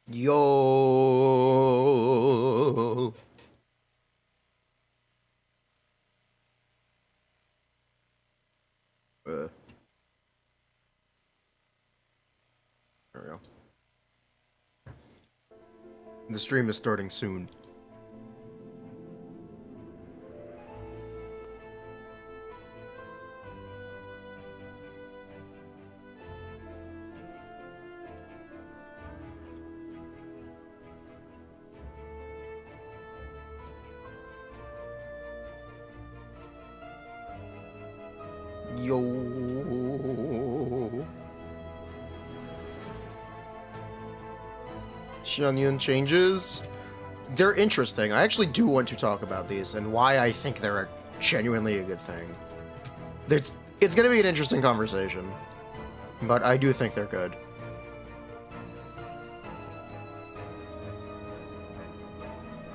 Yo. There we go. The stream is starting soon. Yo. Xianyun changes. They're interesting. I actually do want to talk about these and why I think they're genuinely a good thing. It's going to be an interesting conversation, but I do think they're good.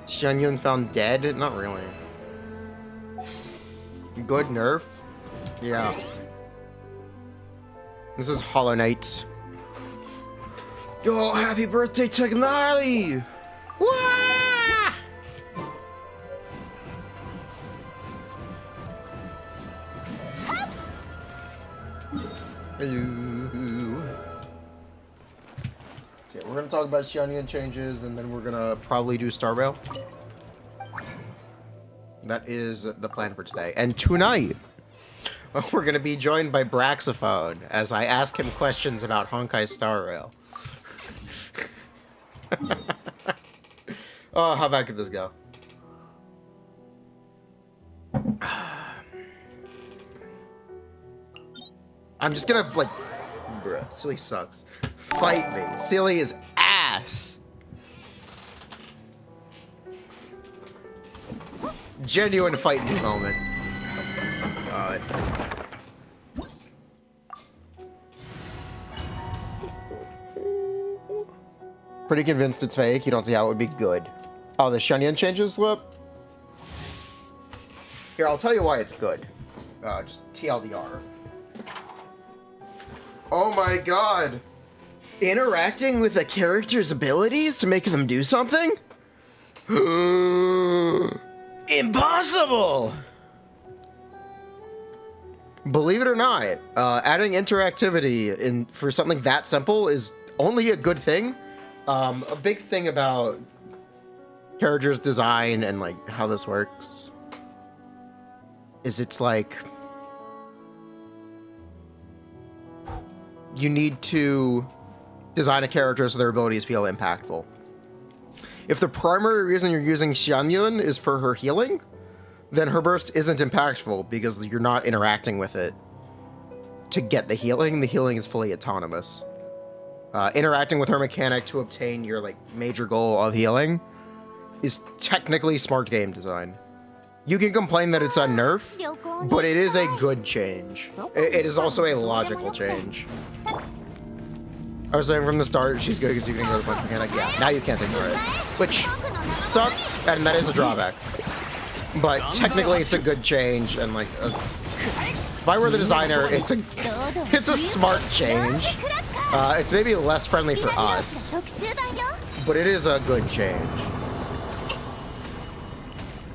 Xianyun found dead? Not really. Good nerf? Yeah. This is Hollow Knight. Yo, happy birthday, Technali! Wah! Hello. So yeah, we're gonna talk about Xianyun changes, and then we're gonna probably do Star Rail. That is the plan for today. And tonight, we're gonna be joined by Braxophone as I ask him questions about Honkai Star Rail. Oh, how bad could this go? I'm just gonna, like, bruh, Silly sucks. Fight me. Silly is ass. Genuine fight me moment. God. Pretty convinced it's fake. You don't see how it would be good. Oh, the Xianyun changes, Lip? Here, I'll tell you why it's good. Just TLDR. Oh my god! Interacting with a character's abilities to make them do something? Impossible! Believe it or not, adding interactivity for something that simple is only a good thing. A big thing about characters' design and like how this works is it's like you need to design a character so their abilities feel impactful. If the primary reason you're using Xianyun is for her healing, then her burst isn't impactful because you're not interacting with it to get the healing. The healing is fully autonomous. Interacting with her mechanic to obtain your like major goal of healing is technically smart game design. You can complain that it's a nerf, but it is a good change. It is also a logical change. I was saying from the start, she's good because you can ignore the punch mechanic. Yeah, now you can't ignore it, which sucks, and that is a drawback. But technically, it's a good change, and like, if I were the designer, it's a smart change. It's maybe less friendly for us, but it is a good change.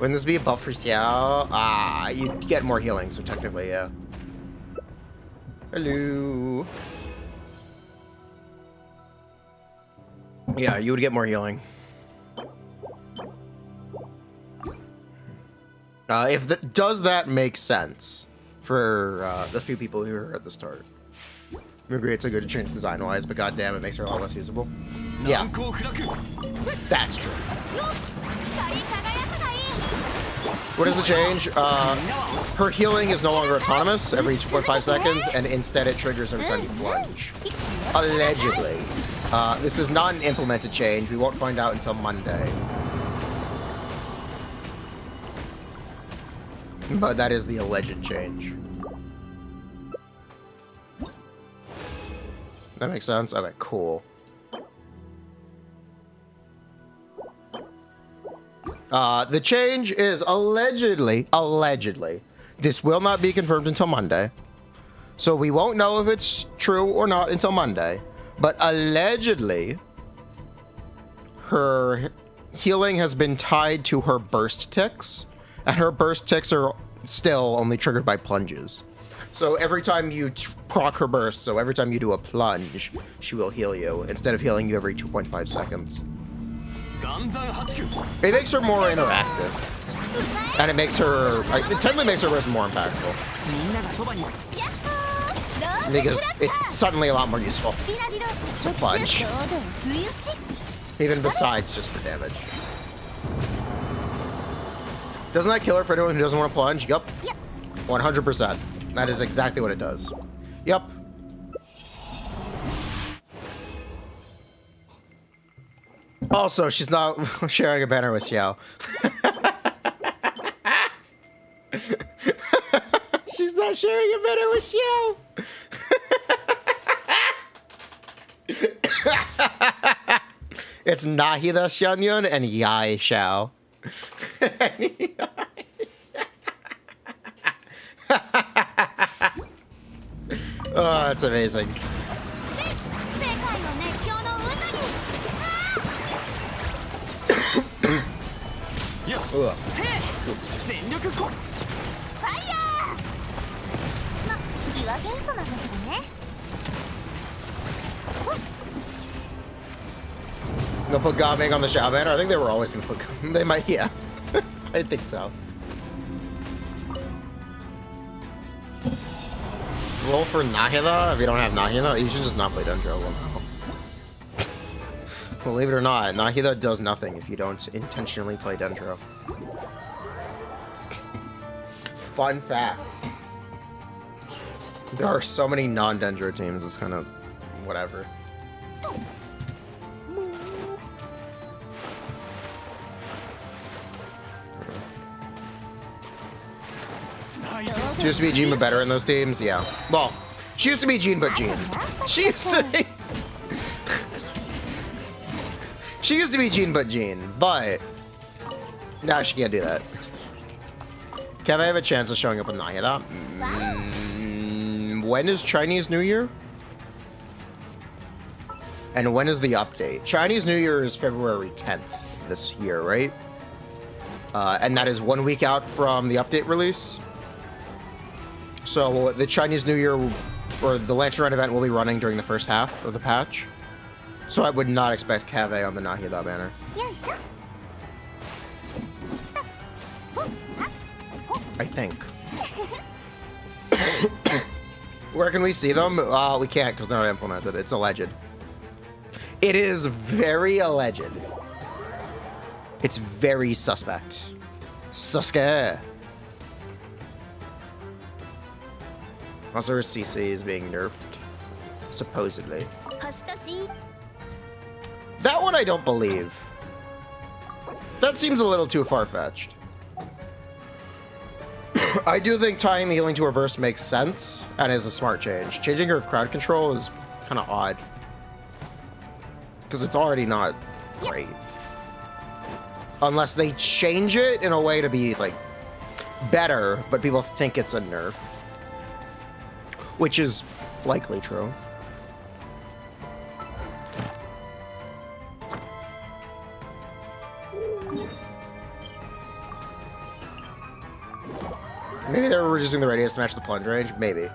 Wouldn't this be a buff for Xiao? Ah, you'd get more healing, so technically, yeah. Hello. Yeah, you would get more healing. Does that make sense for the few people who are at the start? I agree it's a good change design-wise, but goddamn, it makes her a lot less usable. Yeah, that's true. What is the change? Her healing is no longer autonomous every 2.5 seconds, and instead it triggers every time you plunge. Allegedly. This is not an implemented change. We won't find out until Monday. But that is the alleged change. That makes sense? Okay, cool. The change is allegedly, this will not be confirmed until Monday. So we won't know if it's true or not until Monday. But allegedly, her healing has been tied to her burst ticks, and her burst ticks are still only triggered by plunges. So every time you proc her burst, so every time you do a plunge, she will heal you, instead of healing you every 2.5 seconds. It makes her more interactive, and it technically makes her burst more impactful. Because it's suddenly a lot more useful to plunge. Even besides just for damage. Doesn't that kill her for anyone who doesn't want to plunge? Yup. 100%. That is exactly what it does. Yup. Also, she's not sharing a banner with Xiao. She's not sharing a banner with Xiao. It's Nahida Xianyun and Yai Xiao. Oh, that's amazing. They'll put Gaming on the Xiao banner? I think they were always going to put Gaming. They might, yes. I think so. Roll for Nahida? If you don't have Nahida, you should just not play Dendro. Believe it or not, Nahida does nothing if you don't intentionally play Dendro. Fun fact. There are so many non-Dendro teams, it's kind of whatever. She used to be Jean but better in those teams? Yeah. Well, she used to be Jean but Jean. She used to be... She used to be Jean but Jean, but... Now she can't do that. Can I have a chance of showing up in Nahida? When is Chinese New Year? And when is the update? Chinese New Year is February 10th this year, right? And that is 1 week out from the update release. So the Chinese New Year, or the Lantern Run event, will be running during the first half of the patch. So I would not expect Cave on the Nahida banner. I think. Where can we see them? We can't because they're not implemented. It's alleged. It is very alleged. It's very suspect. Suske. Also, her CC is being nerfed. Supposedly. That one I don't believe. That seems a little too far-fetched. I do think tying the healing to her burst makes sense and is a smart change. Changing her crowd control is kind of odd. Because it's already not great. Unless they change it in a way to be, like, better, but people think it's a nerf. Which is likely true. Maybe they were reducing the radius to match the plunge range? Maybe.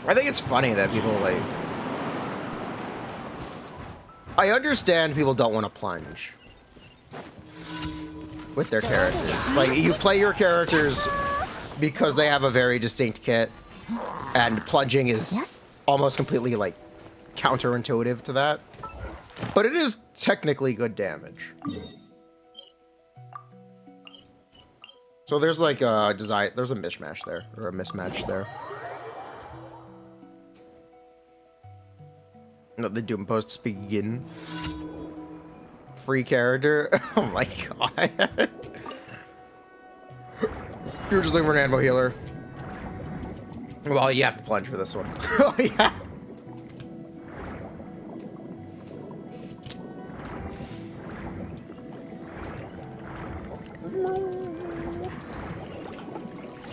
I think it's funny that people, like... I understand people don't want to plunge with their characters. Like, you play your characters because they have a very distinct kit, and plunging is almost completely, like, counterintuitive to that. But it is technically good damage. So there's like a design, there's a mishmash there, or a mismatch there. Let the Doom posts begin. Free character. Oh my god. You're just looking for an animal healer. Well, you have to plunge for this one. Oh yeah.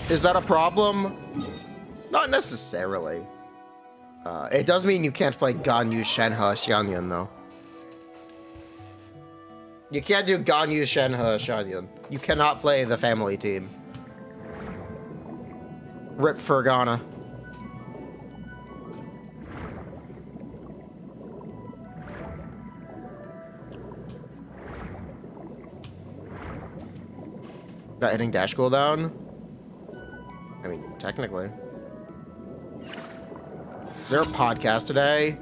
Is that a problem? Not necessarily. It does mean you can't play Ganyu Shenhe Xianyun, though. You can't do Ganyu Shenhe Xianyun. You cannot play the family team. Rip Furina. Got hitting dash cooldown? I mean, technically. Is there a podcast today?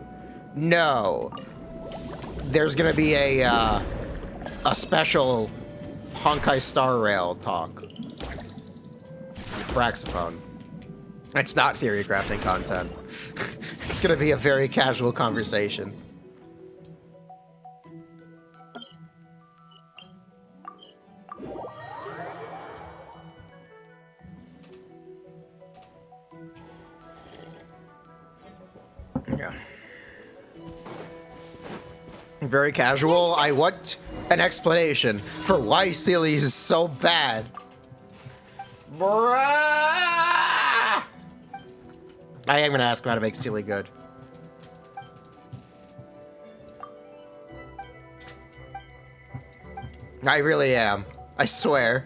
No. There's gonna be a special Honkai Star Rail talk. Braxophone. It's not Theorycrafting content. It's gonna be a very casual conversation. Yeah. Very casual. I want an explanation for why Sealy is so bad. Bruh! I am gonna ask him how to make Sealy good. I really am. I swear.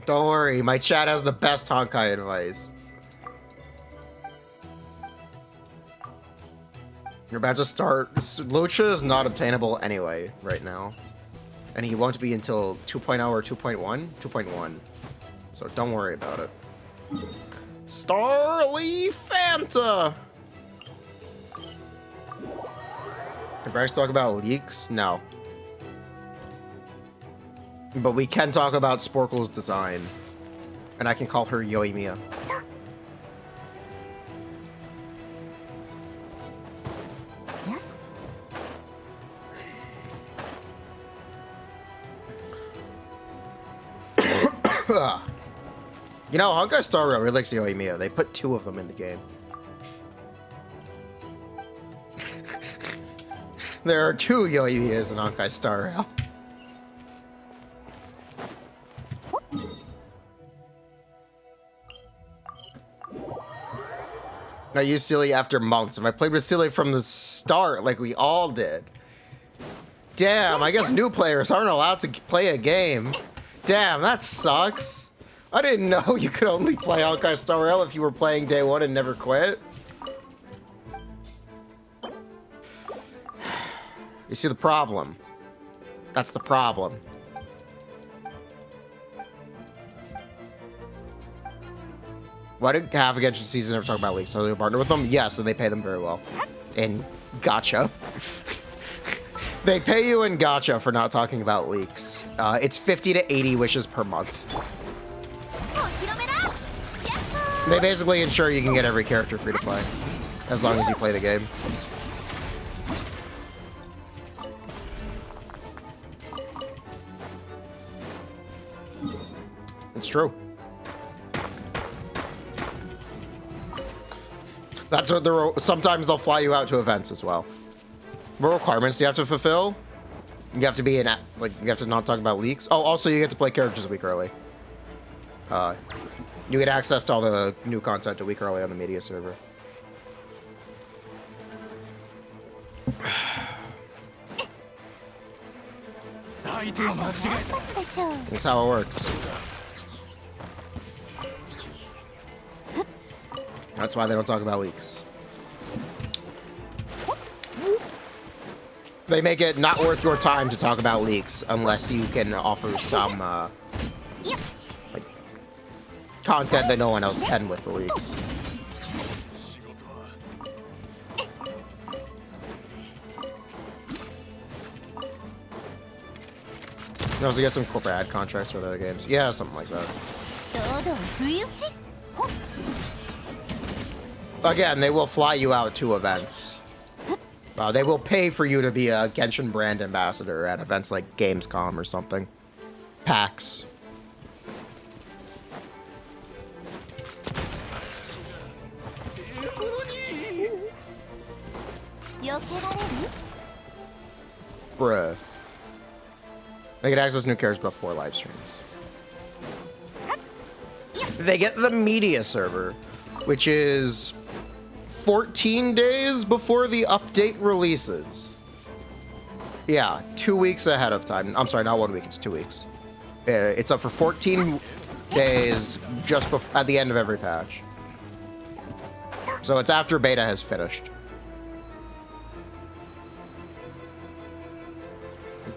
Don't worry, my chat has the best Honkai advice. You're about to start. Lucha is not obtainable anyway right now. And he won't be until 2.0 or 2.1? 2.1. So don't worry about it. Starly Fanta! Can Bryce talk about leaks? No. But we can talk about Sporkle's design. And I can call her Yoimiya. Yes. You know, Honkai Star Rail really likes Yoimiya. They put 2 of them in the game. There are 2 Yoimiyas in Honkai Star Rail. I used Sealy after months. If I played with Sealy from the start, like we all did. Damn, I guess new players aren't allowed to play a game. Damn, that sucks. I didn't know you could only play Honkai Star Rail if you were playing day 1 and never quit. You see the problem? That's the problem. Why did half a Genshin season ever talk about leaks? Are they a partner with them? Yes, and they pay them very well. In gacha. They pay you in gacha for not talking about leaks. It's 50 to 80 wishes per month. They basically ensure you can get every character free to play. As long as you play the game. It's true. That's what sometimes they'll fly you out to events as well. What requirements do you have to fulfill? You have to be in, like, you have to not talk about leaks. Oh, also you get to play characters a week early. You get access to all the new content a week early on the media server. That's how it works. That's why they don't talk about leaks. They make it not worth your time to talk about leaks unless you can offer some like content that no one else can with the leaks. You also get some corporate ad contracts for other games. Yeah, something like that. Again, they will fly you out to events. They will pay for you to be a Genshin brand ambassador at events like Gamescom or something. PAX. Bruh. They get access to new characters before live streams. They get the media server, which is 14 days before the update releases. Yeah, 2 weeks ahead of time. I'm sorry, not 1 week, it's 2 weeks. It's up for 14 days just at the end of every patch. So it's after beta has finished.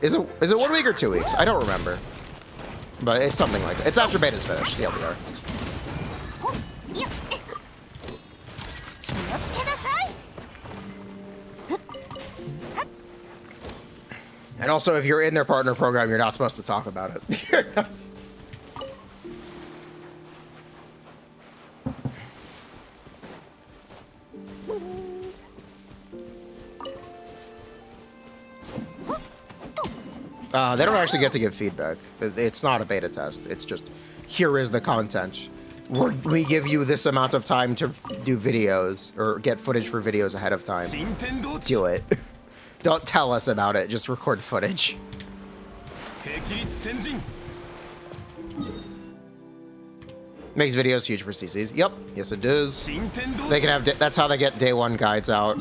Is it 1 week or 2 weeks? I don't remember. But it's something like that. It's after beta's finished, the LDR. And also, if you're in their partner program, you're not supposed to talk about it. They don't actually get to give feedback. It's not a beta test. It's just, here is the content. We give you this amount of time to do videos or get footage for videos ahead of time. Do it. Don't tell us about it. Just record footage. Makes videos huge for CCs. Yep. Yes, it does. They can have. That's how they get day one guides out.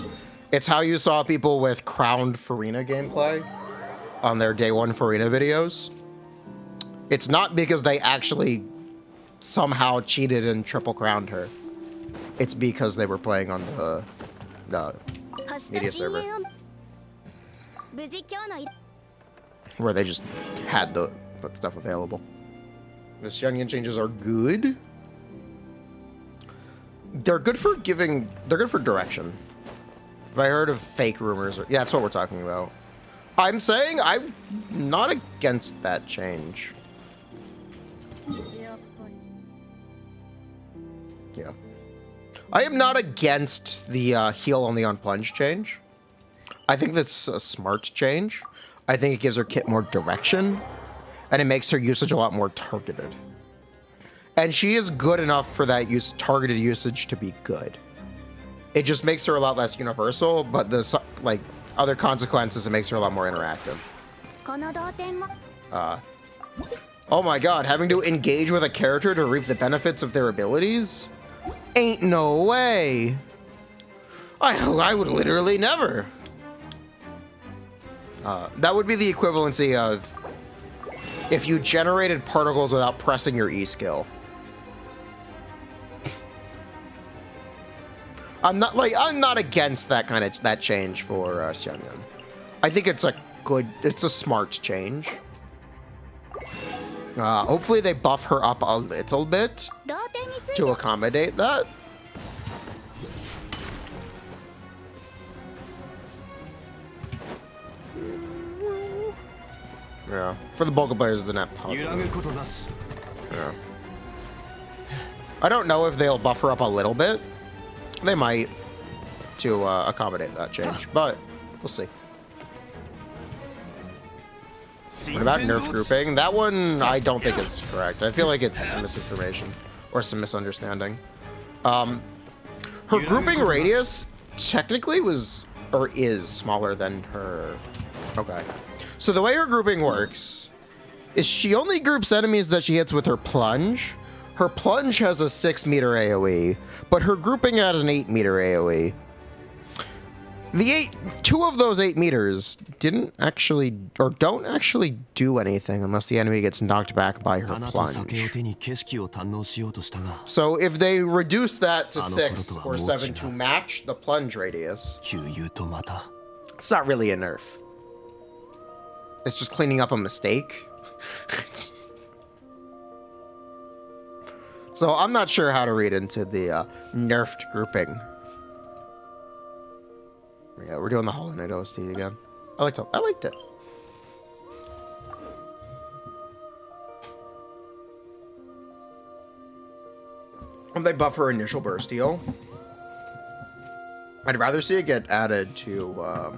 It's how you saw people with crowned Furina gameplay on their day one Furina videos. It's not because they actually somehow cheated and triple crowned her. It's because they were playing on the media server, where they just had that stuff available. The Xianyun changes are good. They're good for giving. They're good for direction. Have I heard of fake rumors? Yeah, that's what we're talking about. I'm saying I'm not against that change. Yeah. I am not against the heal only on plunge change. I think that's a smart change. I think it gives her kit more direction, and it makes her usage a lot more targeted. And she is good enough for that targeted usage to be good. It just makes her a lot less universal, but the other consequences, it makes her a lot more interactive. Oh my god, having to engage with a character to reap the benefits of their abilities? Ain't no way. I would literally never. That would be the equivalency of if you generated particles without pressing your E skill. I'm not against that change for Xianyun. I think it's a smart change. Hopefully they buff her up a little bit to accommodate that. Yeah, for the bulk of players, it's a net positive. Yeah. I don't know if they'll buff her up a little bit. They might to accommodate that change, but we'll see. What about nerf grouping? That one I don't think is correct. I feel like it's some misinformation or some misunderstanding. Her grouping radius technically was or is smaller than her. Okay. So the way her grouping works is she only groups enemies that she hits with her plunge. Her plunge has a 6-meter AoE, but her grouping had an 8-meter AoE. Two of those 8 meters don't actually do anything unless the enemy gets knocked back by her plunge. So if they reduce that to 6 or 7 to match the plunge radius, it's not really a nerf. It's just cleaning up a mistake. So I'm not sure how to read into the nerfed grouping. Yeah, we're doing the Hollow Knight OST again. I liked it. When they buff her initial burst heal, I'd rather see it get added to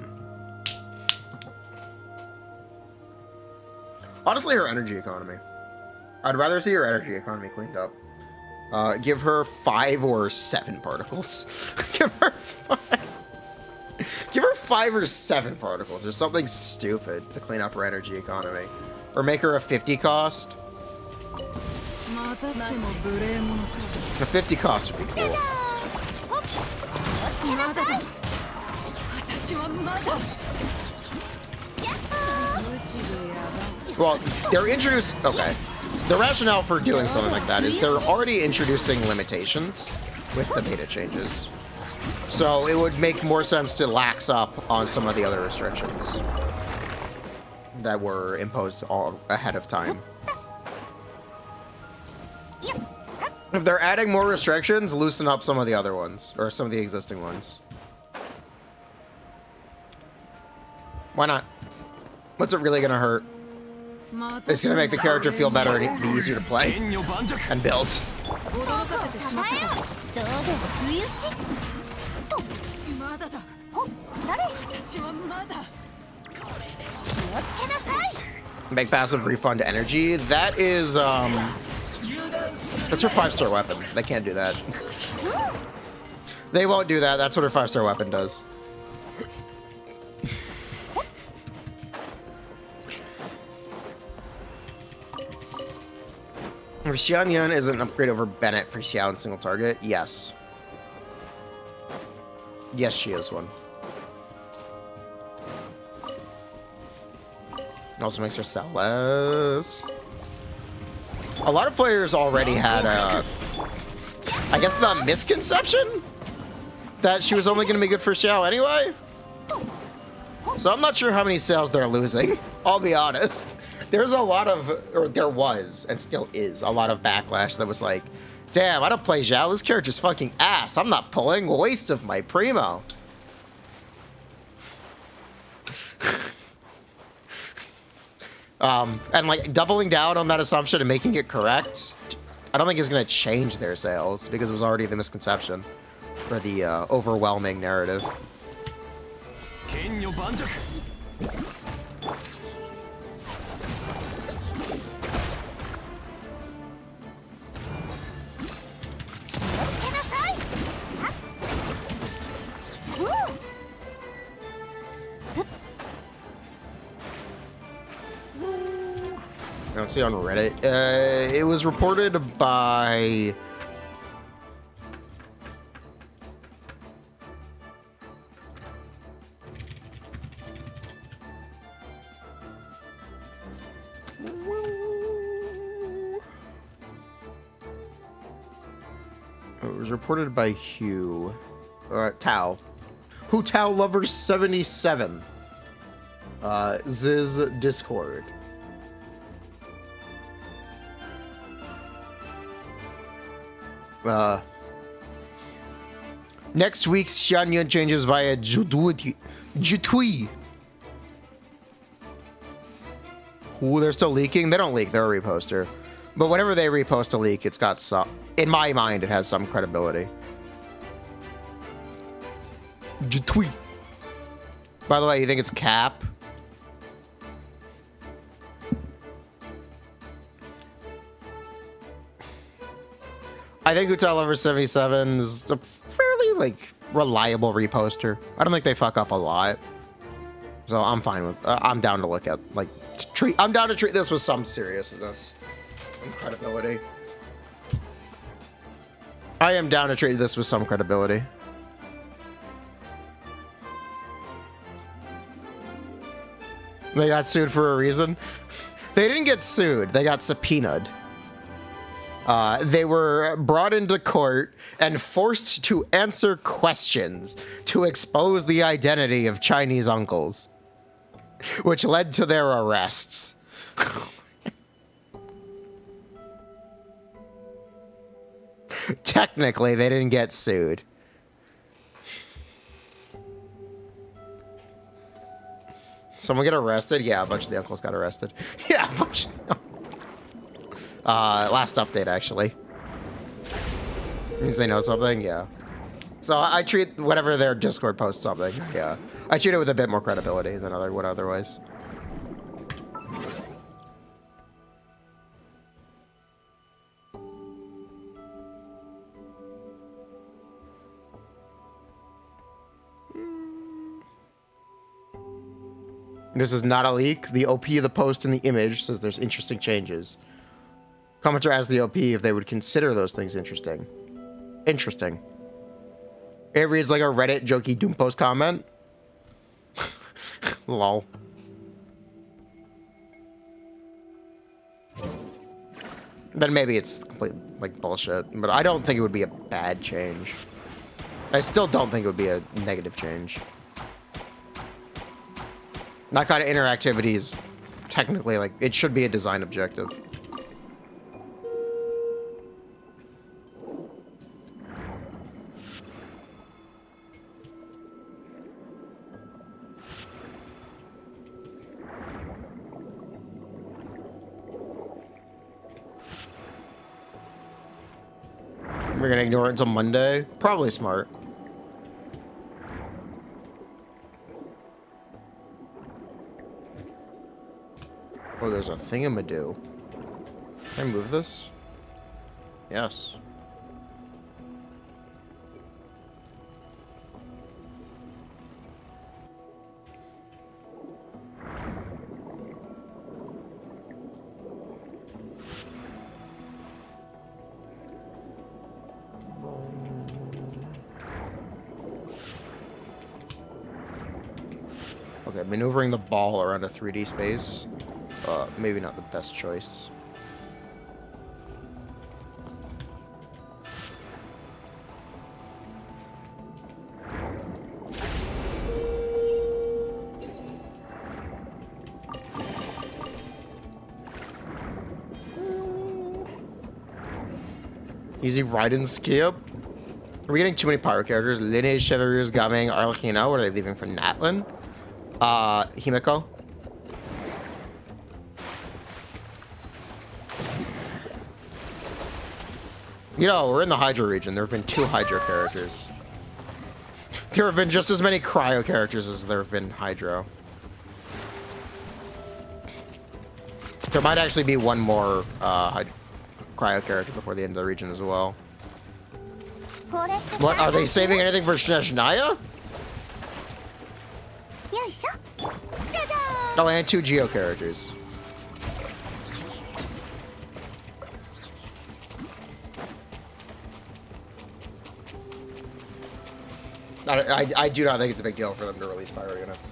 honestly her energy economy. I'd rather see her energy economy cleaned up. Give her 5 or 7 particles. Give her 5 or 7 particles or something stupid to clean up her energy economy. Or make her a 50 cost. A 50 cost would be cool. Well, they're introduced... Okay. The rationale for doing something like that is they're already introducing limitations with the beta changes. So it would make more sense to lax up on some of the other restrictions that were imposed all ahead of time. If they're adding more restrictions, loosen up some of the other ones, or some of the existing ones. Why not? What's it really gonna hurt? It's gonna make the character feel better and be easier to play and build. Make passive refund energy. That is, that's her 5-star weapon. They can't do that. They won't do that. That's what her 5-star weapon does. Xianyun is an upgrade over Bennett for Xiao single target. Yes. Yes, she is one. Also makes her sell less. A lot of players already had I guess the misconception that she was only going to be good for Xiao anyway. So I'm not sure how many sales they're losing. I'll be honest. There's a lot of, or there was, and still is, a lot of backlash that was like, damn, I don't play Xiao. This character's fucking ass. I'm not pulling. Waste of my primo. And like doubling down on that assumption and making it correct, I don't think it's going to change their sales because it was already the misconception for the overwhelming narrative. I don't see on Reddit. It was reported by... It was reported by Hugh. Tao. Who Tao Lovers 77. Ziz Discord. Next week's Xianyun changes via Jutui. Ooh, they're still leaking? They don't leak, they're a reposter. But whenever they repost a leak, it's got some... In my mind, it has some credibility. Jutui. By the way, you think it's Cap? I think Hotel Over 77 is a fairly, like, reliable reposter. I don't think they fuck up a lot. So I'm fine with... I'm down to look at, like... I'm down to treat this with some seriousness and credibility. I am down to treat this with some credibility. They got sued for a reason. They didn't get sued. They got subpoenaed. They were brought into court and forced to answer questions to expose the identity of Chinese uncles, which led to their arrests. Technically, they didn't get sued. Someone get arrested? Yeah, a bunch of the uncles got arrested. Yeah, a bunch. Last update, actually. Means they know something? Yeah. So I treat whenever their Discord posts something, yeah. I treat it with a bit more credibility than would otherwise. This is not a leak. The OP of the post in the image says there's interesting changes. Commenter asked the OP if they would consider those things interesting. Interesting. It reads like a Reddit jokey Doom post comment. Lol. Then maybe it's complete like bullshit, but I don't think it would be a bad change. I still don't think it would be a negative change. That kind of interactivity is technically like it should be a design objective. We're gonna ignore it until Monday. Probably smart. Oh, there's a thingamadoo. Can I move this? Yes. Okay, maneuvering the ball around a 3D space. Maybe not the best choice. Easy ride and skip. Are we getting too many pyro characters? Lineage, Chevaliers, Gaming, Arlecchino. What are they leaving for Natlin? Himiko. You know, we're in the Hydra region. There have been 2 Hydra characters. There have been just as many Cryo characters as there have been Hydro. There might actually be one more Cryo character before the end of the region as well. What, are they saving anything for Shania? Oh, and 2 Geo characters. I do not think it's a big deal for them to release pyro units.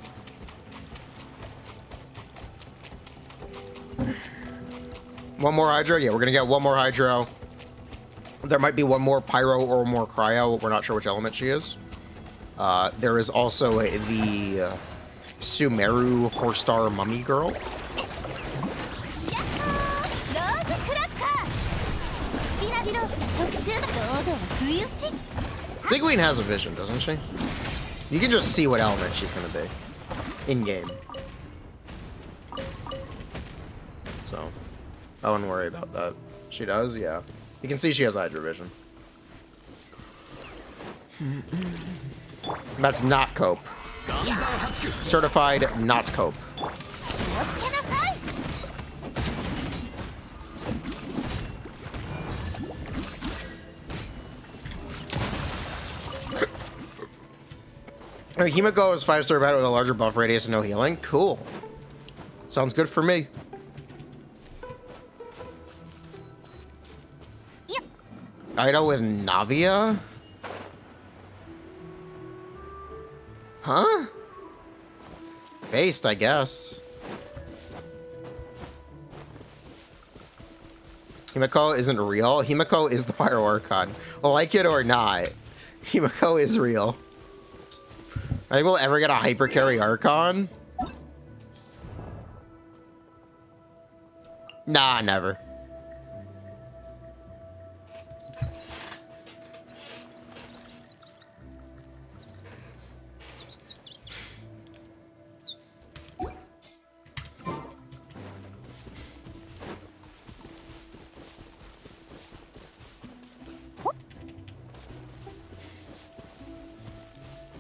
One more Hydro? Yeah, we're gonna get one more Hydro. There might be one more Pyro or more Cryo. We're not sure which element she is. There is also the Sumeru 4-star mummy girl. Zigween has a vision, doesn't she? You can just see what element she's gonna be in-game. So, I wouldn't worry about that. She does, yeah. You can see she has Hydra vision. That's not cope. Certified not cope. Himiko is 5-star battle with a larger buff radius and no healing. Cool. Sounds good for me. Yep. Ido with Navia? Huh? Based, I guess. Himiko isn't real. Himiko is the Pyro Archon. Like it or not, Himiko is real. I think we'll ever get a Hyper Carry Archon. Nah, never.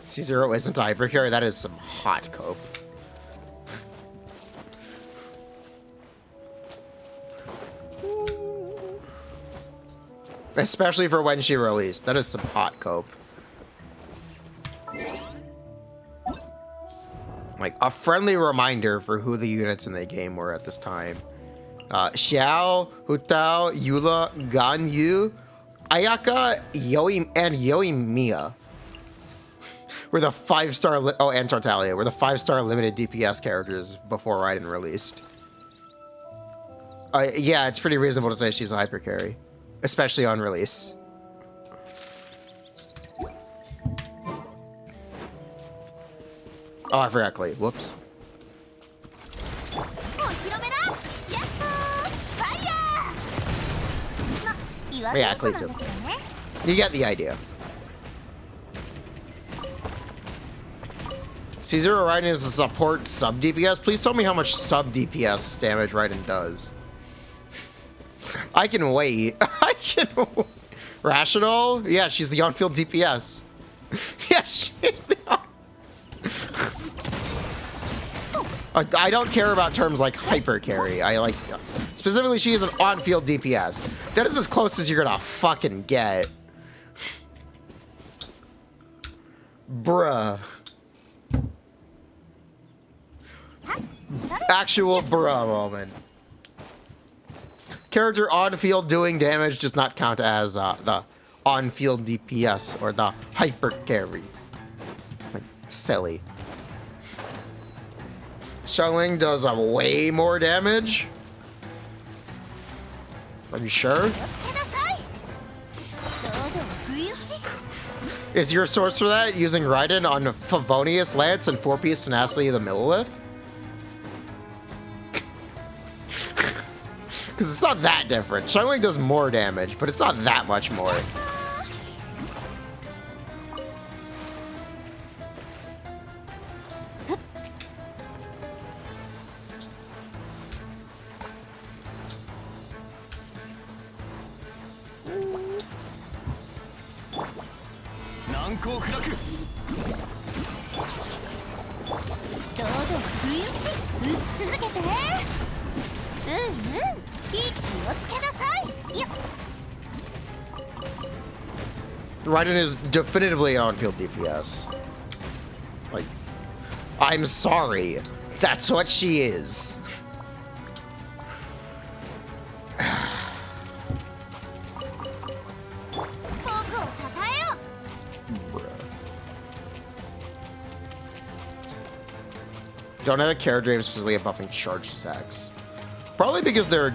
C0 isn't a hyper carry. That is some hot cope. Especially for when she released. That is some hot cope. Like, a friendly reminder for who the units in the game were at this time. Xiao, Hutao, Yula, Ganyu, Ayaka, and Yoimiya were the 5-star, and Tartaglia were the 5-star limited DPS characters before Raiden released. Yeah, it's pretty reasonable to say she's a hyper carry, especially on release. Oh, I forgot Clay. Whoops. Yeah, Clay too. You get the idea. Caesar Raiden is a support sub DPS. Please tell me how much sub DPS damage Raiden does. I can wait. I can wait. Rational? Yeah, she's the on-field DPS. Yeah, she's the I don't care about terms like hyper carry. I like, specifically, she is an on-field DPS. That is as close as you're gonna fucking get. Bruh. Actual bruh moment. Character on-field doing damage does not count as the on-field DPS or the hyper carry. Like, silly. Xianyun does way more damage. Are you sure? Is your source for that using Raiden on Favonius Lance and 4-piece Tenacity of the Millilith? Because it's not that different. Xianyun does more damage, but it's not that much more. Raiden is definitively an on-field DPS. Like, I'm sorry. That's what she is. Don't have a character aim specifically at buffing charged attacks. Probably because there are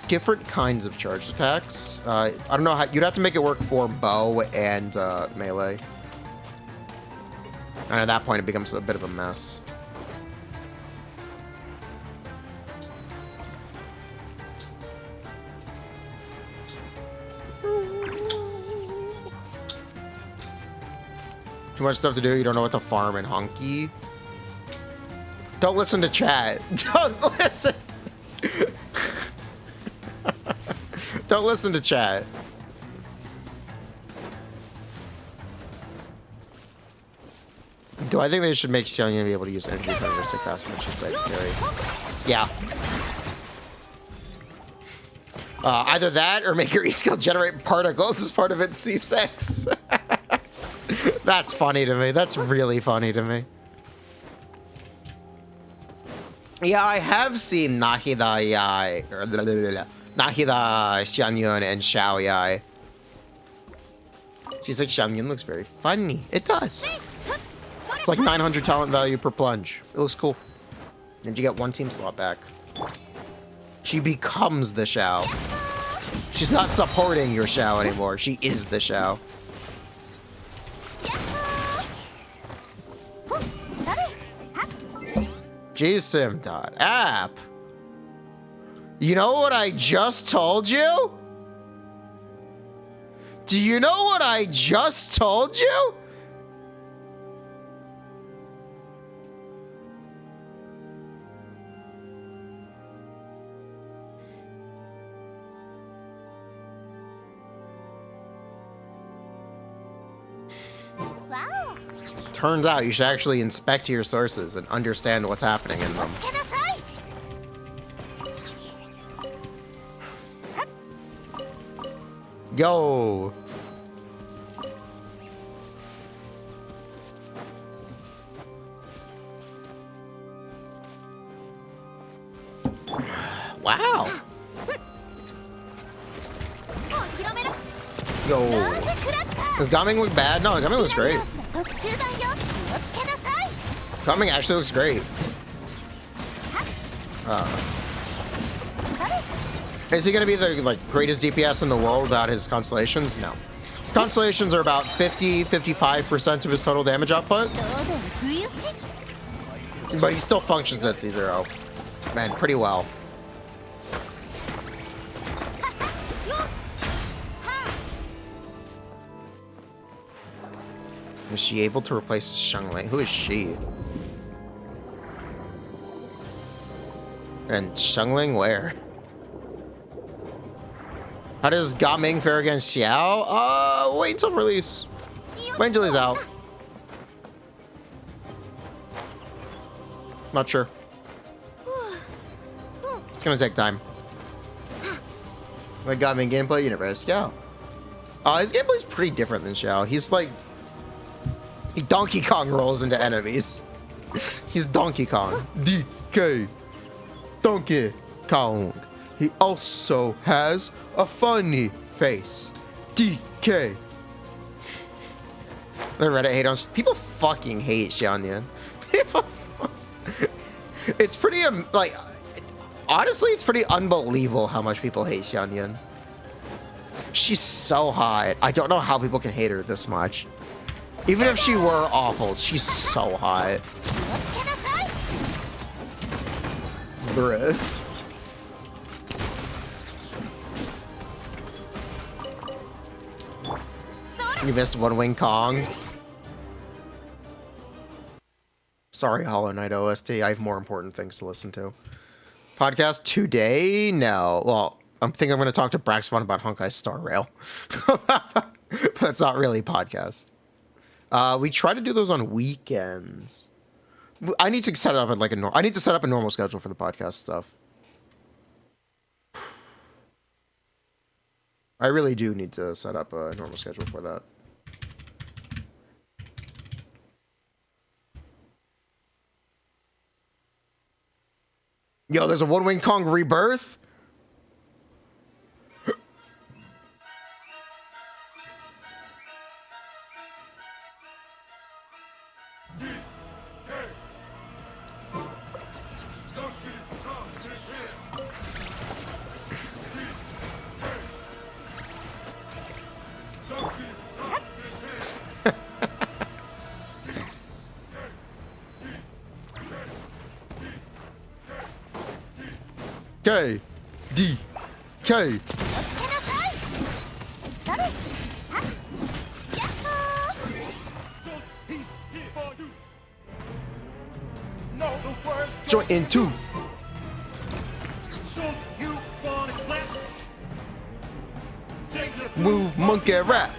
different kinds of charged attacks. I don't know how you'd have to make it work for bow and melee. And at that point, it becomes a bit of a mess. Too much stuff to do. You don't know what to farm in Honkai. Don't listen to chat. Don't listen. Don't listen to chat. Do I think they should make Xianyun be able to use energy for sick passive when she's Brax carry? Yeah. Either that or make her E-skill generate particles as part of its C6. That's funny to me. That's really funny to me. Yeah, I have seen Nahida Yai, or Nahida Xianyun and Xiao Yai. Seems like Xianyun looks very funny. It does. It's like 900 talent value per plunge. It looks cool. And you get 1 team slot back. She becomes the Xiao. She's not supporting your Xiao anymore. She is the Xiao. gsim.app. You know what I just told you? Do you know what I just told you? Wow. Turns out you should actually inspect your sources and understand what's happening in them. Go! Wow. Yo. Does Gaming look bad? No, Gaming looks great. Gaming actually looks great. Is he going to be the greatest DPS in the world without his constellations? No. His constellations are about 50-55% of his total damage output. But he still functions at C0. Man, pretty well. Is she able to replace Xiangling? Who is she? And Xiangling where? How does Gaming fare against Xiao? Wait until release. Wait until he's out. Not sure. It's gonna take time. Like Gaming gameplay universe, Xiao. His gameplay's pretty different than Xiao. He's like, he Donkey Kong rolls into enemies. He's Donkey Kong. DK. Donkey Kong. He also has a funny face. DK. The Reddit hate on people fucking hate Xianyun. It's pretty like, honestly, it's pretty unbelievable how much people hate Xianyun. She's so hot. I don't know how people can hate her this much. Even if she were awful, she's so hot. Bruh. You missed One Wing Kong. Sorry, Hollow Knight OST. I have more important things to listen to. Podcast today? No. Well, I'm thinking I'm going to talk to Braxophone about Honkai Star Rail. But it's not really a podcast. We try to do those on weekends. I need to set it up at I need to set up a normal schedule for the podcast stuff. I really do need to set up a normal schedule for that. Yo, there's a One Wing Kong rebirth? K D K. Join in two. Move monkey rap.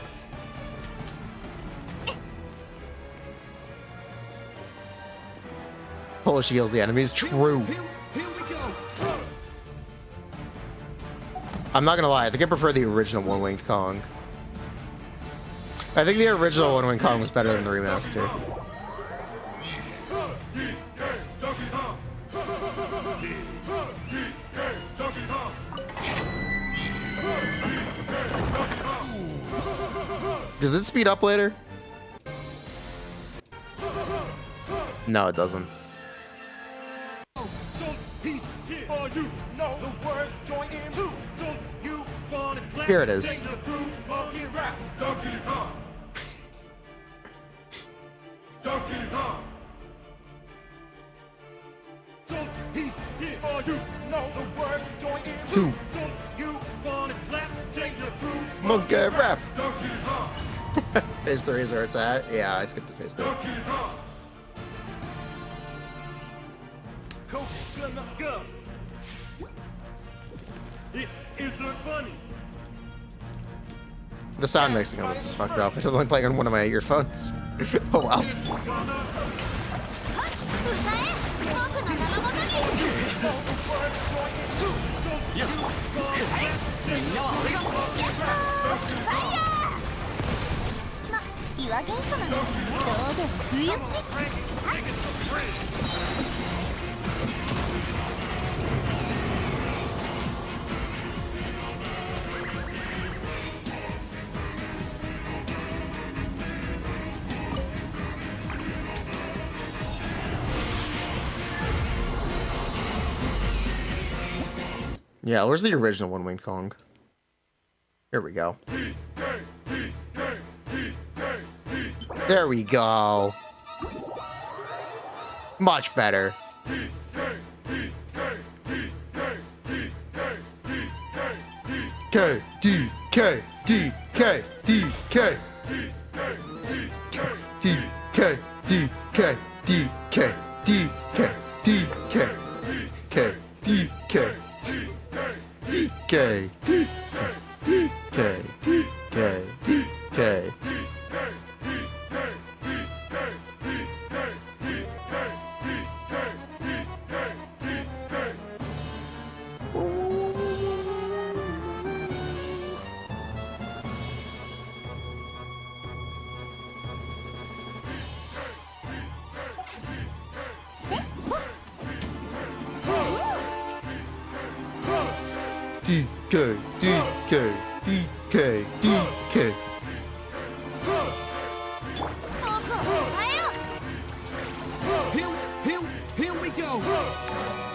Polish heals the enemies. True. I'm not gonna lie, I think I prefer the original One-Winged Kong. I think the original One-Winged Kong was better than the remaster. Does it speed up later? No, it doesn't. Here it is. Two. Monkey rap. Phase 3 is where it's at. Yeah, I skipped to phase 3. The sound mixing on this is fucked up. It doesn't like playing on one of my earphones. Oh wow. Yeah, where's the original one-winged Kong? Here we go. There we go. Much better. K D K D K D K D K D K D K D K D K K D K D K D K D K D K. DK, DK, DK, DK. Here we go.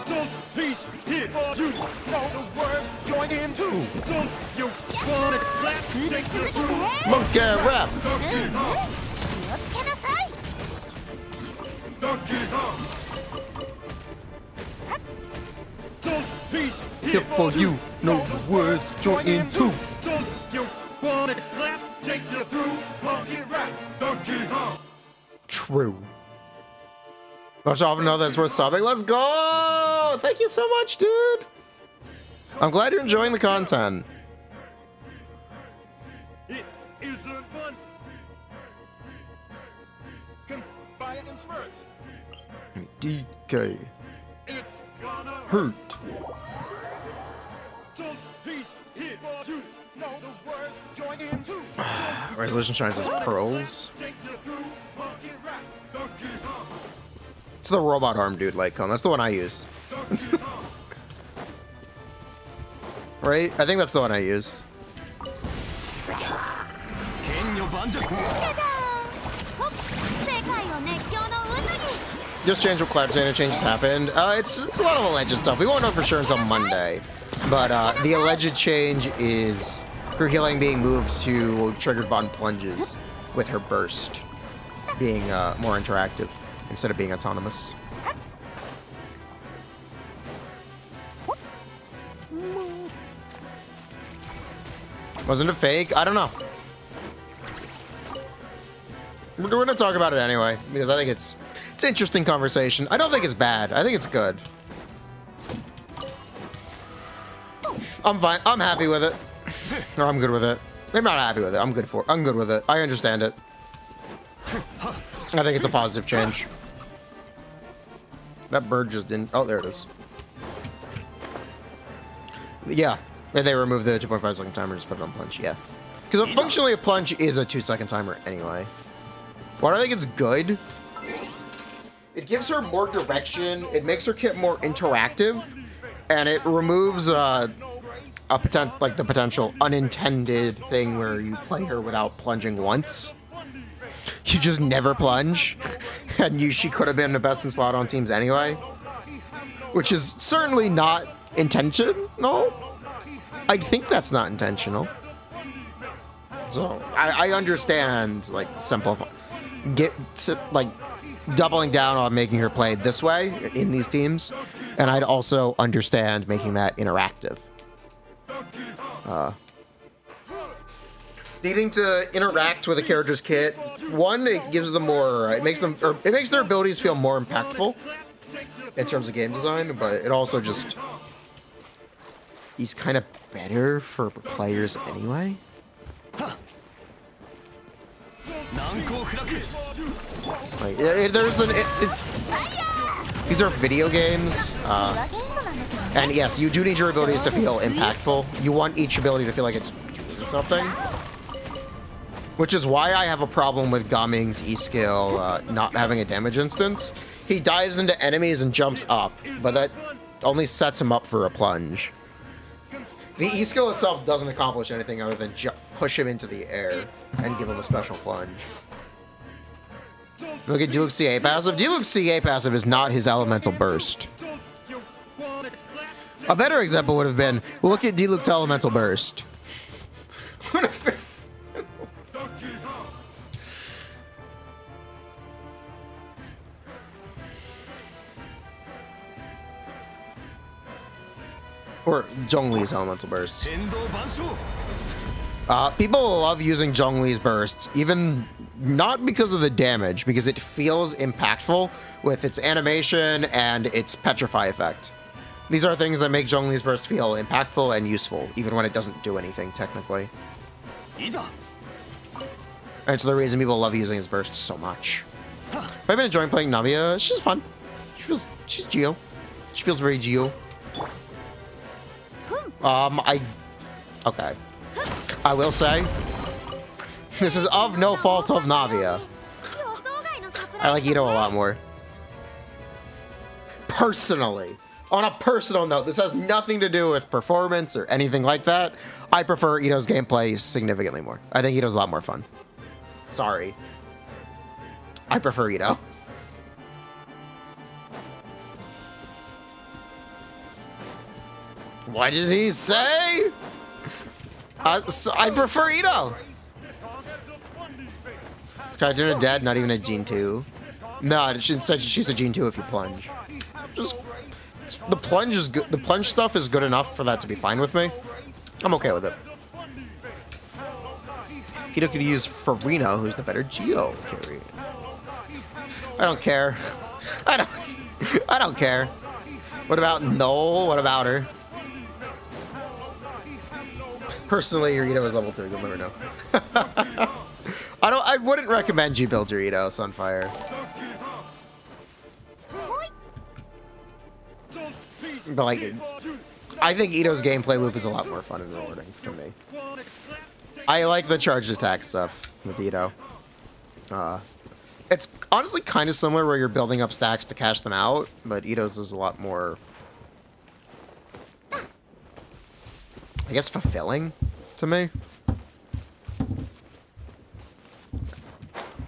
So peace here for you. All the words join in too. So you wanna clap, take the through. Monkey rap. Donkey Kong. So peace Here for you. Know the words join in too. So you wanna clap, take the through. Monkey rap, Donkey Kong. True. Much often know that's worth subbing. Let's go! Thank you so much, dude. I'm glad you're enjoying the content. It isn't fun. Fire and spurs. DK. It's gonna Hurt. So peace here for you. Know the words join in too. Resolution shines as pearls. Take the through. Monkey rap, Donkey Kong. It's the robot arm dude like cone. That's the one I use. Right? I think that's the one I use. Just change what Clap's interchanges happened. It's a lot of alleged stuff. We won't know for sure until Monday. But the alleged change is her healing being moved to triggered button plunges with her burst being more interactive instead of being autonomous. Wasn't it fake? I don't know. We're going to talk about it anyway because I think it's interesting conversation. I don't think it's bad. I think it's good. I'm fine. I'm happy with it. Or I'm good with it. I'm not happy with it. I'm good with it. I understand it. I think it's a positive change. That bird just didn't. Oh, there it is. Yeah. They removed the 2.5 second timer and just put it on plunge. Yeah. Because functionally a plunge is a 2-second timer anyway. Why do I think it's good? It gives her more direction. It makes her kit more interactive. And it removes the potential unintended thing where you play her without plunging once. You just never plunge. And she could have been the best in slot on teams anyway. Which is certainly not intentional. I think that's not intentional. So I understand like doubling down on making her play this way in these teams, and I'd also understand making that interactive. Needing to interact with a character's kit, one, it gives them more. It makes their abilities feel more impactful in terms of game design, but it also just he's kind of better for players anyway. Like, these are video games, and yes, you do need your abilities to feel impactful. You want each ability to feel like it's doing something, which is why I have a problem with Gaming's E-skill not having a damage instance. He dives into enemies and jumps up, but that only sets him up for a plunge. The E-skill itself doesn't accomplish anything other than push him into the air and give him a special plunge. Look at Diluc's CA passive. Diluc's CA passive is not his elemental burst. A better example would have been, look at Diluc's Elemental Burst. Or Zhongli's Elemental Burst. People love using Zhongli's Burst, even not because of the damage, because it feels impactful with its animation and its Petrify effect. These are things that make Zhongli's Burst feel impactful and useful, even when it doesn't do anything, technically. And it's the reason people love using his burst so much. I've been enjoying playing Navia. She's fun. She's Geo. She feels very Geo. Okay. I will say, this is of no fault of Navia. I like Ito a lot more. Personally. On a personal note, this has nothing to do with performance or anything like that. I prefer Ito's gameplay significantly more. I think Ito's a lot more fun. Sorry. I prefer Ito. What did he say? I prefer Ito. This cartoon is dead, not even a Gene 2. No, instead she's a Gene 2 if you plunge. Just, the plunge is good. The plunge stuff is good enough for that to be fine with me. I'm okay with it. Ito could use Furina, who's the better Geo carry. I don't care. I don't care. What about Noel? What about her? Personally, your Ito is level 3. You'll never know. I wouldn't recommend you build your Ito, Sunfire. But like, I think Ito's gameplay loop is a lot more fun and rewarding to me. I like the charged attack stuff with Ito. It's honestly kind of similar where you're building up stacks to cash them out, but Ito's is a lot more, I guess, fulfilling to me.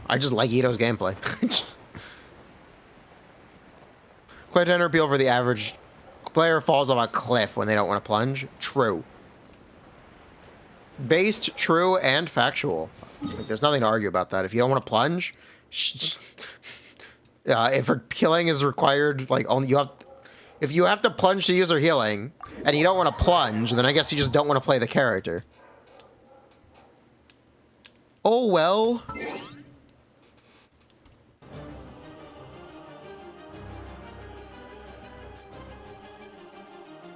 I just like Ito's gameplay. Clear tender appeal for the average player falls off a cliff when they don't want to plunge. True. Based, true, and factual. Like, there's nothing to argue about that. If you don't want to plunge, if her healing is required, like only if you have to plunge to use her healing, and you don't want to plunge, then I guess you just don't want to play the character. Oh well.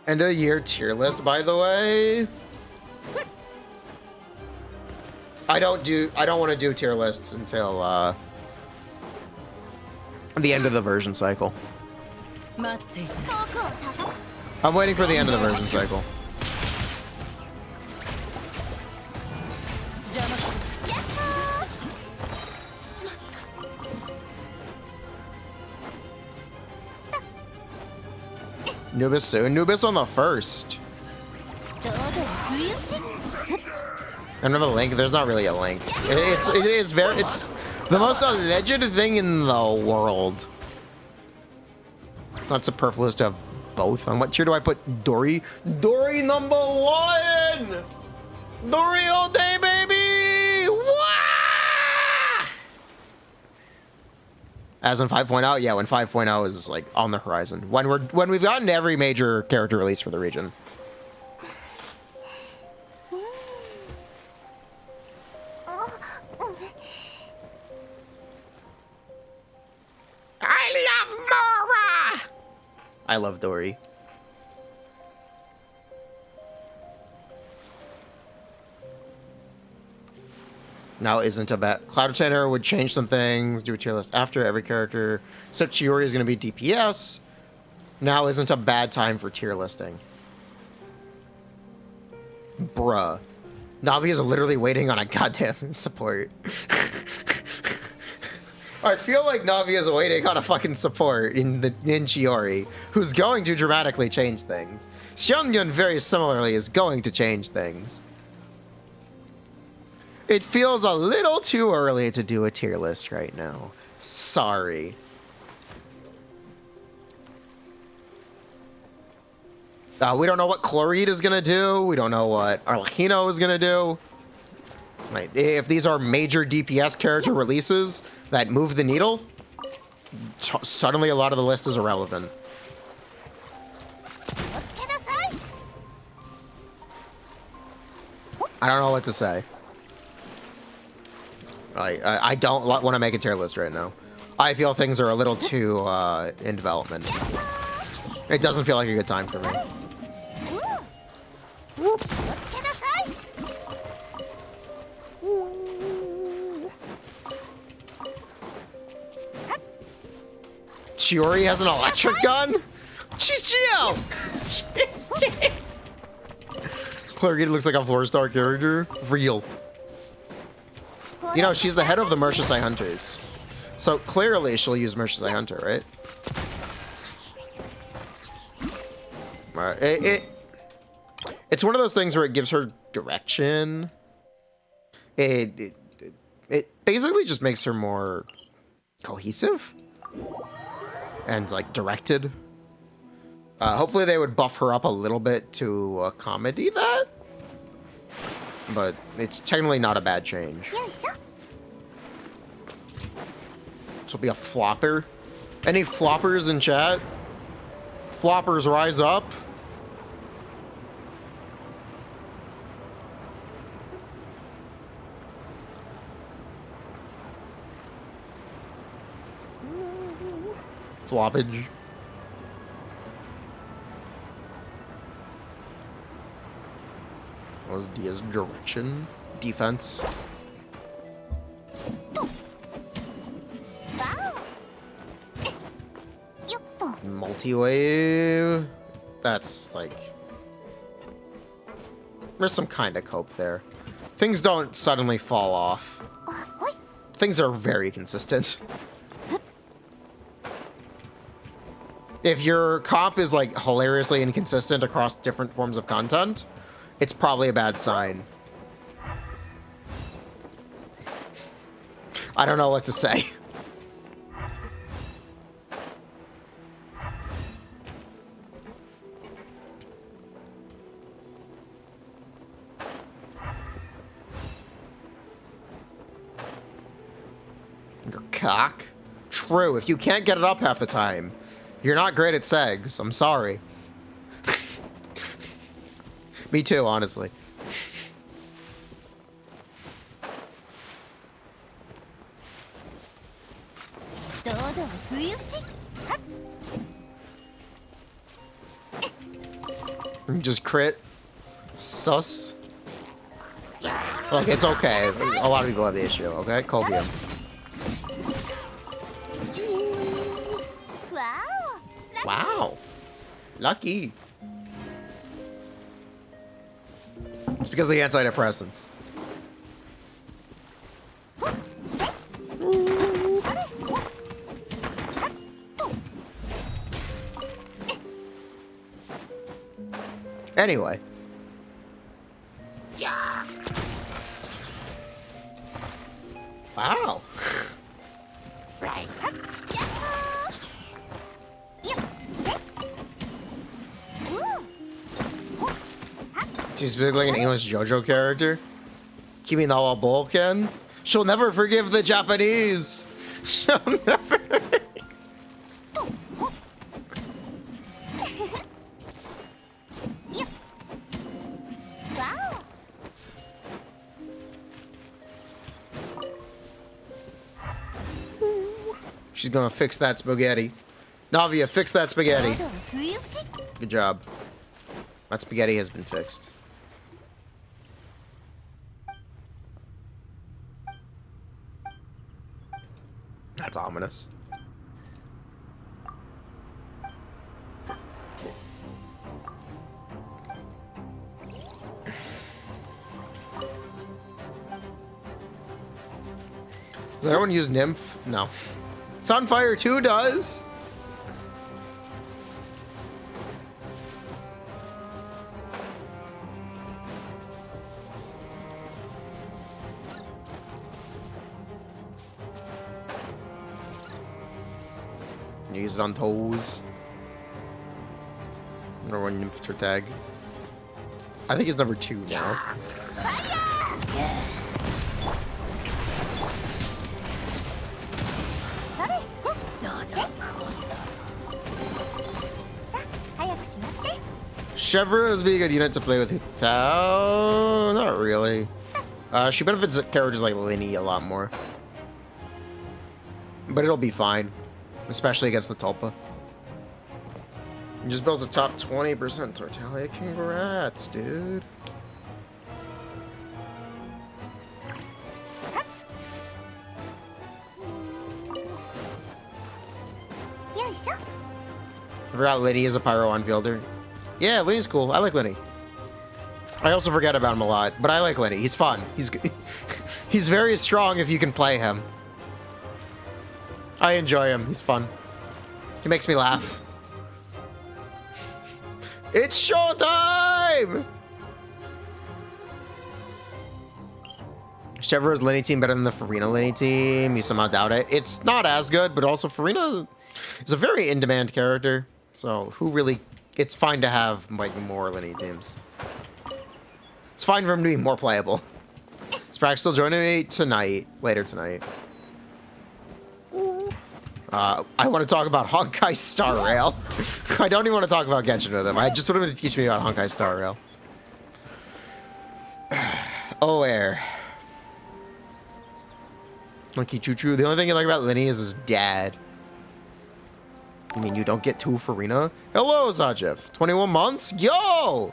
End of the year tier list, by the way. I don't want to do tier lists until the end of the version cycle. I'm waiting for the end of the version cycle. Nubis soon. Nubis on the 1st. I don't have a link. There's not really a link. It's the most alleged thing in the world. It's not superfluous to have both. On what tier do I put Dory? Dory number 1! Dory all day, baby! Wah! As in 5.0? Yeah, when 5.0 is like on the horizon. When we've gotten every major character release for the region. I love Mora! I love Dory. Now isn't a bad. Cloud Retainer would change some things, do a tier list after every character. Except Chiori is going to be DPS. Now isn't a bad time for tier listing. Bruh. Navi is literally waiting on a goddamn support. I feel like Navi is waiting on a fucking support in Chiori, who's going to dramatically change things. Xianyun very similarly is going to change things. It feels a little too early to do a tier list right now. Sorry. We don't know what Chloride is gonna do. We don't know what Arlecchino is gonna do. Like, if these are major DPS character releases that move the needle, suddenly a lot of the list is irrelevant. I don't know what to say. I don't want to make a tier list right now. I feel things are a little too in development. It doesn't feel like a good time for me. Chiori has an electric gun? She's Geo! She's Geo! Clarity looks like a 4-star character. Real. You know, she's the head of the Merchandise Hunters. So clearly she'll use Merchandise Hunter, right? Alright, it's one of those things where it gives her direction. It basically just makes her more cohesive and like directed. Hopefully they would buff her up a little bit to accommodate that, but it's technically not a bad change. This will be a flopper. Any floppers in chat? Floppers rise up. Floppage. What was Dia's direction? Defense. Multi-wave. That's like... There's some kind of cope there. Things don't suddenly fall off. Things are very consistent. If your comp is like hilariously inconsistent across different forms of content, it's probably a bad sign. I don't know what to say. Your cock? True, if you can't get it up half the time, you're not great at segs. I'm sorry. Me too, honestly. Just crit. Sus. Look, it's okay. A lot of people have the issue, okay? Copium. Wow. Lucky. It's because of the antidepressants. Anyway. Yeah. Wow. Right. She's like an English JoJo character. Kimi no wa Bouken. She'll never forgive the Japanese. She'll never. She's gonna fix that spaghetti. Navia, fix that spaghetti. Good job. That spaghetti has been fixed. That's ominous. Does anyone use Nymph? No. Sunfire 2 does. Use it on toes. Number 1 Nymph tag. I think he's number 2 now. Chevra is being a good unit to play with Hutao. Not really. She benefits characters like Linny a lot more. But it'll be fine. Especially against the Tulpa. You just built a top 20% Tortalia. Congrats, dude. I forgot Linny is a Pyro on fielder. Yeah, Linny's cool. I like Linny. I also forget about him a lot, but I like Linny. He's fun. He's very strong if you can play him. I enjoy him. He's fun. He makes me laugh. It's showtime! Chevra's Linny team better than the Furina Linny team? You somehow doubt it. It's not as good, but also Furina is a very in-demand character. So who really... It's fine to have like more Linny teams. It's fine for him to be more playable. Is Brax still joining me tonight? Later tonight. I want to talk about Honkai Star Rail. I don't even want to talk about Genshin with him. I just want him to teach me about Honkai Star Rail. Oh, air. Monkey Choo Choo. The only thing you like about Linny is his dad. I mean, you don't get 2 Furina? Hello, Zajev. 21 months? Yo!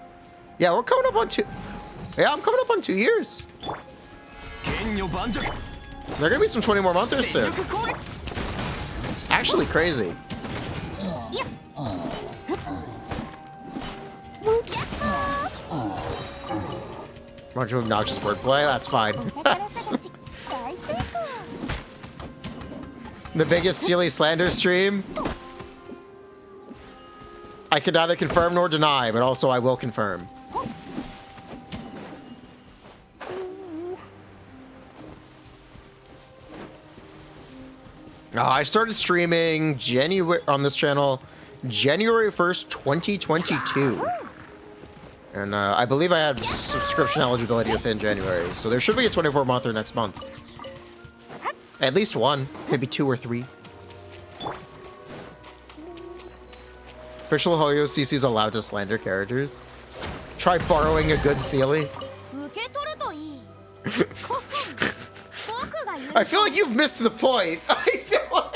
Yeah, we're coming up on 2... Yeah, I'm coming up on 2 years. There are gonna be some 20 more monthers soon. Actually crazy. Bunch of obnoxious wordplay? That's fine. The biggest Sealy slander stream? I can neither confirm nor deny, but also I will confirm. I started streaming on this channel January 1st, 2022. And I believe I had subscription eligibility within January. So there should be a 24-monther next month. At least 1, maybe 2 or 3. Official Hoyo CC is allowed to slander characters. Try borrowing a good Sealy. I feel like you've missed the point. I feel like...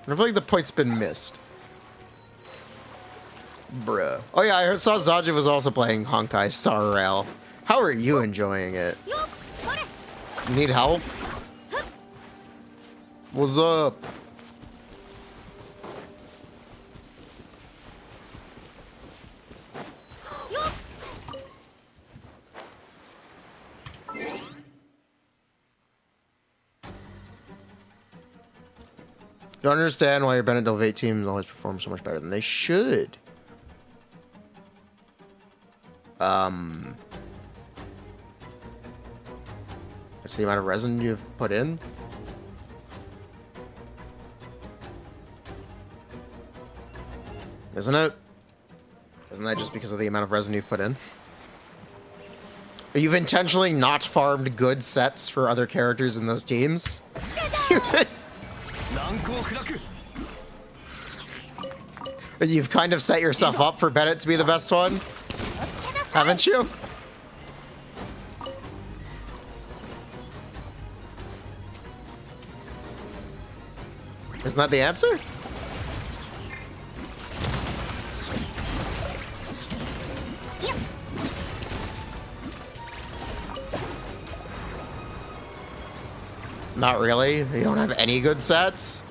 I feel like the point's been missed. Bruh. Oh yeah, I saw Zaji was also playing Honkai Star Rail. How are you enjoying it? Need help? What's up? Don't understand why your Benedil Vate teams always perform so much better than they should. That's the amount of resin you've put in. Isn't it? Isn't that just because of the amount of resin you've put in? You've intentionally not farmed good sets for other characters in those teams? You've kind of set yourself up for Bennett to be the best one? Haven't you? Isn't that the answer? Not really? You don't have any good sets?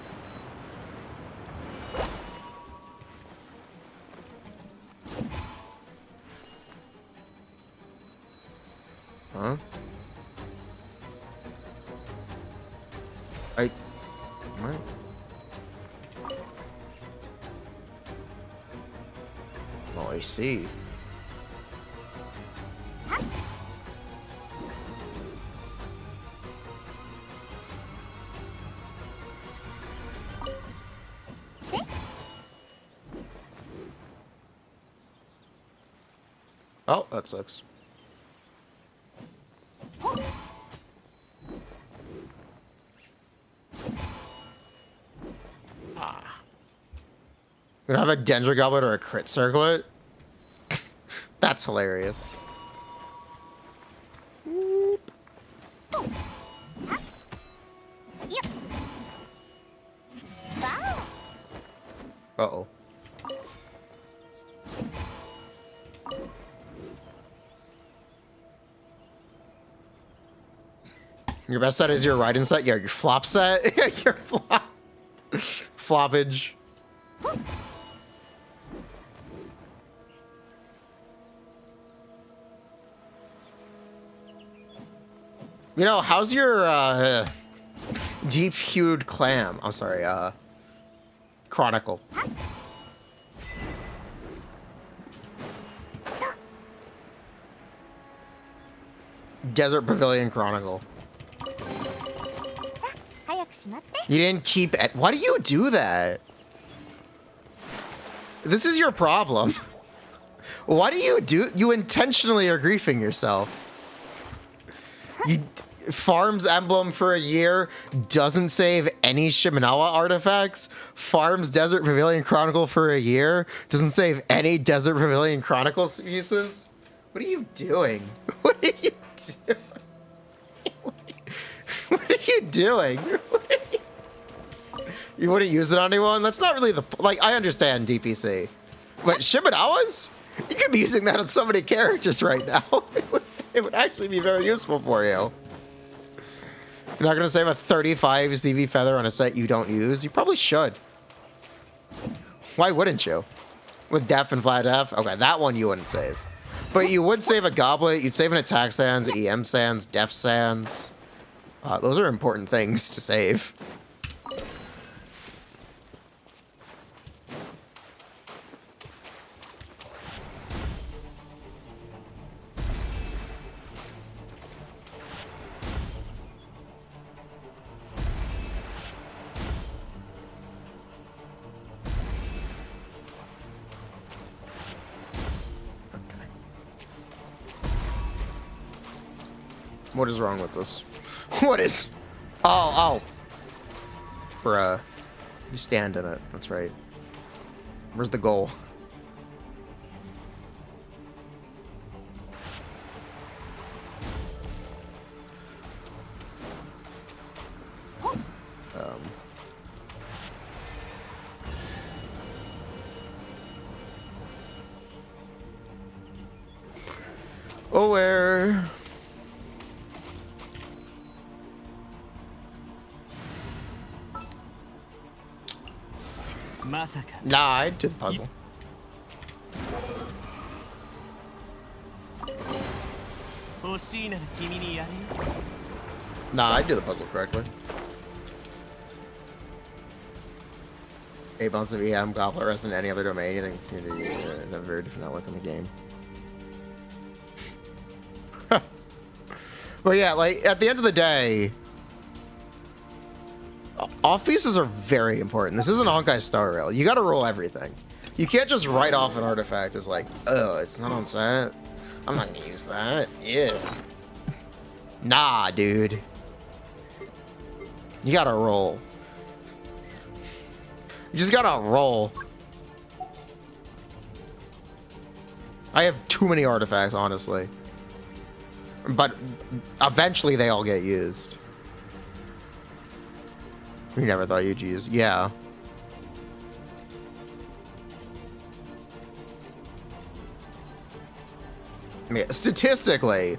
Huh? What? Holy see. Oh, that sucks. We don't have a Dendra Goblet or a Crit Circlet? That's hilarious. Uh-oh. Your best set is your Raiden set? Yeah, your flop set? Your flop... floppage. You know, how's your, deep-hued clam? I'm sorry, Chronicle. Desert Pavilion Chronicle. You didn't keep it. Why do you do that? This is your problem. Why do you do... You intentionally are griefing yourself. You... Farms Emblem for a year, doesn't save any Shimenawa artifacts. Farms Desert Pavilion Chronicle for a year, doesn't save any Desert Pavilion Chronicle pieces. What are you doing? What are you doing? What are you doing? You wouldn't use it on anyone? That's not really the... Like, I understand DPC. But Shimenawas? You could be using that on so many characters right now. It would actually be very useful for you. You're not going to save a 35 CV feather on a set you don't use? You probably should. Why wouldn't you? With Def and Flat Def? Okay, that one you wouldn't save. But you would save a Goblet, you'd save an Attack Sands, EM Sands, Def Sands. Those are important things to save. What is wrong with this? What is... Oh. Bruh. You stand in it. That's right. Where's the goal? Oh, where... Nah, I did the puzzle. Nah, I did the puzzle correctly. 8 bounce of EM, Goblet, Resin, any other domain, anything, a very different outlook on the game. But yeah, like, at the end of the day, off pieces are very important. This isn't Honkai Star Rail. You gotta roll everything. You can't just write off an artifact as like, oh, it's not on set. I'm not gonna use that. Yeah. Nah, dude. You gotta roll. You just gotta roll. I have too many artifacts, honestly. But eventually they all get used. You never thought you'd use... Yeah. I mean, statistically,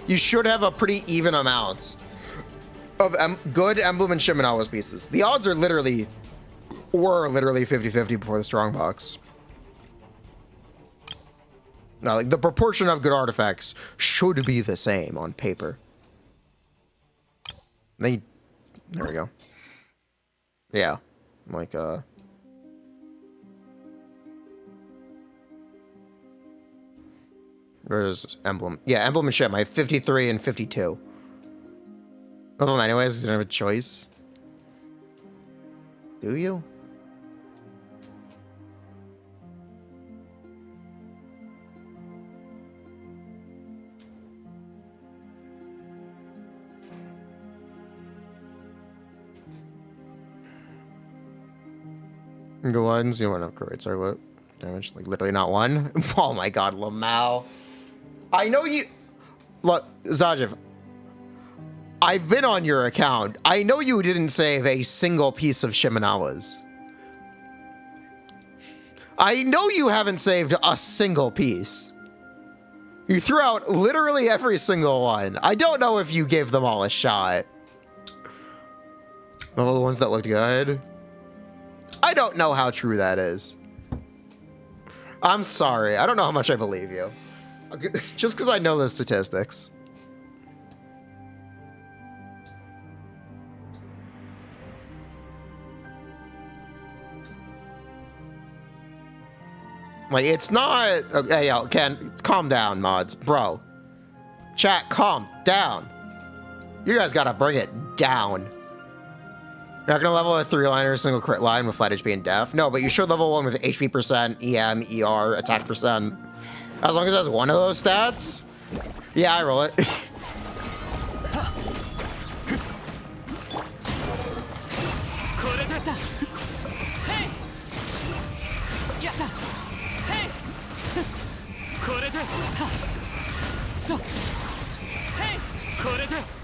you should have a pretty even amount of good Emblem and Shimenawa's pieces. The odds are literally... were literally 50-50 before the strong box. No, like, the proportion of good artifacts should be the same on paper. There we go. Yeah, like, Where's Emblem? Yeah, Emblem and Shim. I have 53 and 52. Well, anyways, you don't have a choice. Do you? Go on, see what upgrades are. What damage? Like literally not one. Oh my god, Lamau. I know you. Look, Zajev. I've been on your account. I know you didn't save a single piece of Shimenawa's. I know you haven't saved a single piece. You threw out literally every single one. I don't know if you gave them all a shot. All the ones that looked good. I don't know how true that is. I'm sorry. I don't know how much I believe you. Just because I know the statistics. Like, it's not... Okay, yo, Ken, calm down, mods. Bro. Chat, calm down. You guys gotta bring it down. You're not gonna level a 3-liner single crit line with flat HP and def. No, but you should level one with HP percent, EM, ER, attack percent. As long as it has one of those stats. Yeah, I roll it.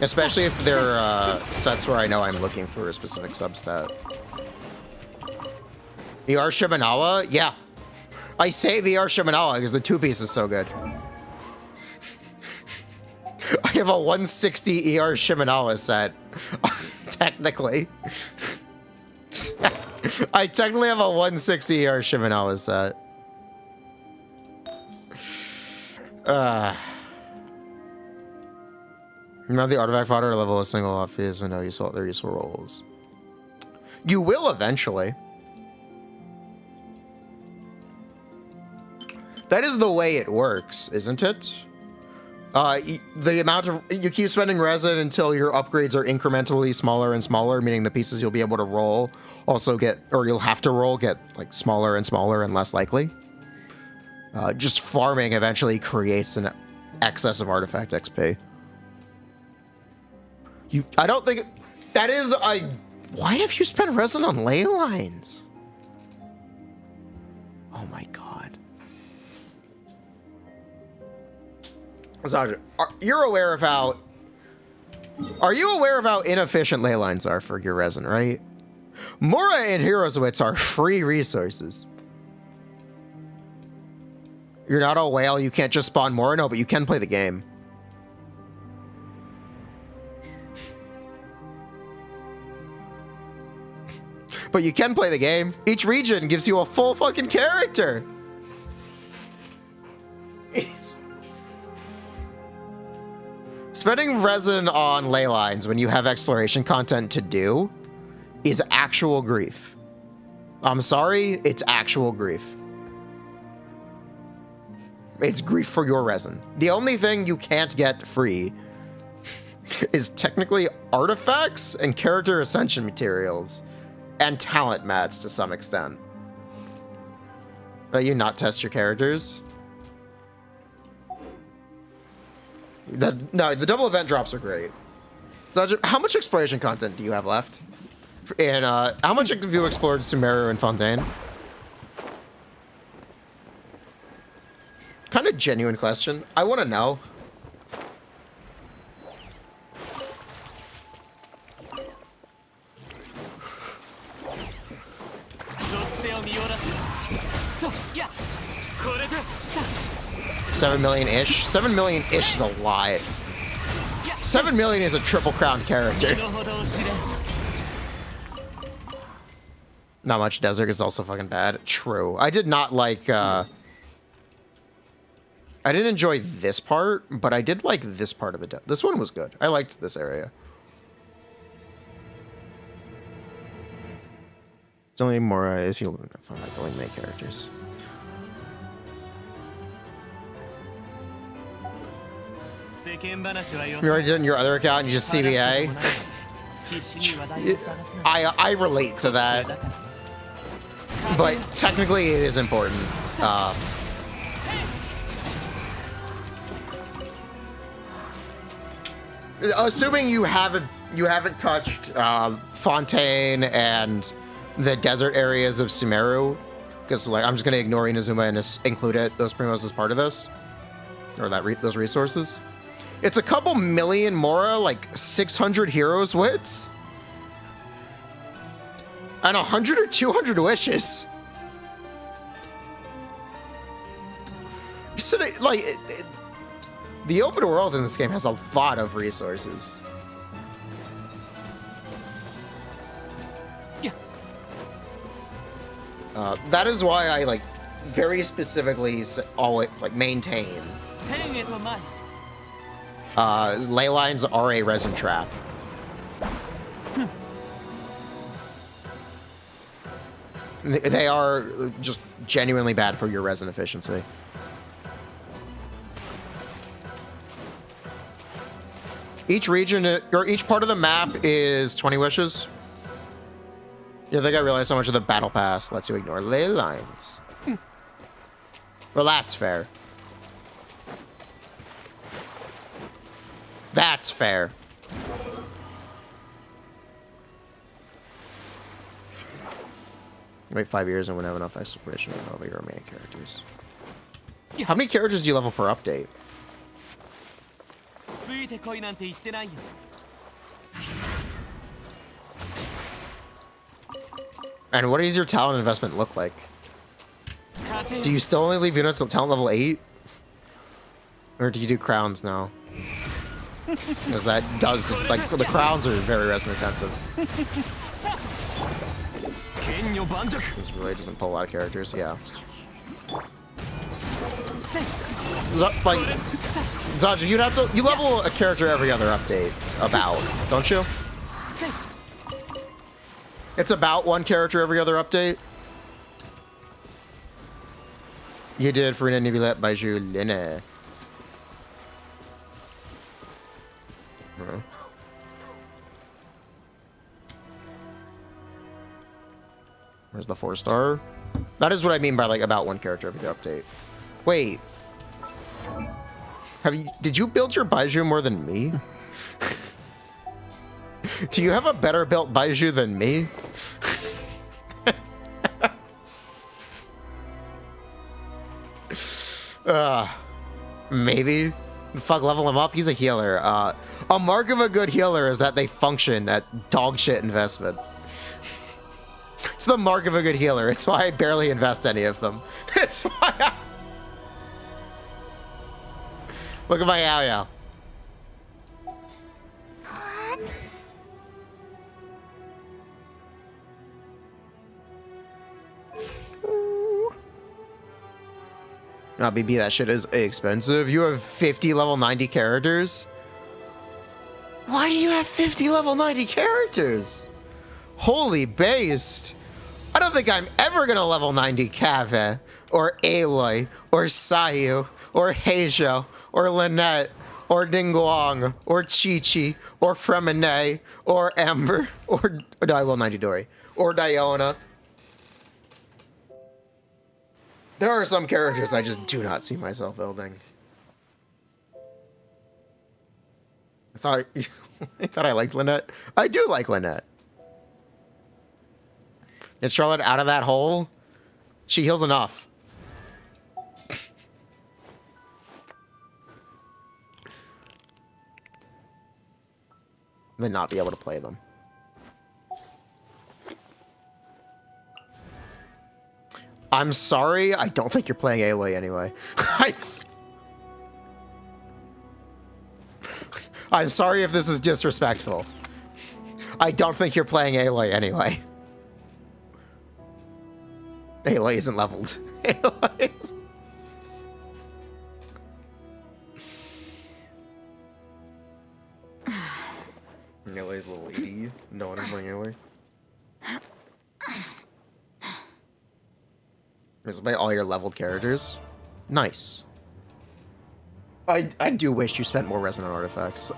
Especially if they're sets where I know I'm looking for a specific substat. ER Shimenawa? Yeah. I say the ER Shimenawa because the two-piece is so good. I have a 160 ER Shimenawa set. Technically. I technically have a 160 ER Shimenawa set. Now the artifact fodder level a single off is when no useful their useful rolls. You will eventually. That is the way it works, isn't it? The amount of you keep spending resin until your upgrades are incrementally smaller and smaller, meaning the pieces you'll be able to roll also get, or you'll have to roll, get like smaller and smaller and less likely. Just farming eventually creates an excess of artifact XP. I don't think that is a. Why have you spent resin on ley lines? Oh my god. Zaja, you're aware of how. Are you aware of how inefficient ley lines are for your resin, right? Mora and Heroes Wits are free resources. You're not a whale, you can't just spawn Mora, no, but you can play the game. But you can play the game. Each region gives you a full fucking character. Spending resin on ley lines when you have exploration content to do is actual grief. I'm sorry, it's actual grief. It's grief for your resin. The only thing you can't get free is technically artifacts and character ascension materials. And talent mats to some extent. But you not test your characters? No, the double event drops are great. So how much exploration content do you have left? And how much have you explored Sumeru and Fontaine? Kind of genuine question. I want to know. $7 million-ish? 7 million-ish is a lot. 7 million is a triple crown character. Not much desert is also fucking bad. True. I did not like, I didn't enjoy this part, but I did like this part of the desert. This one was good. I liked this area. It's only more if you find like the main characters. You already did it in your other account and you just CBA. I relate to that. But technically it is important. Assuming you haven't touched Fontaine and the desert areas of Sumeru, because like I'm just gonna ignore Inazuma and just include those primos as part of this, or those resources. It's a couple million Mora, like 600 heroes wits, and 100 or 200 wishes. So like the open world in this game has a lot of resources. Yeah. That is why I like very specifically always like maintain ley lines are a resin trap. They are just genuinely bad for your resin efficiency. Each region, or each part of the map is 20 wishes. Yeah, I think I realized how much of the battle pass lets you ignore ley lines. Well, that's fair. That's fair. Wait 5 years and won't have enough exploration to level your remaining characters. How many characters do you level per update? And what does your talent investment look like? Do you still only leave units at talent level 8? Or do you do crowns now? Because that does, like, the crowns are very resin intensive. This really doesn't pull a lot of characters, yeah. Like, Zaja, you'd have to, you level a character every other update, about, don't you? It's about one character every other update. You did Furina Nibilet by Juline. Where's the 4-star? That is what I mean by like about one character every update. Wait. Did you build your Baiju more than me? Do you have a better built Baiju than me? Maybe. Fuck, level him up. He's a healer. A mark of a good healer is that they function at dog shit investment. It's the mark of a good healer. It's why I barely invest any of them. It's why Look at my Yao Yao. Nah, BB, that shit is expensive. You have 50 level 90 characters? Why do you have 50 level 90 characters? Holy based. I don't think I'm ever gonna level 90 Kave, or Aloy, or Sayu, or Heijo, or Lynette, or Dingguang, or Chi-Chi, or Fremine, or Amber, or no, I will 90 Dory, or Diona. There are some characters I just do not see myself building. I thought I liked Lynette. I do like Lynette. Get Charlotte out of that hole. She heals enough. Then not be able to play them. I'm sorry, I don't think you're playing Aloy anyway. I'm sorry if this is disrespectful. I don't think you're playing Aloy anyway. Aloy isn't leveled. Aloy is... Aloy's level 80. No one is playing Aloy. Is it by all your leveled characters? Nice. I do wish you spent more resin on artifacts.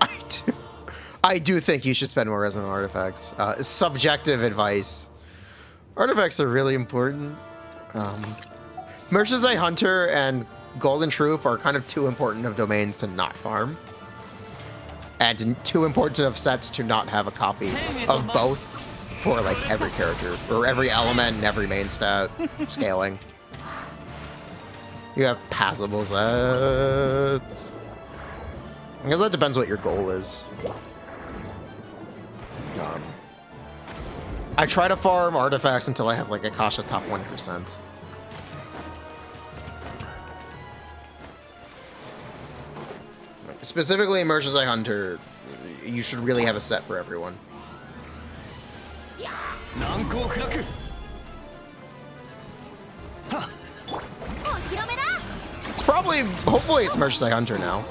I do think you should spend more resin on artifacts. Subjective advice. Artifacts are really important. Merchant's Eye Hunter and Golden Troop are kind of too important of domains to not farm. And too important of sets to not have a copy of both for like every character, or every element and every main stat scaling. You have passable sets. I guess that depends what your goal is. I try to farm artifacts until I have like Akasha top 1%. Specifically in Merchant's Eye Hunter, you should really have a set for everyone. It's probably, hopefully it's Merchant's Eye Hunter now.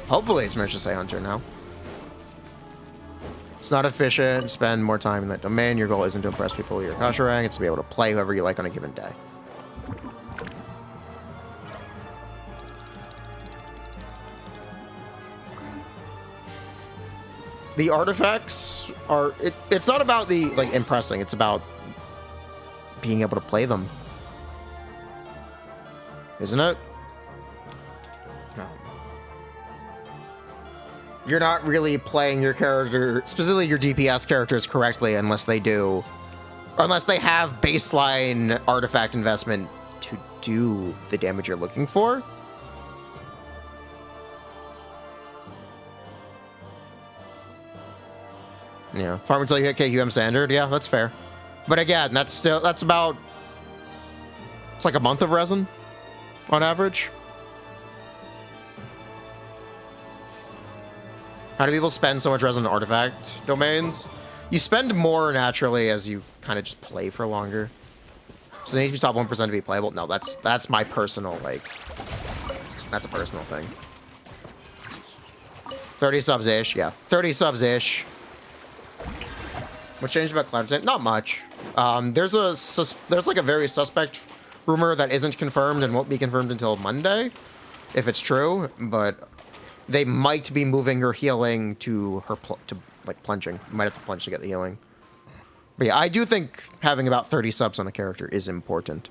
Hopefully it's Merchant's Eye Hunter now. It's not efficient, spend more time in that domain. Your goal isn't to impress people with your Akasha rank, it's to be able to play whoever you like on a given day. The artifacts are, it's not about the, like, impressing, it's about being able to play them. Isn't it? No. You're not really playing your character, specifically your DPS characters, correctly unless they do, unless they have baseline artifact investment to do the damage you're looking for. Yeah, farm until you hit KQM standard. Yeah, that's fair. But again, that's about, it's like a month of resin on average. How do people spend so much resin on artifact domains? You spend more naturally as you kind of just play for longer. Does it need to be top 1% to be playable? No, that's my personal, like, that's a personal thing. 30 subs-ish, yeah. 30 subs-ish. What changed about Cloud? Not much. There's like a very suspect rumor that isn't confirmed and won't be confirmed until Monday, if it's true. But they might be moving her healing to her like plunging. You might have to plunge to get the healing. But yeah, I do think having about 30 subs on a character is important.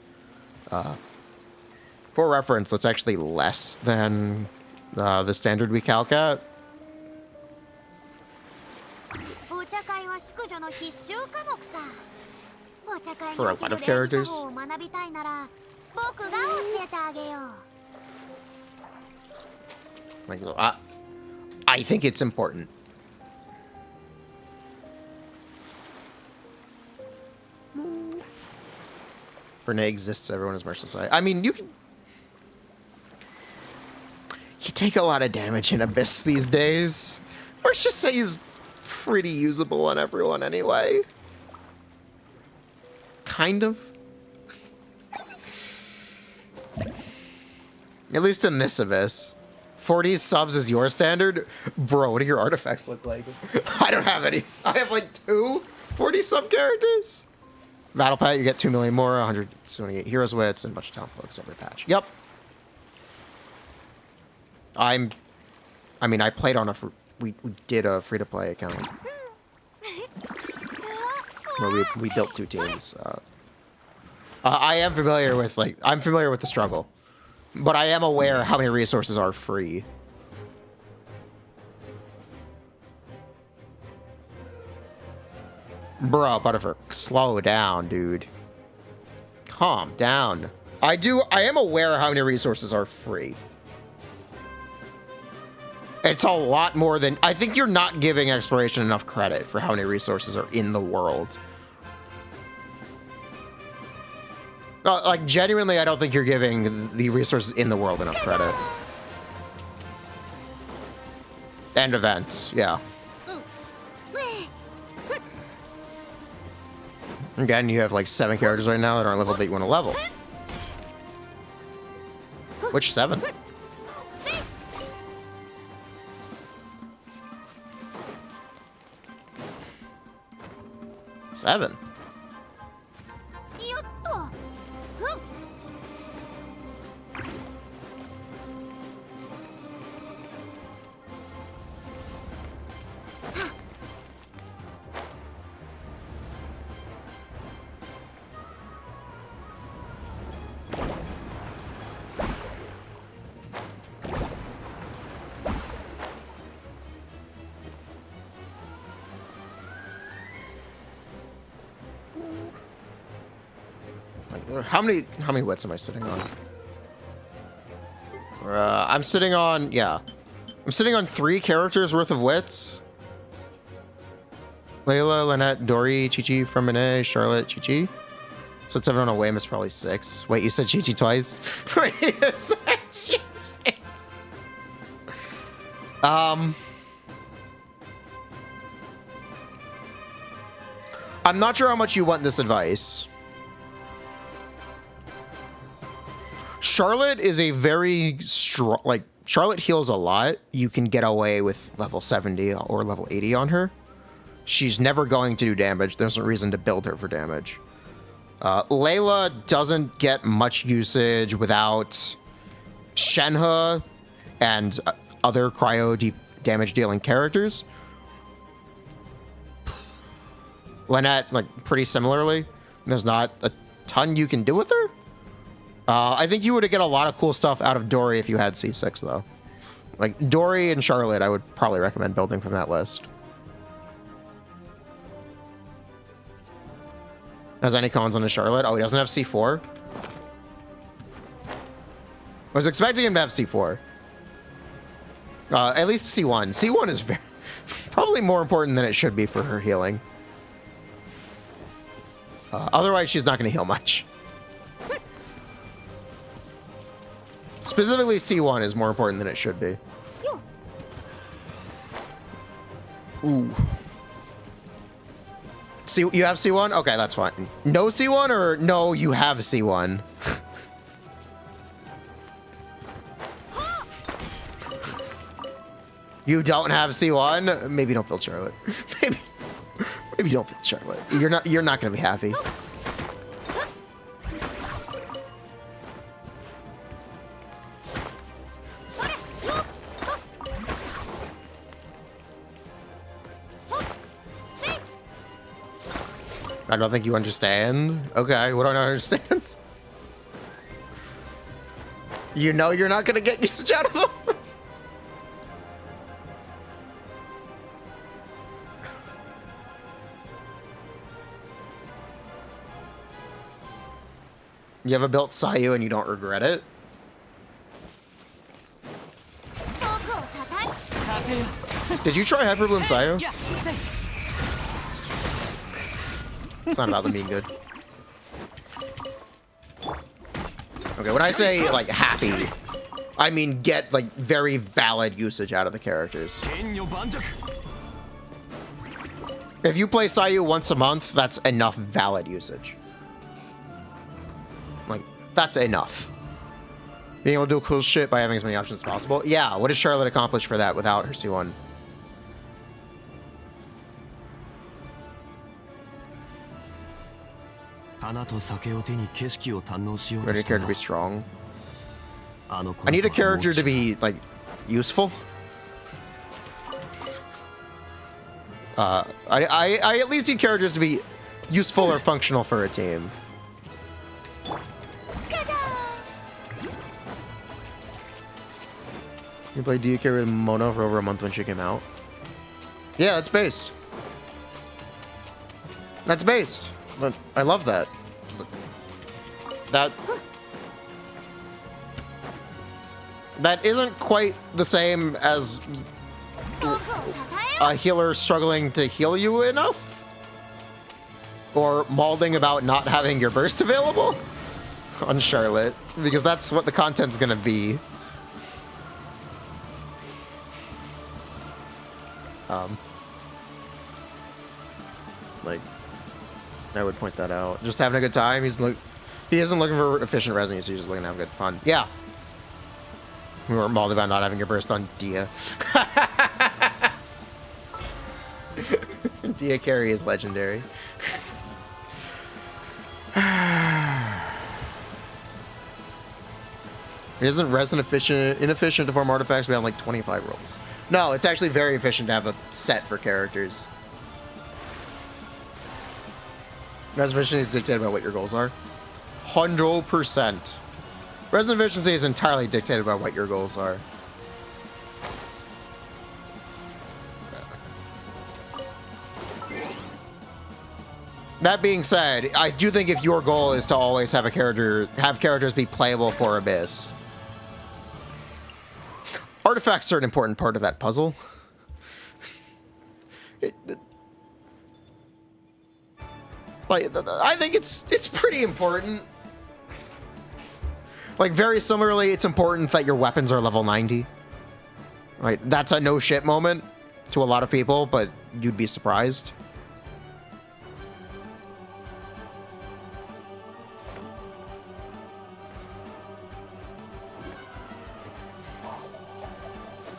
For reference, that's actually less than the standard we calc at. For a lot of characters. Like, I think it's important. Furina exists, everyone is merciless. I mean, you take a lot of damage in Abyss these days. Let's just say he's pretty usable on everyone anyway. Kind of. At least in this Abyss. 40 subs is your standard? Bro, what do your artifacts look like? I don't have any. I have like 2 40 sub characters. Battle Pet, you get 2 million more, 178 Heroes Wits, and a bunch of talent books every patch. Yep. I mean, I played on we did a free-to-play account. Where we built 2 teams. I am familiar with, like, I'm familiar with the struggle. But I am aware how many resources are free. Bro, Butterfur, slow down, dude. Calm down. I am aware how many resources are free. It's a lot more than, I think you're not giving exploration enough credit for how many resources are in the world. Like, genuinely, I don't think you're giving the resources in the world enough credit. And events, yeah. Again, you have like 7 characters right now that aren't leveled that you want to level. Which 7? Seven. How many wits am I sitting on? I'm sitting on, yeah. I'm sitting on 3 characters worth of wits. Layla, Lynette, Dory, Chi-Chi, Furina, Charlotte, Chi-Chi. So it's 7 on a whim, it's probably 6. Wait, you said Chi-Chi twice? Wait, you said Chi-Chi. I'm not sure how much you want this advice. Charlotte is a very strong, like, Charlotte heals a lot. You can get away with level 70 or level 80 on her. She's never going to do damage. There's no reason to build her for damage. Layla doesn't get much usage without Shenhe and other cryo deep damage dealing characters. Lynette, like, pretty similarly. There's not a ton you can do with her. I think you would get a lot of cool stuff out of Dory if you had C6, though. Like, Dory and Charlotte, I would probably recommend building from that list. Has any cons on his Charlotte? Oh, he doesn't have C4? I was expecting him to have C4. At least C1. C1 is very, probably more important than it should be for her healing. Otherwise, she's not going to heal much. Specifically, C1 is more important than it should be. Ooh. See, you have C1? Okay, that's fine. No C1 or no, you have C1? You don't have C1? Maybe don't build Charlotte. Maybe don't build Charlotte. You're not gonna be happy. I don't think you understand. Okay, what do I not understand? You know you're not gonna get usage out of them? You haven't built Sayu and you don't regret it? Did you try Hyperbloom Sayu? It's not about them being good. Okay, when I say, like, happy, I mean get, like, very valid usage out of the characters. If you play Sayu once a month, that's enough valid usage. Like, that's enough. Being able to do cool shit by having as many options as possible. Yeah, what does Charlotte accomplish for that without her C1? Ready a character to be strong. I need a character to be, like, useful. I at least need characters to be useful or functional for a team. You played DK with Mona for over a month when she came out. Yeah, that's based. That's based. But I love that. That isn't quite the same as a healer struggling to heal you enough, or malding about not having your burst available on Charlotte, because that's what the content's gonna be. Like, I would point that out. Just having a good time. He isn't looking for efficient resin, so he's just looking to have good fun. Yeah. We weren't mauled about not having your burst on Dia. Dia carry is legendary. Isn't resin inefficient to farm artifacts beyond like 25 rolls? No, it's actually very efficient to have a set for characters. Resin efficiency is dictated by what your goals are. 100%. Resin efficiency is entirely dictated by what your goals are. That being said, I do think if your goal is to always have characters be playable for Abyss, artifacts are an important part of that puzzle. I think it's pretty important. Like, very similarly, it's important that your weapons are level 90. Right? That's a no shit moment to a lot of people, but you'd be surprised.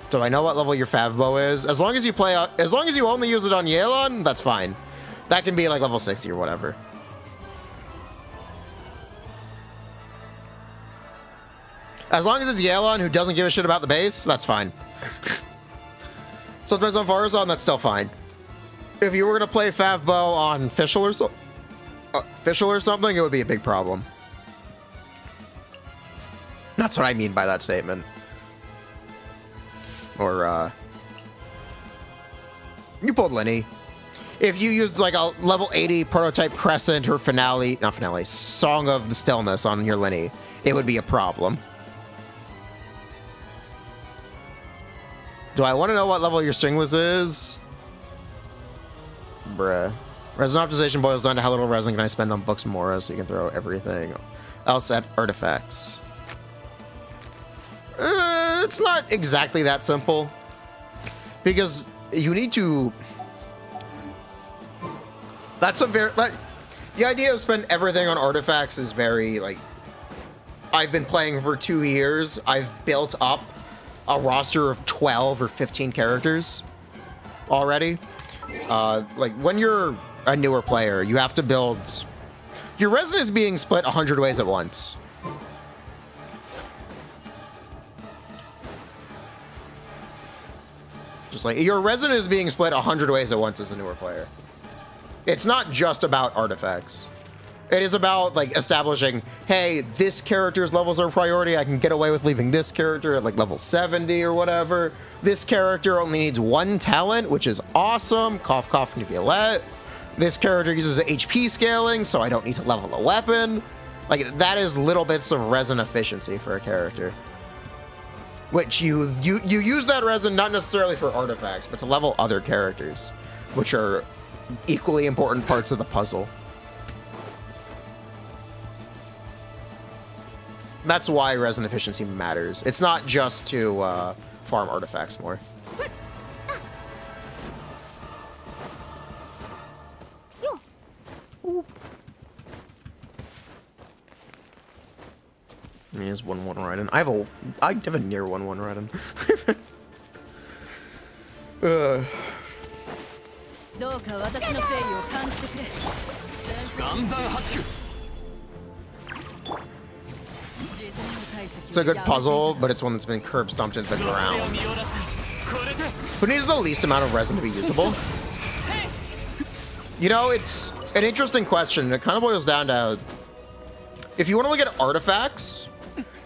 Do I know what level your Favbo is? As long as you only use it on Yelan, that's fine. That can be like level 60 or whatever. As long as it's Yelan who doesn't give a shit about the base, that's fine. Sometimes on Farazan, that's still fine. If you were gonna play Favbo on Fischl or something, it would be a big problem. That's what I mean by that statement. Or, you pulled Linny. If you used like a level 80 prototype Crescent or Song of the Stillness on your Linny, it would be a problem. Do I want to know what level your Stringless is? Bruh. Resin optimization boils down to how little resin can I spend on books more, so you can throw everything else at artifacts. It's not exactly that simple, because you need to. The idea of spend everything on artifacts is very like. I've been playing for 2 years. I've built up a roster of 12 or 15 characters already. Like when you're a newer player, you have to build. Your resin is being split 100 ways at once. Just like your resin is being split 100 ways at once as a newer player. It's not just about artifacts. It is about like establishing, hey, this character's levels are priority. I can get away with leaving this character at like level 70 or whatever. This character only needs 1 talent, which is awesome. Cough, cough, Niviolette. This character uses HP scaling, so I don't need to level a weapon. Like, that is little bits of resin efficiency for a character. Which you use that resin not necessarily for artifacts, but to level other characters, which are equally important parts of the puzzle. That's why resin efficiency matters. It's not just to farm artifacts more. He has 1/1 Raiden. I have a near 1/1 Raiden. It's a good puzzle, but it's one that's been curb stomped into the ground. Who needs the least amount of resin to be usable? You know, it's an interesting question. It kind of boils down to, if you want to look at artifacts,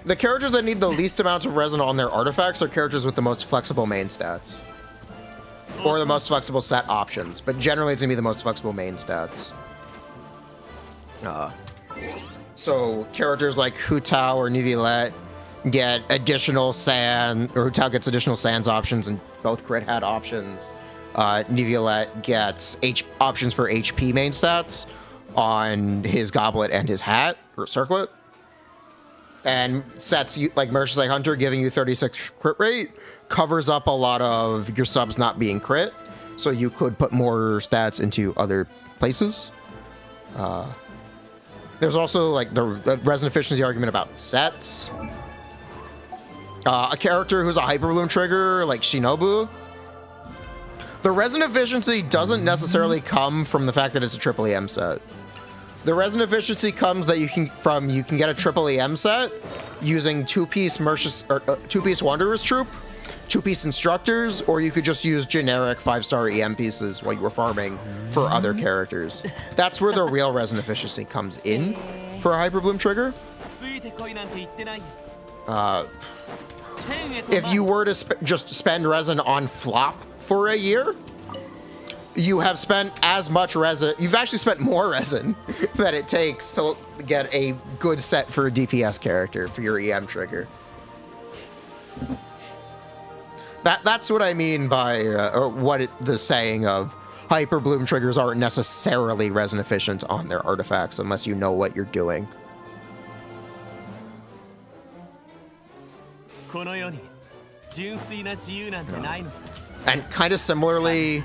the characters that need the least amount of resin on their artifacts are characters with the most flexible main stats. Or the most flexible set options. But generally it's going to be the most flexible main stats. So characters like Hu Tao or Niviolette get additional sand, or Hu Tao gets additional sands options and both crit hat options. Niviolette gets options for HP main stats on his goblet and his hat, or circlet. And sets like Merciless Hunter giving you 36 crit rate covers up a lot of your subs not being crit, so you could put more stats into other places. There's also like the resin efficiency argument about sets. A character who's a Hyperbloom trigger like Shinobu, the resin efficiency doesn't necessarily come from the fact that it's a triple EM set. The resin efficiency comes that you can get a triple EM set using 2-piece Wanderer's Troop, 2-piece Instructors, or you could just use generic 5-star EM pieces while you were farming for other characters. That's where the real resin efficiency comes in for a Hyperbloom trigger. If you were to just spend resin on flop for a year, you have spent as much resin. You've actually spent more resin than it takes to get a good set for a DPS character for your EM trigger. That's what I mean by the saying of Hyper Bloom triggers aren't necessarily resin efficient on their artifacts unless you know what you're doing. And kind of similarly,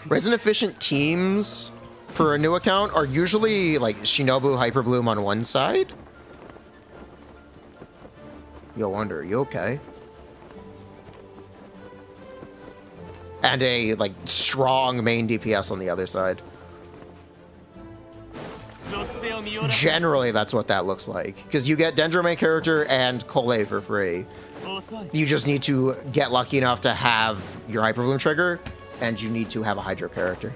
resin efficient teams for a new account are usually like Shinobu Hyper Bloom on one side. You'll wonder, are you okay? And a like strong main DPS on the other side. Generally, that's what that looks like. Because you get Dendro main character and Kole for free. You just need to get lucky enough to have your Hyper Bloom trigger, and you need to have a Hydro character.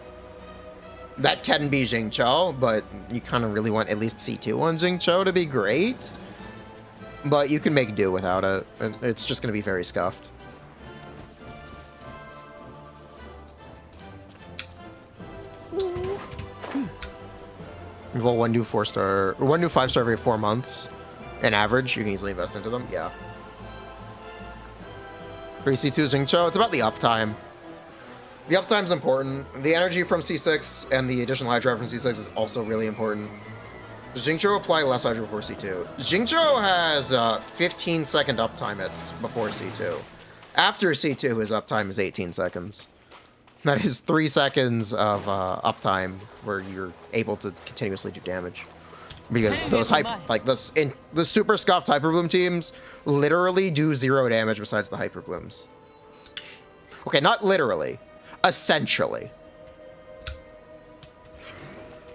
That can be Xingqiu, but you kind of really want at least C2 on Xingqiu to be great. But you can make do without it. It's just going to be very scuffed. Well, one new 4-star, or one new 5-star every 4 months. In average, you can easily invest into them. Yeah. 3C2 Xingqiu, it's about the uptime. The uptime's important. The energy from C6 and the additional hydro from C6 is also really important. Xingqiu apply less hydro before C2. Xingqiu has 15-second uptime before C2. After C2, his uptime is 18 seconds. That is 3 seconds of uptime where you're able to continuously do damage. Because those the super scuffed Hyper Bloom teams literally do 0 damage besides the Hyper Blooms. Okay, not literally. Essentially.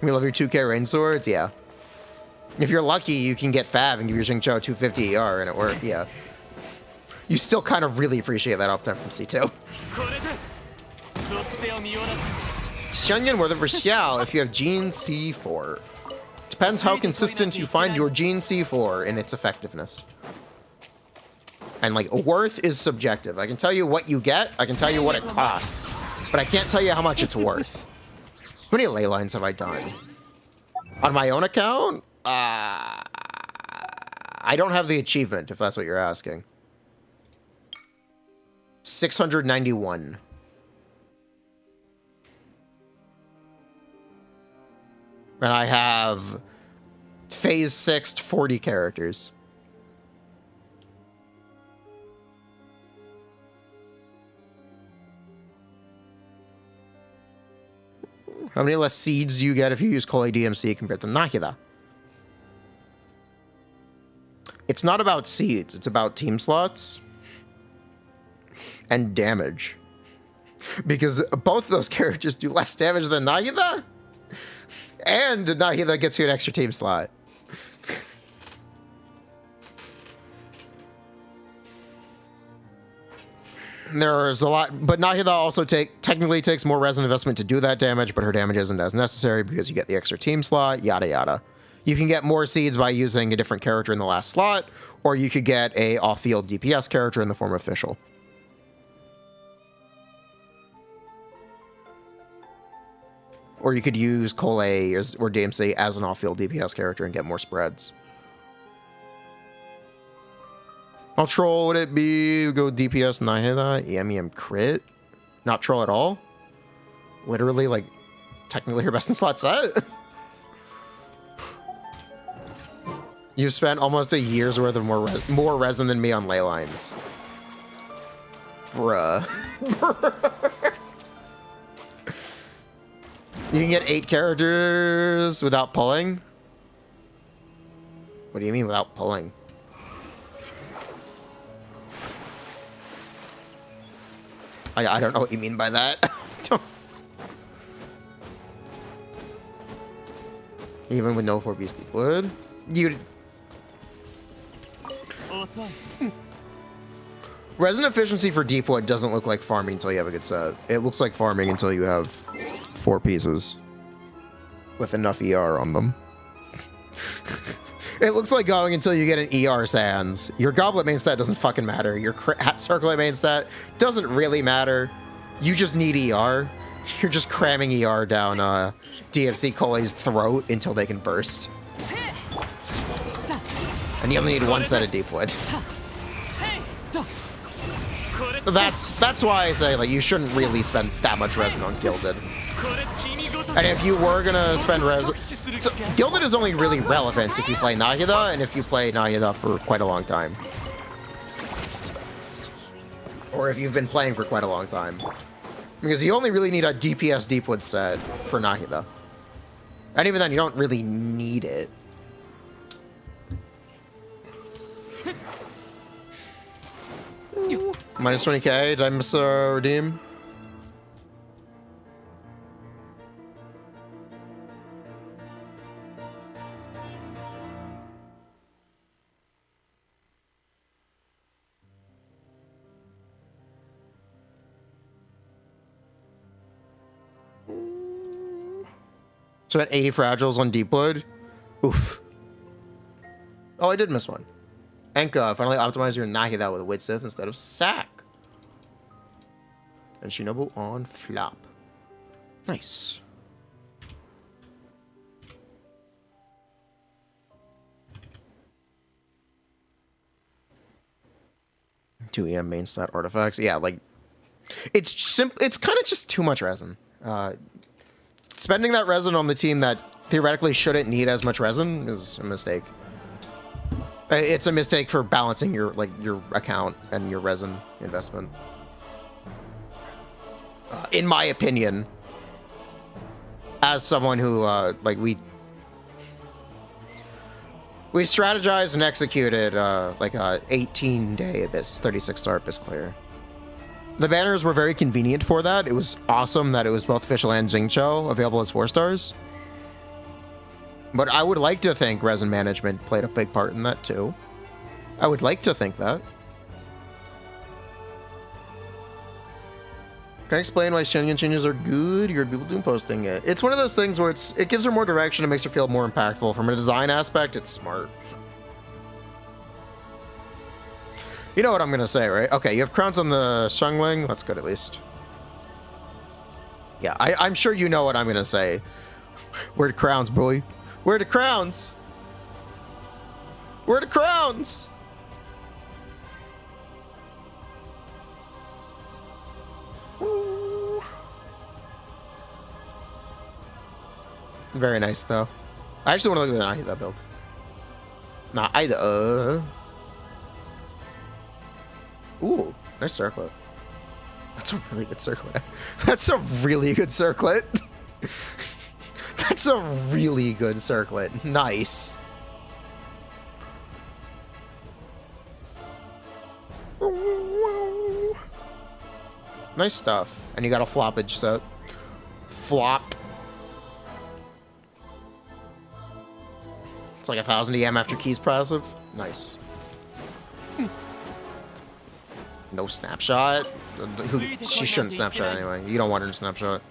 You love your 2K rain swords? Yeah. If you're lucky, you can get Fav and give your Xingqiu 250 ER and it works. Yeah. You still kind of really appreciate that uptime from C2. Xianyun worth for Xiao if you have Gene C4. Depends how consistent you find your Gene C4 in its effectiveness. And like, worth is subjective. I can tell you what you get, I can tell you what it costs, but I can't tell you how much it's worth. How many ley lines have I done? On my own account? I don't have the achievement, if that's what you're asking. 691. And I have phase 6'd 40 characters. How many less seeds do you get if you use Kole DMC compared to Nahida? It's not about seeds, it's about team slots and damage. Because both those characters do less damage than Nahida. And Nahida gets you an extra team slot. There's a lot, but Nahida also technically takes more resin investment to do that damage, but her damage isn't as necessary because you get the extra team slot, yada yada. You can get more seeds by using a different character in the last slot, or you could get a off-field DPS character in the form of Fischl. Or you could use Kole or DMC as an off-field DPS character and get more spreads. How troll would it be? Go DPS Nahida, EM crit? Not troll at all? Literally, like, technically her best in slot set? You've spent almost a year's worth of more resin than me on ley lines. Bruh. You can get 8 characters without pulling? What do you mean without pulling? I don't know what you mean by that. Even with no 4 beast wood? You... Resin efficiency for Deepwood doesn't look like farming until you have a good set. It looks like farming until you have 4 pieces with enough ER on them. It looks like going until you get an ER Sans. Your Goblet main stat doesn't fucking matter. Your Circlet main stat doesn't really matter. You just need ER. You're just cramming ER down DFC Cole's throat until they can burst. And you only need one set of Deepwood. That's why I say, like, you shouldn't really spend that much resin on Gilded. And if you were gonna spend resin... So, Gilded is only really relevant if you play Nahida, and if you play Nahida for quite a long time. Or if you've been playing for quite a long time. Because you only really need a DPS Deepwood set for Nahida. And even then, you don't really need it. Minus 20k, did I miss a redeem? So at 80 fragiles on Deepwood. Oof. Oh, I did miss one. Enka, finally optimize your Nahida with Wit Sith instead of Sack. And Shinobu on flop. Nice. Two EM main stat artifacts. Yeah, like it's it's kind of just too much resin. Spending that resin on the team that theoretically shouldn't need as much resin is a mistake. It's a mistake for balancing your account and your resin investment. In my opinion, as someone who we strategized and executed like a 18-day Abyss, 36-star Abyss clear. The banners were very convenient for that. It was awesome that it was both official and Jingcho available as 4 stars. But I would like to think resin management played a big part in that too. I would like to think that. Can I explain why Xianyun changes are good? You heard people doing posting it. It's one of those things where it gives her more direction. It makes her feel more impactful. From a design aspect, it's smart. You know what I'm gonna say, right? Okay, you have crowns on the Shengwing. That's good, at least. Yeah, I'm sure you know what I'm gonna say. Where the crowns, boy? Where the crowns? Where the crowns? Ooh. Very nice, though. I actually want to look at that build. Nah, Ooh, nice circlet. That's a really good circlet. That's a really good circlet. That's a really good circlet. Nice. Nice stuff. And you got a floppage set. Flop. It's like 1000 EM after keys passive. Nice. No snapshot. She shouldn't snapshot anyway. You don't want her to snapshot.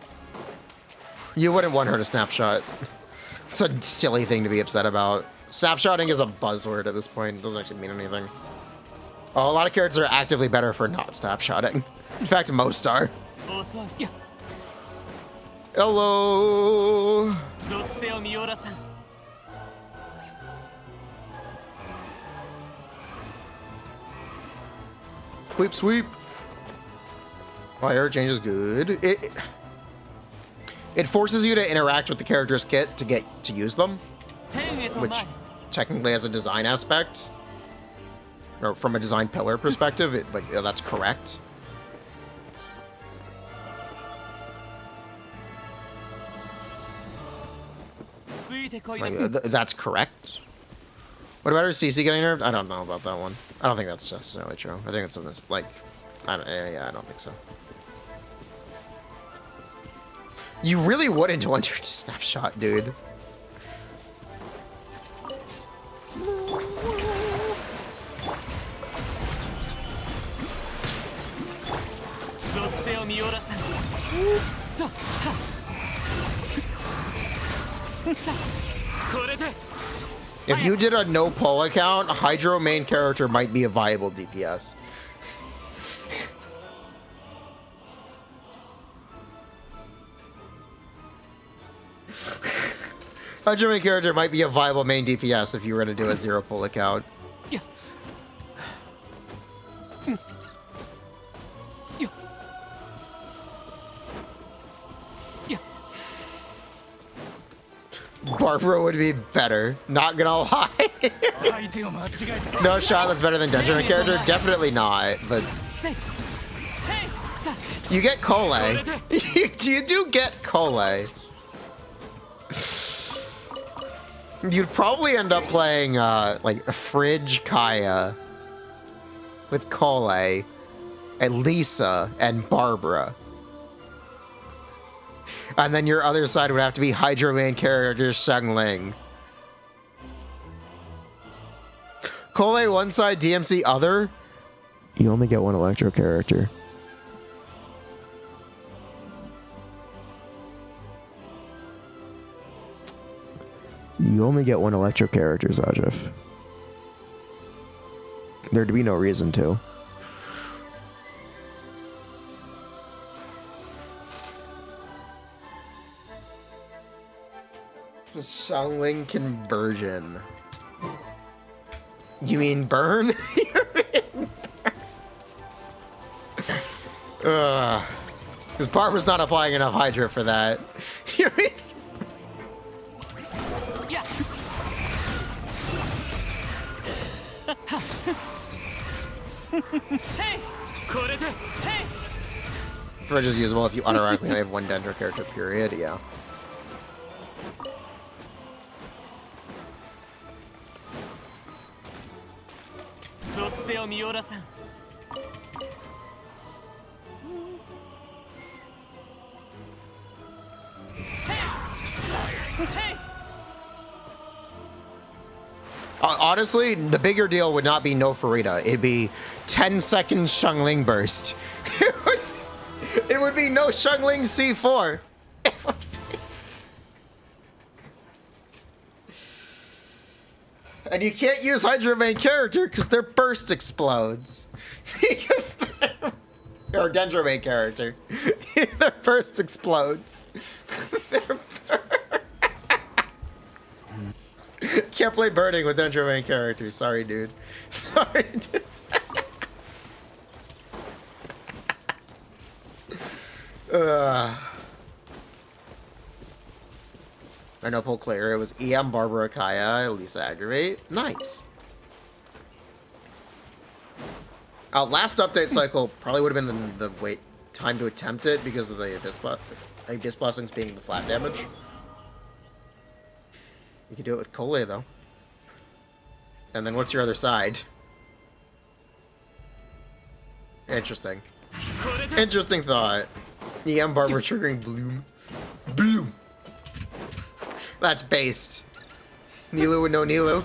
You wouldn't want her to snapshot. It's a silly thing to be upset about. Snapshotting is a buzzword at this point. It doesn't actually mean anything. Oh, a lot of characters are actively better for not snapshotting. In fact, most are. Hello. Sweep, sweep. Fire change is good. It forces you to interact with the character's kit to get to use them, which technically has a design aspect, or from a design pillar perspective, that's correct. That's correct. What about her CC getting nerfed? I don't know about that one. I don't think that's necessarily true. I think it's in this, I don't think so. You really wouldn't want her to snapshot, dude. If you did a no pull account, a Hydro main character might be a viable DPS. Hydra main character might be a viable main DPS if you were to do a zero pull account. Yeah. Yeah. Yeah. Barbara would be better, not gonna lie. No shot that's better than Dungeon main character? Definitely not, but... You get Cole. You do get Cole. You'd probably end up playing, like, Fridge Kaya with Cole and Lisa and Barbara. And then your other side would have to be Hydra main character Xiangling. Cole one side, DMC other. You only get one Electro character. You only get one Electro character, Zajif. There'd be no reason to. Xiangling conversion. You mean burn? Because Barbara's not applying enough Hydra for that. You mean? Yeah. Hey. Hey. Fridge is usable if you unironically have one Dendro character, period, yeah. Honestly, the bigger deal would not be no Furina. It'd be 10-second Xiangling burst. It would be no Xiangling C4. And you can't use Hydra main character because their burst explodes. Because or Dendro main character. Their burst explodes. Can't play burning with Dendro main character. Sorry, dude. Sorry, dude. I know pull clear. It was EM, Barbara, Kaya, Lisa Aggravate. Nice. Last update cycle probably would have been the wait time to attempt it because of the Abyss Blessings being the flat damage. You can do it with Cole, though. And then what's your other side? Interesting. Interesting thought. EM Barbara triggering Bloom. Bloom! That's based. Nilu with no Nilu.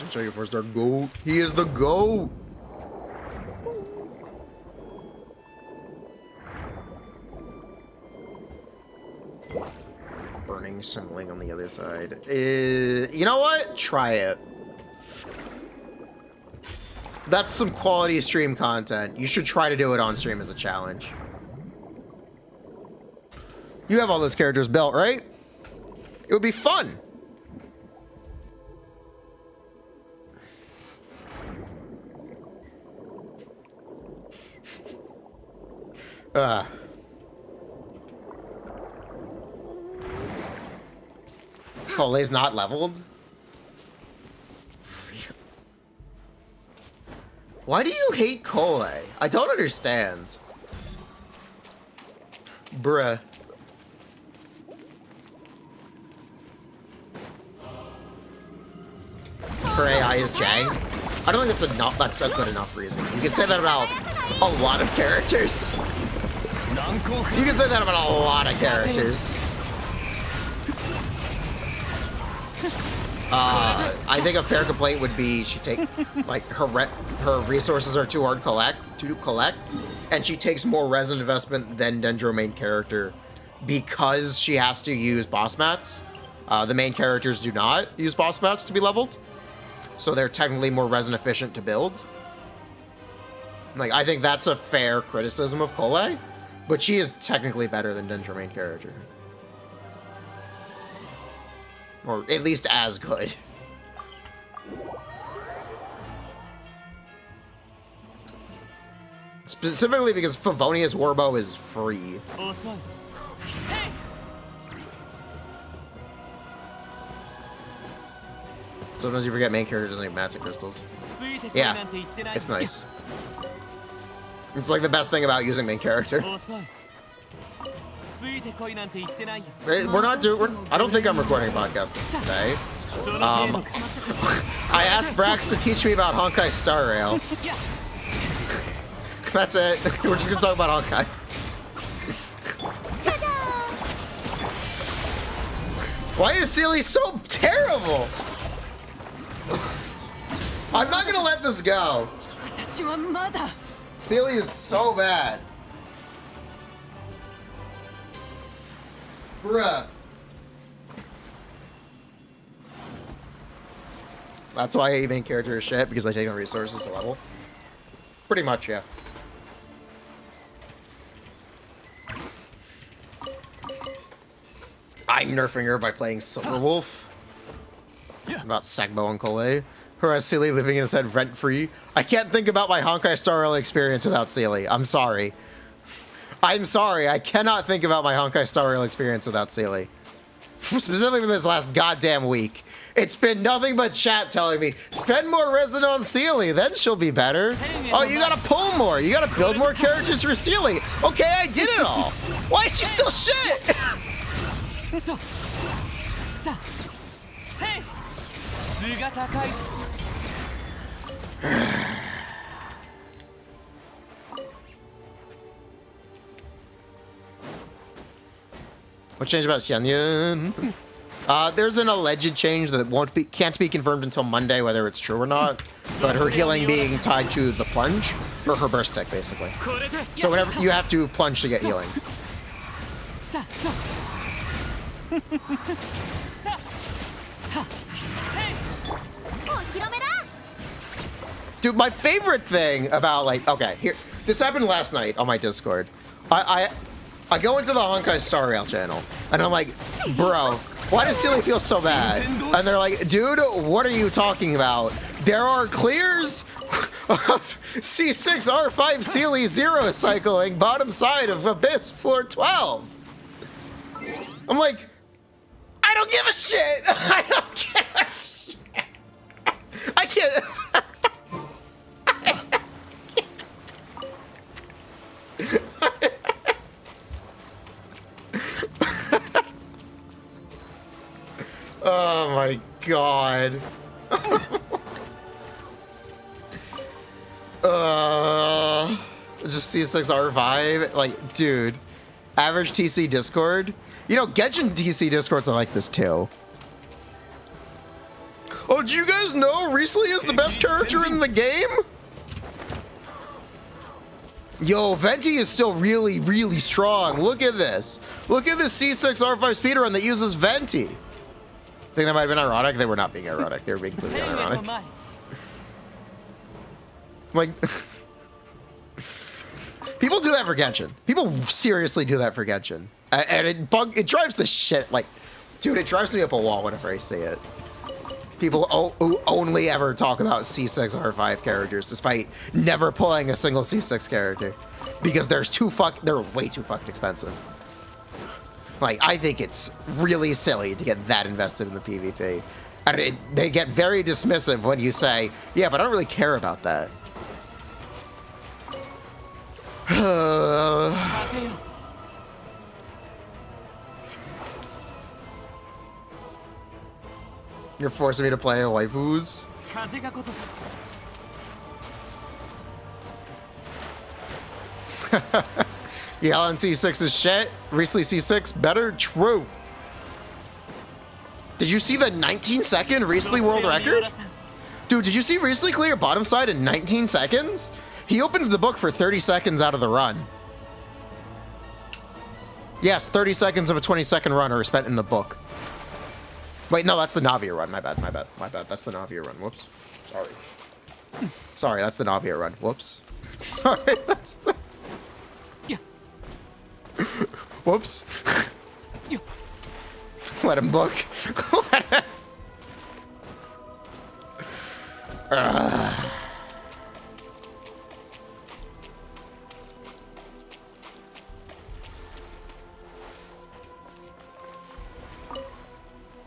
Check your 4-star GOAT. He is the GOAT! Burning Xiangling on the other side. You know what? Try it. That's some quality stream content. You should try to do it on stream as a challenge. You have all those characters built, right? It would be fun. Cole's not leveled? Why do you hate Cole? I don't understand. Bruh. Her AI is Jang? I don't think that's a good enough reason. You can say that about a lot of characters. You can say that about a lot of characters. I think a fair complaint would be she take like her resources are too hard to collect, and she takes more resin investment than Dendro main character because she has to use boss mats. The main characters do not use boss mats to be leveled, so they're technically more resin efficient to build. Like, I think that's a fair criticism of Cole, but she is technically better than Dendro main character. Or at least as good. Specifically because Favonius Warbow is free. Sometimes you forget main character doesn't have Matic crystals. Yeah, it's nice. It's like the best thing about using main character. We're not doing. I don't think I'm recording a podcast today. I asked Brax to teach me about Honkai Star Rail. That's it. We're just gonna talk about Honkai. Why is Sealy so terrible? I'm not gonna let this go. Sealy is so bad. Bruh. That's why main character is shit, because I take no resources to level. Pretty much, yeah. I'm nerfing her by playing Silverwolf. About Sagbo and Kole. Whereas Sealy living in his head rent-free. I can't think about my Honkai Star Rail experience without Sealy. I'm sorry. I'm sorry. I cannot think about my Honkai Star Rail experience without Sealy. Specifically for this last goddamn week. It's been nothing but chat telling me, spend more resin on Sealy, then she'll be better. Oh, you gotta pull more. You gotta build more characters for Sealy. Okay, I did it all. Why is she still shit? What changed about Xianyunn? There's an alleged change that can't be confirmed until Monday, whether it's true or not. But her healing being tied to the plunge, or her burst tech, basically. So whenever you have to plunge to get healing. Dude, my favorite thing about, like, okay, here, this happened last night on my Discord. I go into the Honkai Star Rail channel, and I'm like, bro, why does Sealy feel so bad? And they're like, dude, what are you talking about? There are clears of C6 R5 Sealy Zero cycling bottom side of Abyss floor 12. I'm like, I don't give a shit. I don't give a shit. I can't. Oh my god. Just C6 R5, like, dude. Average TC Discord. You know, Genshin TC Discords are like this too. Oh, do you guys know Riesli is the best character in the game? Yo, Venti is still really, really strong. Look at this. Look at this C6 R5 speedrun that uses Venti. Think that might have been ironic? They were not being ironic. They were being completely unironic. Like, people do that for Genshin. People seriously do that for Genshin. And it drives the shit, like, dude, it drives me up a wall whenever I see it. People who only ever talk about C6 R5 characters, despite never pulling a single C6 character. Because they're way too fucking expensive. Like, I think it's really silly to get that invested in the PvP. And they get very dismissive when you say, yeah, but I don't really care about that. You're forcing me to play a waifus? Yeah, on C6 is shit. Riesli C6 better? True. Did you see the 19-second Riesli world record? Dude, did you see Riesli clear bottom side in 19 seconds? He opens the book for 30 seconds out of the run. Yes, 30 seconds of a 20-second run are spent in the book. Wait, no, that's the Navia run. My bad. That's the Navia run. Whoops. Sorry, that's the Navia run. Whoops. Sorry, that's... Whoops. Let him book. Let him Ugh.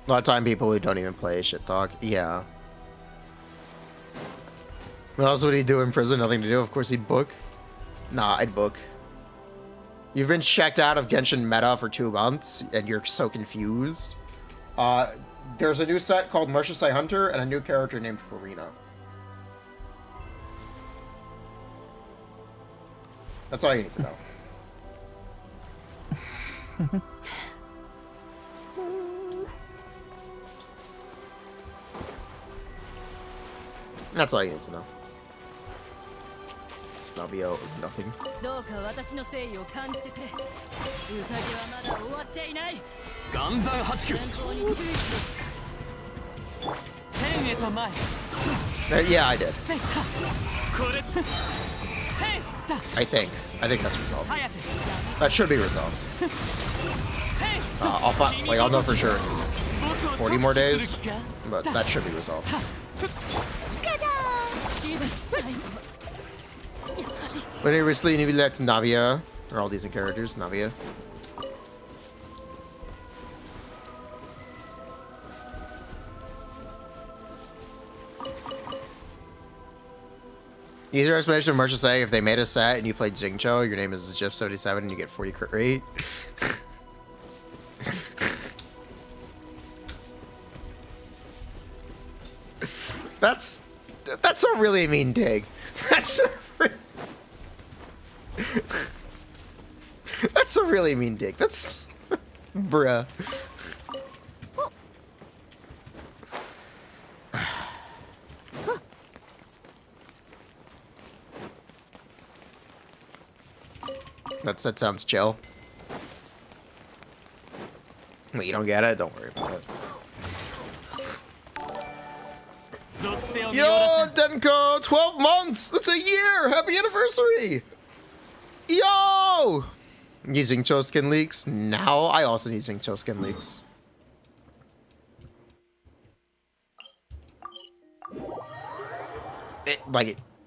A lot of time people who don't even play shit talk. Yeah. What else would he do in prison? Nothing to do. Of course he'd book. Nah, I'd book. You've been checked out of Genshin meta for 2 months, and you're so confused. There's a new set called Merchandise Hunter and a new character named Furina. That's all you need to know. That's all you need to know. Snobio, nothing. どうか私の誠意を感じてくれ。宴はまだ終わっていない。岩山八九前方に注意しろ。天へと前 Yeah, I did. せっかこれへっだ I think that's resolved. はやて That should be resolved. へっ I'll know for sure. 僕を 40 more 直視 days, する気か but that should be resolved. シード最後。 But recently, you let Navia, or all these characters, Navia. Easier explanation of Merchant say if they made a set and you played Jingcho, your name is Jeff77 and you get 40 crit rate. That's a really mean dig. That's a really mean dig. That's bruh. That sounds chill. Wait, you don't get it? Don't worry about it. 属性を見下 Yo, ろせ Denko! 12 months! That's a year! Happy anniversary! Yo! Using Choskin leaks? Now I also need using Choskin leaks.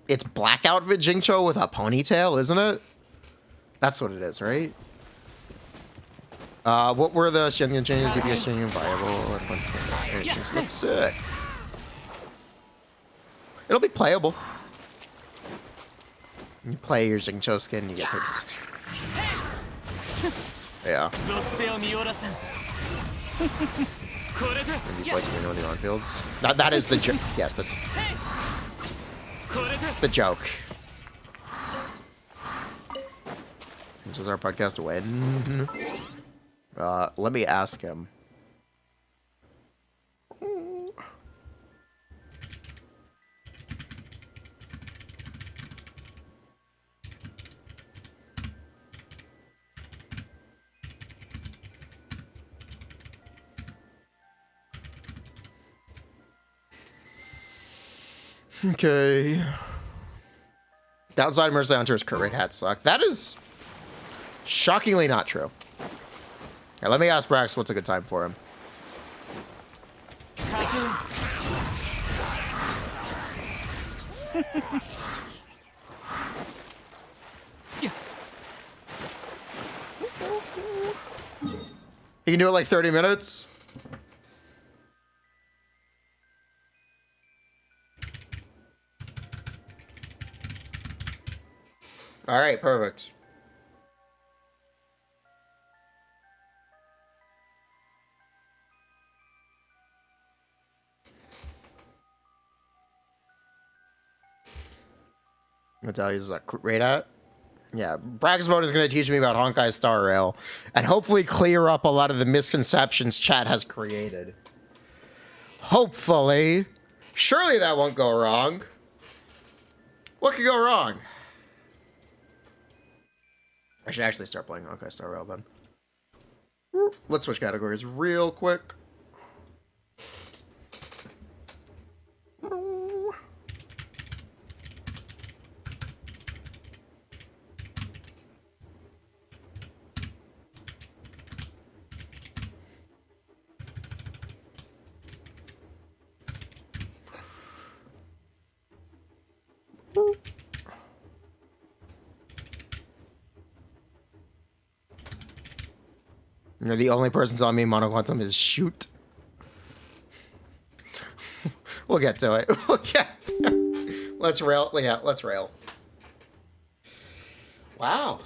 It's black outfit Jingcho with a ponytail, isn't it? That's what it is, right? What were the Xianyun changes? DPS Xianyun viable? It looks sick. It'll be playable. You play your Jingcho skin, you get 36. Yeah. 属性を見下ろせこれで And you play Furina on the on fields. That is the joke. Yes, that's これで the joke. Which is our podcast when? Let me ask him. Okay. Downside Mercy Hunter's crit rate hat suck. That is shockingly not true. Here, let me ask Brax what's a good time for him. You can do it like 30 minutes? All right, perfect. What the hell is that rate at? Yeah, Braxophone is going to teach me about Honkai Star Rail and hopefully clear up a lot of the misconceptions chat has created. Hopefully. Surely that won't go wrong. What could go wrong? I should actually start playing Honkai Star Rail then. Let's switch categories real quick. You're the only person telling me monoquantum is shoot. We'll get to it. We'll get to it. Let's rail. Yeah, let's rail. Wow.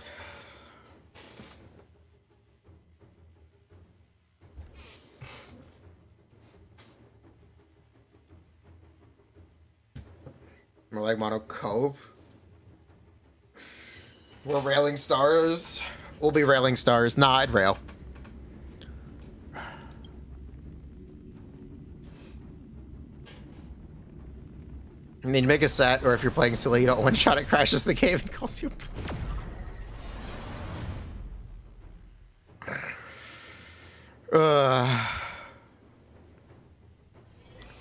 More like mono cope. We're railing stars. We'll be railing stars. Nah, I'd rail. I mean, make a set, or if you're playing silly, you don't one-shot it, crashes the game and calls you.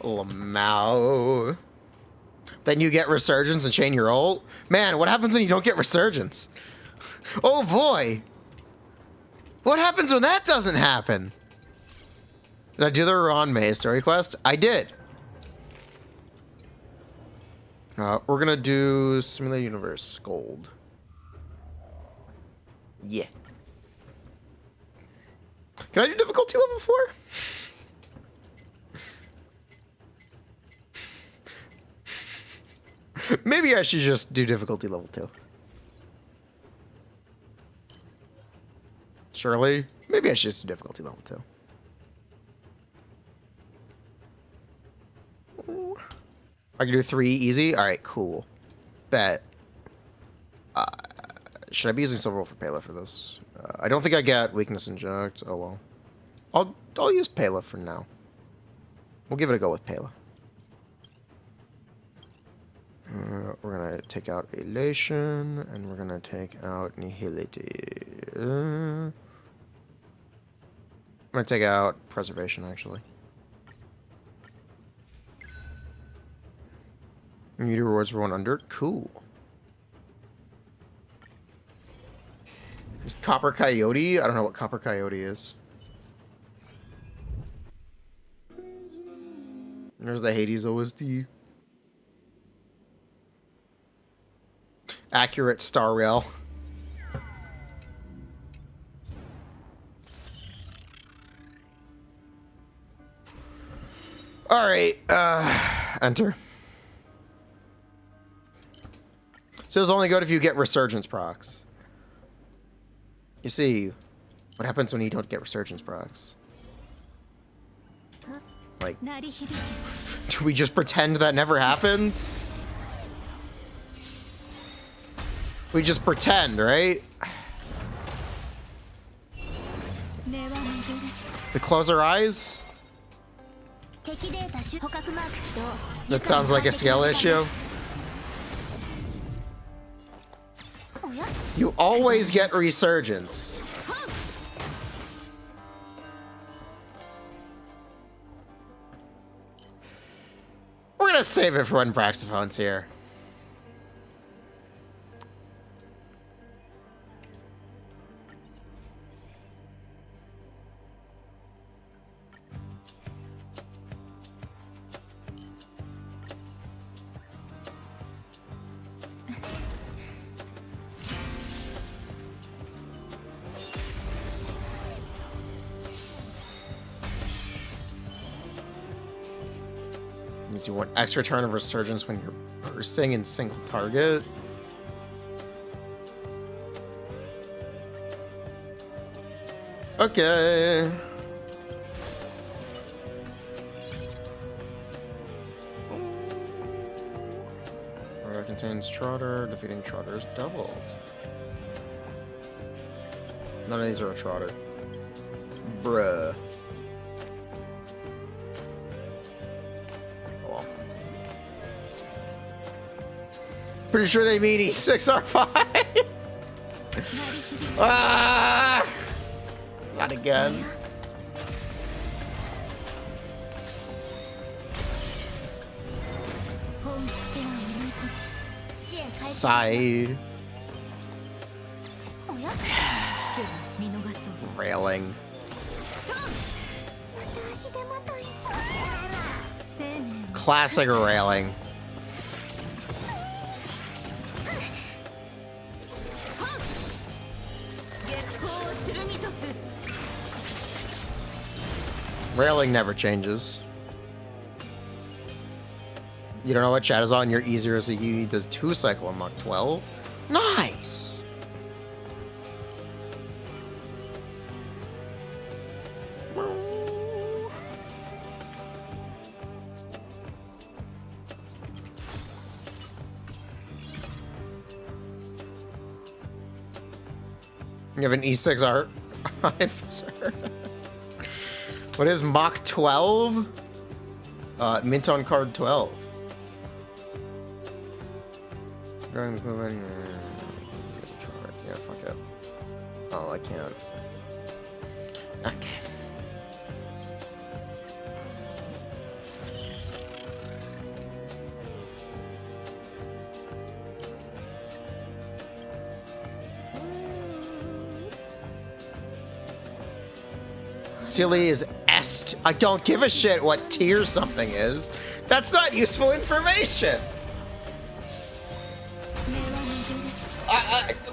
Lamau. Then you get resurgence and chain your ult? Man, what happens when you don't get resurgence? Oh boy! What happens when that doesn't happen? Did I do the Ruan Mei story quest? I did. We're gonna do Simulated Universe Gold. Yeah. Can I do difficulty level 4? Maybe I should just do difficulty level 2. Surely? Maybe I should just do difficulty level 2. I can do 3 easy? Alright, cool. Bet. Should I be using Silver Wolf or Pela for this? I don't think I get Weakness Inject. Oh well. I'll use Pela for now. We'll give it a go with Pela. We're gonna take out Elation, and we're gonna take out Nihility. I'm gonna take out Preservation, actually. Immunity rewards for 1 under. Cool. There's Copper Coyote. I don't know what Copper Coyote is. There's the Hades OSD. Accurate Star Rail. Alright, enter. So it's only good if you get Resurgence procs. You see, what happens when you don't get Resurgence procs? Like, do we just pretend that never happens? We just pretend, right? We close our eyes? That sounds like a skill issue. You always get Resurgence. We're gonna save it for when Braxophone's here. You want extra turn of Resurgence when you're bursting in single target. Okay. Aura contains Trotter. Defeating Trotter is doubled. None of these are a Trotter. Bruh. Pretty sure they mean E6 R5. Ah! Not again. Sigh. Railing. Classic railing. Railing never changes. You don't know what chat is on, you're easier as a UE does 2 cycle on Mach 12. Nice! You have an E6 art. What is Mach 12? Mint on card 12. Drawings moving. Yeah, fuck it. Oh, I can't. Okay. Silly is est. I don't give a shit what tier something is. That's not useful information.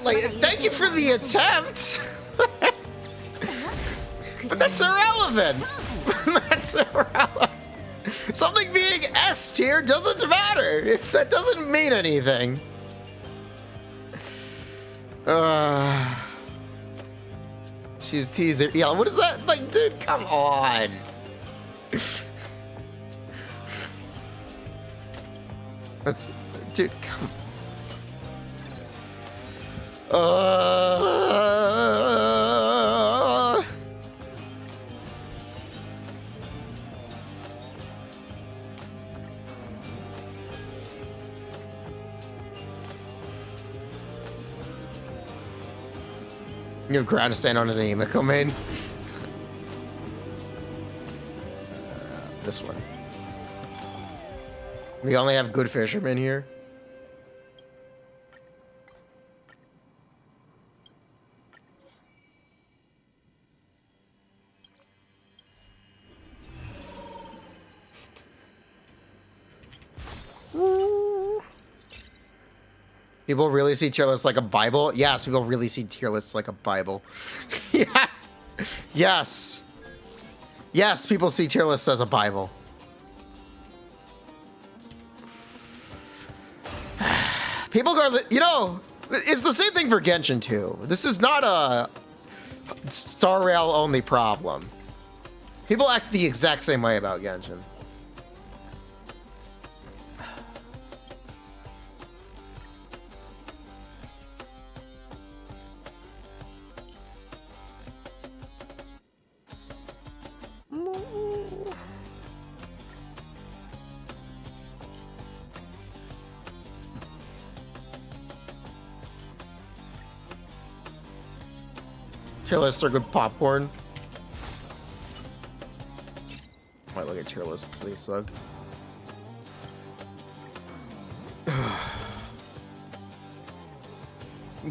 Like, thank you for the attempt. But that's irrelevant. That's irrelevant. Something being S tier doesn't matter. If that doesn't mean anything. She's teasing. Yeah, what is that? Like, dude, come on. That's, dude, come. You have ground to stand on as an Emiko main. This one. We only have good fishermen here. People really see tier lists like a Bible? Yes, people really see tier lists like a Bible. Yeah. Yes. Yes, people see tier lists as a Bible. People go, you know, it's the same thing for Genshin too. This is not a Star Rail only problem. People act the exact same way about Genshin. Tier lists are good popcorn. Might look at tier lists, they suck.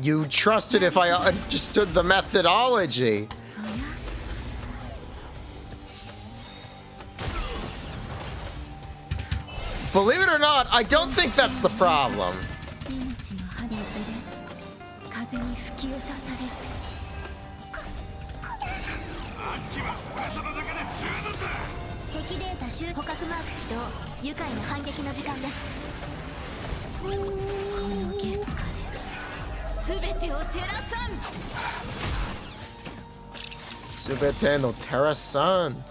You trusted if I understood the methodology. Believe it or not, I don't think that's the problem. Subete no Terra-san.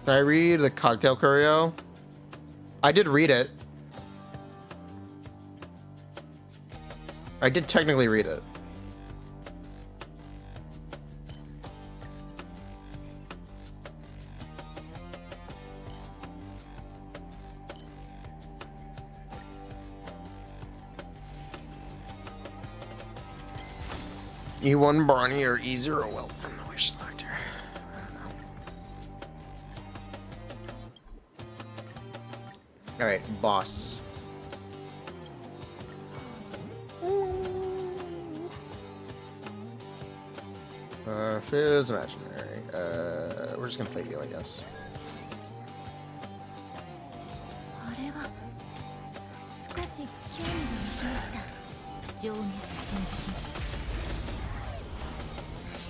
Can I read the cocktail choreo? I did read it. I did technically read it. E1 Barney or E0 Well from the wish selector. I don't know. Alright, boss. Fizz imaginary. We're just gonna play you, I guess.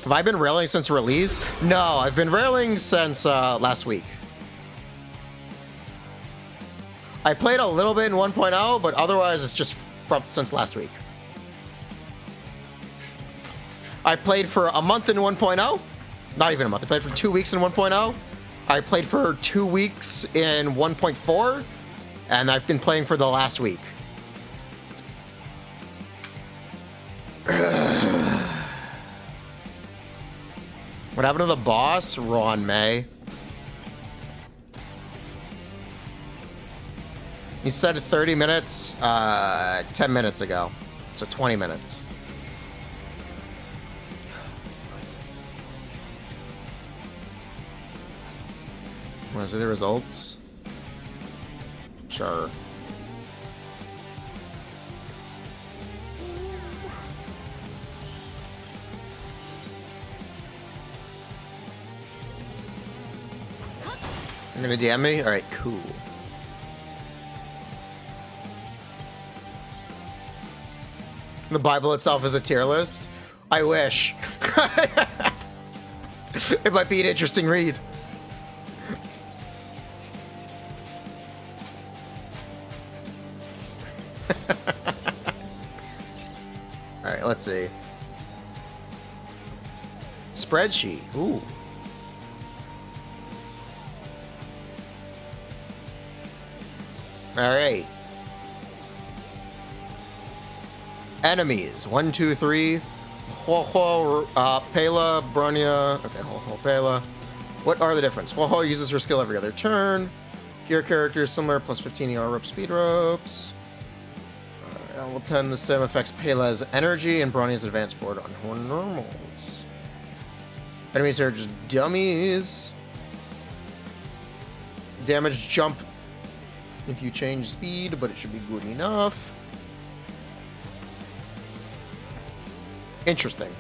Have I been railing since release? No, I've been railing since last week. I played a little bit in 1.0, but otherwise it's just from since last week. I played for a month in 1.0. Not even a month. I played for 2 weeks in 1.0. I played for 2 weeks in 1.4. And I've been playing for the last week. What happened to the boss? Ruan Mei. He said 30 minutes 10 minutes ago. So 20 minutes. Want to see the results? Sure. You're gonna DM me? Alright, cool. The Bible itself is a tier list? I wish. It might be an interesting read. Alright, let's see. Spreadsheet. Ooh. Alright. Enemies. 1, 2, 3. Pela, Bronya. Okay, Pela. What are the difference? Ho uses her skill every other turn. Gear characters similar, plus 15 ER rope speed ropes. Level 10, the sim affects Pela's energy and Bronny's advance forward on her normals. Enemies are just dummies. Damage jump if you change speed, but it should be good enough. Interesting.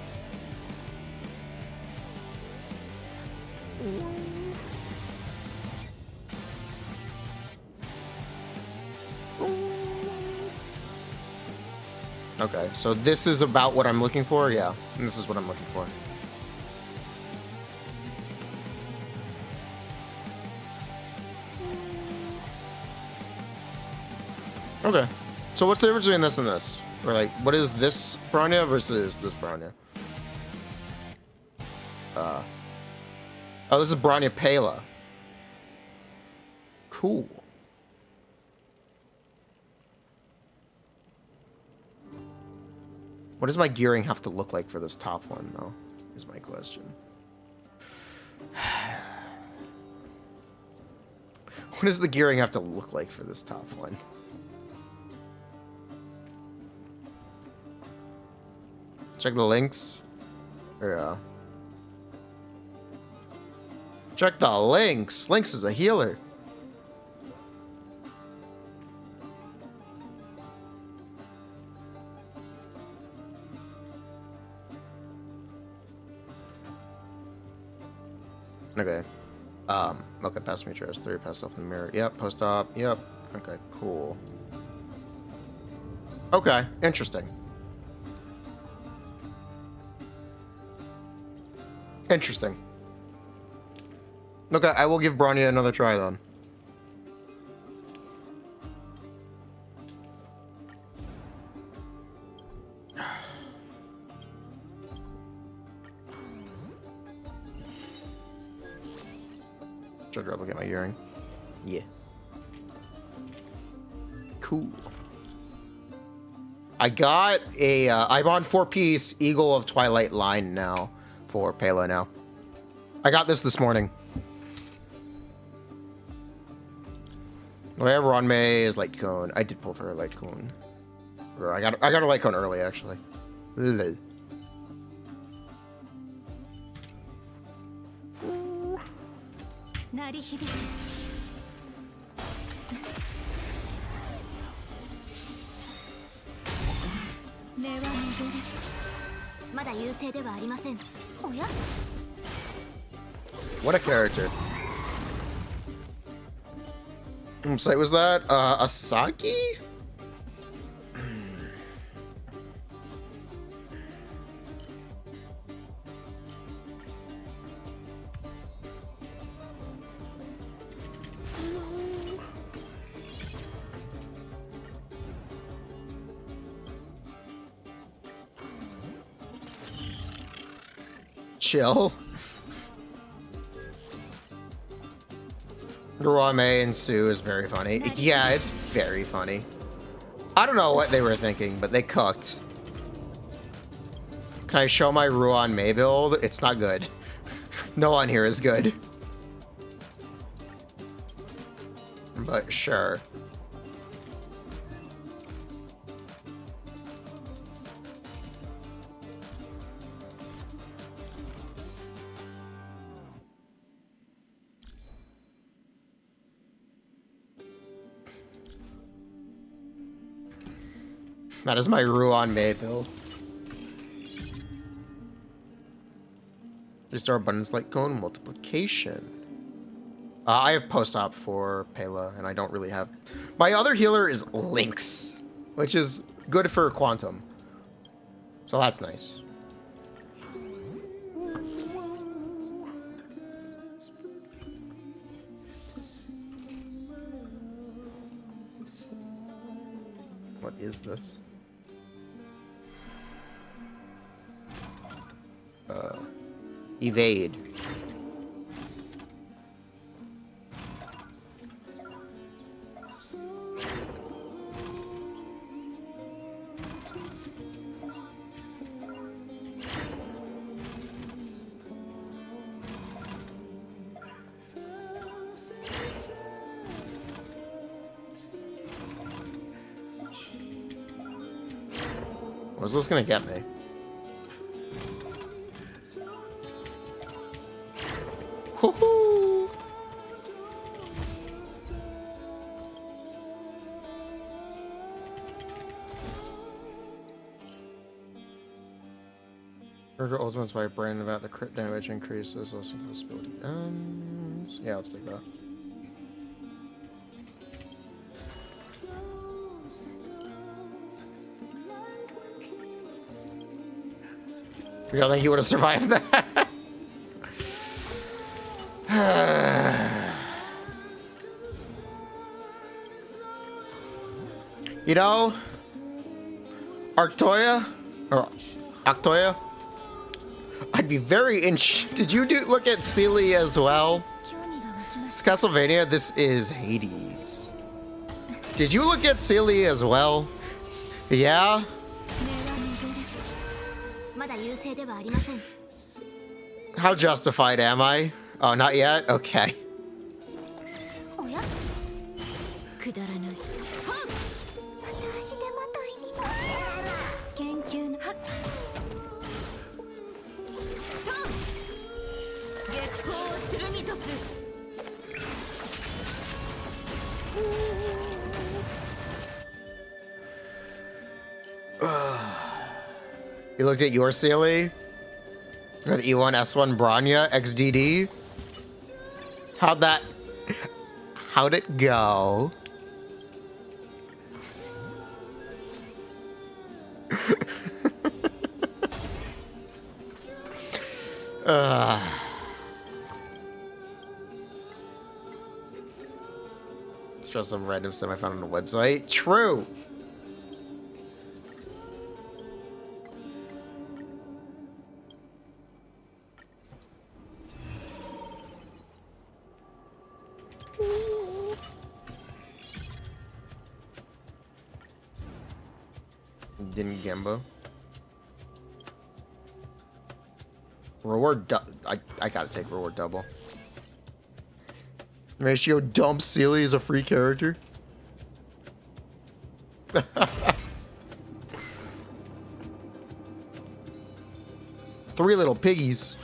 Okay, so this is about what I'm looking for? Yeah, this is what I'm looking for. Okay, so what's the difference between this and this? Or like, what is this Bronya versus this Bronya? Oh, this is Bronya Pela. Cool. What does my gearing have to look like for this top one, though? Is my question. What does the gearing have to look like for this top one? Check the links. Yeah. Check the links. Links is a healer. Okay. Okay, pass me trash 3, pass off in the mirror. Yep, post op. Yep. Okay, cool. Okay, interesting. Interesting. Okay, I will give Bronya another try then. Should I look at my earring? Yeah. Cool. I got a, I'm on 4-piece Eagle of Twilight line now for Pela now. I got this morning. I have Ruan Mei as light cone. I did pull for a light cone. Or I got a light cone early actually. Ugh. What a character. What site was that? Asaki? chill. Ruan Mei and Sue is very funny. Yeah, it's very funny. I don't know what they were thinking, but they cooked. Can I show my Ruan Mei build? It's not good. No one here is good. But sure. That is my Ruan Mei build. Restore abundance light cone multiplication. I have post-op for Pela, and I don't really have... My other healer is Lynx, which is good for Quantum. So that's nice. What is this? Evade. What's this gonna get me? Woohoo! Charger ultimates by brain about the crit damage increases also possibility. Yeah, let's take that. You don't think he would have survived that? You know, Arctoya, or Octoya, I'd be very interested. Did you look at Sealy as well? It's Castlevania, this is Hades. Did you look at Sealy as well? Yeah? How justified am I? Oh, not yet? Okay. You looked at your Sealy? With E1, S1, Branya, XDD? How'd it go? It's just some random sim I found on the website. True! Didn't Gembo. Reward I gotta take reward double. Ratio dump Sealy is a free character. Three little piggies.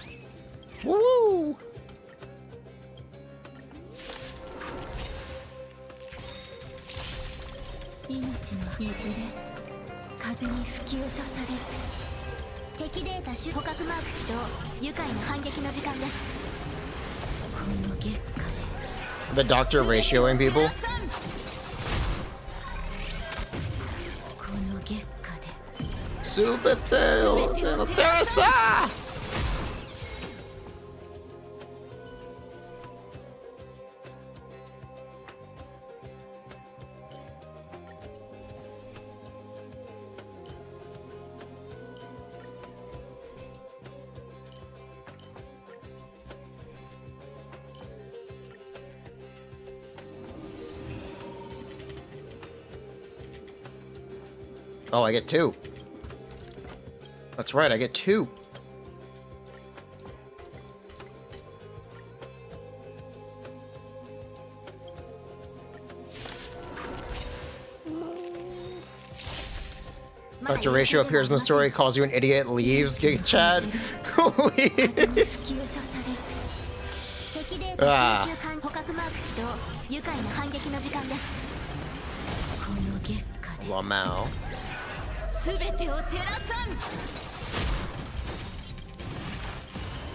Woo! The doctor ratioing people. Super tail de la Teresa! Oh, I get 2. That's right, I get 2. Dr. Ratio appears in the story, calls you an idiot, leaves, Giga Chad. Leaves. Ah. Lamau.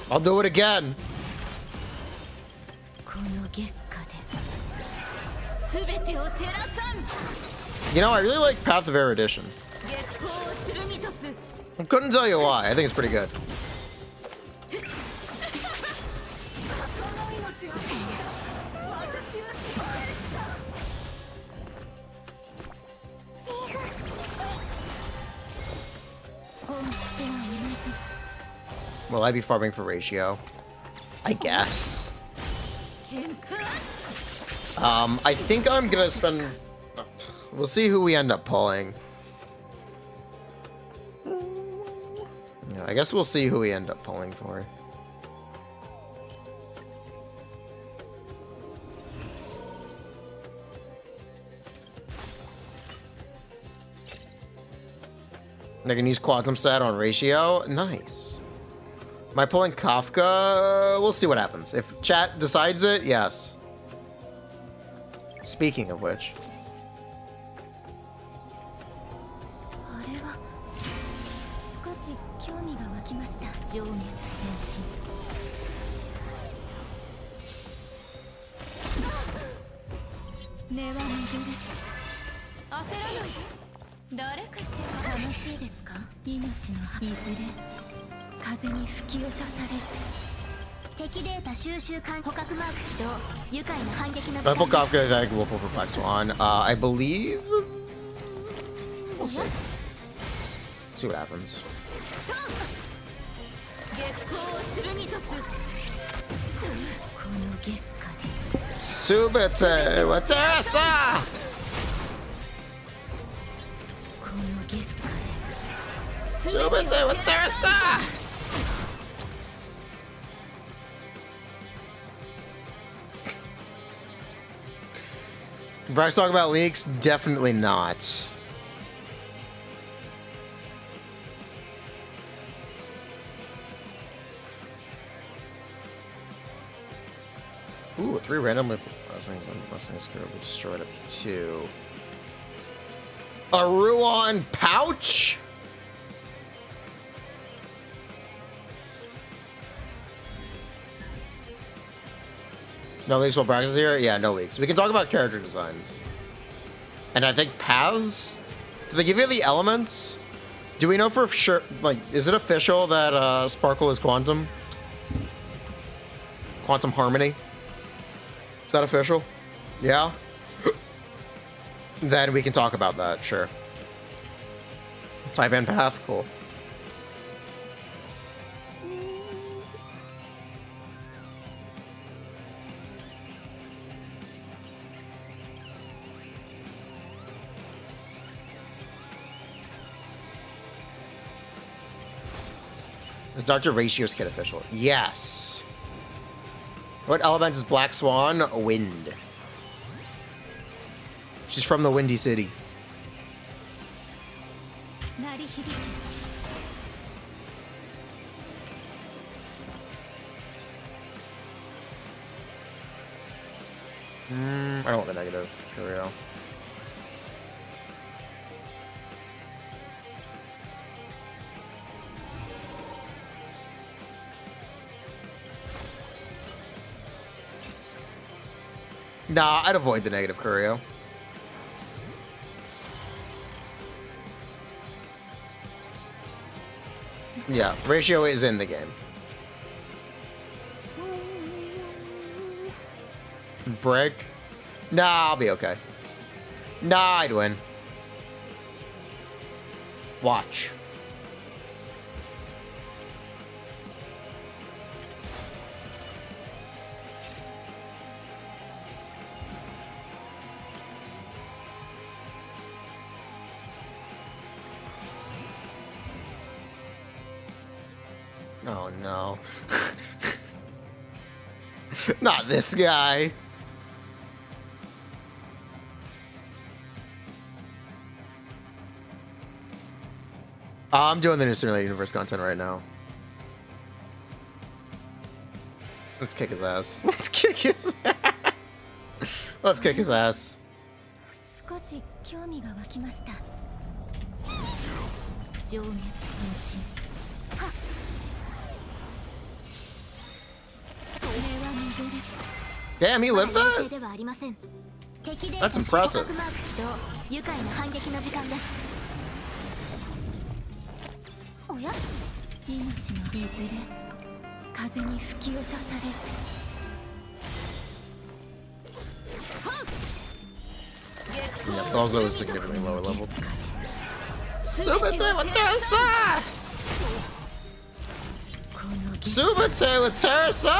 I'll do it again. You know, I really like Path of Erudition. I couldn't tell you why. I think it's pretty good. Will I be farming for ratio? I guess. I think I'm gonna spend... We'll see who we end up pulling. Yeah, I guess we'll see who we end up pulling for. I can use Quantum Set on ratio. Nice. Am I pulling Kafka? We'll see what happens. If chat decides it, yes. Speaking of which. Rifle Kafka is active for Braxophone. I believe. We'll see. See what happens. Subete Watasa! Subete Watasa! Brax talk about leaks? Definitely not. Ooh, 3 randomly blessings and blessings could be destroyed up to 2. A Ruan pouch? No leaks while Brax is here? Yeah, no leaks. We can talk about character designs. And I think paths? Do they give you the elements? Do we know for sure, like, is it official that Sparkle is Quantum? Quantum Harmony? Is that official? Yeah? Then we can talk about that, sure. Type in path, cool. Is Dr. Ratio's kit official? Yes. What element is Black Swan? Wind. She's from the Windy City. I don't want the negative, for real. Nah, I'd avoid the negative Curio. Yeah, ratio is in the game. Break? Nah, I'll be okay. Nah, I'd win. Watch. Oh no. Not this guy. I'm doing the new Simulated Universe content right now. Let's kick his ass. Let's kick his ass. Let's kick his ass. 少し興味が湧きました。情熱分身。はっ。これは戻り。Damn, he lived 冷 that? 静ではありません。敵で That's impressive. マーク起動。愉快な反撃の時間です。おや？命のいずれ風に吹き落とされる。 Yep, also is significantly lower level. Subate with Teresa! Subate with Teresa!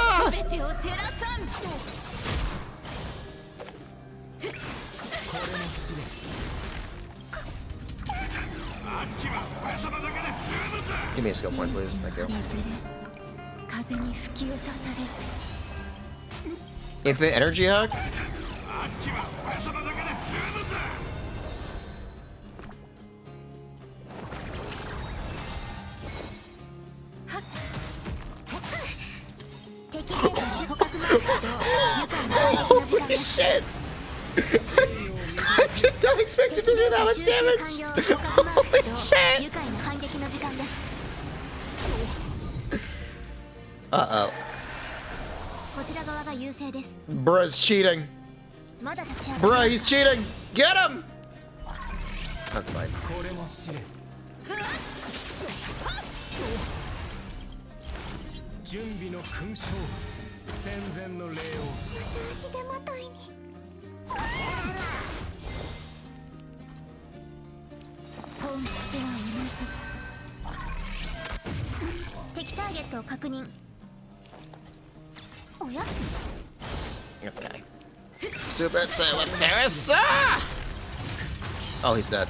Give me a skill point, please. Thank you. Infinite energy hack? Holy shit! I did not expect it to do that much damage! Holy shit! Uh-oh. Bruh's cheating. Bruh, he's cheating! Get him! That's fine. 準備の勲章戦前の礼を足手まといに本質は同じ敵ターゲットを確認おや Okay. Super Teresa! Oh, he's dead.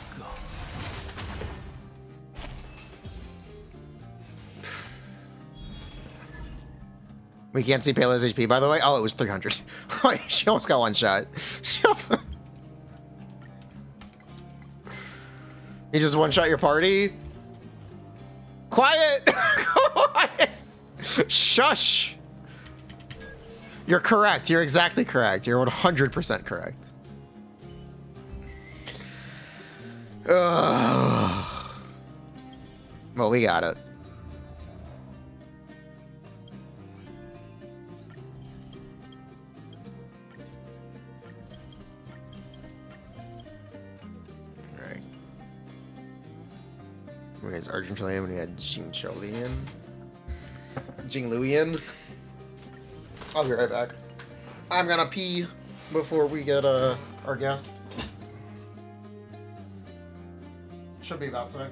We can't see Pele's HP, by the way. Oh, it was 300. She almost got one shot. You just one-shot your party? Quiet! Quiet! Shush! You're correct. You're exactly correct. You're 100% correct. Ugh. Well, we got it. Alright. We had Argentinian, we had Jingluian. Jingluian. I'll be right back. I'm gonna pee before we get our guest. Should be about time.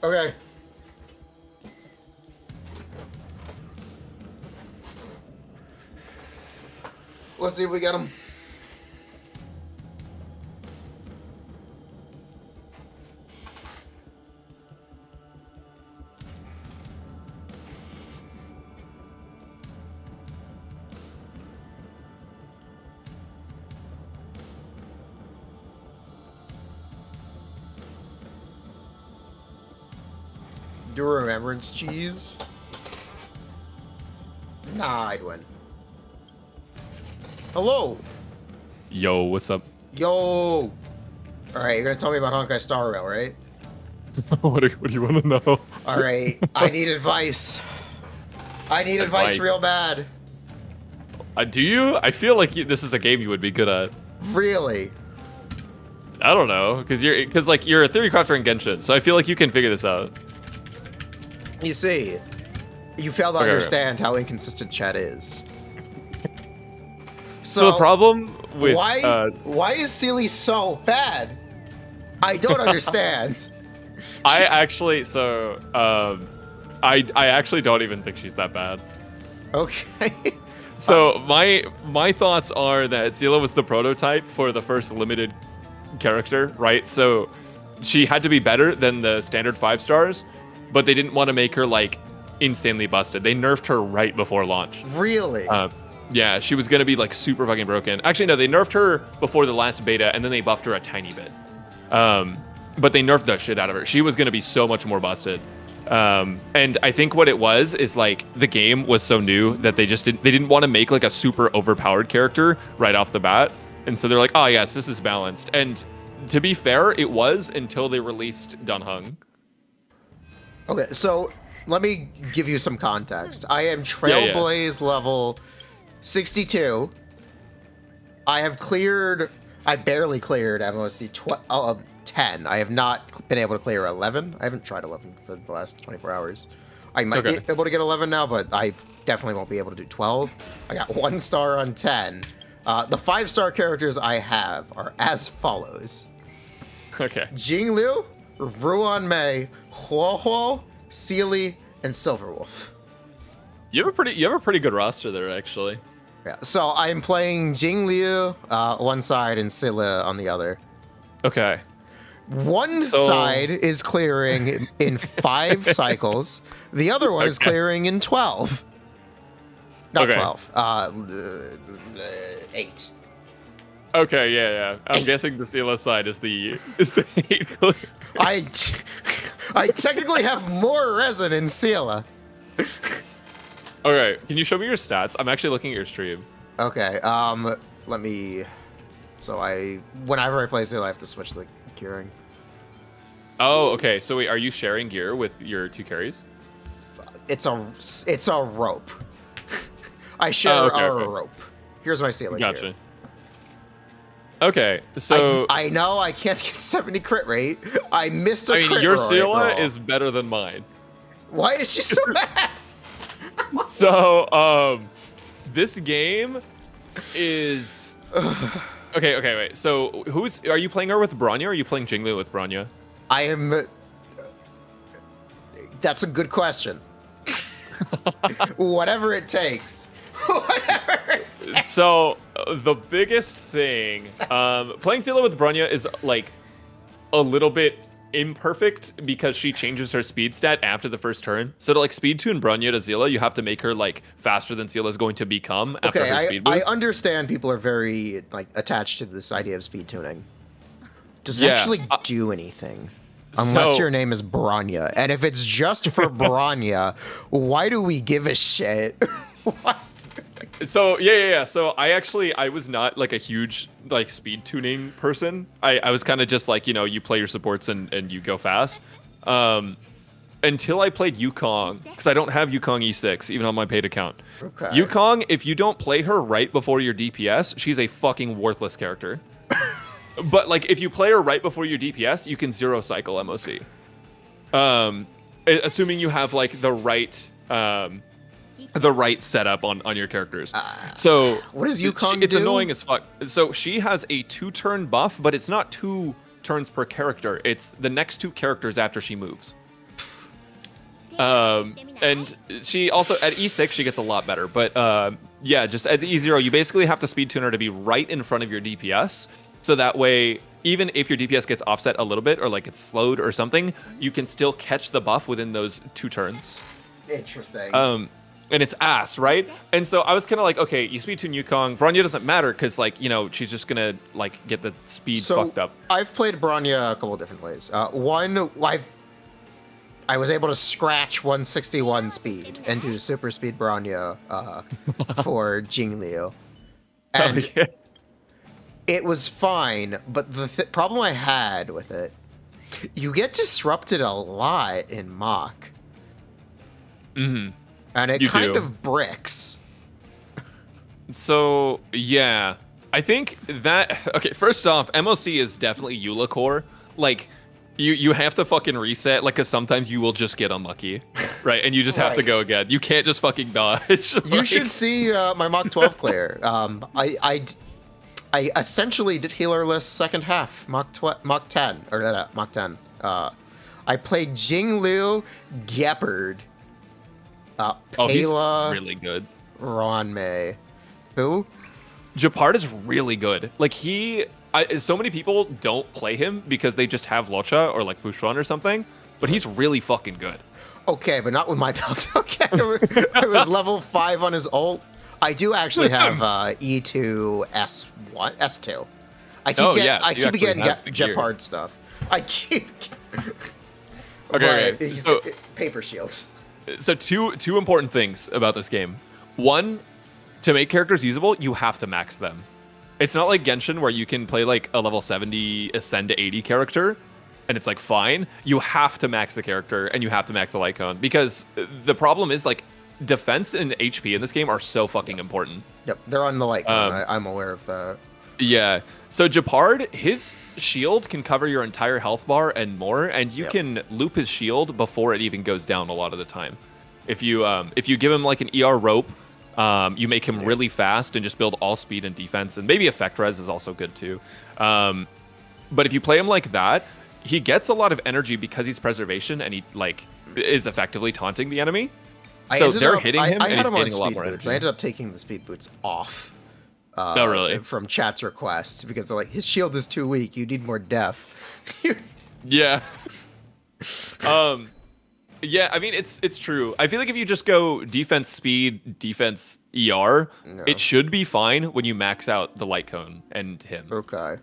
Okay. Let's see if we get him. Do a remembrance cheese? Nah, I'd win. Hello. Yo, what's up? Yo. Alright, you're gonna tell me about Honkai Star Rail, right? what do you want to know? Alright, I need advice. I need advice real bad. Do you? I feel like this is a game you would be good at. Really? I don't know, because you're a Theorycrafter in Genshin, so I feel like you can figure this out. You see, you fail to understand how inconsistent chat is. So the problem with why is Sealy so bad? I don't understand. I actually don't even think she's that bad. Okay. So my thoughts are that Seela was the prototype for the first limited character, right? So she had to be better than the standard 5 stars, but they didn't want to make her like insanely busted. They nerfed her right before launch. Really? Yeah, she was gonna be like super fucking broken. Actually, no, they nerfed her before the last beta, and then they buffed her a tiny bit. But they nerfed the shit out of her. She was gonna be so much more busted. And I think what it was is like the game was so new that they didn't want to make like a super overpowered character right off the bat. And so they're like, oh yes, this is balanced. And to be fair, it was until they released Dunhung. Okay, so let me give you some context. I am Trailblaze level 62. I barely cleared MOC 10. I have not been able to clear 11. I haven't tried 11 for the last 24 hours. I might be able to get 11 now, but I definitely won't be able to do 12. I got 1 star on 10. The 5-star characters I have are as follows. Okay. Jingliu, Ruan Mei, Huohuo, Sealy, and Silverwolf. You have a pretty good roster there, actually. Yeah. So I'm playing Jingliu one side and Scylla on the other. Okay. One side is clearing in 5 cycles. The other one is clearing in 12. Not 12. 8. Okay, yeah. I'm guessing the CLS side is the 8. I technically have more resin in Scylla. Okay, can you show me your stats? I'm actually looking at your stream. Okay, let me... So whenever I play Scylla, I have to switch the gearing. Oh, okay. So wait, are you sharing gear with your 2 carries? It's a rope. I share a rope. Here's my Scylla gear. Gotcha. Okay, so... I know I can't get 70 crit rate. I missed a crit your roll. Scylla is better than mine. Why is she so bad? So, this game is... Okay, wait. So, are you playing her with Bronya, or are you playing Jinglu with Bronya? I am... That's a good question. Whatever it takes. Whatever it takes. So, the biggest thing... playing Scylla with Bronya is, like, a little bit imperfect because she changes her speed stat after the first turn. So to like speed tune Bronya to Zilla, you have to make her like faster than Zilla's going to become after her speed boost. I understand people are very like attached to this idea of speed tuning. Does it actually do anything? Unless your name is Bronya. And if it's just for Bronya, why do we give a shit? What? So yeah. So I was not like a huge like speed tuning person. I was kind of just like, you know, you play your supports and you go fast. Until I played Yukong, because I don't have Yukong E6 even on my paid account. Okay. Yukong, if you don't play her right before your DPS, she's a fucking worthless character. But like if you play her right before your DPS, you can 0 cycle MOC. Assuming you have like the right setup on your characters. So what does Yukong do? It's annoying as fuck. So she has a 2-turn buff, but it's not 2 turns per character. It's the next 2 characters after she moves. And she also at E6 she gets a lot better. But yeah, just at E0 you basically have to speed tune her to be right in front of your DPS. So that way, even if your DPS gets offset a little bit or like it's slowed or something, you can still catch the buff within those 2 turns. Interesting. And it's ass, right? And so I was kind of like, okay, you speed tune Yukong. Bronya doesn't matter because, like, you know, she's just gonna like get the speed fucked up. I've played Bronya a couple of different ways. One, I was able to scratch 161 speed and do super speed Bronya for Jingliu. And yeah. it was fine, but the problem I had with it, you get disrupted a lot in Mach. Mm-hmm. And it You kind do. of bricks. So, yeah. I think that... Okay, first off, MOC is definitely Eula core. Like, you have to fucking reset, like, because sometimes you will just get unlucky, right? And you just have to Right. go again. You can't just fucking dodge. You Like- should see my Mach 12 clear. I essentially did healerless second half, Mach 10, or Mach 10. I played Jingliu, Gepard, Oh, he's Pela, really good. Ruan Mei. Who? Japard is really good. Like, so many people don't play him because they just have Locha or, like, Fushuan or something, but he's really fucking good. Okay, but not with my build. Okay, I was level 5 on his ult. I do actually have E2 S1 S2. I keep Oh, getting, yeah, I you keep actually getting have the gear. Gepard stuff. I keep. Okay, But he's so- paper shield. So two important things about this game. One, to make characters usable, you have to max them. It's not like Genshin where you can play like a level 70 ascend to 80 character and it's like fine. You have to max the character and you have to max the light cone because the problem is like defense and HP in this game are so fucking important. Yep, they're on the light cone. Um, I'm aware of that. Yeah. So Japard, his shield can cover your entire health bar and more, and you Yep. can loop his shield before it even goes down a lot of the time. If you give him like an ER rope, you make him really fast and just build all speed and defense, and maybe effect res is also good too. But if you play him like that, he gets a lot of energy because he's preservation and he like is effectively taunting the enemy. So they're hitting him I and had he's him on getting a lot speed more boots. energy. I ended up taking the speed boots off. Oh, really? From chat's request because they're like, his shield is too weak. You need more def. Yeah. Yeah, I mean it's true. I feel like if you just go defense speed, defense ER, No. it should be fine when you max out the light cone and him. Okay.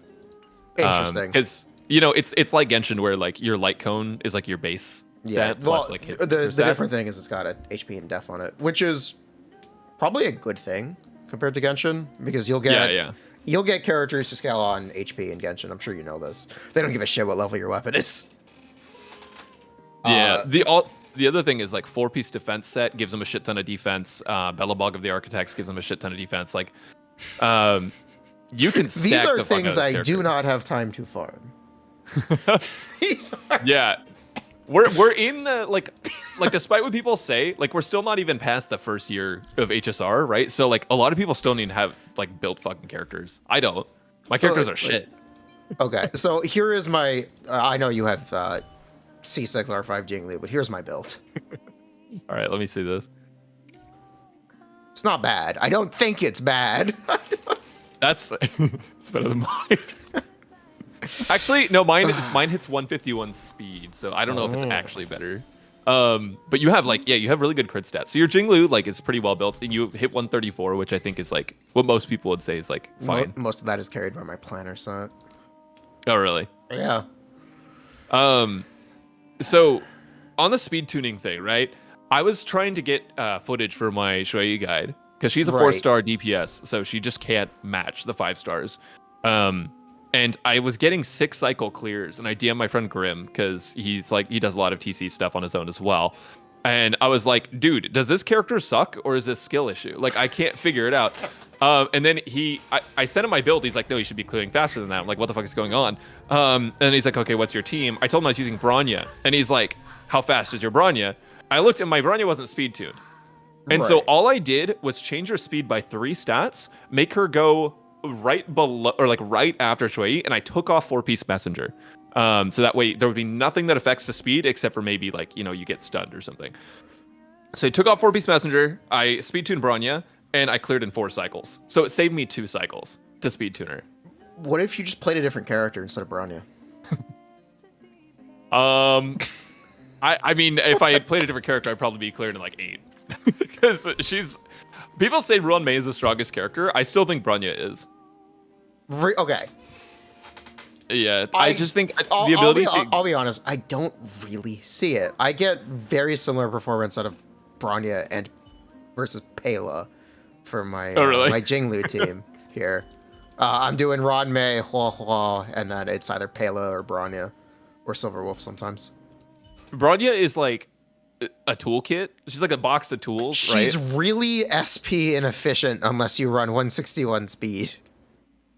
Interesting. Because it's like Genshin where like your light cone is like your base. Yeah. stat Well, plus, like, hit the per stat. different thing is it's got a HP and def on it, which is probably a good thing compared to Genshin because you'll get Yeah. you'll get characters to scale on HP in Genshin. I'm sure you know this. They don't give a shit what level your weapon is. Yeah. The other thing is like 4-piece defense set gives them a shit ton of defense. Bellabog of the Architects gives them a shit ton of defense. Like, you can stack These are the fuck out of things this I character. do not have time to farm. These are- Yeah. We're in the like despite what people say, like we're still not even past the first year of HSR, right? So like a lot of people still don't even have like built fucking characters. I don't. My characters are shit. Okay, so here is my. I know you have C6 R5 Jingli, but here's my build. All right, let me see this. It's not bad. I don't think it's bad. That's it's better than mine. Actually, no, mine hits 151 speed, so I don't know if it's actually better. But you have you have really good crit stats. So your Jinglu like is pretty well built, and you hit 134, which I think is like what most people would say is like fine. Most of that is carried by my planner set. Oh, really? Yeah. So on the speed tuning thing, right? I was trying to get footage for my Shuai guide because she's a Right. 4-star DPS, so she just can't match the 5 stars. And I was getting 6 cycle clears, and I DM my friend Grim because he does a lot of TC stuff on his own as well. And I was like, dude, does this character suck or is this skill issue? Like, I can't figure it out. And then I sent him my build. He's like, no, you should be clearing faster than that. I'm like, what the fuck is going on? And he's like, okay, what's your team? I told him I was using Bronya. And he's like, how fast is your Bronya? I looked and my Bronya wasn't speed tuned. And so Right. all I did was change her speed by 3 stats, make her go right below or like right after Shui, and I took off 4-piece messenger. So that way there would be nothing that affects the speed except for maybe like, you get stunned or something. So I took off 4-piece messenger, I speed tuned Bronya, and I cleared in 4 cycles. So it saved me 2 cycles to speed tune her. What if you just played a different character instead of Bronya? I mean, if I had played a different character, I'd probably be cleared in like 8. Because people say Ruan Mei is the strongest character. I still think Bronya is. Okay. Yeah, I just think I'll, the ability. I'll be honest. I don't really see it. I get very similar performance out of Bronya and versus Pela for my my Jinglu team here. I'm doing Ruan Mei, Hua Hua, and then it's either Pela or Bronya or Silverwolf sometimes. Bronya is like a toolkit. She's like a box of tools. She's right? really SP inefficient unless you run 161 speed.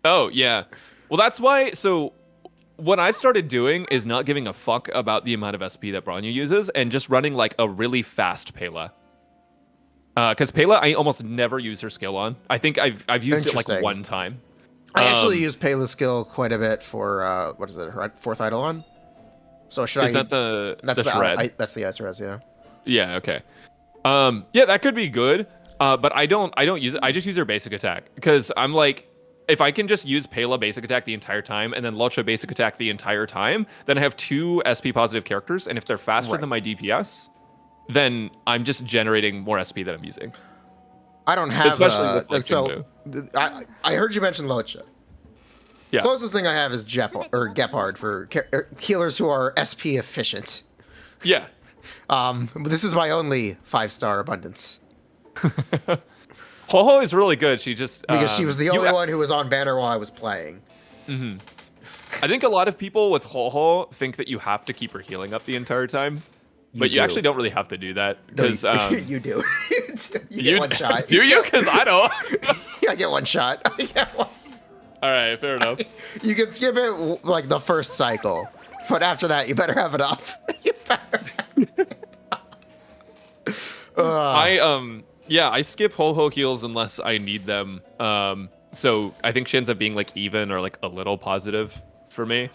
Oh yeah. Well, that's why. So what I've started doing is not giving a fuck about the amount of SP that Bronya uses and just running like a really fast Pela. Because Pela, I almost never use her skill on. I think I've used it like one time. I actually use Pela's skill quite a bit for what is it? Her fourth Eidolon. So should is that that's the shred? That's the ice res, yeah. Yeah. Okay. Yeah, that could be good. But I don't use it. I just use her basic attack because I'm like, if I can just use Pela basic attack the entire time and then Lucha basic attack the entire time, then I have 2 SP positive characters, and if they're faster than my DPS, then I'm just generating more SP that I'm using. I don't have especially with so I heard you mention Lucha. Yeah. Closest thing I have is Gepard for healers who are SP efficient. Yeah. This is my only 5-star abundance. Ho-Ho is really good. She just because she was the only one who was on banner while I was playing. Mm-hmm. I think a lot of people with Ho-Ho think that you have to keep her healing up the entire time. But you actually don't really have to do that because you do. you get one shot. Do you? Because I don't. I get one shot. I get one. All right, fair enough. You can skip it like the first cycle, but after that, you better have it up. You better. I skip Ho-Ho heals unless I need them. So I think she ends up being like even or like a little positive for me.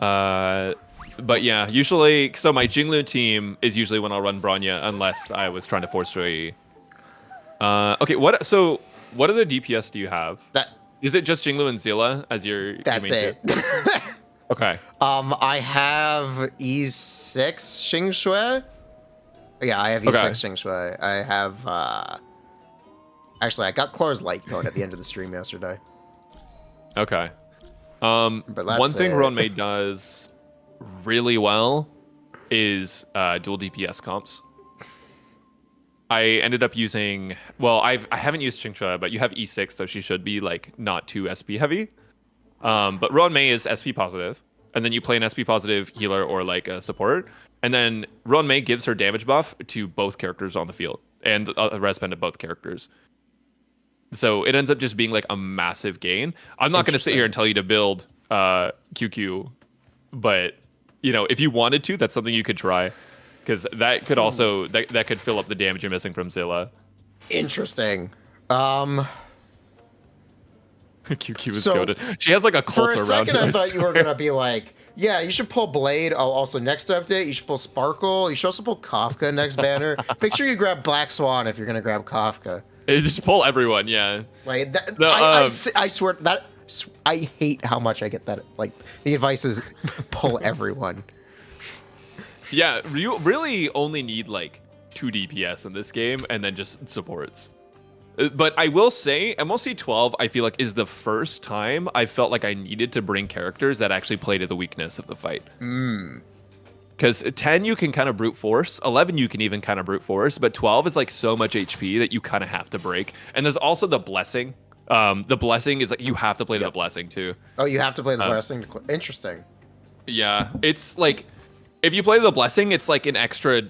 But yeah, usually, so my Jinglu team is usually when I'll run Bronya unless I was trying to force through. Okay, what other DPS do you have? Is it just Jinglu and Zilla as your That's main it. Okay. I have E6 Xing Shui. Yeah, I have E6 Xing Shui. I have actually I got Chlor's Light Cone at the end of the stream yesterday. Okay. But one thing Ruan Mei does really well is dual DPS comps. I ended up using, well, I haven't used Xingxue, but you have E6, so she should be like not too SP heavy. But Ruan Mei is SP positive, and then you play an SP positive healer or like a support, and then Ruan Mei gives her damage buff to both characters on the field and a res spend to both characters. So it ends up just being like a massive gain. I'm not going to sit here and tell you to build QQ, but you know, if you wanted to, that's something you could try. Because that could also that could fill up the damage you're missing from Zilla. Interesting. QQ is goated. She has like a cult around her. For a second, I thought you were gonna be like, yeah, you should pull Blade. Oh, also next update, you should pull Sparkle. You should also pull Kafka next banner. Make sure you grab Black Swan if you're gonna grab Kafka. Just pull everyone, yeah. Like that, I swear that I hate how much I get that. Like the advice is pull everyone. Yeah, you really only need like 2 DPS in this game and then just supports. But I will say, MLC 12, I feel like, is the first time I felt like I needed to bring characters that actually play to the weakness of the fight. Because 10, you can kind of brute force. 11, you can even kind of brute force. But 12 is like so much HP that you kind of have to break. And there's also the Blessing. The Blessing is like, you have to play the Blessing too. Oh, you have to play the Blessing? Interesting. Yeah, it's like... If you play the Blessing, it's like an extra...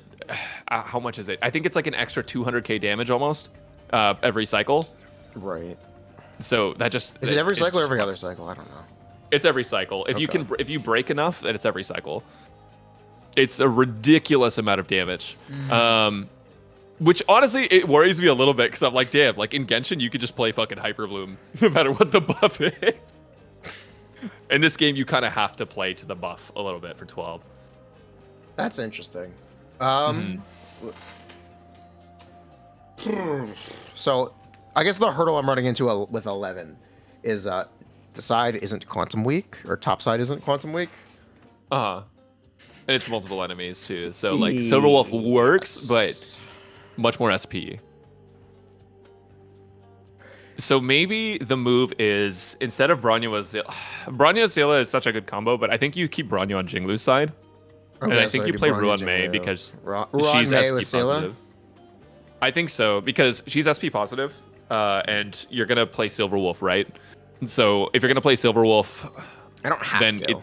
how much is it? I think it's like an extra 200k damage almost every cycle. Right. So that just... Is it every cycle or every other cycle? I don't know. It's every cycle. If you break enough, then it's every cycle. It's a ridiculous amount of damage. Which honestly, it worries me a little bit because I'm like, damn, like in Genshin, you could just play fucking Hyper Bloom no matter what the buff is. In this game, you kind of have to play to the buff a little bit for 12. That's interesting. So, I guess the hurdle I'm running into with 11 is the side isn't Quantum Weak, or top side isn't Quantum Weak. And it's multiple enemies too. So like Silverwolf works, but much more SP. So maybe the move is instead of Bronya Zilla is such a good combo, but I think you keep Bronya on Jinglu's side. And I think you play Ruan Mei because she's Mei SP with Scylla? positive. I think so because she's SP positive, and you're gonna play Silverwolf, right? So if you're gonna play Silverwolf, I don't have then to.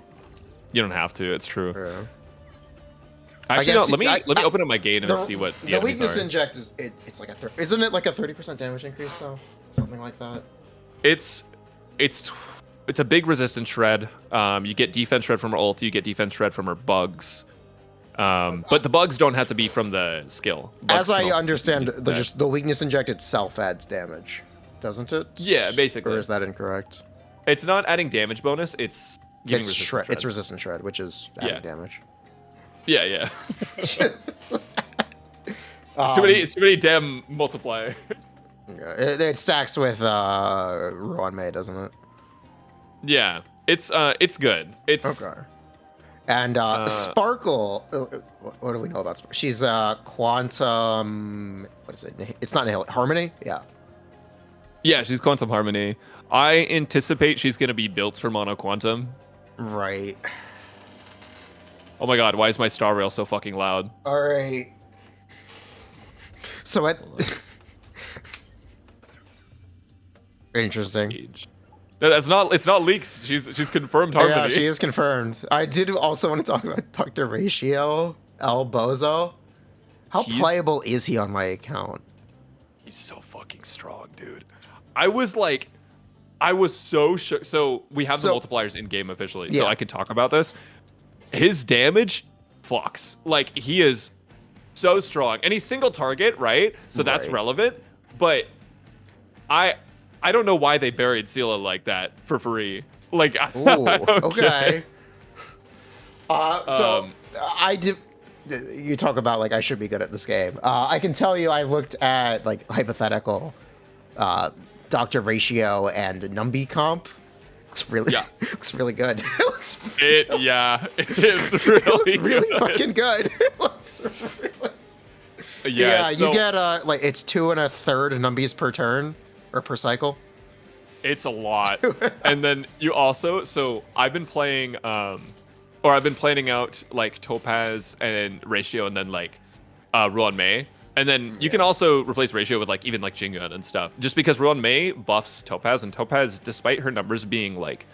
you don't have to. It's true. Yeah. Actually, guess no. Let me open up my game and see what the weakness are. inject is. It's like isn't it like a 30% damage increase though? Something like that. It's a big resistance shred. You get defense shred from her ult. You get defense shred from her bugs. But the bugs don't have to be from the skill. As I understand, the weakness inject itself adds damage, doesn't it? Yeah, basically. Or is that incorrect? It's not adding damage bonus. It's giving It's resistance shred. shred. It's resistance shred, which is adding damage. Yeah. It's too many damn multiplier. It stacks with Ruan Mei, doesn't it? Yeah, it's good. It's okay. And Sparkle, what do we know about Sparkle? She's quantum. What is it? It's not Harmony. Yeah, she's quantum harmony. I anticipate she's gonna be built for mono quantum. Right. Oh my god, why is my Star Rail so fucking loud? All right. So interesting. No, it's not leaks. She's confirmed harmony. Yeah, she is confirmed. I did also want to talk about Dr. Ratio El Bozo. How playable is he on my account? He's so fucking strong, dude. I was so shook. So we have the multipliers in game officially, so I can talk about this. His damage fucks. Like, he is so strong, and he's single target, right? So that's relevant. But I don't know why they buried Scylla like that for free. Like, ooh, okay. So I did. You talk about like I should be good at this game. I can tell you, I looked at like hypothetical Dr. Ratio and Numby comp. Looks really good. It's really fucking good. It looks really. Yeah, you get like it's 2 1/3 Numbies per turn or per cycle. It's a lot. And then you also, so I've been playing I've been planning out like Topaz and Ratio and then like Ruan Mei. And then you can also replace Ratio with like even like Xianyunn and stuff. Just because Ruan Mei buffs Topaz, and Topaz, despite her numbers being like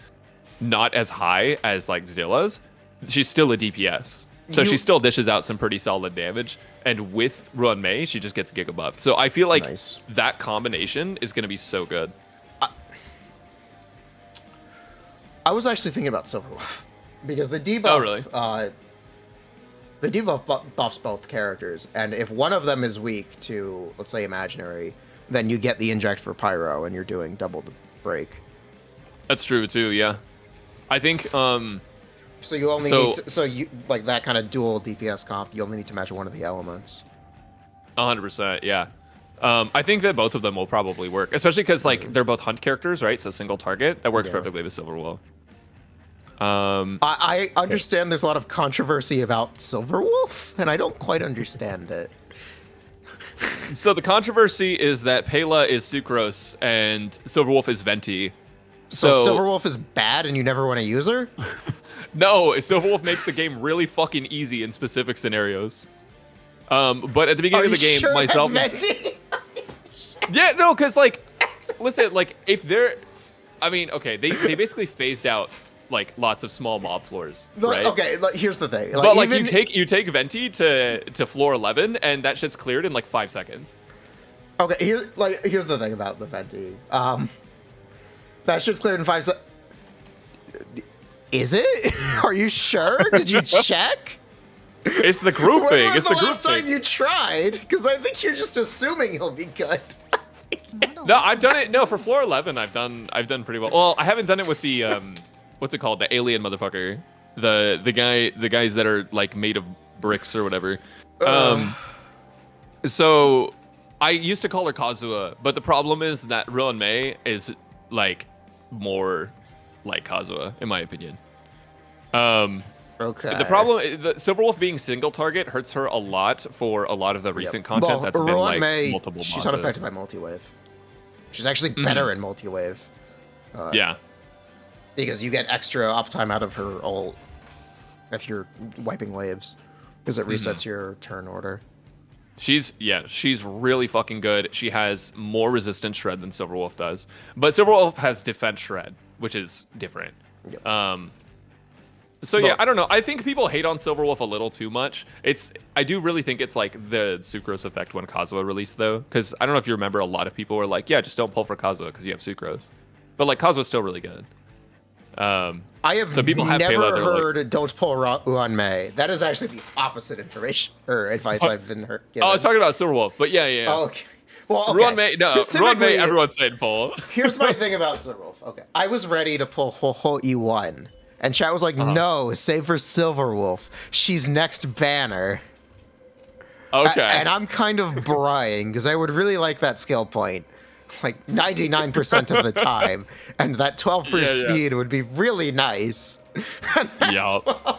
not as high as like Zilla's, she's still a DPS. So she still dishes out some pretty solid damage. And with Ruan Mei, she just gets giga buffed. So I feel like that combination is going to be so good. I was actually thinking about Silverwolf because the debuff. The debuff buffs both characters, and if one of them is weak to, let's say, Imaginary, then you get the inject for Pyro, and you're doing double the break. That's true too. Yeah, I think. So you only need you like that kind of dual DPS comp. You only need to match one of the elements. 100%. Yeah. I think that both of them will probably work, especially because like they're both hunt characters, right? So single target that works perfectly with Silverwolf. I understand there's a lot of controversy about Silverwolf, and I don't quite understand it. So the controversy is that Pela is Sucrose and Silverwolf is Venti. So Silverwolf is bad and you never want to use her? No, Silverwolf makes the game really fucking easy in specific scenarios. But at the beginning of the game, myself... Venti? Yeah, no, because like, listen, like if they're... I mean, okay, they basically phased out like lots of small mob floors, right? Okay, here's the thing. But like you take Venti to floor 11, and that shit's cleared in like 5 seconds. Okay, here's the thing about the Venti. That shit's cleared in 5 seconds. Is it? Are you sure? Did you check? It's the grouping. When was the last time you tried? Because I think you're just assuming he'll be good. No, I've done it. No, for floor 11, I've done pretty well. Well, I haven't done it with the what's it called? The alien motherfucker. The guys that are like made of bricks or whatever. So I used to call her Kazuha, but the problem is that Ruan Mei is like more like Kazuha, in my opinion. Okay. The problem, the Silverwolf being single target hurts her a lot for a lot of the recent content that's been like Mei, multiple bosses. She's not affected by multi-wave. She's actually better in multi-wave. Yeah. Because you get extra uptime out of her ult if you're wiping waves. Because it resets your turn order. She's really fucking good. She has more resistance shred than Silverwolf does. But Silverwolf has defense shred, which is different. Yep. So yeah, I don't know. I think people hate on Silverwolf a little too much. I do really think it's like the Sucrose effect when Kazuha released though, because I don't know if you remember, a lot of people were like, yeah, just don't pull for Kazuha because you have Sucrose. But like Kazuha's still really good. I have so people have never payload, heard like, don't pull Ruan Mei. That is actually the opposite information or advice I've been given. Oh, I was talking about Silverwolf, but yeah. Oh, okay. Well, okay. Ruan Mei, everyone's saying pull. Here's my thing about Silverwolf. Okay, I was ready to pull Ho E1, and chat was like, "No, save for Silverwolf. She's next banner." Okay. And I'm kind of bragging because I would really like that skill point, like 99% of the time, and that 12 for speed would be really nice. Yup.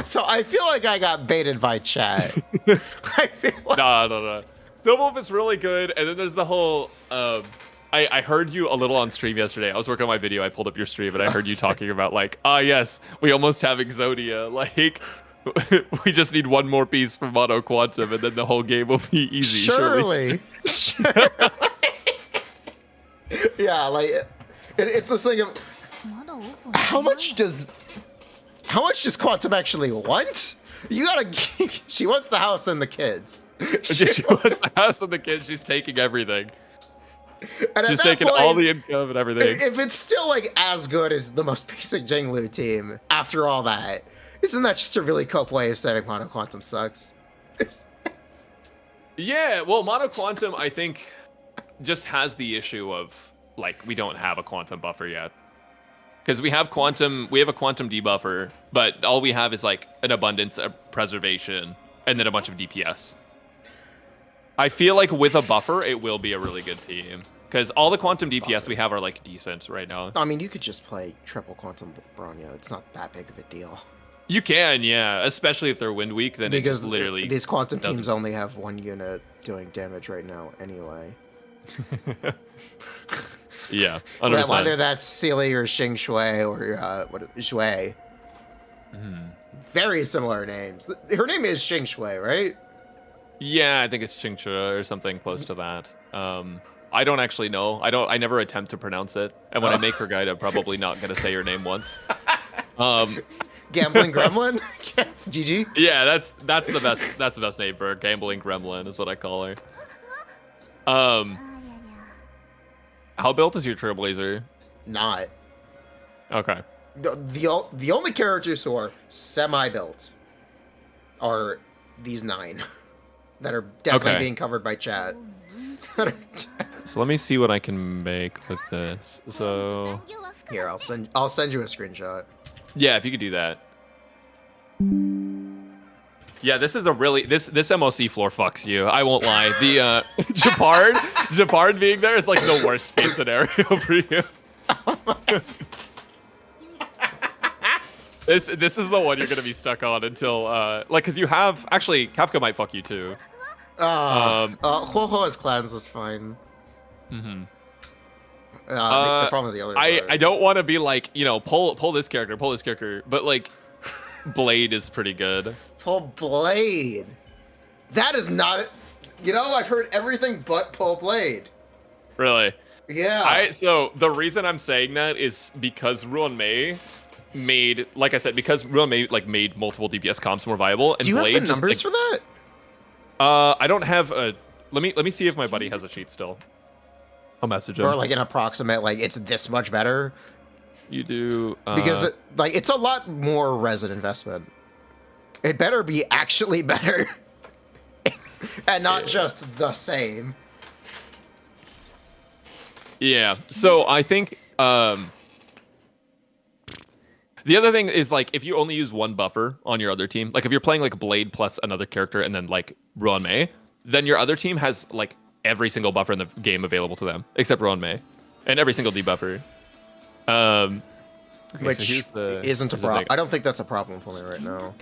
So I feel like I got baited by chat. I feel like... No. Silverwolf is really good, and then there's the whole. I heard you a little on stream yesterday. I was working on my video. I pulled up your stream, and I heard you talking about like, yes, we almost have Exodia. Like, we just need one more piece for Mono Quantum, and then the whole game will be easy. Surely. Yeah, like it's this thing of how much does Quantum actually want? You gotta. She wants the house and the kids. She wants the house and the kids. She's taking everything. And she's taking all the income and everything. If it's still like as good as the most basic Jinglu team after all that, isn't that just a really cool way of saying Mono Quantum sucks? Yeah, well, Mono Quantum, I think, just has the issue of like we don't have a quantum buffer yet. Because we have a quantum debuffer, but all we have is like an abundance of preservation and then a bunch of DPS. I feel like with a buffer, it will be a really good team. Because all the quantum DPS we have are like decent right now. I mean, you could just play triple quantum with Bronya. It's not that big of a deal. You can, yeah. Especially if they're wind weak, then because it just literally these quantum teams only have one unit doing damage right now anyway. Yeah, 100%. Whether that's Sealy or Xing Shui or Shui. Very similar names. Her name is Xing Shui, right? Yeah, I think it's Qingche or something close to that. I don't actually know. I never attempt to pronounce it. And when I make her guide, I'm probably not going to say her name once. Gambling Gremlin? GG? Yeah, that's the best. That's the best name for her. Gambling Gremlin is what I call her. How built is your Trailblazer? Not. Okay. The only characters who are semi-built are these 9 that are definitely being covered by chat. So let me see what I can make with this. So here, I'll send you a screenshot. Yeah, if you could do that. Yeah, this is a really this MOC floor fucks you. I won't lie. The Japard being there is like the worst case scenario for you. This is the one you're gonna be stuck on until like because you have actually Kafka might fuck you too. Ho-Ho as clans is fine. The problem is the other. I don't want to be like, you know, pull this character, but like Blade is pretty good. Pull Blade. That is not. You know, I've heard everything but pull Blade. Really? Yeah. So the reason I'm saying that is because Ruan Mei made, like I said, because Ruan Mei like made multiple DPS comps more viable. And do you Blade have the numbers just, like, for that? I don't have a. Let me see if my buddy has a sheet still. I'll message him. Or like an approximate, like it's this much better. You do because it's a lot more resin investment. It better be actually better, and not just the same. Yeah. So I think the other thing is like if you only use one buffer on your other team, like if you're playing like Blade plus another character and then like Ruan Mei, then your other team has like every single buffer in the game available to them except Ruan Mei, and every single debuffer. Okay, which so isn't a problem. I don't think that's a problem for me right now.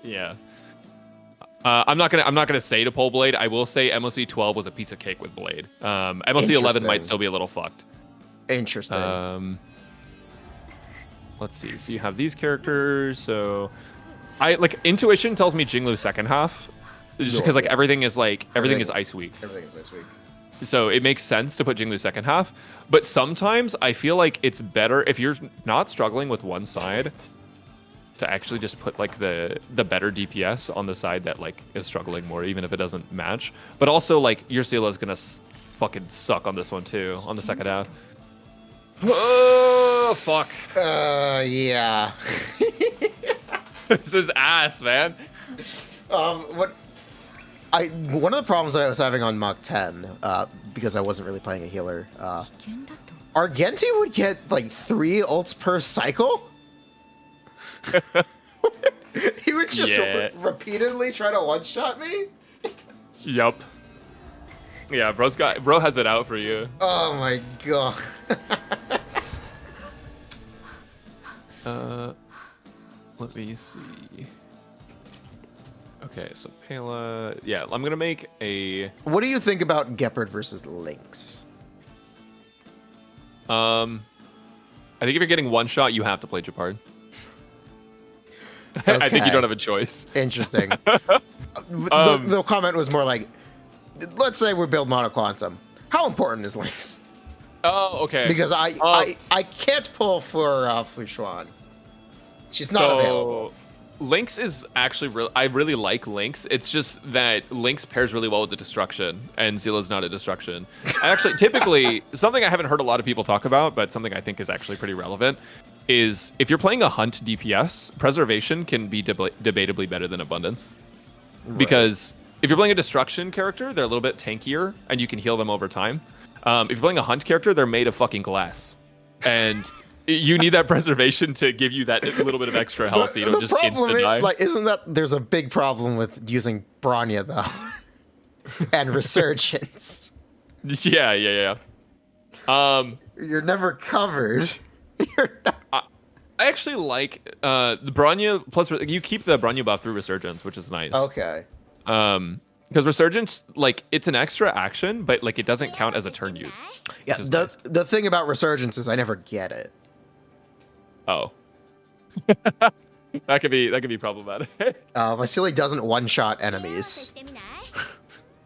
Yeah. I'm not gonna say to pull Blade. I will say MOC 12 was a piece of cake with Blade. MOC 11 might Interesting. still be a little fucked. Interesting. Let's see. So you have these characters. So I like intuition tells me Jinglu second half, just because like Yeah. everything is Everything- Ice Week. Everything is this week. So it makes sense to put Jinglu second half. But sometimes I feel like it's better if you're not struggling with one side to actually just put like the better DPS on the side that like is struggling more, even if it doesn't match. But also like your Sela is gonna fucking suck on this one too, on the second half. Oh fuck! Yeah. This is ass, man. One of the problems I was having on Mach 10, because I wasn't really playing a healer, 危険だと Argenti would get like 3 ults per cycle. He would just Yeah. repeatedly try to one-shot me. Yup. Yeah, bro has it out for you. Oh my god. Let me see. Okay, so Pela. Yeah, I'm gonna make a. What do you think about Gepard versus Lynx? I think if you're getting one shot, you have to play Japard. I think you Okay. don't have a choice. Interesting. Um, the comment was more like, let's say we build Mono Quantum. How important is Lynx? Oh, okay. Because I can't pull for Fushuan. She's not so, available. Lynx is actually I really like Lynx. It's just that Lynx pairs really well with the destruction, and Zila's not a destruction. I actually typically something I haven't heard a lot of people talk about, but something I think is actually pretty relevant is if you're playing a hunt DPS, preservation can be debatably better than abundance. Because if you're playing a destruction character, they're a little bit tankier and you can heal them over time. If you're playing a hunt character, they're made of fucking glass. And you need that preservation to give you that little bit of extra health so you don't just insta-die. Like, isn't that there's a big problem with using Bronya though, and Resurgence. Yeah. You're never covered. You're not- I actually like the Bronya, plus you keep the Bronya buff through Resurgence, which is nice. Okay. Because Resurgence, like, it's an extra action, but like it doesn't count as a turn use. Yeah. Which is The thing about Resurgence is I never get it. Oh. that could be problematic. My Sealy doesn't one-shot enemies.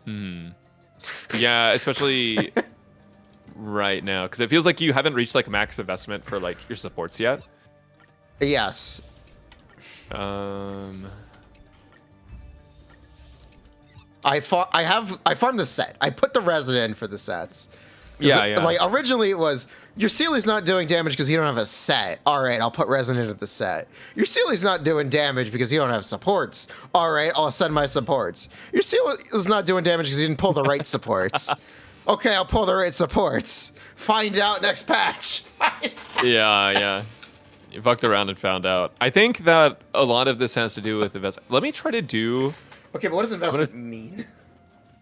Yeah, especially right now, because it feels like you haven't reached like max investment for like your supports yet. Yes. I farmed the set. I put the resin in for the sets. Yeah. Like originally it was your Sealy's not doing damage because you don't have a set. All right, I'll put resin into the set. Your Sealy's not doing damage because you don't have supports. All right, I'll send my supports. Your Sealy's not doing damage because you didn't pull the right supports. Okay, I'll pull the right supports. Find out next patch. Yeah. You fucked around and found out. I think that a lot of this has to do with investment. Let me try to do. Okay, but what does investment mean?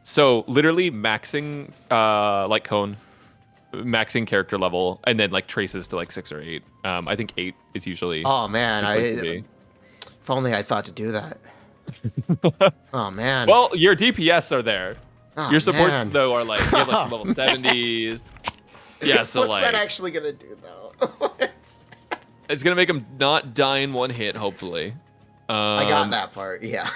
So literally maxing like Cone, maxing character level, and then like traces to like 6 or 8. I think 8 is usually. Oh man, the place to be. if only I thought to do that. Oh man. Well, your DPS are there. Oh, Your supports man. though are like you have like some level 70s. Yeah, so What's like that actually gonna do though? it's gonna make him not die in one hit, hopefully. I got that part. Yeah.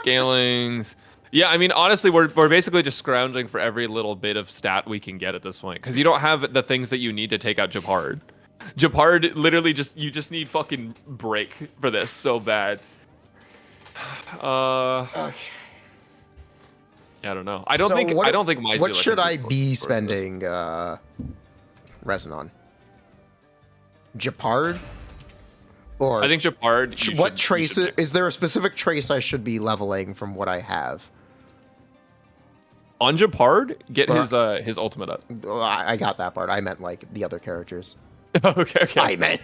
Scalings. Yeah, I mean, honestly, we're basically just scrounging for every little bit of stat we can get at this point, because you don't have the things that you need to take out Japard. Japard, literally, you just need fucking break for this so bad. Okay. I don't know. I don't think my What Zilla should can I do be for it. spending resin on? Japard? Or I think Japard. what trace is there a specific trace I should be leveling from what I have? on Japard? Get his ultimate up. Well, I got that part. I meant like the other characters. Okay. I meant.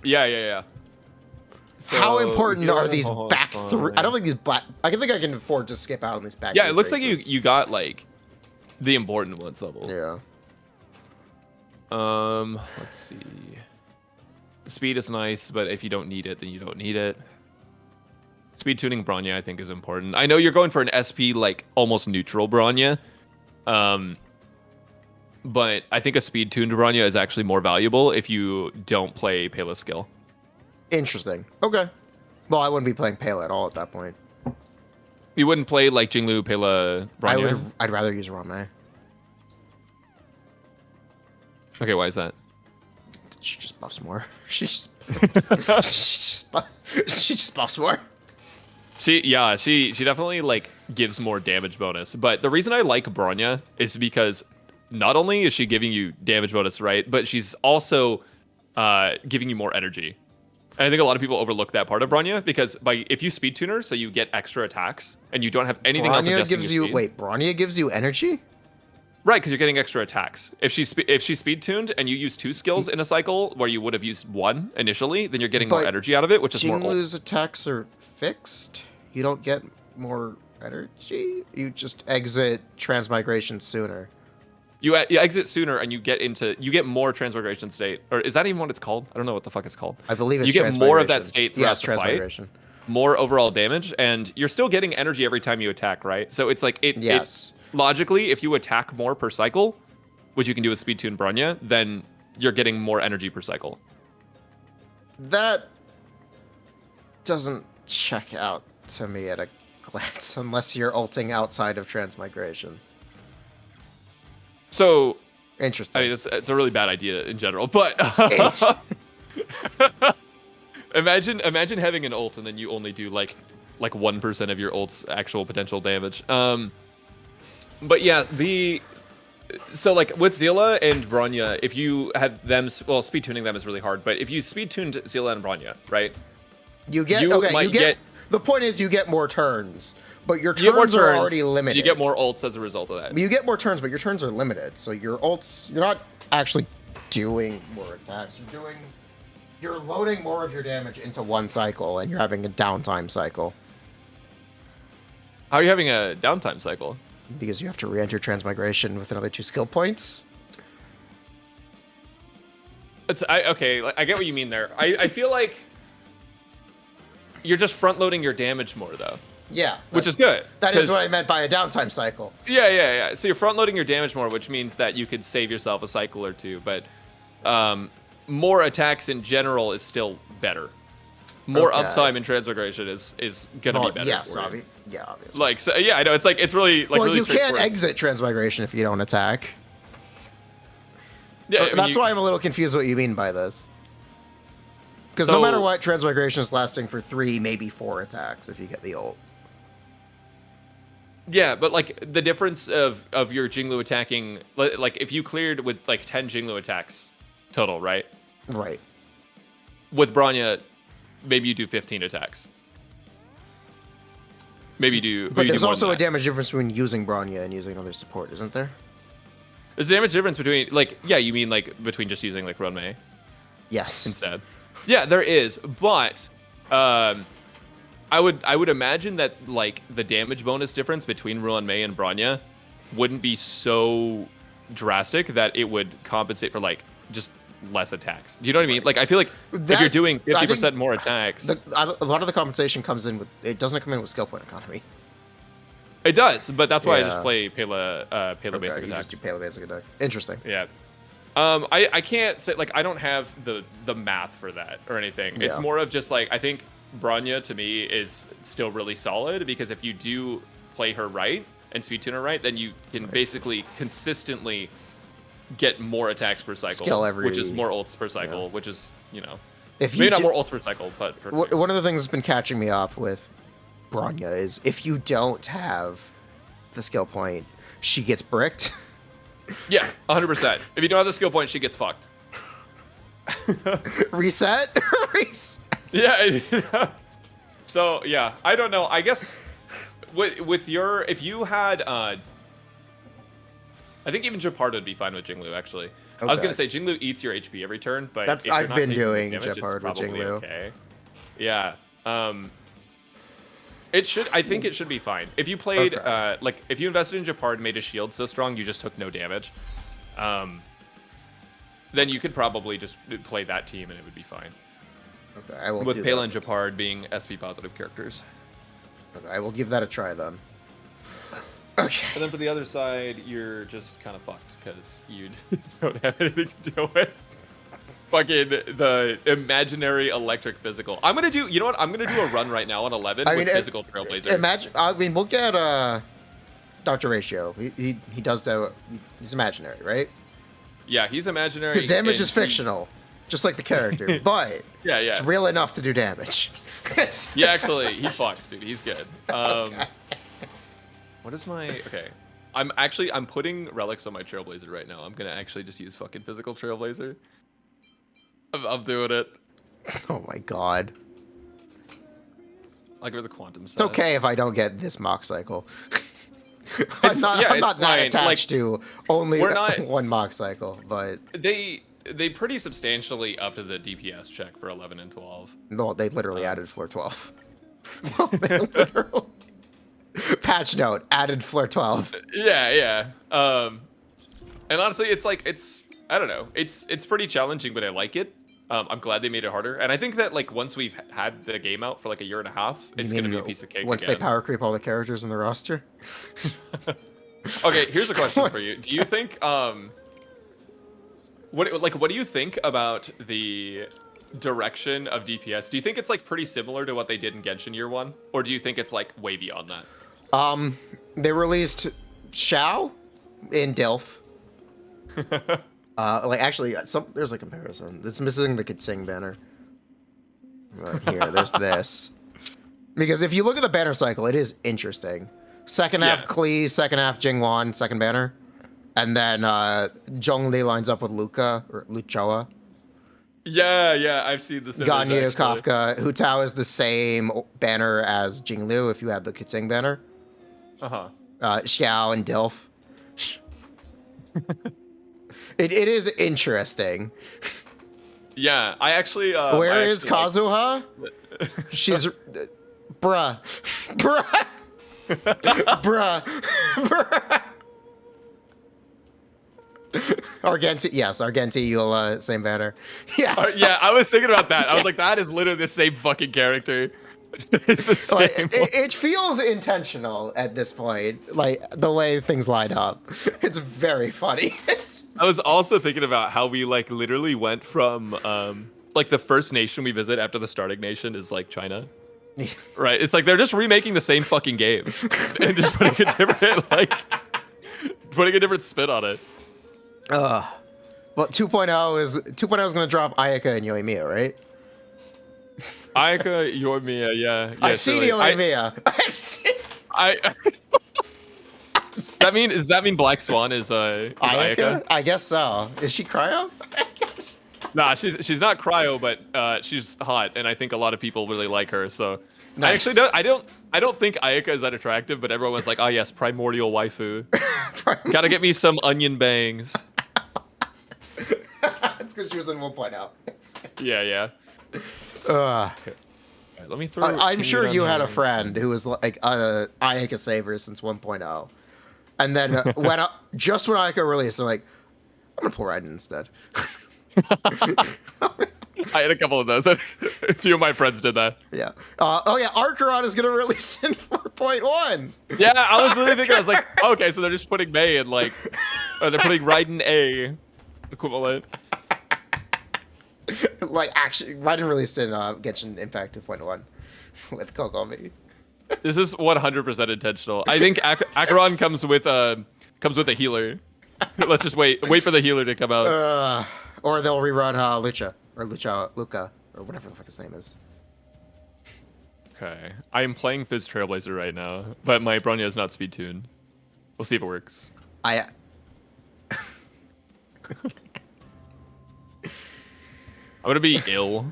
Yeah. So, How important are these oh, back fine. three? I don't think these back. I think I can afford to skip out on these back. Yeah, three it looks like traces. you got like the important ones level. Yeah. Let's see. The speed is nice, but if you don't need it, then you don't need it. speed tuning Bronya, I think, is important. I know you're going for an SP like almost neutral Bronya, but I think a speed tuned Bronya is actually more valuable if you don't play Pela skill. Interesting. Okay. Well, I wouldn't be playing Pela at all at that point. You wouldn't play like Jinglu, Pela, Bronya? I'd rather use Ruan Mei. Okay, why is that? She just buffs more. she just buffs more. She definitely like gives more damage bonus. But the reason I like Bronya is because not only is she giving you damage bonus, right, but she's also giving you more energy. And I think a lot of people overlook that part of Bronya because if you speed tune her, so you get extra attacks and you don't have anything else. Bronya gives you energy? Right, because you're getting extra attacks. If she's speed tuned and you use 2 skills in a cycle where you would have used 1 initially, then you're getting more energy out of it, which is more ult. Jinglu's attacks are fixed. You don't get more energy. You just exit transmigration sooner. You exit sooner and you get more transmigration state. Or is that even what it's called? I don't know what the fuck it's called. I believe it's you get more of that state throughout the transmigration. fight. More overall damage, and you're still getting energy every time you attack, right? So it's like yes. Logically, if you attack more per cycle, which you can do with speed tune Bronya, then you're getting more energy per cycle. That doesn't check out to me at a glance unless you're ulting outside of transmigration. So interesting. I mean, it's a really bad idea in general, but imagine having an ult and then you only do like 1% of your ult's actual potential damage. But yeah, so like with Zilla and Bronya, if you have them, well, speed tuning them is really hard. But if you speed tuned Zilla and Bronya, right? The point is you get more turns, but your turns are already limited. You get more ults as a result of that. You get more turns, but your turns are limited. So your ults, you're not actually doing more attacks. You're loading more of your damage into one cycle, and you're having a downtime cycle. How are you having a downtime cycle? Because you have to re-enter transmigration with another 2 skill points. Okay, I get what you mean there. I feel like you're just front-loading your damage more, though. Yeah. Which is good. That is what I meant by a downtime cycle. Yeah. So you're front-loading your damage more, which means that you could save yourself a cycle or 2, but more attacks in general is still better. More uptime in transmigration is gonna be better. Yes, for you. Yeah, obviously. Like, so, yeah, I know it's really like. Well, really you can't exit transmigration if you don't attack. Yeah, that's why I'm a little confused what you mean by this. Because no matter what, transmigration is lasting for 3, maybe 4 attacks if you get the ult. Yeah, but like the difference of your Jinglu attacking, like if you cleared with like 10 Jinglu attacks total, right? Right. With Bronya, maybe you do 15 attacks. Maybe you do. But there's also a damage difference between using Bronya and using another support, isn't there? There's a damage difference between, like, yeah, you mean like between just using like Ruan Mei? Yes. Instead. Yeah, there is, but I would imagine that like the damage bonus difference between Ruan Mei and Bronya wouldn't be so drastic that it would compensate for like just less attacks. Do you know what I mean? Like, I feel like if you're doing 50% more attacks, a lot of the compensation comes in with, it doesn't come in with skill point economy. It does, but that's why I just play Pela basic attack. You just do Pela basic attack. Interesting. Yeah. I can't say, like, I don't have the math for that or anything. Yeah. It's more of just like, I think Bronya to me is still really solid because if you do play her right and speed tune her right, then you can basically consistently get more attacks per cycle, which is more ults per cycle, which is, you know, maybe not more ults per cycle, but one of the things that's been catching me up with Bronya is if you don't have the skill point, she gets bricked. Yeah, 100%. If you don't have the skill point, she gets fucked. Reset. Yeah. So yeah, I don't know. I guess with your, if you had I think even Jeopard would be fine with Jinglu, actually. Okay. I was going to say Jinglu eats your HP every turn, but I've been doing Jeopard with Jinglu. Okay. Yeah. I think it should be fine. If you played, like, if you invested in Jeopard and made a shield so strong you just took no damage, then you could probably just play that team and it would be fine. Okay, I will with Pela and Jeopard being SP positive characters. Okay, I will give that a try then. Okay. And then for the other side, you're just kind of fucked because you don't have anything to deal with. Fucking the imaginary electric physical. I'm gonna do. You know what? I'm gonna do a run right now on 11 with physical Trailblazer. Imagine. I mean, we'll get Dr. Ratio. He does that. He's imaginary, right? Yeah, he's imaginary. His damage is fictional, just like the character, but yeah, it's real enough to do damage. Yeah, actually, he fucks, dude. He's good. Okay. What is my... Okay. I'm putting relics on my Trailblazer right now. I'm gonna actually just use fucking physical Trailblazer. I'm doing it. Oh my god. Like with the quantum set. It's okay if I don't get this mock cycle. I'm not that fine. attached to only not, one mock cycle, but they pretty substantially upped the DPS check for 11 and 12. no, they literally added floor 12. Well, they literally... Patch note, added floor 12. Yeah. And honestly, it's I don't know. It's pretty challenging, but I like it. I'm glad they made it harder. And I think that like once we've had the game out for like a year and a half, it's gonna be a piece of cake. Once again. they power creep all the characters in the roster. Okay, here's a question for you. Do you think what do you think about the direction of DPS? Do you think it's like pretty similar to what they did in Genshin Year 1? Or do you think it's like way beyond that? They released Xiao in Dilf. Like actually, there's a comparison. It's missing the Kitsing banner. Right here, there's this. Because if you look at the banner cycle, it is interesting. Second half Klee, second half Jingwan, second banner. And then Zhongli lines up with Luca, or Luchoa. Yeah, I've seen this. Ganyu, Kafka, Hu Tao is the same banner as Jinglu if you have the Kitsing banner. Xiao and Dilf. It is interesting. Yeah, I actually... Where is Kazuha? She's... Bruh. Argenti, yes, Argenti, Eula, same banner. Yes. Yeah, I was thinking about that. I was like, that is literally the same fucking character. It's the same. Like, it feels intentional at this point, like the way things line up. It's very funny. I was also thinking about how we like literally went from like the first nation we visit after the starting nation is like China. Right? It's like they're just remaking the same fucking game and just putting a different putting a different spin on it. But 2.0 is going to drop Ayaka and Yoimiya, right? Ayaka, Yoimiya, yeah. I've seen Yoimiya. I've seen. Does that mean Black Swan is Ayaka? I guess so. Is she cryo? Nah, she's not cryo, but she's hot, and I think a lot of people really like her. So nice. I actually don't think Ayaka is that attractive, but everyone was like, oh yes, primordial waifu. Gotta get me some onion bangs. It's because she was in 1.0. Yeah. Right, let me throw. I'm sure you had a friend who was like Ayaka saver since 1.0, and then when Ayaka released, they're like, I'm gonna pull Raiden instead. I had a couple of those. A few of my friends did that. Yeah. Archeron is gonna release in 4.1. Yeah, I was literally thinking, I was like, okay, so they're just putting Mei in like, or they're putting Raiden A equivalent. Like actually, Raiden released in Genshin Impact 2.1 with Kokomi. This is 100% intentional. I think Acheron comes with a healer. Let's just wait for the healer to come out. Or they'll rerun Luca, or whatever the fuck his name is. Okay, I am playing Fizz Trailblazer right now, but my Bronya is not speed tuned. We'll see if it works. I'm gonna be ill.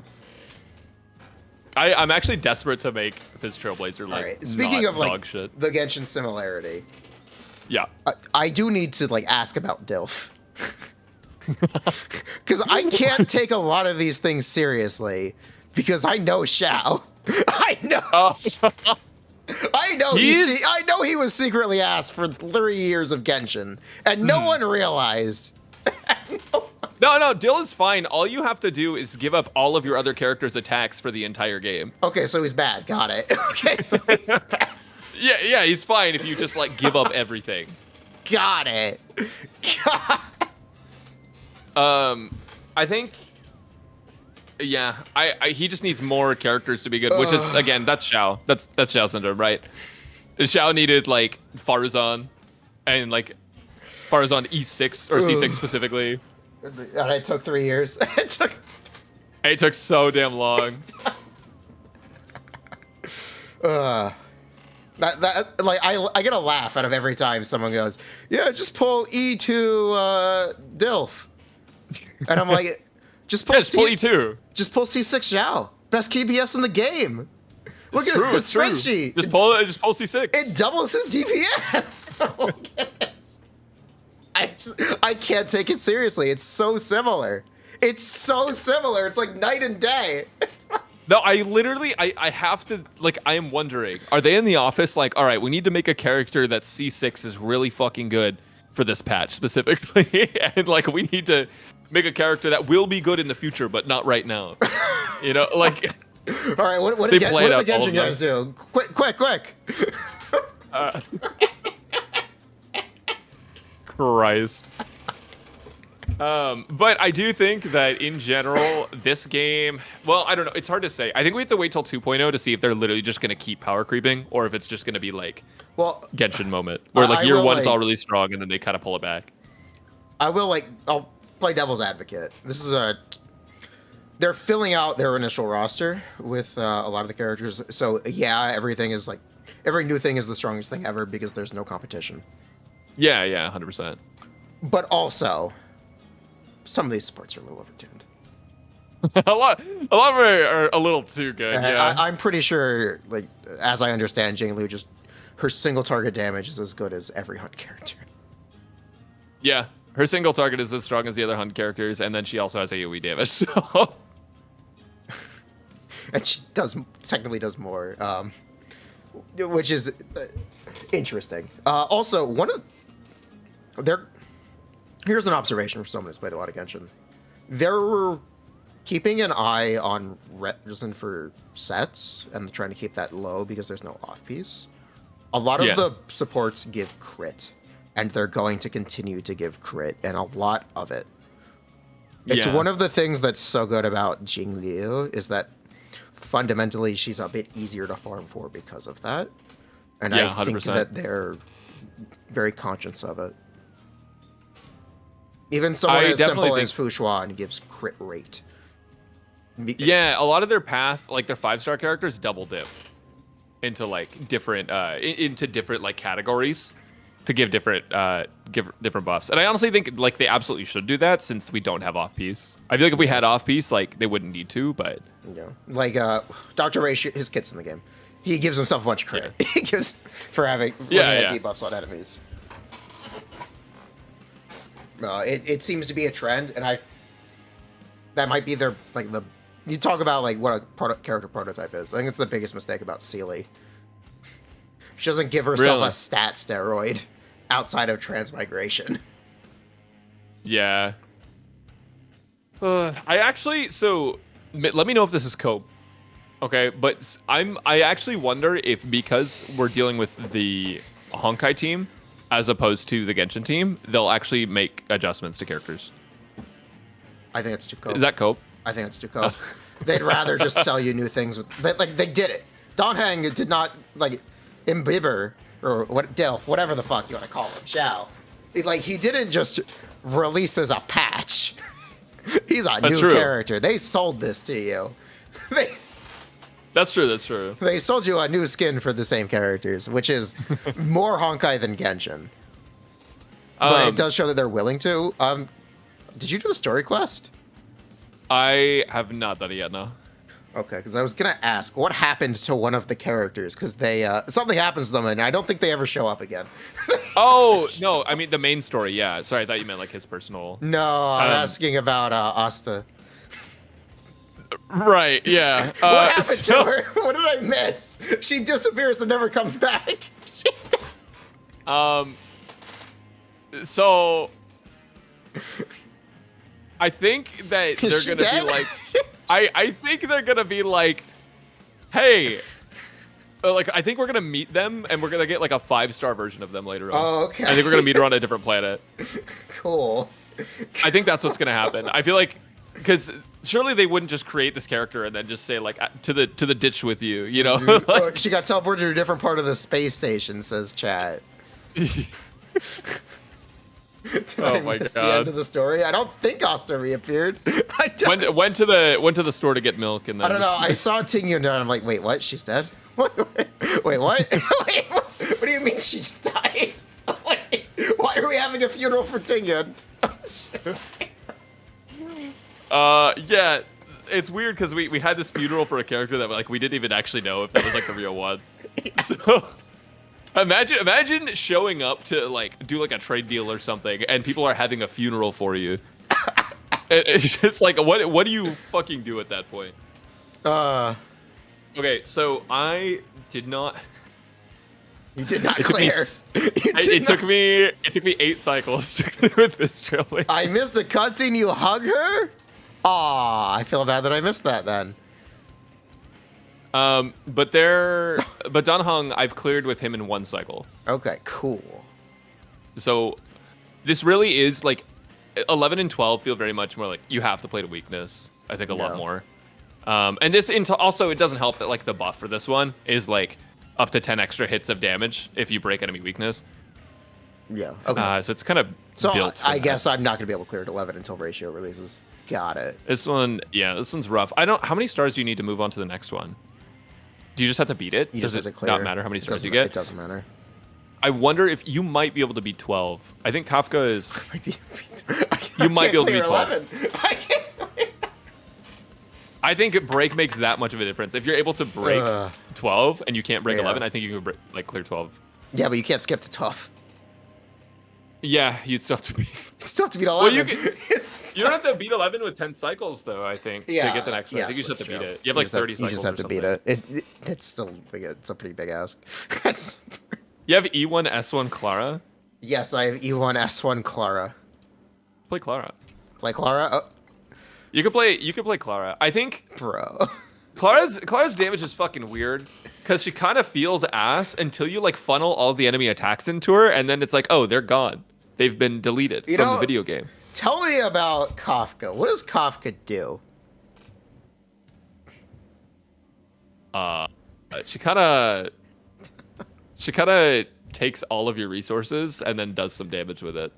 I'm actually desperate to make Fizz Trailblazer like right. Speaking of like shit. The Genshin similarity, yeah, I do need to like ask about Dilf. Because I can't take a lot of these things seriously because I know Xiao. I know. I know. I know he was secretly asked for 3 years of Genshin, and no one realized. No, Dill is fine. All you have to do is give up all of your other characters' attacks for the entire game. Okay, so he's bad. Got it. Okay, so he's bad. Yeah, he's fine if you just like give up everything. Got it. I think, yeah, he just needs more characters to be good, which is again that's Xiao. That's Xiao syndrome, right? Xiao needed like Faruzan, and like Faruzan E6 or C6 specifically. And it took 3 years. It took so damn long. That like I get a laugh out of every time someone goes, yeah, just pull E2 Dilf, and I'm like, just pull E2. Just pull C6 Xiao, best KBS in the game. Look at the spreadsheet. Just pull C6. It doubles his DPS. Look at this. I can't take it seriously. It's so similar. It's like night and day. No, I literally, I have to, like, I am wondering, are they in the office like, all right, we need to make a character that C6 is really fucking good for this patch specifically, and like, we need to make a character that will be good in the future, but not right now. You know, like. All right, what did the Genshin guys do? Quick. Christ. But I do think that in general, this game, well, I don't know. It's hard to say. I think we have to wait till 2.0 to see if they're literally just going to keep power creeping or if it's just going to be like Genshin moment where like year one is all really strong and then they kind of pull it back. I'll play devil's advocate. This is they're filling out their initial roster with a lot of the characters. So yeah, everything is like, every new thing is the strongest thing ever because there's no competition. Yeah, 100%. But also, some of these supports are a little overtuned. a lot of them are a little too good. Yeah, I'm pretty sure, like, as I understand, Jinglu, just her single target damage is as good as every hunt character. Yeah, her single target is as strong as the other hunt characters, and then she also has AoE damage. So, and she technically does more, which is interesting. Also, here's an observation from someone who's played a lot of Genshin. They're keeping an eye on Resin for sets and trying to keep that low because there's no off-piece. A lot of the supports give crit, and they're going to continue to give crit, and a lot of it. It's one of the things that's so good about Jinglu is that fundamentally she's a bit easier to farm for because of that. And I think 100%. that they're very conscious of it. Even someone as simple as Fushuan gives crit rate. Yeah, a lot of their path, like their 5-star characters, double dip into like different like categories to give different buffs. And I honestly think like they absolutely should do that since we don't have off piece. I feel like if we had off piece, like they wouldn't need to, but yeah, like Dr. Ray, his kit's in the game. He gives himself a bunch of credit. Yeah. He gives for having debuffs on enemies. It seems to be a trend, and that might be their like the. You talk about like what a character prototype is. I think it's the biggest mistake about Sealy. She doesn't give herself a stat steroid outside of transmigration. Yeah. I actually let me know if this is cope. Okay, but I actually wonder if because we're dealing with the Honkai team as opposed to the Genshin team, they'll actually make adjustments to characters. I think it's too cope. Is that cope? I think it's too cope. They'd rather just sell you new things. They did it. Don Hang did not like Imbibber or Delph, whatever the fuck you want to call him, Xiao. He didn't just release as a patch. He's a new character. They sold this to you. That's true. They sold you a new skin for the same characters, which is more Honkai than Genshin. But it does show that they're willing to. Did you do the story quest? I have not done it yet, no. Okay, because I was going to ask, what happened to one of the characters? Because something happens to them, and I don't think they ever show up again. Oh, no, I mean the main story, yeah. Sorry, I thought you meant like his personal... No, I'm asking about Asta. Right, yeah. What happened to her? What did I miss? She disappears and never comes back. She does. So... I think that they're going to be like... I think they're going to be like, hey, Like, I think we're gonna meet them, and we're gonna get like a 5-star version of them later on. Oh, okay. I think we're gonna meet her on a different planet. Cool. I think that's what's gonna happen. I feel like, because surely they wouldn't just create this character and then just say like to the ditch with you, you know? Oh, she got teleported to a different part of the space station, says chat. Did I miss the end of the story? I don't think Asta reappeared. Went to the store to get milk, and then I don't know. I saw Tingyu and I'm like, wait, what? She's dead? Wait, what? Wait, what do you mean she's died? Why are we having a funeral for Tingyu? Yeah, it's weird because we had this funeral for a character that like we didn't even actually know if it was like the real one. So imagine showing up to like do like a trade deal or something, and people are having a funeral for you. It's just like, what do you fucking do at that point? Okay, so I did not. You did not clear. It took me 8 cycles to clear with this trilling. I missed a cutscene. You hug her? Aw, I feel bad that I missed that then. But Danhong, I've cleared with him in 1 cycle. Okay, cool. So this really is like 11 and 12 feel very much more like you have to play to weakness. I think a lot more. And this also, it doesn't help that like the buff for this one is like up to 10 extra hits of damage if you break enemy weakness. Yeah. Okay. So it's kind of built. I guess I'm not gonna be able to clear it 11 until Ratio releases. Got it. This one's rough. How many stars do you need to move on to the next one? Do you just have to beat it? Does it not matter how many stars you get? It doesn't matter. I wonder if you might be able to beat 12. I think Kafka is. You might be able to beat 12. I think break makes that much of a difference. If you're able to break 12 and you can't break 11, I think you can clear 12. Yeah, but you can't skip to 12. Yeah, you'd still have to beat. Beat 11. Well, you don't have to beat 11 with 10 cycles, though. I think to get the next one. I think you just have to beat it. You have like 30 cycles. You just have to beat it. It's still it's a pretty big ask. You have E1 S1 Clara. Yes, I have E1 S1 Clara. Play Clara. Play Clara. Oh. You could play Clara. I think, bro. Clara's damage is fucking weird because she kind of feels ass until you like funnel all the enemy attacks into her, and then it's like, oh, they're gone. They've been deleted from the video game. Tell me about Kafka. What does Kafka do? She kind of takes all of your resources and then does some damage with it.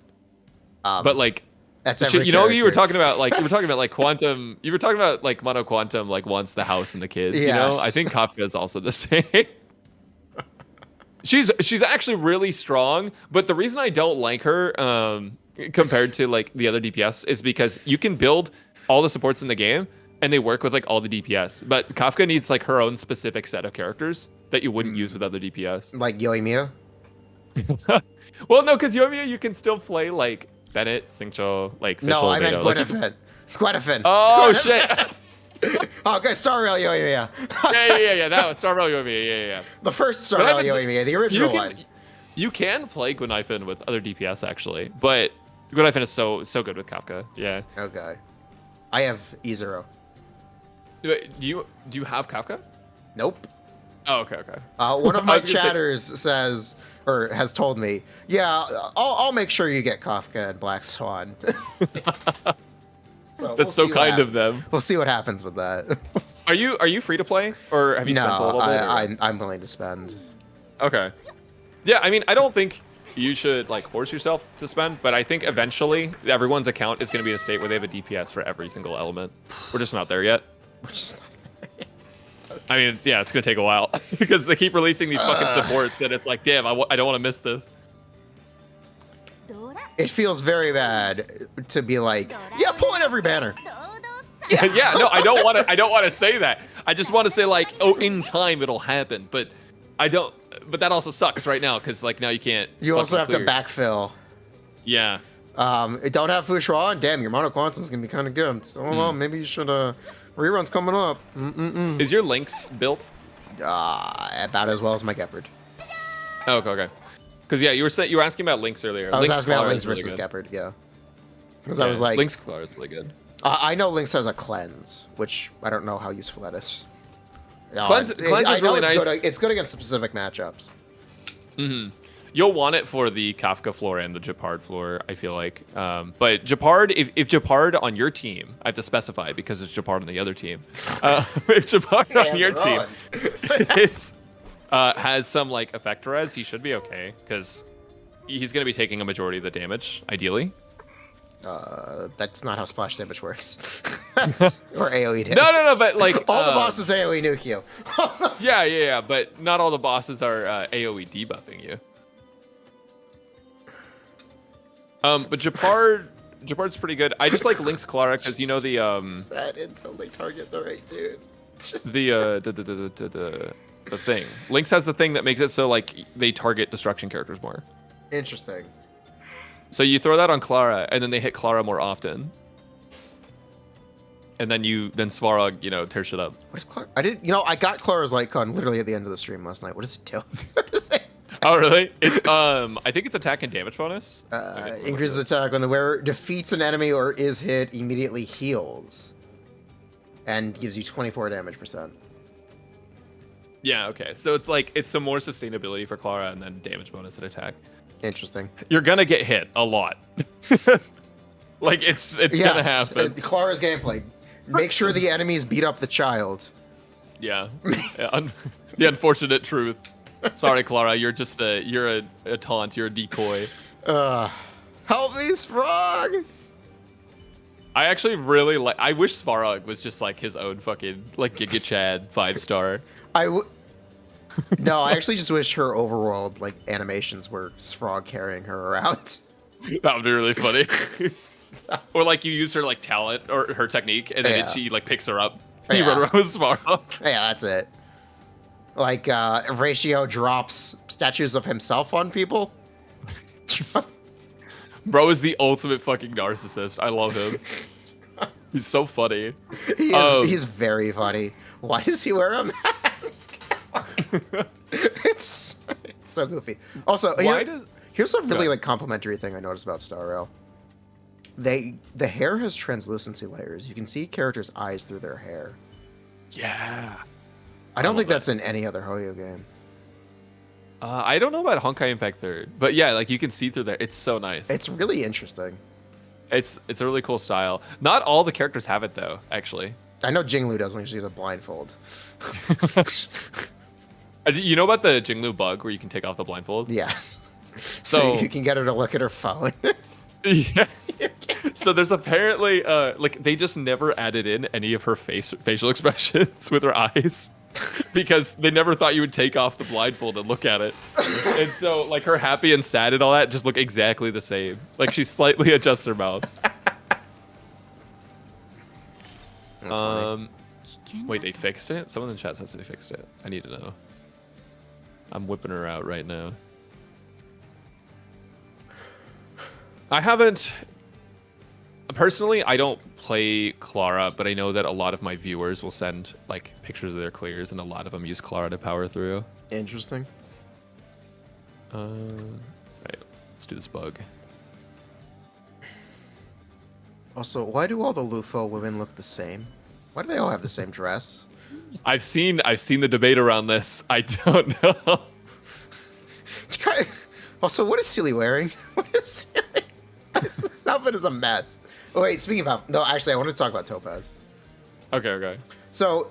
But like. That's every you were talking about like quantum. You were talking about like mono quantum, like wants the house and the kids. Yes. You know, I think Kafka is also the same. She's actually really strong, but the reason I don't like her compared to like the other DPS is because you can build all the supports in the game and they work with like all the DPS, but Kafka needs like her own specific set of characters that you wouldn't use with other DPS. Like Yoimiya? Well, no, because Yoimiya you can still play like Bennett, Xingqiu, like Fischl, no, I meant Gwyneth. Gwyneth. Oh shit! Oh, okay, Star Rail Yoimiya. Yeah. That was Star Rail Yoimiya. Yeah. The first Star Rail Yoimiya, the original one. You can play Gwyneth with other DPS actually, but Gwyneth is so good with Kafka. Yeah. Okay. I have E0. Do you have Kafka? Nope. Oh, okay. One of my chatters says, or has told me, yeah, I'll make sure you get Kafka and Black Swan. So that's so kind of them. We'll see what happens with that. Are you free to play, or have you spent a little bit? I'm willing to spend. Okay. Yeah, I mean, I don't think you should like force yourself to spend, but I think eventually everyone's account is going to be in a state where they have a DPS for every single element. We're just not there yet. I mean, it's going to take a while because they keep releasing these fucking supports, and it's like, damn, I don't want to miss this. It feels very bad to be like, yeah, pull in every banner. Yeah, no, I don't want to say that. I just want to say like, oh, in time it'll happen, but I don't. But that also sucks right now because like now you can't. You also have to backfill. Yeah. Don't have Fushuan. Damn, your mono quantum's gonna be kind of good. So, well, maybe you should. Reruns coming up. Is your Lynx built? About as well as my Gepard. Oh, okay. Because yeah, you were asking about Lynx earlier. I was asking about Lynx versus Gepard. Yeah. Because I was like, Lynx Clara is really good. I know Lynx has a cleanse, which I don't know how useful that is. No, Cleanse is I know really nice. It's good against specific matchups. You'll want it for the Kafka floor and the Japard floor, I feel like. But Japard, if Japard on your team, I have to specify because it's Japard on the other team. If Japard on your team has some like effect res, he should be okay because he's going to be taking a majority of the damage, ideally. That's not how splash damage works. That's or AoE damage. No, but like all the bosses AoE nuke you. yeah, but not all the bosses are AoE debuffing you. But Japard's pretty good. I just like Link's Clara because you know the Sad until they target the right dude. the thing. Link's has the thing that makes it so like they target destruction characters more. Interesting. So you throw that on Clara, and then they hit Clara more often. And then Svarog, tears shit up. What is Clara? I got Clara's light con literally at the end of the stream last night. What does it do? Oh, really? It's I think it's attack and damage bonus. Increases attack when the wearer defeats an enemy or is hit, immediately heals. And gives you 24 damage %. Yeah, okay. So it's some more sustainability for Clara and then damage bonus and attack. Interesting. You're gonna get hit a lot. Like it's gonna happen. Clara's gameplay. Make sure the enemies beat up the child. Yeah. The unfortunate truth. Sorry, Clara. You're just a taunt. You're a decoy. Help me, Svarog! I actually really like. I wish Svarog was just like his own fucking like Giga Chad 5-star. No, I actually just wish her overworld like animations were Svarog carrying her around. That would be really funny. Or like you use her like talent or her technique, and then she like picks her up. And you run around with Svarog. Yeah, that's it. Like Ratio drops statues of himself on people. Bro is the ultimate fucking narcissist. I love him. He's so funny. He's very funny. Why does he wear a mask? it's so goofy. Also, here's a really like complimentary thing I noticed about Star Rail. The hair has translucency layers. You can see characters' eyes through their hair. Yeah. I don't think that's in any other Hoyo game. I don't know about Honkai Impact 3rd, but yeah, like you can see through there. It's so nice. It's really interesting. It's a really cool style. Not all the characters have it though, actually. I know Jinglu doesn't. She's a blindfold. You know about the Jinglu bug where you can take off the blindfold? Yes. So you can get her to look at her phone. Yeah. So there's apparently like they just never added in any of her facial expressions with her eyes because they never thought you would take off the blindfold and look at it. And so like her happy and sad and all that just look exactly the same. Like she slightly adjusts her mouth. That's funny. Wait, they fixed it? Someone in the chat says they fixed it. I need to know. I'm whipping her out right now. I haven't... Personally, I don't play Clara, but I know that a lot of my viewers will send like pictures of their clears, and a lot of them use Clara to power through. Interesting. Right, let's do this bug. Also, why do all the Lufo women look the same? Why do they all have the same dress? I've seen the debate around this. I don't know. Also, what is Sealy wearing? What is Sealy? This outfit is a mess. Oh, wait, speaking about... No, actually, I want to talk about Topaz. Okay. So,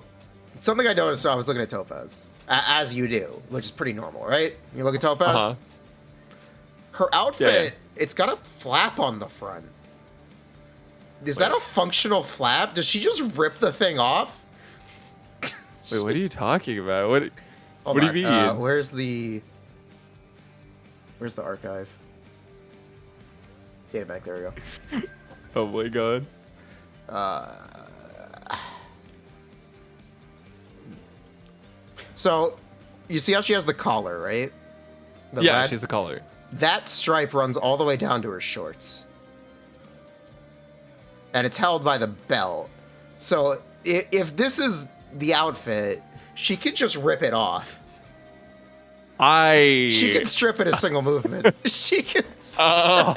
something I noticed when I was looking at Topaz, as you do, which is pretty normal, right? You look at Topaz, Uh-huh. Her outfit, it's got a flap on the front. Is that a functional flap? Does she just rip the thing off? Wait, what are you talking about? What Hold do on, you mean? Where's the archive? Databank, there we go. Oh my god. So, you see how she has the collar, right? Yeah, red? she's the collar. That stripe runs all the way down to her shorts. And it's held by the belt. So, if this is the outfit, she could just rip it off. She can strip it a single movement. She can... Oh.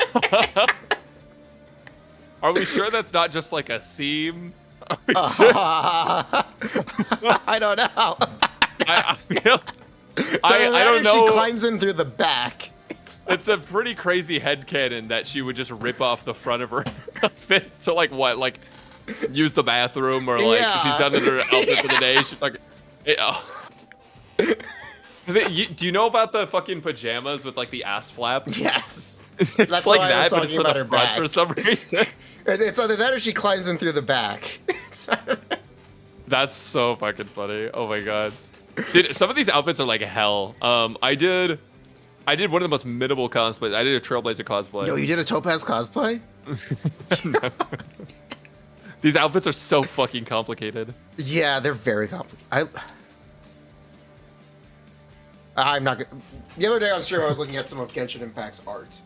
Are we sure that's not just like a seam I don't know. I feel, I don't know. She climbs in through the back. It's a pretty crazy headcanon that she would just rip off the front of her outfit to like what, like use the bathroom or like she's done with her outfit for the day. She's like, do you know about the fucking pajamas with like the ass flap? Yes. It's That's like why I was that, but it's talking for about the her front back. for some reason. It's either that or she climbs in through the back. That's so fucking funny. Oh my god. Dude, some of these outfits are like hell. I did one of the most minimal cosplays. I did a Trailblazer cosplay. Yo, you did a Topaz cosplay? These outfits are so fucking complicated. Yeah, they're very complicated. I'm not gonna... The other day on stream, I was looking at some of Genshin Impact's art.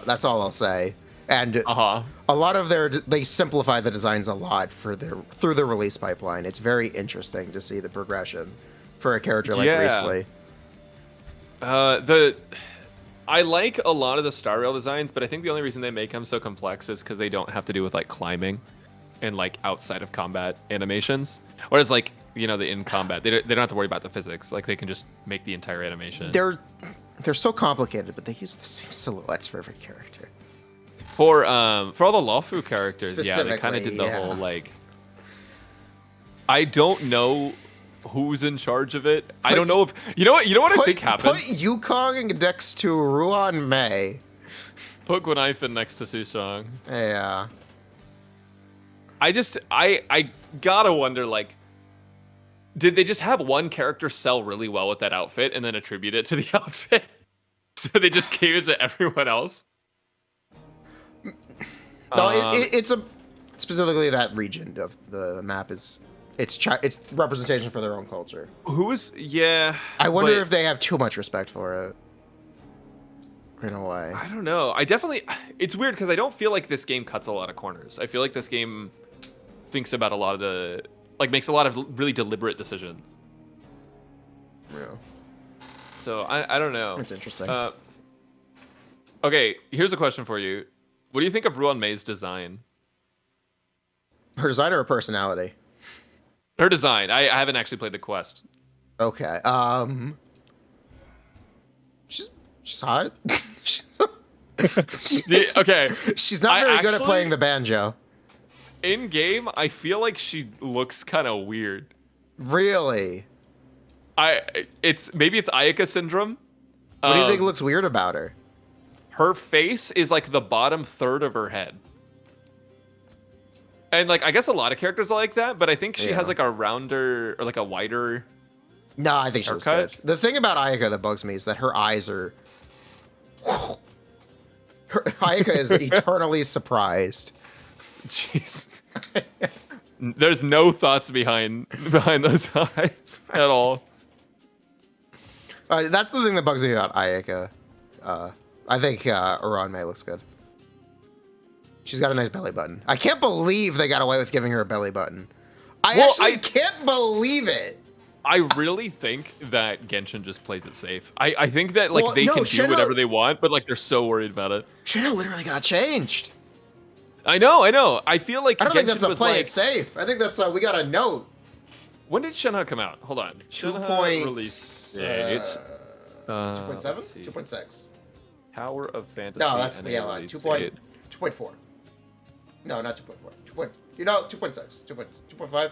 That's all I'll say. And a lot of they simplify the designs a lot through the release pipeline. It's very interesting to see the progression for a character like Risley. I like a lot of the Star Rail designs, but I think the only reason they make them so complex is because they don't have to do with like climbing and like outside of combat animations. Whereas like, you know, the in combat, they don't have to worry about the physics. Like they can just make the entire animation. They're so complicated, but they use the same silhouettes for every character. For all the Lawfu characters, yeah, they kind of Specifically, did the whole like. I don't know who's in charge of it. I don't know if you know what I think happened. Put Yukong next to Ruan Mei. Put Gwenhyfen next to Sushang. Yeah. I gotta wonder, like, did they just have one character sell really well with that outfit and then attribute it to the outfit? So they just gave it to everyone else? No, it's specifically that region of the map is it's representation for their own culture. Yeah. I wonder if they have too much respect for it. In a way. I don't know. It's weird because I don't feel like this game cuts a lot of corners. I feel like this game thinks about a lot of makes a lot of really deliberate decisions. Yeah. So I don't know. It's interesting. Okay, here's a question for you. What do you think of Ruan Mei's design? Her design or her personality? Her design. I haven't actually played the quest. Okay. She's hot. Okay. She's not very good at playing the banjo. In game, I feel like she looks kind of weird. Really? Maybe it's Ayaka syndrome. What do you think looks weird about her? Her face is like the bottom third of her head. And like I guess a lot of characters are like that, but I think she has like a rounder or like a wider. No, I think she looks good. The thing about Ayaka that bugs me is that her eyes are. Ayaka is eternally surprised. Jeez. There's no thoughts behind those eyes at all. That's the thing that bugs me about Ayaka. I think Ruan Mei looks good. She's got a nice belly button. I can't believe they got away with giving her a belly button. I can't believe it. I really think that Genshin just plays it safe. I think that like they can do whatever they want, but like they're so worried about it. Xianyunn literally got changed. I know. I feel like I don't Genshin think that's a play like, it safe. I think that's we got a note. When did Shenhe come out? Hold on. 2.7? Release date. 2.7? 2.6. Tower of Fantasy. No, that's the line. 2.4. No, not 2.4. 2.6. 2.5.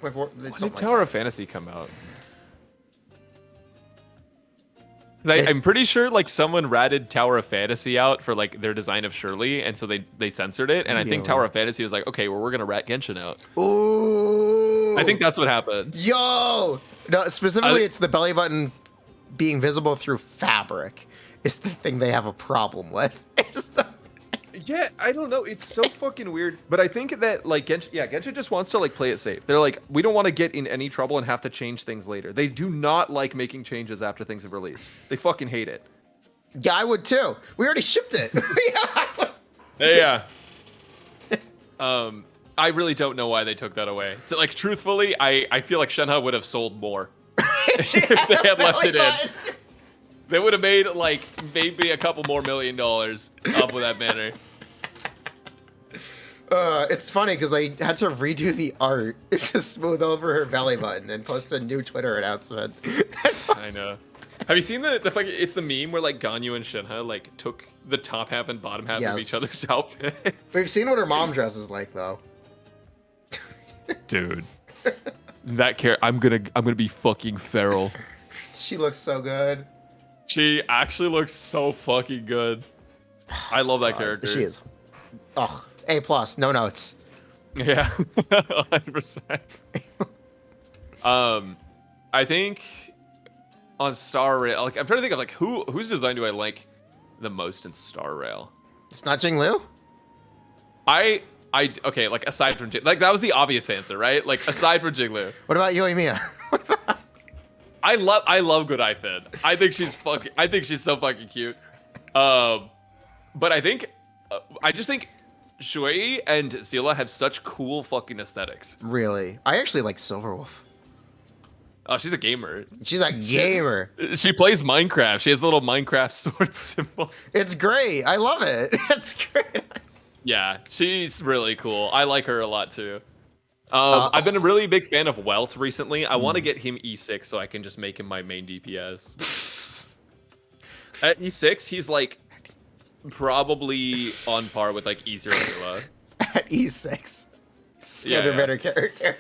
2.4. When did Tower of Fantasy come out? I'm pretty sure like someone ratted Tower of Fantasy out for like their design of Shirley, and so they censored it. And I think Tower of Fantasy was like, okay, well we're gonna rat Genshin out. Ooh. I think that's what happened. Yo. No, specifically, it's the belly button being visible through fabric is the thing they have a problem with. Yeah, I don't know. It's so fucking weird. But I think that like Genshin just wants to like play it safe. They're like, we don't want to get in any trouble and have to change things later. They do not like making changes after things have released. They fucking hate it. Yeah, I would too. We already shipped it. Yeah. I really don't know why they took that away. So, like, truthfully, I feel like Shenhe would have sold more if they had left it in. They would have made like maybe a couple more $1 million off with that banner. It's funny because they had to redo the art to smooth over her belly button and post a new Twitter announcement. I know. Have you seen the fucking? It's the meme where like Ganyu and Shinha like took the top half and bottom half of each Yes. other's outfits. We've seen what her mom dresses like though. Dude, that I'm gonna be fucking feral. She looks so good. She actually looks so fucking good. I love that character. She is. Oh, A+, no notes. Yeah, 100%. I think on Star Rail, like I'm trying to think of like whose design do I like the most in Star Rail? It's not Jinglu? Okay, like aside from like that was the obvious answer, right? Like aside from Jinglu, What about Yoimiya? I love Good Eye Finn. I think she's so fucking cute. But I just think Shui and Zila have such cool fucking aesthetics. Really? I actually like Silverwolf. Oh, she's a gamer. She's a gamer. She plays Minecraft. She has a little Minecraft sword symbol. It's great. I love it. It's great. Yeah, she's really cool. I like her a lot too. I've been a really big fan of Welt recently. I want to get him E6 so I can just make him my main DPS. At E6, he's like probably on par with like E0. At E6. Standard Yeah. better character.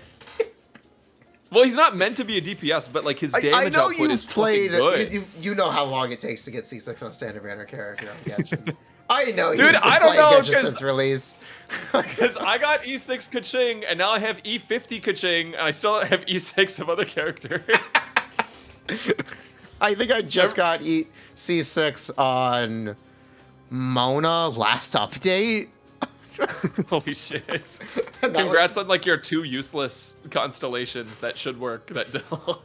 Well, he's not meant to be a DPS, but like his damage I know output you've is played. fucking good. You know how long it takes to get C6 on a standard banner character on Genshin. I know Dude, you've been I don't playing know, Genshin 'cause- since release. Because I got E6 Kaching, and now I have E50 Kaching, and I still have E6 of other characters. I think I just got C6 on Mona last update. Holy shit. That Congrats on like your 2 useless constellations that should work that don't.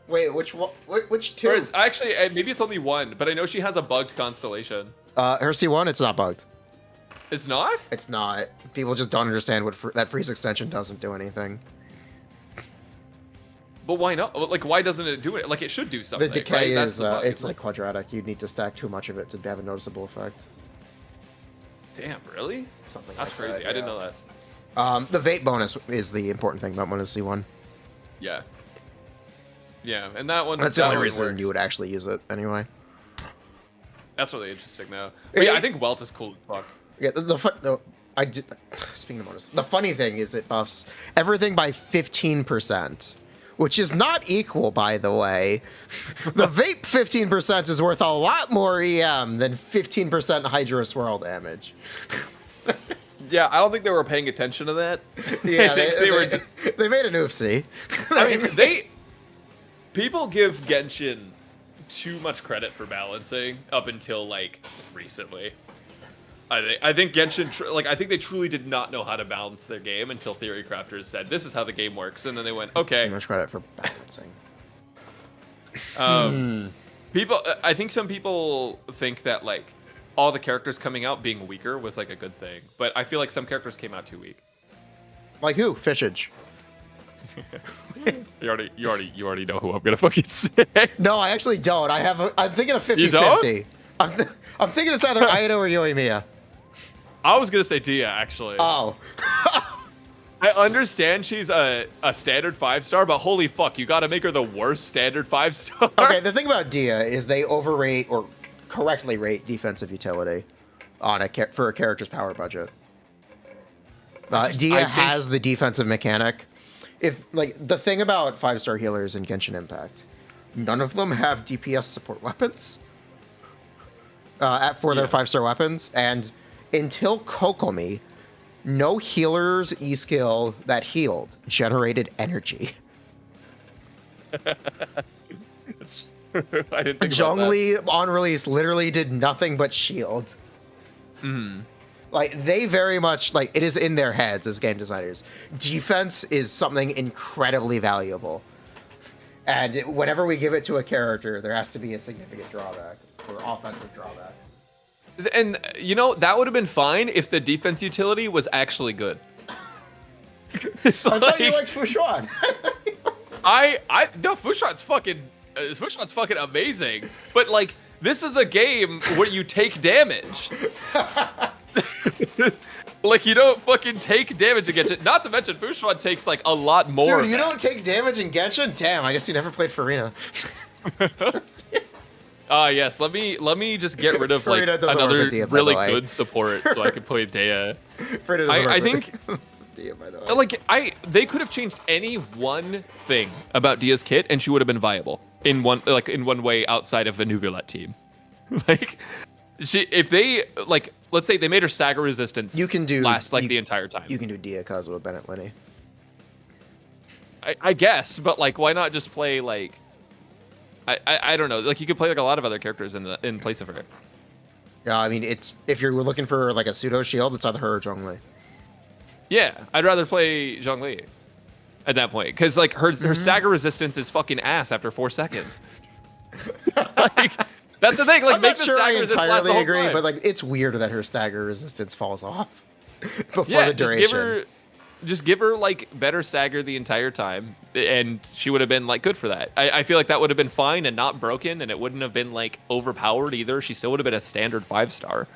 Wait, which one? Which Or two? it's actually, maybe it's only one, but I know she has a bugged constellation. Her C1, it's not bugged. It's not? It's not. People just don't understand what that freeze extension doesn't do anything. But why not? Like, why doesn't it do it? Like, it should do The something. decay right? That's is, the bug, it's isn't like quadratic. You'd need to stack too much of it to have a noticeable effect. it? Damn, really? Something That's like crazy. that, I didn't yeah. know that. The Vate bonus is the important thing about Mona's C1. Yeah. Yeah, and that one. That's the that only one reason works. you would actually use it anyway. That's really interesting now. But yeah, I think Welt is cool as fuck. Yeah, speaking of bonus, the funny thing is it buffs everything by 15%, which is not equal, by the way. The Vape 15% is worth a lot more EM than 15% Hydra Swirl damage. Yeah, I don't think they were paying attention to that. Yeah, I think they made an oopsie. I mean, people give Genshin too much credit for balancing up until like recently. I think Genshin I think they truly did not know how to balance their game until Theorycrafters said this is how the game works, and then they went okay. Too much credit for balancing. People, I think some people think that like all the characters coming out being weaker was like a good thing, but I feel like some characters came out too weak. Like who? Fishage. You already know who I'm gonna fucking say. No, I actually don't. I'm thinking of You don't? 50-50. I'm thinking it's either Aido or Yoimiya. I was gonna say Dia actually. Oh. I understand she's a standard 5-star, but holy fuck, you gotta make her the worst standard 5-star. Okay, the thing about Dia is they overrate or correctly rate defensive utility on for a character's power budget. Dia has the defensive mechanic. If like the thing about 5-star healers in Genshin Impact, none of them have DPS support weapons for their 5-star weapons, and until Kokomi, no healer's E-skill that healed generated energy. I didn't think about that. Zhongli on release literally did nothing but shield. Like they very much like it is in their heads as game designers. Defense is something incredibly valuable, and whenever we give it to a character, there has to be a significant drawback or offensive drawback. And you know that would have been fine if the defense utility was actually good. It's I thought you like- liked Fushuan. No, Fushot's fucking amazing. But like this is a game where you take damage. Like, you don't fucking take damage against it. Not to mention, Fushwan takes, like, a lot more. Dude, of you that. don't take damage in Genshin? Damn, I guess you never played Furina. Yes. Let me just get rid of, like, Furina doesn't another work with Dia, by really the way. good support so I can play Dea. Furina doesn't I work think... with Dia, by the way. Like, they could have changed any one thing about Dia's kit, and she would have been viable in one way outside of a Nuvulet team. Like, if they, like, let's say they made her stagger resistance last, like, the entire time. You can do Dia Kazuha Bennett Lenny. I guess, but, like, why not just play, like, I don't know. Like, you could play, like, a lot of other characters in place of her. Yeah, I mean, it's if you're looking for, like, a pseudo shield, it's either her or Zhongli. Yeah, I'd rather play Zhongli at that point, because, like, her stagger resistance is fucking ass after 4 seconds. Like, that's the thing. Like, I'm make not the sure I stagger resist last the entirely whole agree, time. but, like, it's weird that her stagger resistance falls off before Yeah, the duration. just give her like better stagger the entire time, and she would have been like good for that. I feel like that would have been fine and not broken, and it wouldn't have been like overpowered either. She still would have been a standard 5-star.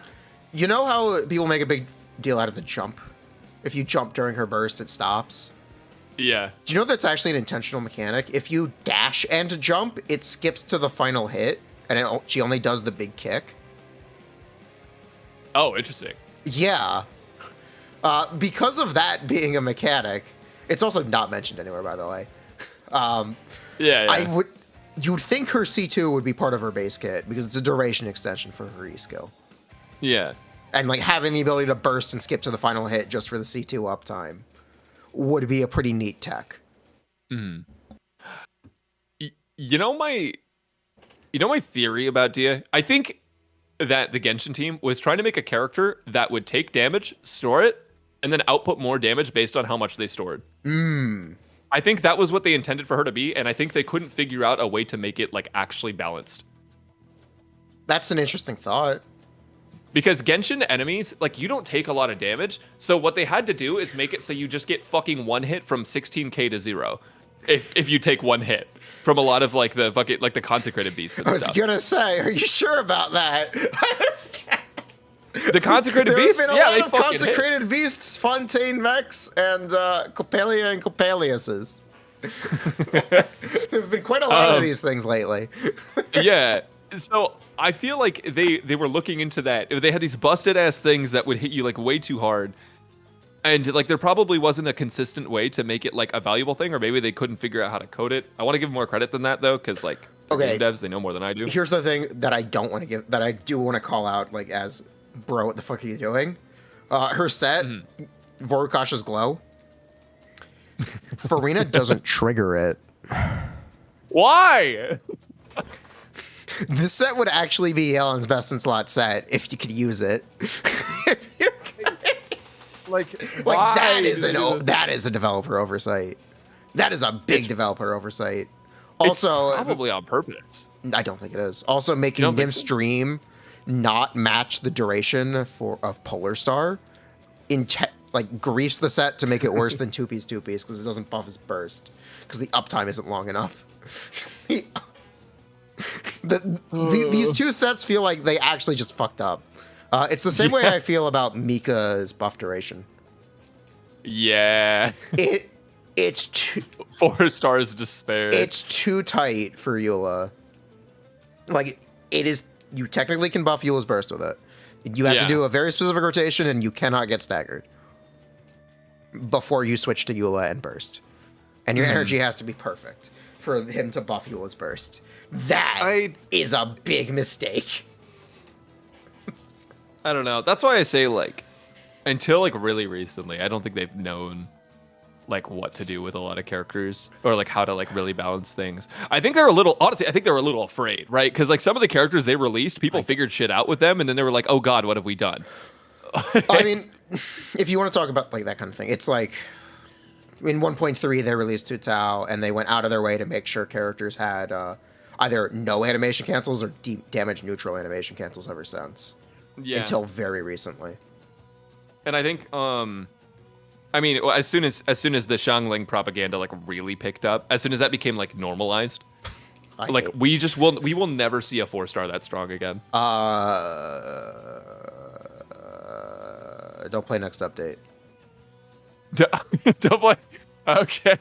You know how people make a big deal out of the jump? If you jump during her burst, it stops. Yeah. Do you know that's actually an intentional mechanic? If you dash and jump, it skips to the final hit, and she only does the big kick. Oh, interesting. Yeah. Because of that being a mechanic, it's also not mentioned anywhere, by the way. Yeah. You'd think her C2 would be part of her base kit, because it's a duration extension for her E skill. Yeah. And like having the ability to burst and skip to the final hit just for the C2 uptime would be a pretty neat tech. You know my theory about Dia? I think that the Genshin team was trying to make a character that would take damage, store it, and then output more damage based on how much they stored. I think that was what they intended for her to be, and I think they couldn't figure out a way to make it like actually balanced. That's an interesting thought. Because Genshin enemies, like, you don't take a lot of damage, so what they had to do is make it so you just get fucking one hit from 16k to 0. If you take one hit from a lot of like the fucking like the consecrated beasts and I was stuff. gonna say, are you sure about that? The consecrated There beasts, have been a yeah, lot they of fucking consecrated beasts, Fontaine Mechs, and Coppelia and Coppeliuses. There've been quite a lot of these things lately. hit. Yeah. So I feel like they were looking into that. They had these busted ass things that would hit you like way too hard. And like there probably wasn't a consistent way to make it like a valuable thing, or maybe they couldn't figure out how to code it. I want to give them more credit than that though, because like game devs, they know more than I do. Here's the thing that I don't want to give, that I do want to call out, like, as, bro, what the fuck are you doing? Her set, Vorukasha's Glow, Furina doesn't trigger it. Why? This set would actually be Yelan's best in slot set if you could use it. Like Like that why is do they do this? that is a developer oversight. That is a big developer oversight. Also, It's probably on purpose. I don't think it is. Also, making don't think Nim so? stream not match the duration of Polar Star, like griefs the set to make it worse than Two Piece because it doesn't buff his burst because the uptime isn't long enough. These two sets feel like they actually just fucked up. It's the same way I feel about Mika's buff duration. Yeah. It's too 4 stars despair. it's too tight for Eula. Like it is. You technically can buff Eula's burst with it. You have to do a very specific rotation, and you cannot get staggered before you switch to Eula and burst. And your energy has to be perfect for him to buff Eula's burst. That is a big mistake. I don't know. That's why I say like until like really recently, I don't think they've known like what to do with a lot of characters or like how to like really balance things. I think they're a little honestly, I think they were a little afraid, right? Because like some of the characters they released, people figured shit out with them and then they were like, oh god, what have we done? I mean, if you want to talk about like that kind of thing, it's like in 1.3 they released Tutao and they went out of their way to make sure characters had either no animation cancels or deep damage neutral animation cancels ever since. Yeah. Until very recently. And I think I mean, as soon as the Xiangling propaganda like really picked up, as soon as that became like normalized, we will never see a 4-star that strong again. Don't play next update. Don't play. Okay.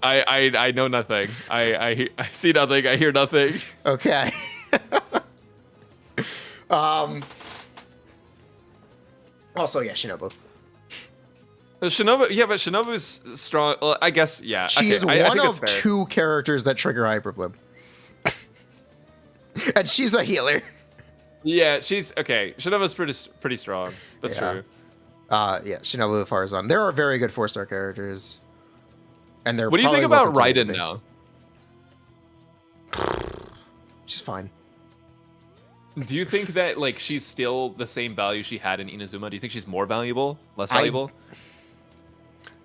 I know nothing. I see nothing. I hear nothing. Okay. Also, yeah, Shinobu. Shinobu, yeah, but Shinobu's strong. Well, I guess, yeah. She is I one think of it's fair. 2 characters that trigger Hyperblim. And she's a healer. Yeah, she's okay. Shinobu's pretty strong. That's Yeah. true. Yeah, Shinobu Farzan. There are very good 4-star characters. And they're What do you think probably about will continue Raiden to be. now? She's fine. Do you think that like she's still the same value she had in Inazuma? Do you think she's more valuable, less valuable?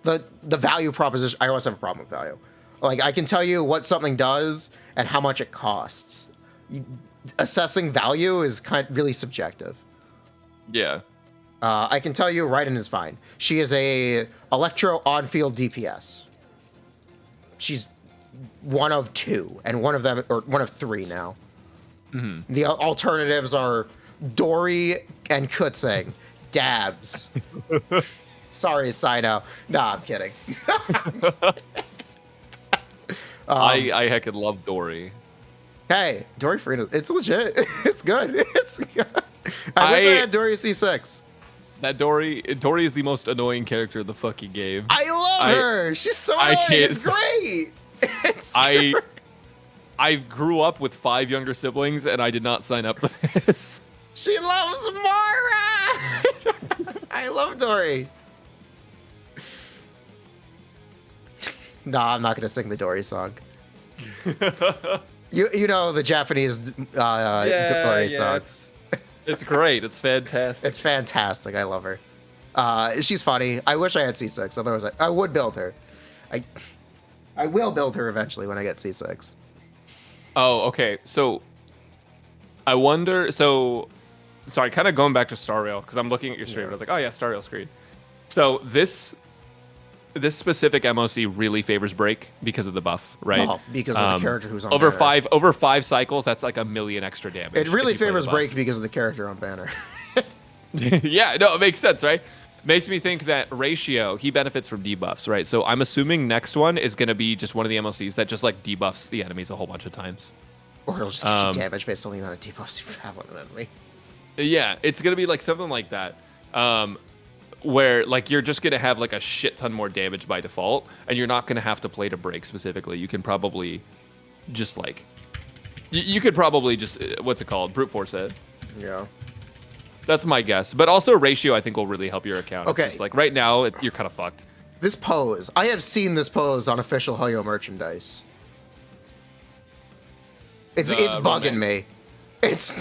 The value proposition, I always have a problem with value. Like, I can tell you what something does and how much it costs. Assessing value is really subjective. Yeah. I can tell you Raiden is fine. She is a Electro on-field DPS. She's one of 2, and one of them, or one of 3 now. Mm-hmm. The alternatives are Dory and Kutsing. Dabs. Sorry, Sino. Nah, I'm kidding. I heckin' love Dory. Hey, Dory Furina. It's legit. It's good. It's good. I wish I had Dory C6. That Dory is the most annoying character in the fucking game. I love her. She's so annoying. It's great. It's great. I grew up with 5 younger siblings, and I did not sign up for this. She loves Mara. I love Dory. Nah, I'm not gonna sing the Dory song. You know the Japanese Dory song. It's great. It's fantastic. It's fantastic. I love her. She's funny. I wish I had C6. Otherwise, I would build her. I will build her eventually when I get C6. Oh, okay. So I wonder. So sorry, kind of going back to Star Rail because I'm looking at your stream. And I was like, oh yeah, Star Rail screen. So this specific MOC really favors break because of the buff, right? Oh, because of the character who's on over banner. over 5 cycles. That's like 1 million extra damage. It really if you play favors the buff. break because of the character on banner. Yeah, no, it makes sense, right? Makes me think that Ratio, he benefits from debuffs, right? So I'm assuming next one is going to be just one of the MOCs that just like debuffs the enemies a whole bunch of times. Or it'll just give you damage based on the amount of debuffs you have on an enemy. Yeah, it's going to be like something like that. Where like you're just going to have like a shit ton more damage by default, and you're not going to have to play to break specifically. You can probably just like... You could probably just, what's it called? Brute force it. Yeah. That's my guess. But also Ratio, I think, will really help your account. Okay. It's just like right now, you're kind of fucked. This pose. I have seen this pose on official Hoyo merchandise. It's bugging me. It's...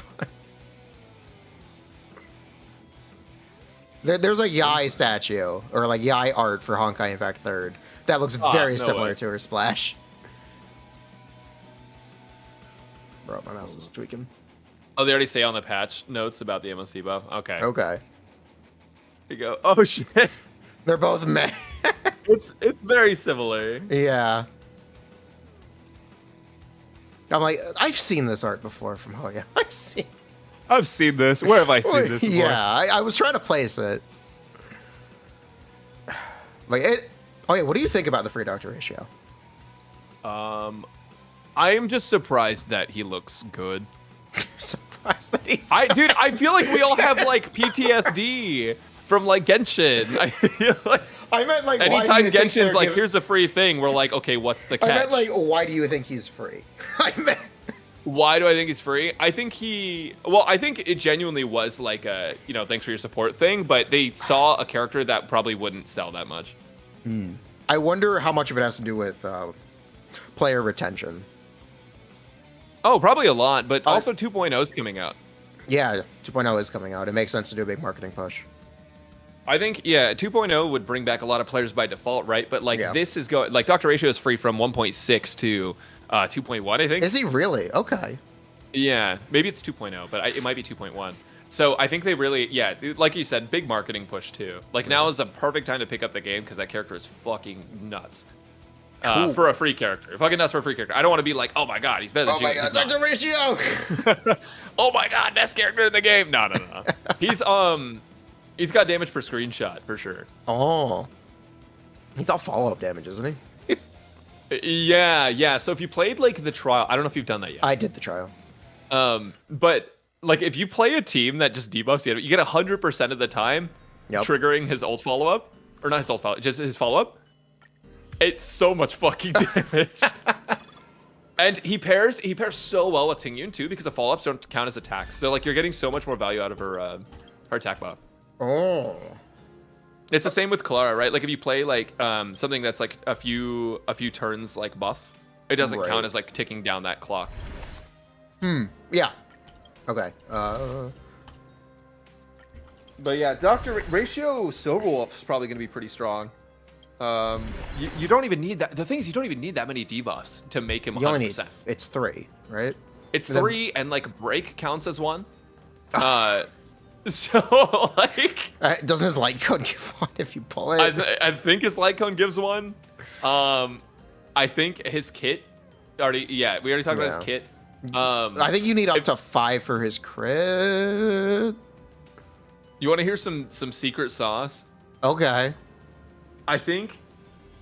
There's a Yai statue, or like Yai art for Honkai Impact 3rd, that looks very similar to her splash. Bro, my mouse is tweaking. Oh, they already say on the patch notes about the MOC buff? Okay. Okay. Here you go. Oh, shit. They're both meh. It's very similar. Yeah. I'm like, I've seen this art before from Hoyo. I've seen this. Where have I seen this before? Yeah, I was trying to place it. Like it. Okay, what do you think about the free doctor ratio? I am just surprised that he looks good. Surprised that he's. Dude, I feel like we all have like PTSD from like Genshin. I meant like anytime Genshin's like, here's a free thing, we're like, okay, what's the catch? I meant like, why do you think he's free? I meant. Why do I think he's free? I think it genuinely was like a, thanks for your support thing, but they saw a character that probably wouldn't sell that much. I wonder how much of it has to do with player retention. Oh, probably a lot, but also 2.0 is coming out. Yeah, 2.0 is coming out. It makes sense to do a big marketing push. I think, 2.0 would bring back a lot of players by default, right? But like this is going, like Dr. Ratio is free from 1.6 to 2.1, I think. Is he really? Okay. Yeah, maybe it's 2.0, but it might be 2.1. So I think they really, like you said, big marketing push too. Like now is a perfect time to pick up the game because that character is fucking nuts. for a free character. Fucking nuts for a free character. I don't want to be like, oh my god, he's better than Oh my June. god, Dr. Ratio! Oh my god, best character in the game. No. He's got damage per screenshot for sure. Oh. He's all follow-up damage, isn't he? Yeah. So if you played like the trial, I don't know if you've done that yet. I did the trial. But like if you play a team that just debuffs the enemy, you get 100% of the time triggering his ult follow-up. Or not his ult follow-up, just his follow-up. It's so much fucking damage. And he pairs so well with Xianyunn too, because the follow-ups don't count as attacks. So like you're getting so much more value out of her attack buff. Oh. It's the same with Clara, right? Like if you play like something that's like a few turns like buff, it doesn't count as like ticking down that clock. Yeah. Okay. But yeah, Dr. Ratio Silverwolf is probably going to be pretty strong. You don't even need that. The thing is, you don't even need that many debuffs to make him 100%. You only need, it's 3, right? It's 3, and like break counts as 1. So like, doesn't his light cone give 1 if you pull it? I think his light cone gives 1. I think his kit we already talked about his kit. I think you need up to 5 for his crit. You want to hear some secret sauce? Okay. I think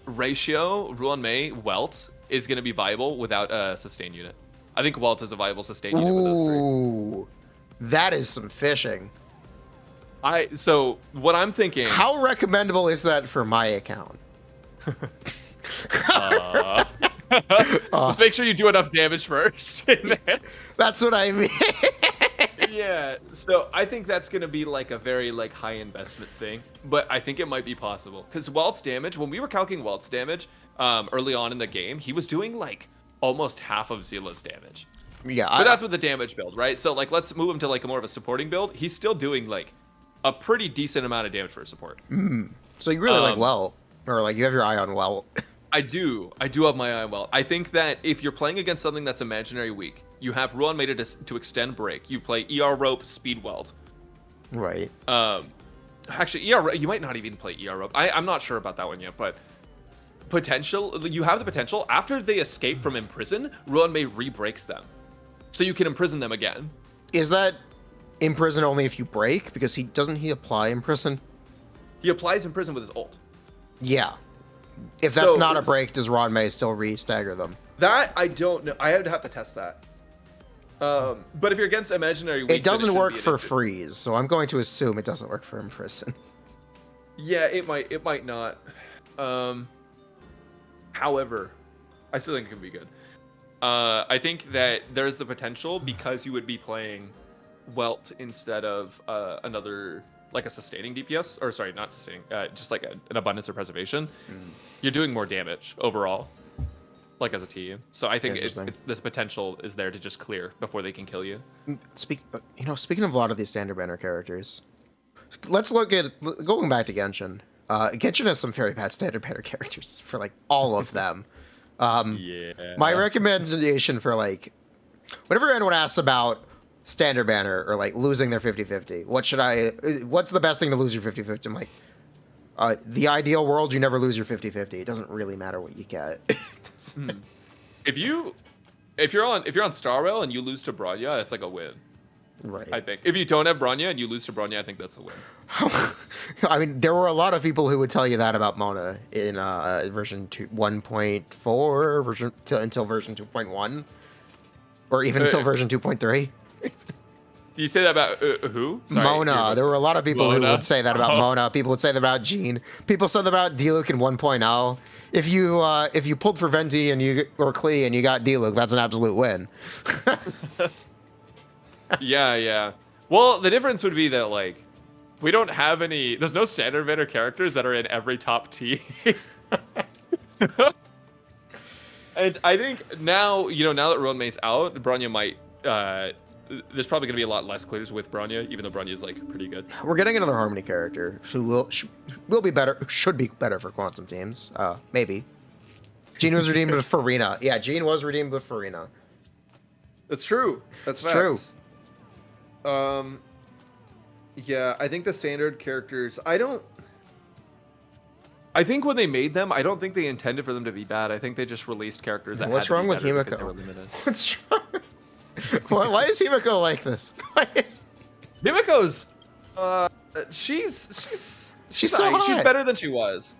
Ratio, Ruan Mei, Welt is going to be viable without a sustain unit. I think Welt is a viable sustain unit with those 3. Ooh, that is some fishing. So what I'm thinking... How recommendable is that for my account? Let's make sure you do enough damage first. That's what I mean. Yeah, so I think that's going to be like a very like high investment thing, but I think it might be possible because Welt's damage, when we were calculating Welt's damage early on in the game, he was doing like almost half of Zila's damage. Yeah, but that's with the damage build, right? So like let's move him to like a more of a supporting build. He's still doing like a pretty decent amount of damage for a support. So you really like Welt, or like you have your eye on Welt. I do have my eye on Welt. I think that if you're playing against something that's imaginary weak, you have Ruan Mei to extend break. You play ER rope, speed Welt. Right. Actually, you might not even play ER rope. I'm not sure about that one yet, but you have the potential. After they escape from imprison, Ruan Mei re-breaks them. So you can imprison them again. Is that imprison only if you break? Because doesn't he apply imprison? He applies imprison with his ult. Yeah. If that's not a break, does Ruan Mei still re-stagger them? That I don't know. I would have to test that. But if you're against imaginary weak, it doesn't work for freeze, so I'm going to assume it doesn't work for imprison. Yeah, it might not. However, I still think it could be good. I think that there's the potential because you would be playing Welt instead of another like a sustaining DPS, or sorry, not sustaining, just like an abundance or preservation. You're doing more damage overall, like as a team. So I think this potential is there to just clear before they can kill you. Speaking of a lot of these standard banner characters, let's look at going back to Genshin. Genshin has some very bad standard banner characters for like all of them. My recommendation for like, whenever anyone asks about standard banner or like losing their 50-50, what's the best thing to lose your 50-50? I'm like, the ideal world, you never lose your 50-50. It doesn't really matter what you get. If you're on Star Rail and you lose to Bronya, it's like a win. Right. I think. If you don't have Bronya and you lose to Bronya, I think that's a win. I mean, there were a lot of people who would tell you that about Mona in version 1.4 until version 2.1, or even until version 2.3. Do you say that about who? Sorry, Mona. There were a lot of people who would say that about Mona. People would say that about Jean. People said that about Diluc in 1.0. If you pulled for Venti or Klee and you got Diluc, that's an absolute win. Yeah. Well, the difference would be that like we don't have any. There's no standard banner characters that are in every top team. And I think now that Ruan Mei's out, Bronya might. There's probably going to be a lot less clears with Bronya, even though Bronya is like pretty good. We're getting another Harmony character who will be better, should be better for Quantum teams. Maybe. Jean was redeemed with Furina. Yeah, Jean was redeemed with Furina. That's true. That's true. Yeah, I think the standard characters. I think when they made them, I don't think they intended for them to be bad. I think they just released characters that What's had to wrong be with better because they Himiko? were limited. What's wrong? Why is Himiko like this? Himiko's, she's so alright. She's hot. better than she was.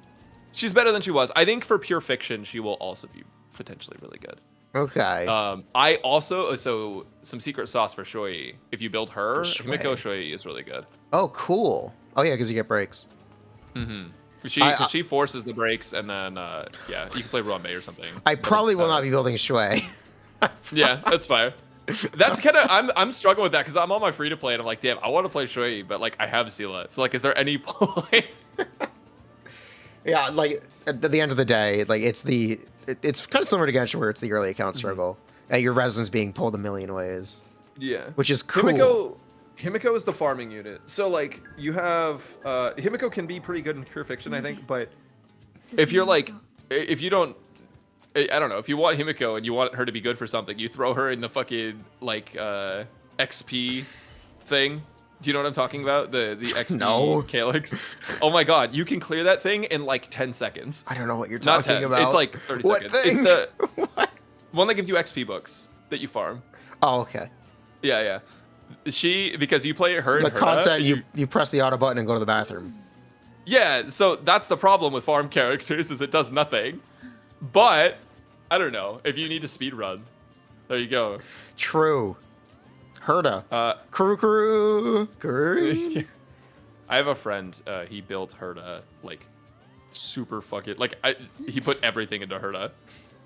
She's better than she was. I think for pure fiction, she will also be potentially really good. Okay. I also some secret sauce for Shoei. If you build her, For Shoei. Himiko Shoei is really good. Oh, cool. Oh yeah, because you get breaks. Mm-hmm. I- She forces the breaks, and then yeah, you can play Ruan Mei or something. I probably will not be building Shui. Yeah, that's fine. That's kind of I'm struggling with that because I'm on my free to play and I'm like, damn, I want to play Shui, but like I have Sela. So like, is there any point? Yeah, like at the end of the day, like it's kind of similar to Genshin where it's the early account struggle. And your resin's being pulled a million ways. Yeah, Which is cool. Himiko is the farming unit. So like you have Himiko can be pretty good in pure fiction, I think, but if you're like if you don't I don't know, if you want Himiko and you want her to be good for something, you throw her in the fucking like XP thing. Do you know what I'm talking about? The XP No. calyx. Oh my god, you can clear that thing in like 10 seconds. I don't know what you're Not talking 10. about. It's like 30 What seconds. thing? It's the What? one that gives you XP books that you farm. Oh, okay. Yeah. Because you play her The and content, you press the auto button and go to the bathroom. Yeah, so that's the problem with farm characters is it does nothing. But I don't know, if you need to speed run, there you go. True. Herda. Kuru. I have a friend, he built Herda like super fucking like he put everything into Herda.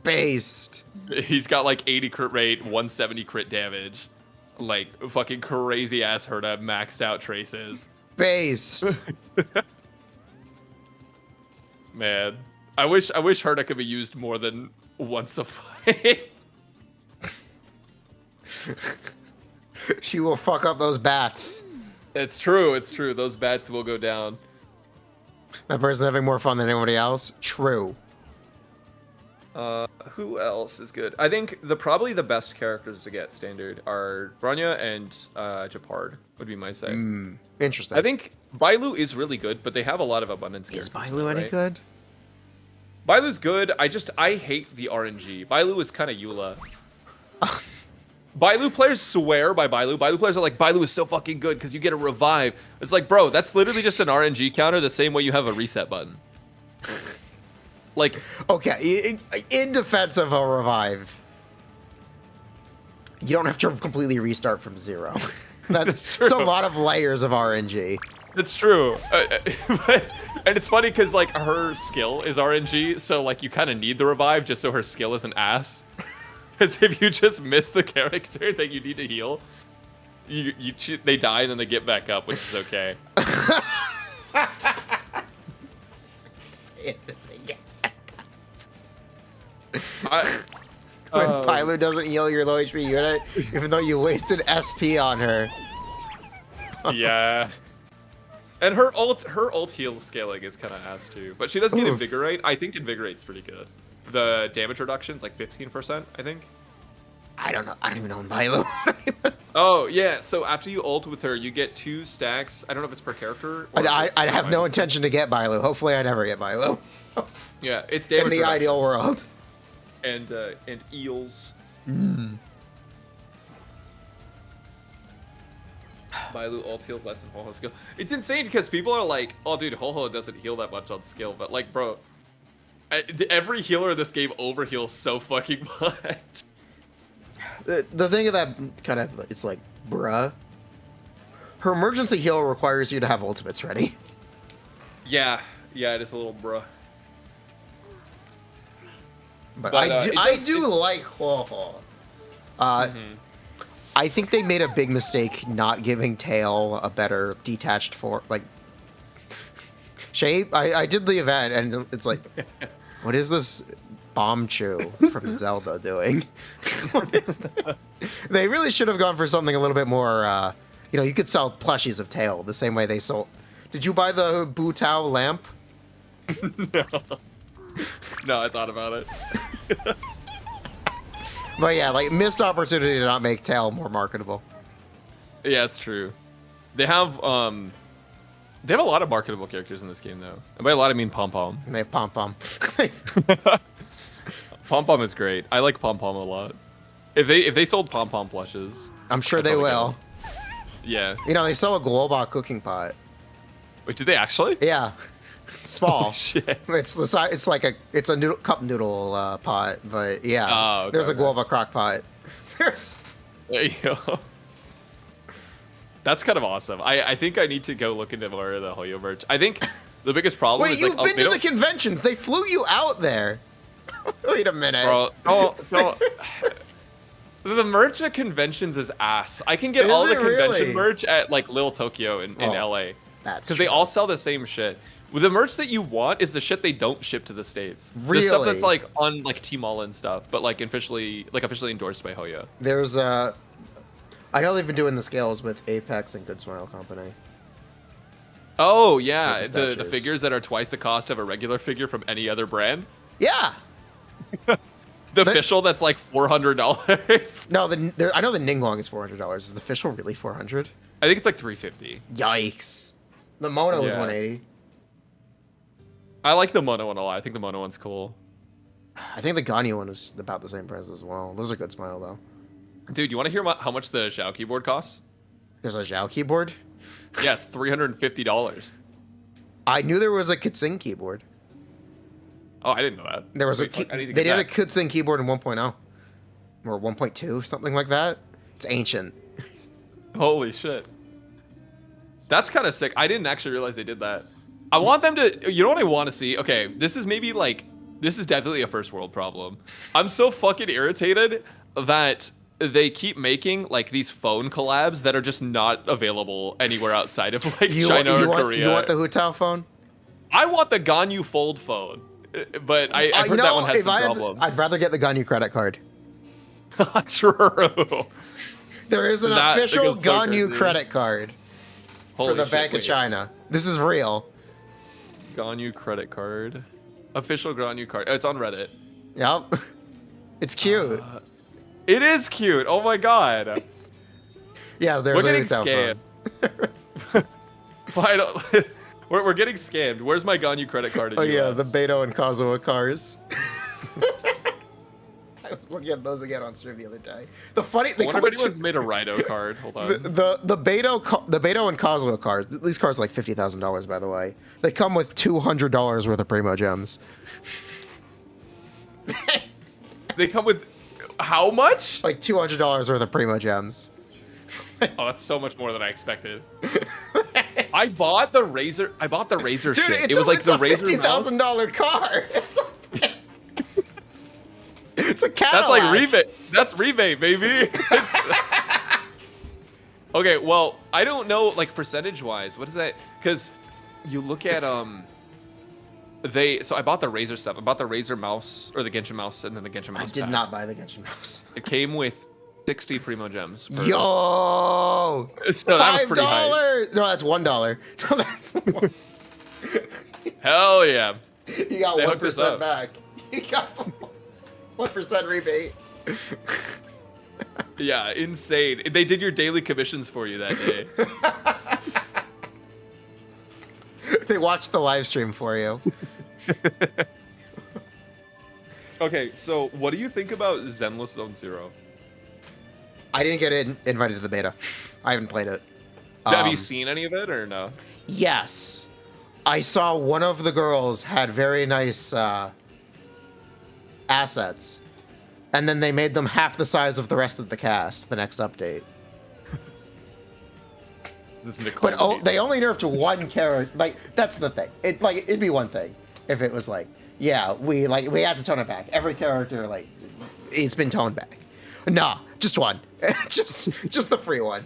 Based. He's got like 80 crit rate, 170 crit damage, like fucking crazy ass Herda, maxed out traces. Based. Man, I wish Herda could be used more than once a fight. She will fuck up those bats. It's true. Those bats will go down. That person having more fun than anybody else. True. Who else is good? I think probably the best characters to get standard are Bronya and Japard would be my say. Interesting. I think Bailu is really good, but they have a lot of abundance Is characters. Bailu any right? good? Bailu's good. I hate the RNG. Bailu is kind of Eula. Bailu players swear by Bailu. Bailu players are like, Bailu is so fucking good because you get a revive. It's like, bro, that's literally just an RNG counter the same way you have a reset button. Like, Okay, in defense of a revive, you don't have to completely restart from zero. That's It's a true. lot of layers of RNG. it's true. And it's funny because, like, her skill is RNG, so, like, you kind of need the revive just so her skill isn't ass. Because if you just miss the character that you need to heal, they die and then they get back up, which is okay. When Pylo doesn't heal your low HP unit, even though you wasted SP on her. Yeah. And her ult heal scaling is kind of ass too, but she does get Oof. Invigorate. I think Invigorate's pretty good. The damage reduction's like 15%, I think. I don't know. I don't even know Pylo. Oh yeah, so after you ult with her, you get 2 stacks. I don't know if it's per character. Or if it's I have no combined. intention to get Pylo. Hopefully, I never get Pylo. Yeah, it's damage In the reduction. ideal world. And eels. Bailu ult heals less than Ho-Ho skill. It's insane because people are like, oh dude, Ho-Ho doesn't heal that much on skill, but like, bro, every healer in this game overheals so fucking much. The thing of that kind of, it's like, bruh. Her emergency heal requires you to have ultimates ready. Yeah, it is a little bruh. But But, I do like Ho-Ho. I think they made a big mistake not giving Tail a better detached shape. I did the event and it's like, what is this bomb chew from Zelda doing? What is that? They really should have gone for something a little bit more, you could sell plushies of Tail the same way they sold. Did you buy the Bu Tao lamp? No, I thought about it. But yeah, like missed opportunity to not make Tail more marketable. Yeah, it's true. They have They have a lot of marketable characters in this game, though. And by a lot, I mean Pom Pom. And they have Pom Pom. Pom Pom is great. I like Pom Pom a lot. If they sold Pom Pom plushes, I'm sure I'd they probably will. get them. Yeah. You know, they sell a Global cooking pot. Wait, did they actually? Yeah. Small. Holy shit. It's the size. It's like a noodle, cup noodle pot, but yeah. Oh, okay, there's a okay. Global crock pot. There's. There you go. That's kind of awesome. I think I need to go look into more of the Hoyo merch. I think the biggest problem Wait, is you've like been to the conventions. They flew you out there. Wait a minute. Bro, no. The merch at conventions is ass. I can get Is all the it convention really? merch at like Lil Tokyo in Oh, LA. That's Because they true. all sell the same shit. Well, the merch that you want is the shit they don't ship to the States. The stuff Really? that's like on like Tmall and stuff, but like officially endorsed by Hoyo. There's I know they've been doing the scales with Apex and Good Smile Company. Oh yeah, Like the statues. figures that are twice the cost of a regular figure from any other brand. Yeah. The official that's like $400. No, I know the Ningguang is $400. Is the official really 400? I think it's like 350. Yikes. The Mono is Yeah. 180. I like the Mono one a lot. I think the Mono one's cool. I think the Ganyu one is about the same price as well. Those are Good Smile though. Dude, you want to hear how much the Xiao keyboard costs? There's a Zhao keyboard. Yes, $350. I knew there was a Kitsing keyboard. Oh, I didn't know that. There was Wait, fuck, I need to they get did a that. Kitsing keyboard in 1.0 or 1.2, something like that. It's ancient. Holy shit. That's kind of sick. I didn't actually realize they did that. I want them to, you know what I want to see? Okay, this is maybe like, this is definitely a first world problem. I'm so fucking irritated that they keep making like these phone collabs that are just not available anywhere outside of like China or Korea. You want the Hutao phone? I want the Ganyu Fold phone, but I've heard that one has some problems. I'd rather get the Ganyu credit card. True. There is an That official goes so Ganyu crazy. credit card Holy for the shit, Bank of wait. China. This is real. Ganyu credit card. Official Ganyu card. Oh, it's on Reddit. Yep. It's cute. It is cute. Oh my god. Yeah, there's We're a getting Hutao phone. Why don't, we're getting scammed. Where's my Ganyu credit card? in Oh yeah, US? the Beto and Kazuha cars. I was looking at those again on stream the other day. The funny, I they wonder come if with anyone's made a Rhino card. Hold on. the Beto and Kazuha cars. These cars are like $50,000, by the way. They come with $200 worth of Primo gems. They come with how much? Like $200 worth of Primo gems. Oh, that's so much more than I expected. I bought the Razor. Dude, shit. it's It was like it's the a Razor mouse. $50,000 car. It's a Cadillac. That's like rebate. That's rebate, baby. Okay, well, I don't know, like percentage-wise, what is that? Because you look at so I bought the Razor stuff. I bought the Razor mouse or the Genshin mouse, and then the Genshin mouse. I did pad. not buy the Genshin mouse. It came with 60 Primo gems. per- Yo! So that was pretty high. $5? No, that's $1. No, that's one. Hell yeah. You got They hooked us 1% up. back. You got 1% rebate. Yeah, insane. They did your daily commissions for you that day. They watched the live stream for you. Okay, so what do you think about Zenless Zone Zero? I didn't get invited to the beta. I haven't played it. Have you seen any of it or no? Yes. I saw one of the girls had very nice assets. And then they made them half the size of the rest of the cast, the next update. But they only nerfed one character. Like, that's the thing. It'd be one thing if it was like, yeah, we had to tone it back. Every character, like, it's been toned back. Nah, just one. just the free one.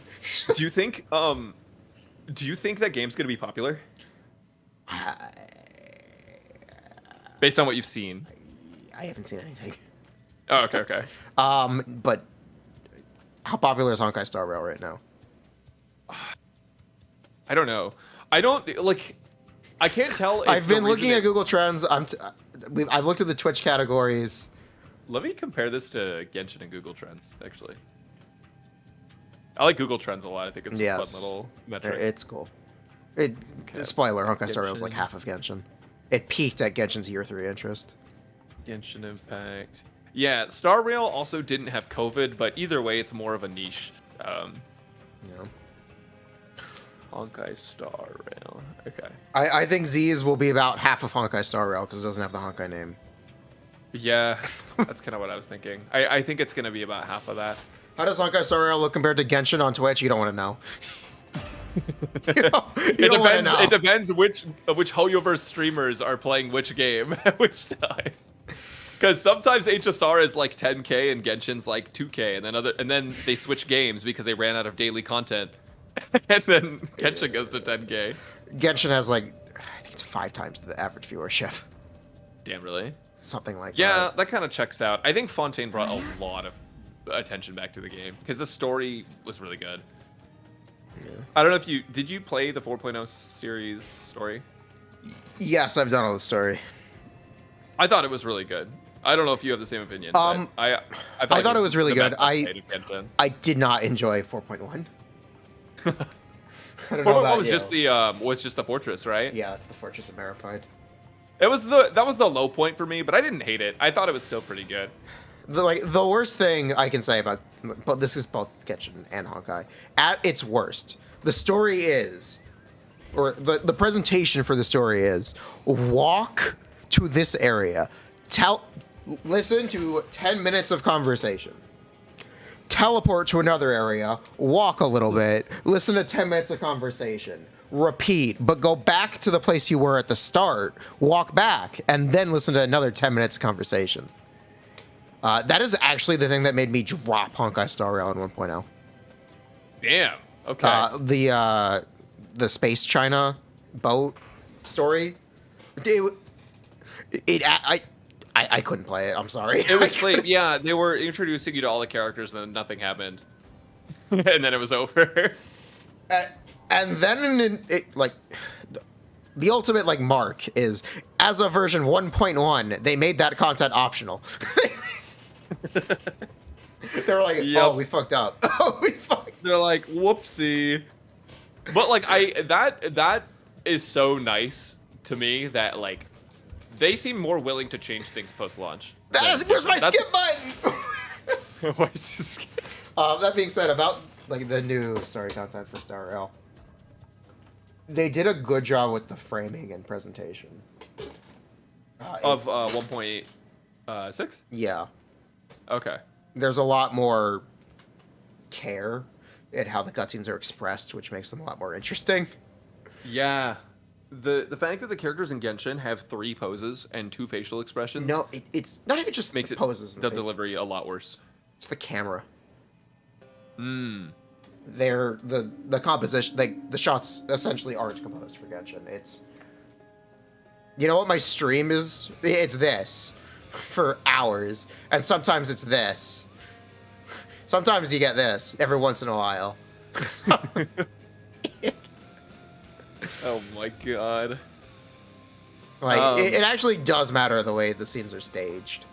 Do you think that game's gonna be popular? Based on what you've seen. I haven't seen anything. Oh, okay. But how popular is Honkai Star Rail right now? I don't know. I can't tell. If I've been the reason looking at Google Trends. I've looked at the Twitch categories. Let me compare this to Genshin and Google Trends, actually. I like Google Trends a lot. I think it's a fun little metric. It's cool. Spoiler: Honkai Star Rail is like Genshin. half of Genshin. It peaked at Genshin's Year 3 interest. Genshin Impact. Yeah, Star Rail also didn't have COVID, but either way, it's more of a niche. Yeah. Honkai Star Rail. Okay. I think Z's will be about half of Honkai Star Rail because it doesn't have the Honkai name. Yeah, that's kind of what I was thinking. I think it's going to be about half of that. How does Honkai Star Rail look compared to Genshin on Twitch? You don't want to know. You don't want to know. It depends which Hoyoverse streamers are playing which game at which time. Because sometimes HSR is like 10k and Genshin's like 2k, and then they switch games because they ran out of daily content, and then Genshin goes to 10k. Genshin has like, I think it's 5 times the average viewership. Damn, really? Something like that. Yeah, that kind of checks out. I think Fontaine brought a lot of attention back to the game because the story was really good. Yeah. I don't know if did you play the 4.0 series story? Yes, I've done all the story. I thought it was really good. I don't know if you have the same opinion. I thought it was really good. I I did not enjoy 4.1. I don't know about was you. just the fortress, right? Yeah, it's the Fortress of Maripide. That was the low point for me, but I didn't hate it. I thought it was still pretty good. The worst thing I can say about, but this is both Genshin and Honkai, at its worst, the story is, or the presentation for the story is, walk to this area, listen to 10 minutes of conversation, teleport to another area, walk a little bit, listen to 10 minutes of conversation, repeat, but go back to the place you were at the start, walk back, and then listen to another 10 minutes of conversation. That is actually the thing that made me drop Honkai Star Rail in 1.0. Damn. Okay. The Space China boat story. I couldn't play it. I'm sorry. It was late. Yeah, they were introducing you to all the characters, and then nothing happened, and then it was over. And then the ultimate like mark is as of version 1.1, they made that content optional. They were like, oh, we fucked up. Oh, we fucked. They're like, whoopsie. But like that is so nice to me that like they seem more willing to change things post-launch. Where's my skip button? Where's the skip? That being said, about like the new story content for Star Rail, they did a good job with the framing and presentation. Of 1.6? Yeah. Okay. There's a lot more care in how the cutscenes are expressed, which makes them a lot more interesting. Yeah. The fact that the characters in Genshin have 3 poses and 2 facial expressions. No, it's not even just makes the poses. the delivery a lot worse. It's the camera. They're the composition. The shots essentially aren't composed for Genshin. It's, you know what my stream is? It's this for hours, and sometimes it's this. Sometimes you get this every once in a while. Oh my god. Like it actually does matter the way the scenes are staged.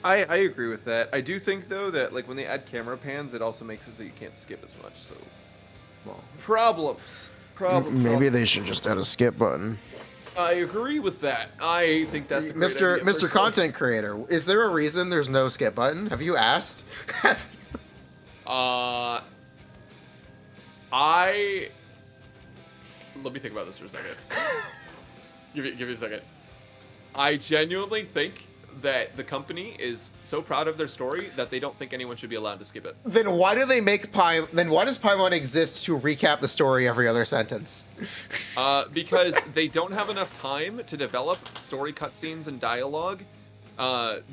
I agree with that. I do think though that like when they add camera pans, it also makes it so you can't skip as much. So, well, problems. Maybe they should just add a skip button. I agree with that. I think that's a great idea, Mr. Content Creator. Is there a reason there's no skip button? Have you asked? Let me think about this for a second. Give me a second. I genuinely think that the company is so proud of their story that they don't think anyone should be allowed to skip it. Then why do they make Then why does Paimon exist to recap the story every other sentence? Because they don't have enough time to develop story cutscenes and dialogue,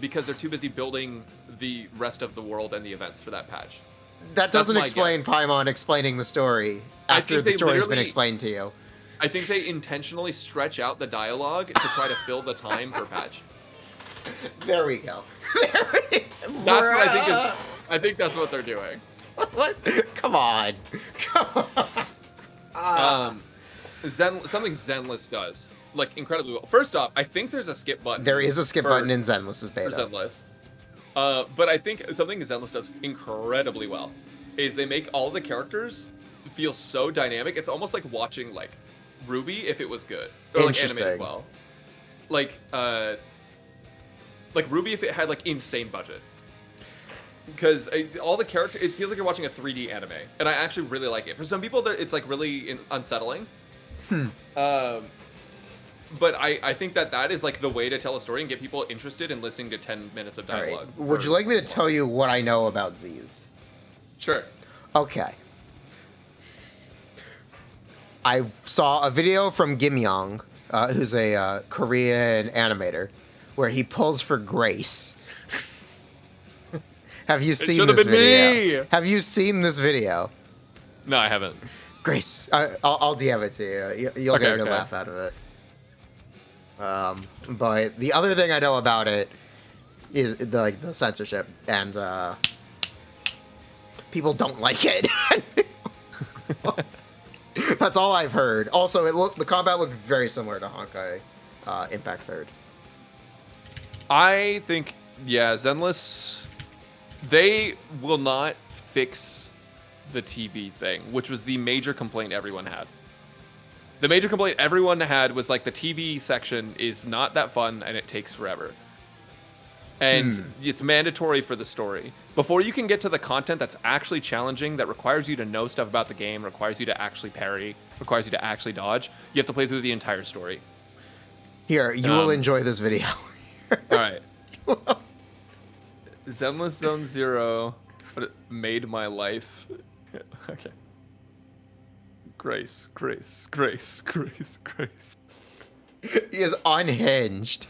because they're too busy building the rest of the world and the events for that patch. That doesn't explain Paimon explaining the story after the story's been explained to you. I think they intentionally stretch out the dialogue to try to fill the time per patch. There we go. That's what I think that's what they're doing. What? Come on. Something Zenless does, like, incredibly well. First off, I think there's a skip button. There is a skip button in Zenless's beta. For Zenless. But I think something Zenless does incredibly well is they make all the characters feel so dynamic. It's almost like watching like Ruby if it was good or like Interesting. animated well. Like Ruby if it had like insane budget. Because all the character, it feels like you're watching a 3D anime, and I actually really like it. For some people, it's like really unsettling. But I think that is like the way to tell a story and get people interested in listening to 10 minutes of All dialogue. right. Would you like me to tell you what I know about Z's? Sure. Okay. I saw a video from Gimyong, who's a Korean animator, where he pulls for Grace. Have you seen should've this been video? me! Have you seen this video? No, I haven't. Grace, I'll DM it to you. You'll get a good okay. laugh out of it. But the other thing I know about it is the censorship, and people don't like it. That's all I've heard. Also, the combat looked very similar to Honkai Impact Third. I think, yeah, Zenless, they will not fix the TV thing, which was the major complaint everyone had. The major complaint everyone had was like the TV section is not that fun and it takes forever. And it's mandatory for the story. Before you can get to the content that's actually challenging, that requires you to know stuff about the game, requires you to actually parry, requires you to actually dodge, you have to play through the entire story. Here, you will enjoy this video. All right. Zenless Zone Zero, but it made my life. Okay. Grace. He is unhinged.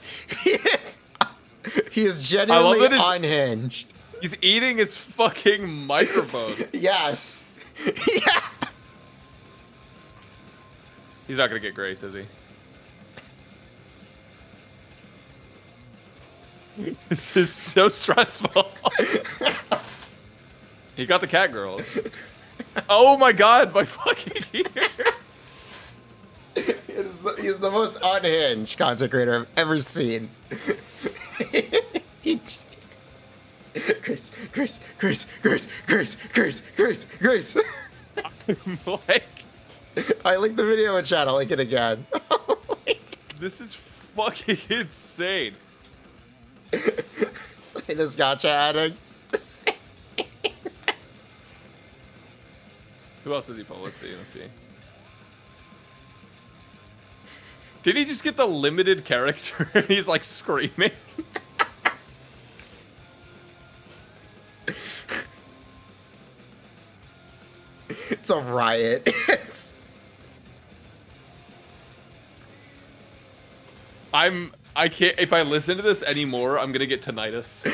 He is genuinely unhinged. He's eating his fucking microphone. Yes. Yeah. He's not gonna get Grace, is he? This is so stressful. He got the cat girl. Oh my god, my fucking ear. He's the most unhinged content creator I've ever seen. Grace. Like, I linked the video in chat. I'll link it again. this is fucking insane. In a gotcha addict. Who else does he pull? Let's see. Did he just get the limited character and he's like screaming? It's a riot. I can't, if I listen to this anymore, I'm gonna get tinnitus.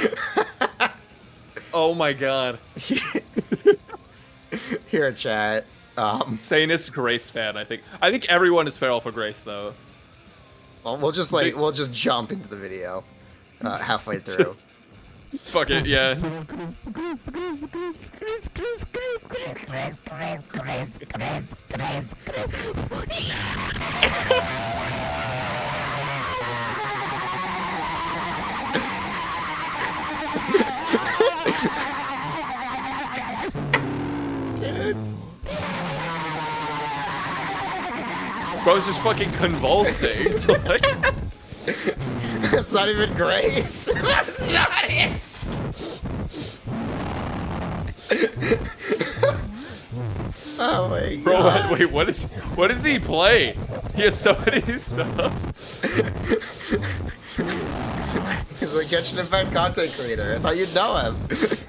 Oh my god. Here in chat. Sanus Grace fan, I think. I think everyone is feral for Grace though. Well, we'll just jump into the video halfway through. Fuck it, yeah. Bro's just fucking convulsing. Like, It's not even Grace. That's not it. Oh my bro, god. wait, what does he play? He has so many subs. He's a Genshin Impact content creator. I thought you'd know him.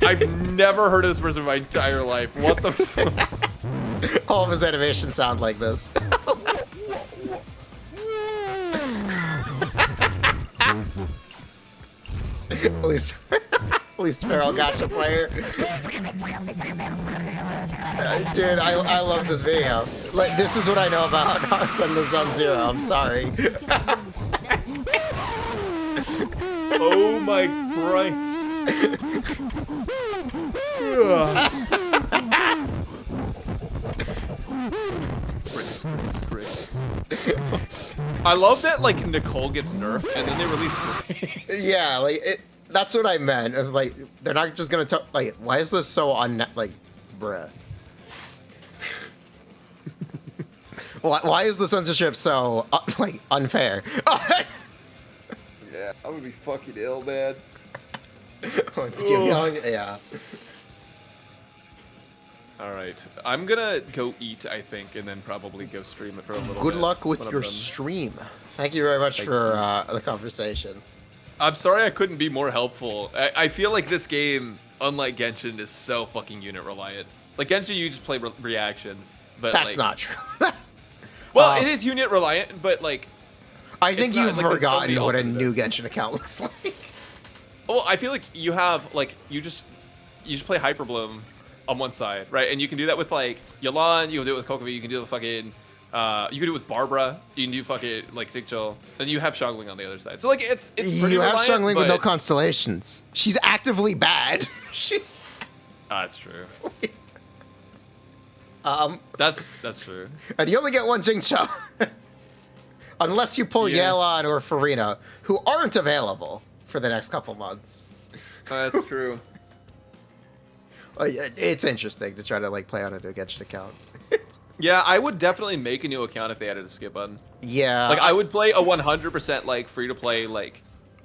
I've never heard of this person in my entire life. What the fuck? All of his animations sound like this. At least Feral Gotcha player. Dude, I love this video. Like, this is what I know about Zenless Zone Zero. I'm sorry. Oh my Christ. Grace. I love that, like, Nicole gets nerfed and then they release Grace. Yeah, like, that's what I meant. Of, like, they're not just gonna tell, like, why is this so like, bruh. Why is the censorship so like unfair? Yeah, I would be fucking ill, man. Let's keep going. Yeah. All right, I'm gonna go eat, I think, and then probably go stream it for a little bit. Good luck with when I'm your done. stream. Thank you very much Thank for the conversation. I'm sorry I couldn't be more helpful. I feel like this game, unlike Genshin, is so fucking unit reliant. Like Genshin, you just play reactions, but That's like, not true. Well, it is unit reliant, but like, I think it's not- you've like, there's so forgotten many what a alternatives. new Genshin account looks like. well, I feel like you have like you just play Hyperbloom on one side, right? And you can do that with like Yelan, you can do it with Kokovi, you can do it with fucking, you can do it with Barbara, you can do fucking like Xingqiu, and you have Xiangling on the other side. So like it's pretty You have reliant, Xiangling with no but- constellations. She's actively bad. She's. That's true. That's true. And you only get one Xingqiu. Unless you pull Yeah. Yelan or Furina, who aren't available for the next couple months. That's true. It's interesting to try to like play on a new Genshin account. Yeah, I would definitely make a new account if they added a skip button. Yeah. Like I would play a 100% like free to play like.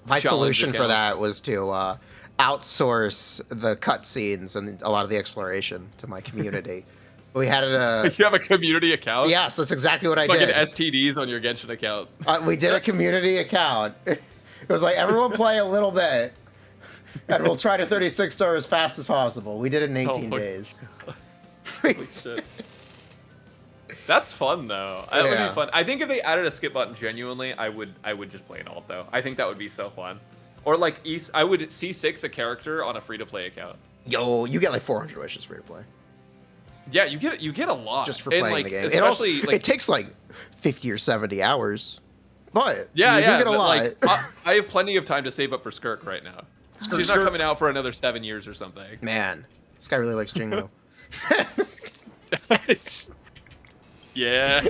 My challenge solution for account. that was to outsource the cutscenes and a lot of the exploration to my community. We had it. You have a community account. Yes, that's exactly what I Fucking did. STDs on your Genshin account. We did a community account. It was like everyone play a little bit, and we'll try to 36 star as fast as possible. We did it in 18 my days. Holy shit. That's fun though. That would Yeah. be fun. I think if they added a skip button, genuinely, I would just play an alt though. I think that would be so fun. Or like I would C6 a character on a free to play account. Yo, you get like 400 wishes free to play Yeah, you get a lot just for And, playing like, the game. It also Especially like it takes like 50 or 70 hours, but yeah, you yeah. do get a but, lot. like, I have plenty of time to save up for Skirk right now. She's not coming out for another 7 years or something. Man, this guy really likes Jingo. Yeah.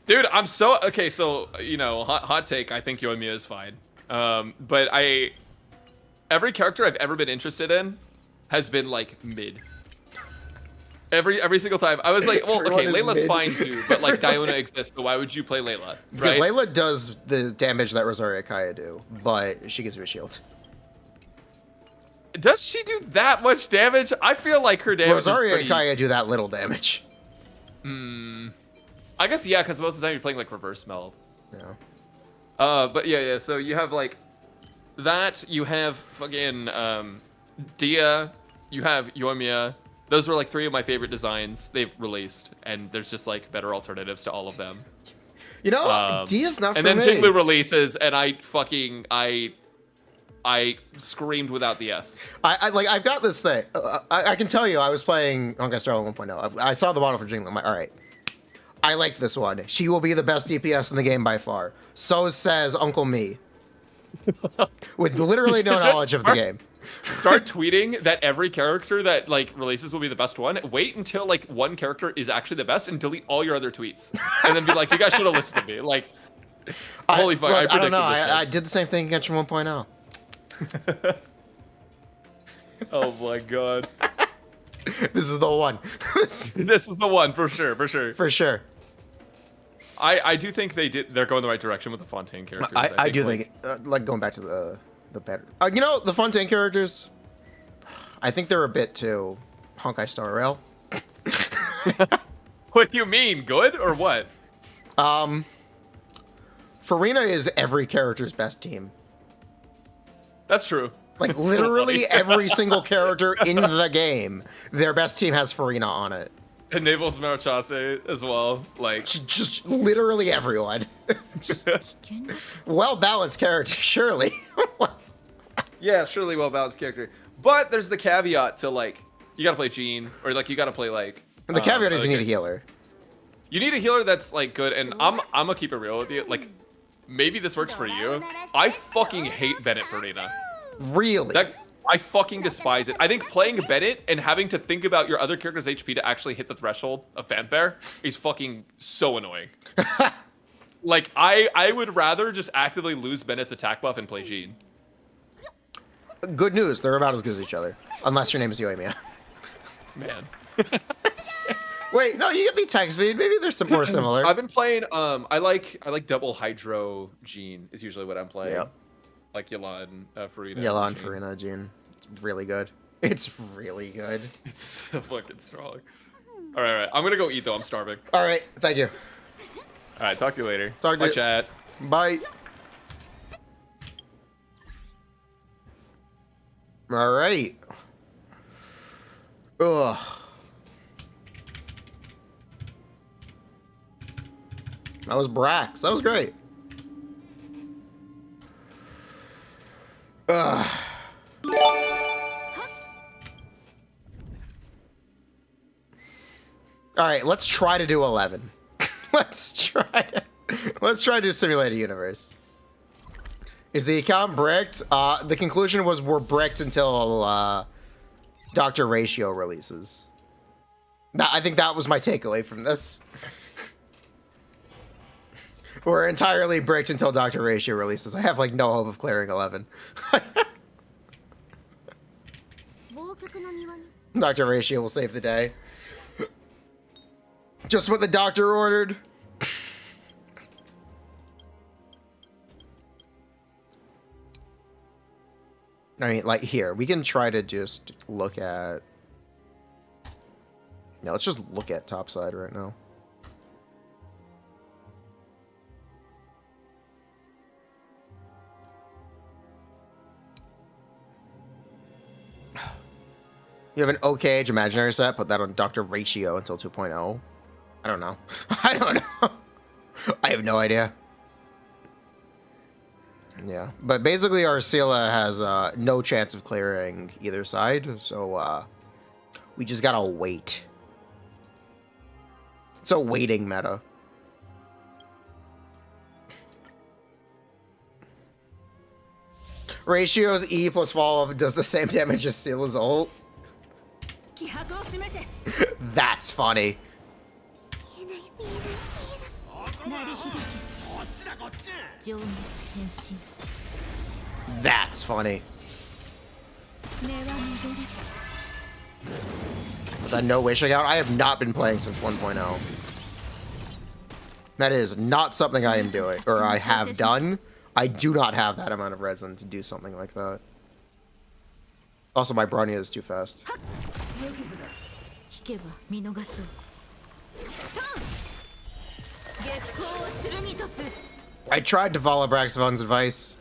Dude, I'm so okay. So you know, hot take. I think Yoimiya is fine. But every character I've ever been interested in has been like mid. Every single time, I was like, well, Everyone okay, is Layla's mid. fine too, but like Diona exists, so why would you play Layla? Because Right? Layla does the damage that Rosaria Kaya do, but she gives you a shield. Does she do that much damage? I feel like her damage is Rosaria pretty... and Kaya do that little damage. I guess yeah, because most of the time you're playing like reverse meld. Yeah. But yeah. So you have like that. You have fucking Dia. You have Yoimiya. Those were like 3 of my favorite designs they've released, and there's just like better alternatives to all of them. You know, Dia's not for And then me. Jinglu releases, and I screamed without the S. I've got this thing. I can tell you, I was playing Honkai Star Rail 1.0. I saw the model for Jingle. I'm like, all right, I like this one. She will be the best DPS in the game by far. So says Uncle Me, with literally no knowledge of the game. Start tweeting that every character that like releases will be the best one. Wait until like one character is actually the best, and delete all your other tweets, and then be like, "You guys should have listened to me." Like, holy fuck! Look, I don't know. predicted this I shit. did the same thing in Genshin 1.0. Oh my god. This is the one. This is the one for sure, for sure. For sure. I do think they're going the right direction with the Fontaine characters. I do think, like going back to the better. You know, the Fontaine characters, I think they're a bit too Honkai Star Rail. What do you mean, good or what? Furina is every character's best team. That's true. Like So literally funny. every single character in the game, their best team has Furina on it. Enables Marachase as well. Like, Just literally everyone. Well balanced character, surely. yeah, surely well balanced character. But there's the caveat to like, you gotta play Jean, or like you gotta play like. And the caveat is you like need a healer. You need a healer that's like good, and I'm gonna keep it real with you. Like, maybe this works for you. I fucking hate Bennett Furina. Really? I fucking despise it. I think playing Bennett and having to think about your other character's HP to actually hit the threshold of fanfare is fucking so annoying. Like, I would rather just actively lose Bennett's attack buff and play Jean. Good news, they're about as good as each other. Unless your name is Yoimiya. Man. Wait, no, you get the attack speed. Maybe there's some more similar. I've been playing. I like double Hydro Gene is usually what I'm playing. Yep. Like Yelan, Furina. Yelan, Furina, Gene. It's really good. It's really good. It's so fucking strong. All right. I'm gonna go eat though. I'm starving. All right, thank you. All right, talk to you later. Talk to Bye, you. chat. Bye. All right. Ugh. That was Brax. That was great. Ugh. All right, let's try to do 11. let's try to do simulate a universe. Is the account bricked? The conclusion was we're bricked until Dr. Ratio releases. I think that was my takeaway from this. We're entirely bricked until Dr. Ratio releases. I have like no hope of clearing 11. Dr. Ratio will save the day. Just what the doctor ordered. I mean, like, here, we can try to just look at... Yeah, let's just look at topside right now. You have an okay age imaginary set, put that on Dr. Ratio until 2.0. I don't know. I don't know. I have no idea. Yeah, but basically Arcela has no chance of clearing either side, so we just gotta wait. It's a waiting meta. Ratio's E plus follow does the same damage as Ciela's ult. That's funny. That's funny. With a no wishing out, I have not been playing since 1.0. That is not something I am doing, or I have done. I do not have that amount of resin to do something like that. Also, my Bronya is too fast. I tried to follow Braxophone's advice.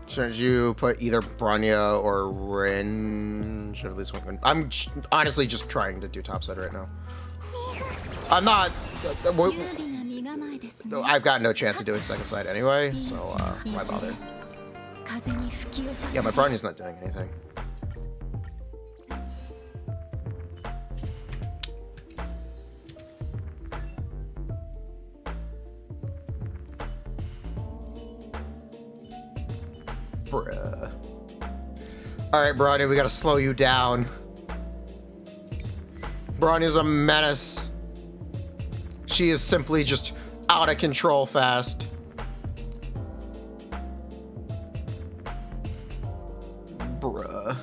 Should you put either Bronya or Rin? Should at least one. I'm honestly just trying to do topside right now. I'm not. I've got no chance of doing second side anyway, so why bother? Yeah, my Bronya's not doing anything. Bruh. Alright, Bronya, we gotta slow you down. Bronya's a menace. She is simply just out of control fast. Bruh.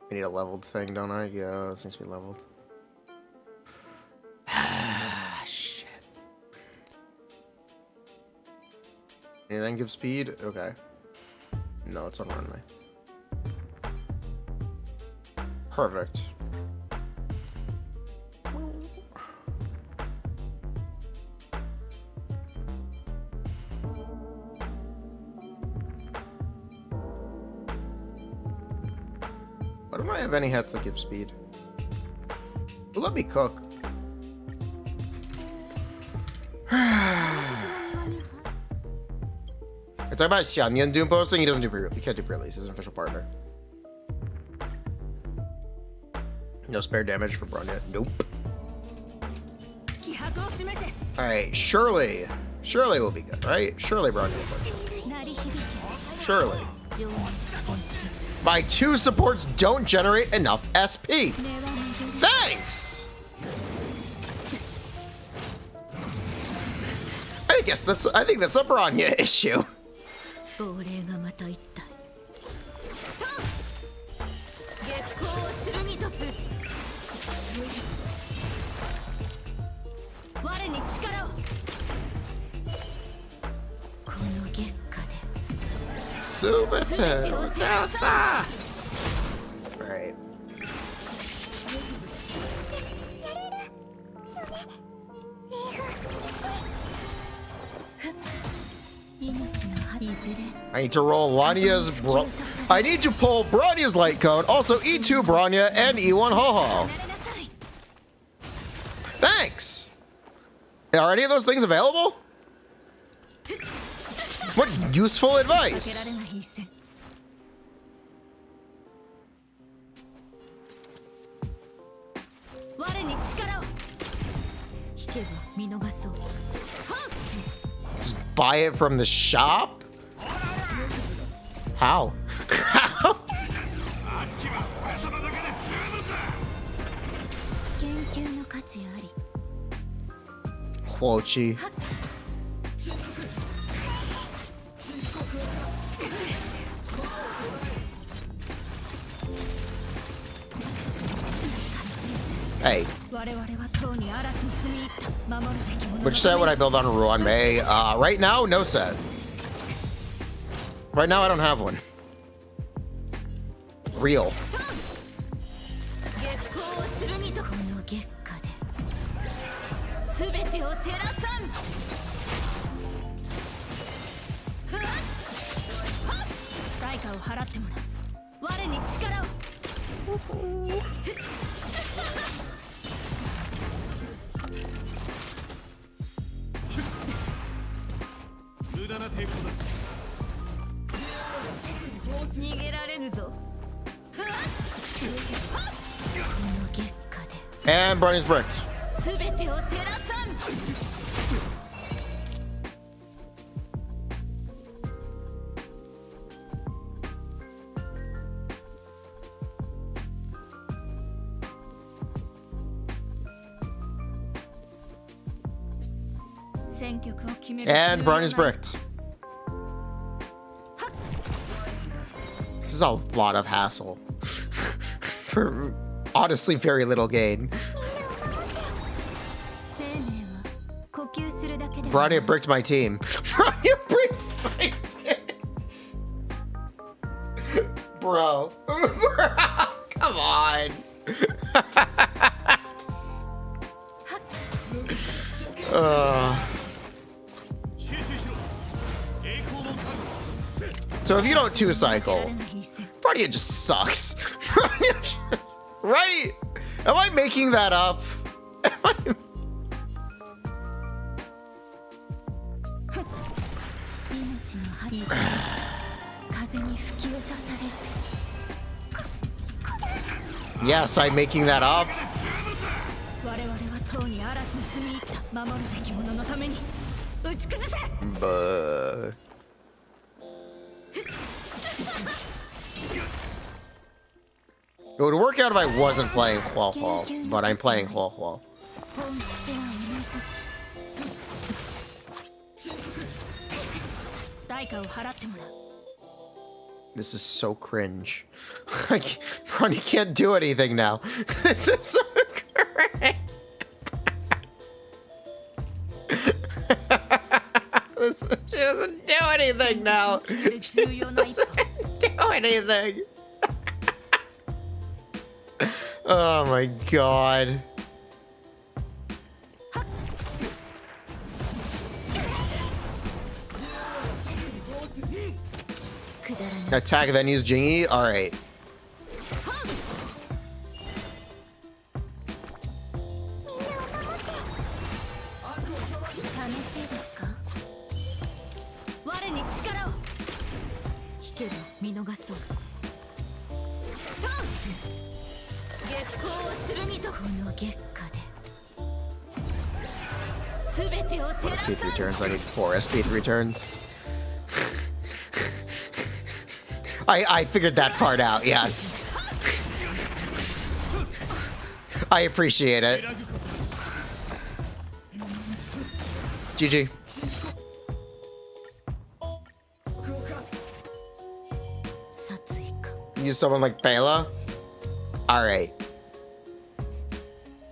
I need a leveled thing, don't I? Yeah, this needs to be leveled. Ah, shit. Anything give speed? Okay. No, it's on Ruan Mei. Perfect. Why don't I have any hats that give speed? Well, let me cook. I talk about Xianyun doom posting. He doesn't do pre-release. He can't do pre-release. He's an official partner. No spare damage for Bronya. Nope. All right, Shirley. Surely we'll be good, right? Surely Bronya will punch him. 鳴り響け Surely. 情熱変身 My 2 supports don't generate enough SP. 根は無情 Thanks! I think that's a Bronya issue. 亡霊がまた一体月光を剣とす我に力をこの月下で Subete Utasa! Alright. 命のいずれ I need to roll Lanya's I need to pull Bronya's light code, also E2 Bronya and E1 Ho-Ho. なれなさい Thanks! Are any of those things available? What useful 避けら advice! れない一戦我に力を引けば見逃そう Just buy it from the shop? How? How? 研究の価値あり Huochi. Hey, 我々は塔に嵐に踏み入った守るべきもの which set would I build on Ruan Mei? Right now, no set. Right now, I don't have one. Real. 月光を剣とこの月下で全てを照らさん対価を払ってもらう我に力を無駄な抵抗だ。逃げられぬぞこの月下で And Bronny's bricked. 全てを照らさん選曲を決める And Bronny's bricked. This is a lot of hassle. For honestly very little gain. 生命は呼吸するだけで Bronny bricked my team. Bronny bricked my team. Bro. Come on. So if you don't 2-cycle, Bronny just sucks. Bronny just, right? Am I making that up? Am I... 命の針風風に吹き落とされる Yes, I'm making that up. 我々は塔に嵐に踏み入った守るべき者のために打ち崩せ But... It would work out if I wasn't playing Huo Huo, but I'm playing Huo Huo. 本質は同じ対価を払ってもらう This is so cringe. Bronny can't do anything now. This is so cringe. She doesn't do anything now. She 重要な一歩 doesn't do anything. Oh my god. Attack then use Jingy? Alright. 楽しいですか我に力を引けば見逃そう月光を剣とこの月下で What SP3 turns? I need 4 SP3 turns. I figured that part out, yes. I appreciate it. GG. Use someone like Pela? Alright.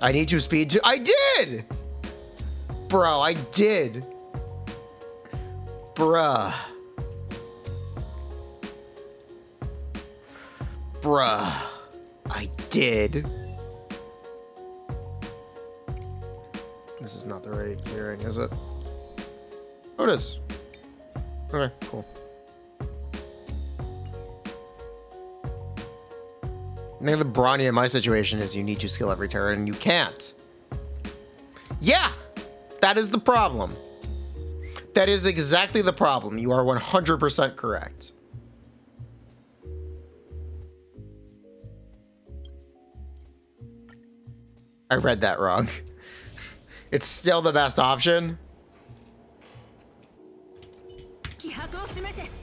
I need to speed to. I did! Bro, I did. Bruh. Bruh. I did. This is not the right gearing, is it? Oh, it is. Okay, cool. I think the brawny in my situation is you need to skill every turn, and you can't. Yeah! That is the problem. That is exactly the problem. You are 100% correct. I read that wrong. It's still the best option.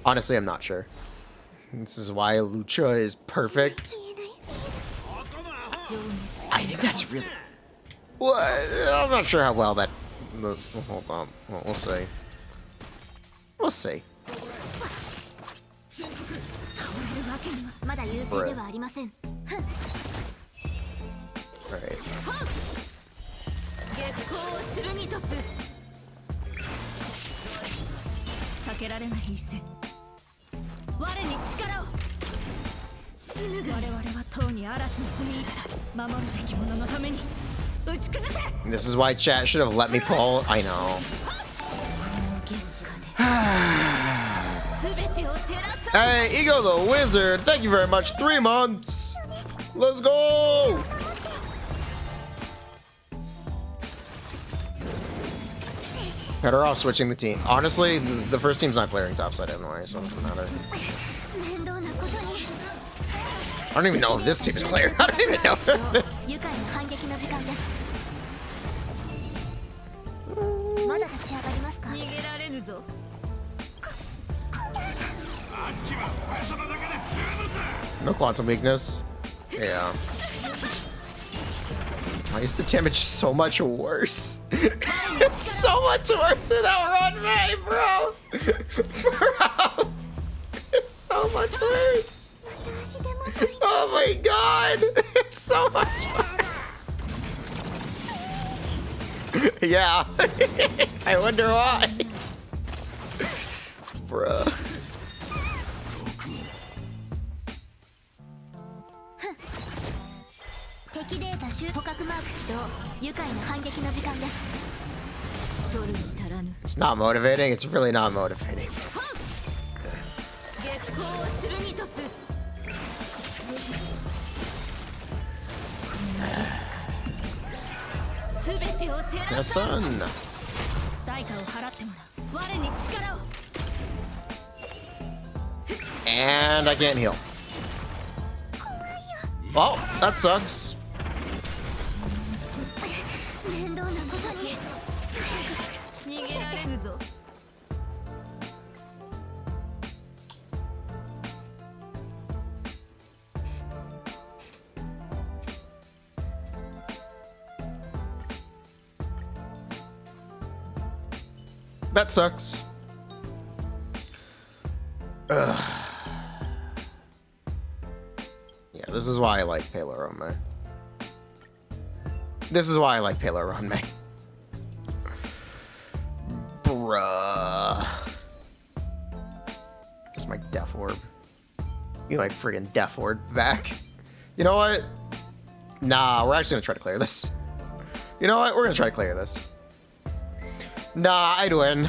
Honestly, I'm not sure. This is why Lucha is perfect. I think that's really... Well, I'm not sure how well that... Hold on. Well, we'll see. We'll see. Alright. This is why chat should have let me pull. I know. Hey, Ego the Wizard, thank you very much. 3 months. Let's go. Better off switching the team. Honestly, the first team's not clearing topside anyway, so it doesn't matter. I don't even know if this team is clear. I don't even know. No quantum weakness. Yeah. Why is the damage so much worse? It's so much worse without Ruan Mei, bro! Bro! It's so much worse! Oh my god! It's so much worse! Yeah. I wonder why. Bruh. It's not motivating. It's really not motivating. Yes, son. And I can't heal. Oh, that sucks. That sucks. Ugh. Yeah, this is why I like Ruan Mei. This is why I like Ruan Mei. Bruh. Where's my Death Orb? You know, my friggin' Death Orb back. You know what? Nah, we're actually gonna try to clear this. You know what? We're gonna try to clear this. Nah, I'd win.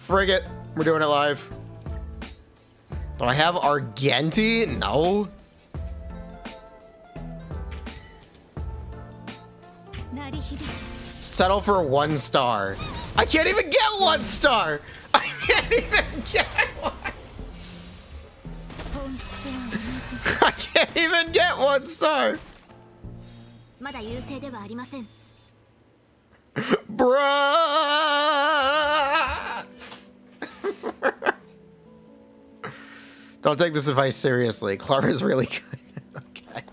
Frig it. We're doing it live. Do I have Argenti? No. Settle for 1 star. I can't even get 1 star. I can't even get 1. I can't even get 1 star. まだ優勢ではありません。 Bruh! Don't take this advice seriously. Clara's really good. Okay.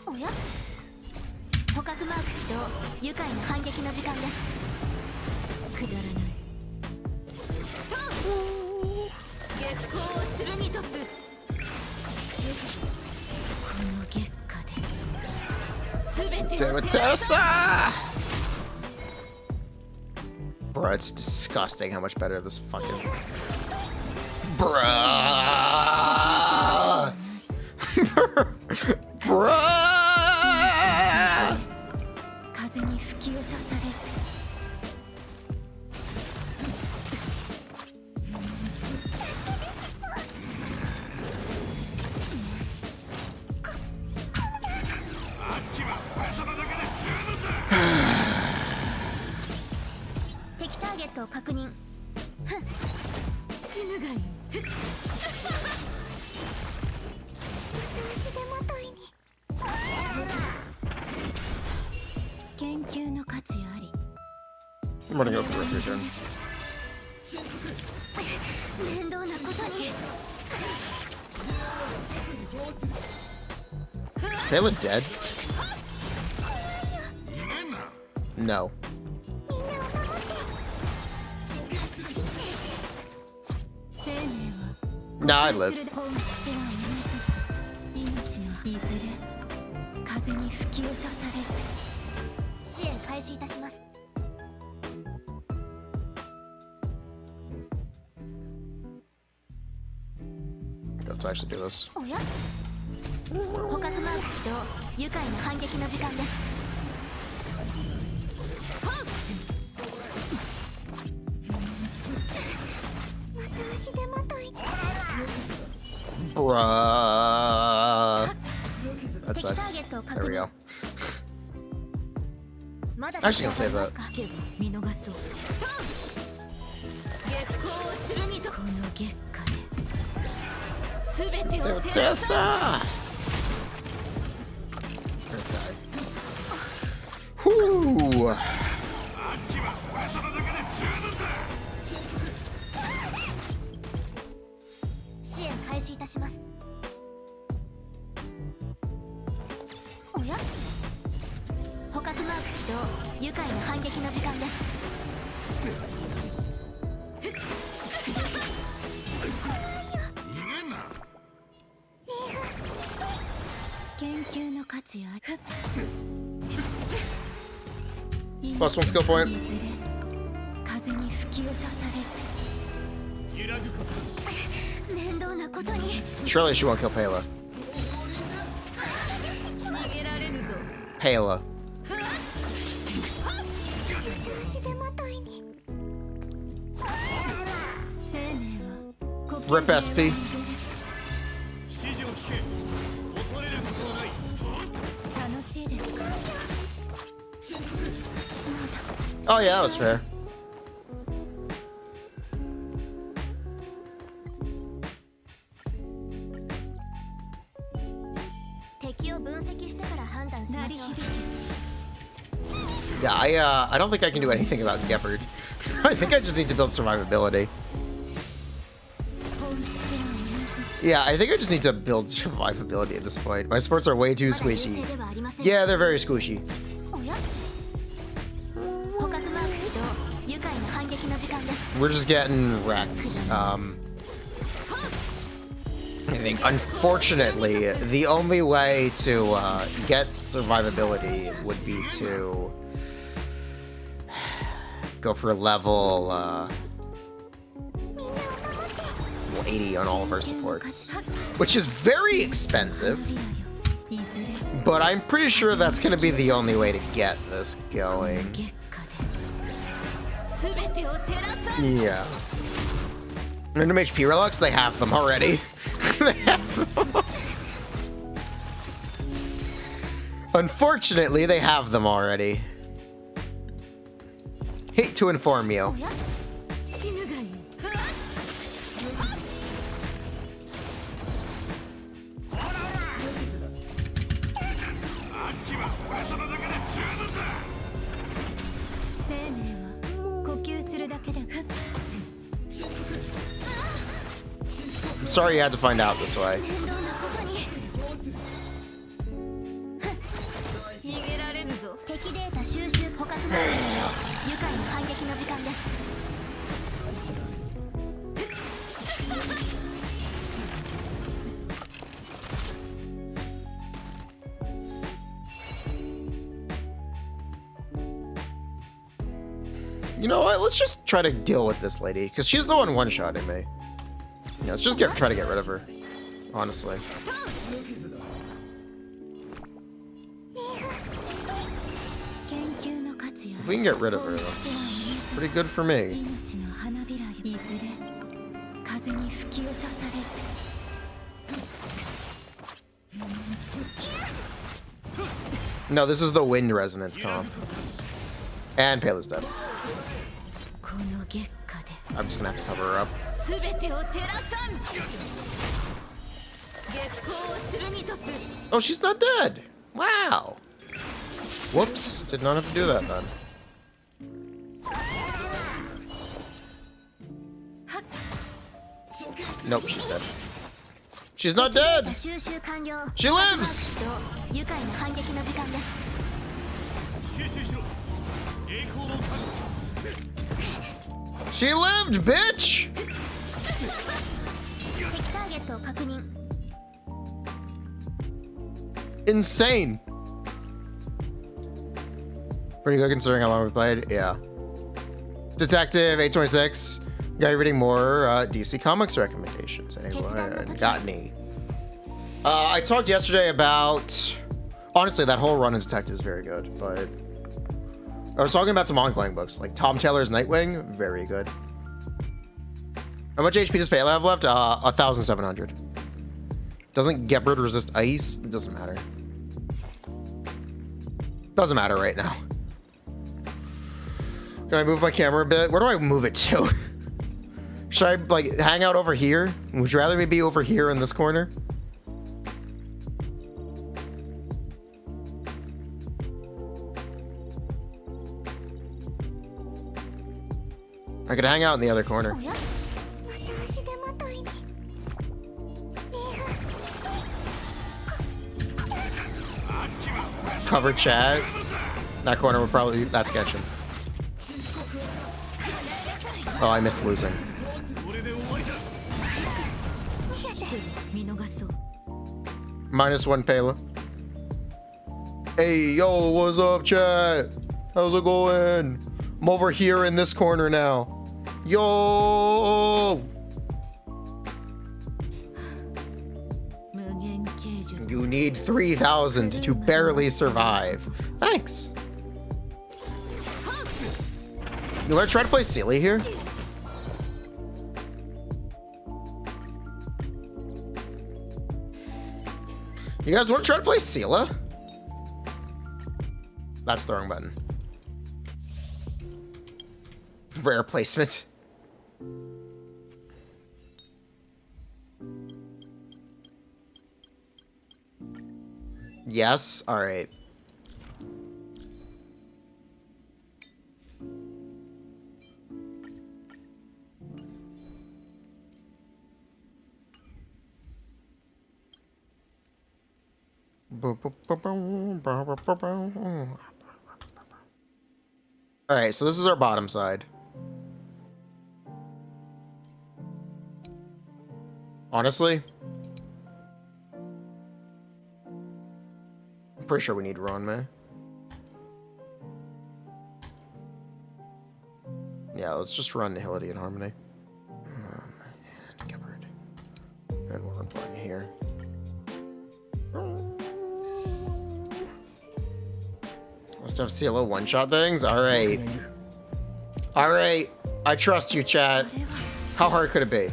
おや捕獲マーク起動。愉快な反撃の時間です。くだらない。月光を剣に突く。この月下で全てを Demetessa! Bruh, it's disgusting how much better this fucking... Bruh! Bruh! 風に吹き落とされる。敵ターゲットを確認。死ぬがいい。足手まといに。研究の価値あり。 I'm running over with your turn. 面倒なことに。 Kayla dead? No. 生命は Nah, I live. 本質は同じ。命はいずれ風に吹き落とされる。支援開始いたします。 Let's actually do this. おや捕獲マーク起動。愉快な反撃の時間です。また足手まとい。 Bruh. That 敵ター sucks. ゲットを There 確 we 認。 go. まだ Actually gonna save that. 見逃そう。月光を剣とこの月下で全てを照らす。 Demetessa! Whew. 支援開始いたします。おや捕獲マーク起動。愉快な反撃の時間です。研究の価値あり。 Plus one skill point. いずれ風に吹き落とされる。面倒なことに。 Surely she won't kill Pela. 逃げられるぞ。 Pela. 足手まといに。生命は Rip SP. 指示を聞け。恐れることはない。楽しいですか。 Oh yeah, that was fair. 敵を分析してから判断しましょう。 Yeah, I don't think I can do anything about Gepard. I think I just need to build survivability. 本質は同じ。 Yeah, I think I just need to build survivability at this point. My sports are way too まだ優勢 squishy. ではありません。 Yeah, they're very squishy. おや捕獲マーク起動。愉快な反撃の時間です。 We're just getting wrecked. I think, unfortunately, the only way to get survivability would be to go for level 80 on all of our supports, which is very expensive, いずれ but I'm pretty sure that's going to be the only way to get this going. 月下で全てを照らさ。 Yeah. Random HP relics, they have them already. They have them. Unfortunately, they have them already. Hate to inform you. おや死ぬがいい。 あっちは噂の中で sorry you had to find out this way. 逃げられぬぞ。敵データ収集捕獲完了。愉快な反撃の時間です。 You know what? Let's just try to deal with this lady, because she's the one one-shotting me. Yeah, let's just try to get rid of her. Honestly. If we can get rid of her, that's pretty good for me. No, this is the wind resonance comp. And Pele's dead. I'm just gonna have to cover her up. Oh, she's not dead! Wow! Whoops, did not have to do that then. Nope, she's dead. She's not dead! She lives! She lived, bitch! Insane. Pretty good considering how long we played. Yeah. Detective 826. Got you reading more DC Comics recommendations. Anyone got any? I talked yesterday about. Honestly, that whole run in Detective is very good, but I was talking about some ongoing books, like Tom Taylor's Nightwing, very good. How much HP does Pele have left? 1,700. Doesn't Gebert resist ice? It doesn't matter. Doesn't matter right now. Can I move my camera a bit? Where do I move it to? Should I, like, hang out over here? Would you rather me be over here in this corner? I could hang out in the other corner. Cover chat. That corner would probably be, that's Genshin. Oh, I missed losing. -1 Pela. Hey, yo, what's up, chat? How's it going? I'm over here in this corner now. Yo! You need 3,000 to barely survive. Thanks. You want to try to play silly here? You guys want to try to play Sela? That's the wrong button. Rare placement. Yes? Alright. Alright, so this is our bottom side. Honestly, I'm pretty sure we need Ruan Mei. Yeah, let's just run Nihility and Harmony. And Gebert. And we're playing here. Let's have CLO one-shot things? Alright. Alright. I trust you, chat. How hard could it be?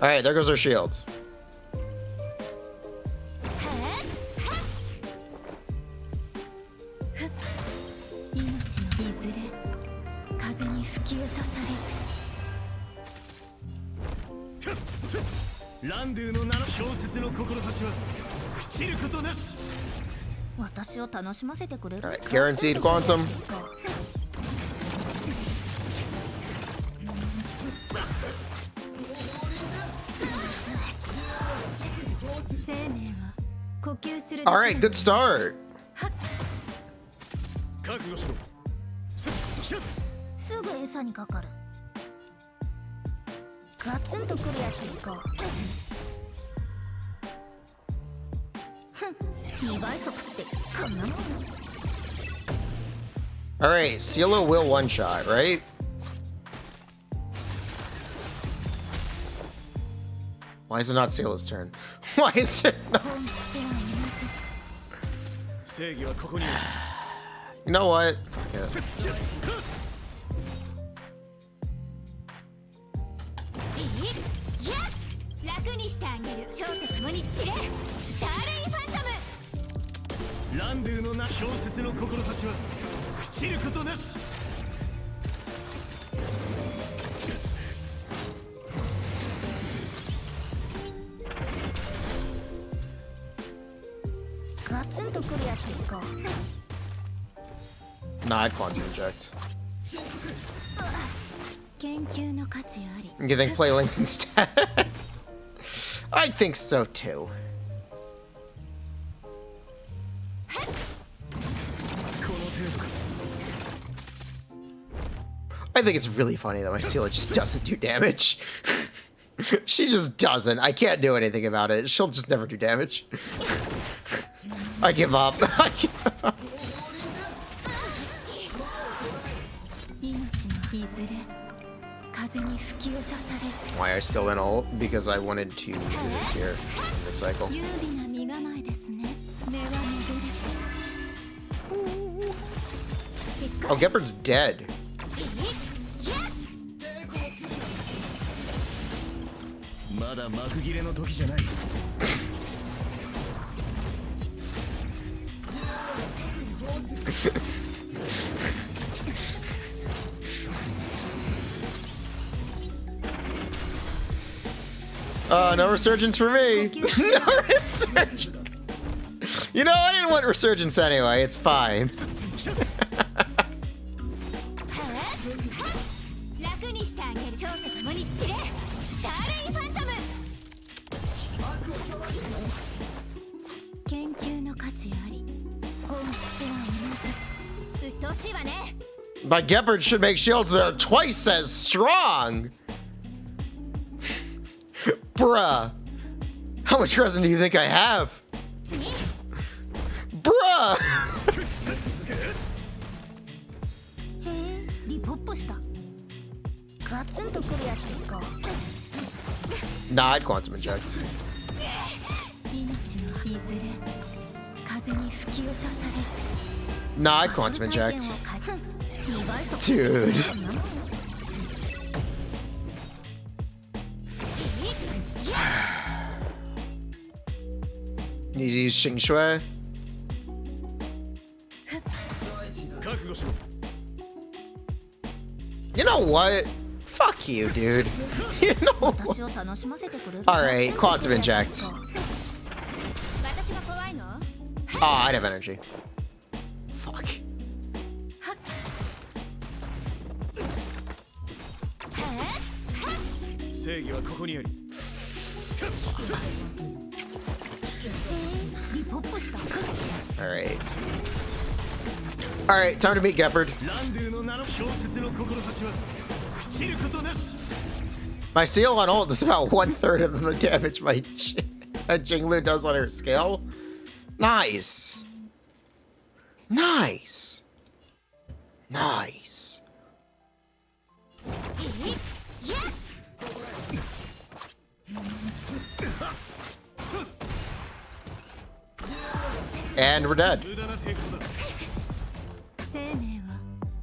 Alright, there goes our shield. ランドゥの名の小説の志は朽ちることなし。私を楽しませてくれる Alright, guaranteed quantum. 生命は呼吸する Alright, good start. 覚悟しろ。すぐ餌にかかる。ガツンとくるやついこう。ふん、2倍速ってこんなもん。 Alright, Cielo will one shot, right? Why is it not Cielo's turn? Why is it not? 本質は同じ。正義はここにある。 You know what? Fuck it. いや楽にしてあげる。蝶と共に散れスターレイファントム。ランドゥの名小説の志は朽ちることなし。ガツンとくるやついこう。 Nah, I'd quantum inject. 研究の価値あり。 You think play links instead? I think so too. この程度か。 I think it's really funny that my Cielo just doesn't do damage. She just doesn't. I can't do anything about it. She'll just never do damage. I give up. I give up. 命のいずれ風に吹き落とされる。 Why I still in ult? Because I wanted to do this here in this cycle. 有利な身構えですね。根は巡る。 Oh, Gepard's dead. まだ幕切れの時じゃない。 No resurgence for me. No resurgence. You know, I didn't want resurgence anyway. It's fine. 楽にしてあげる。蝶と共に散れスターレイファントム。研究の価値あり。本質は同じ。鬱陶しいわね。 But Gepard should make shields that are twice as strong. Bruh. How much resin do you think I have? 次 Bruh. へえ、リポップした。ガツンとくるやついこう。 Nah, I'd quantum inject. 命のいずれ風に吹き落とされる。 Nah, I'd quantum inject. 2倍速 Dude. こんなもん。 You use Xing Shui? 覚悟しろ。 You know what? Fuck you, dude. You know what? 私を楽しませてくれる。 Alright, quantum inject. 私が怖いの？ Oh, I'd have energy. Fuck. 正義はここにあり。リポップした。 Alright. Alright, time to meet Gepard. ランドゥの名の小説の志は朽ちることなし。 My seal on ult is about 1/3 of the damage my Jinglu does on her skill. Nice. Nice. Nice. And we're dead. 無駄な抵抗だ。生命は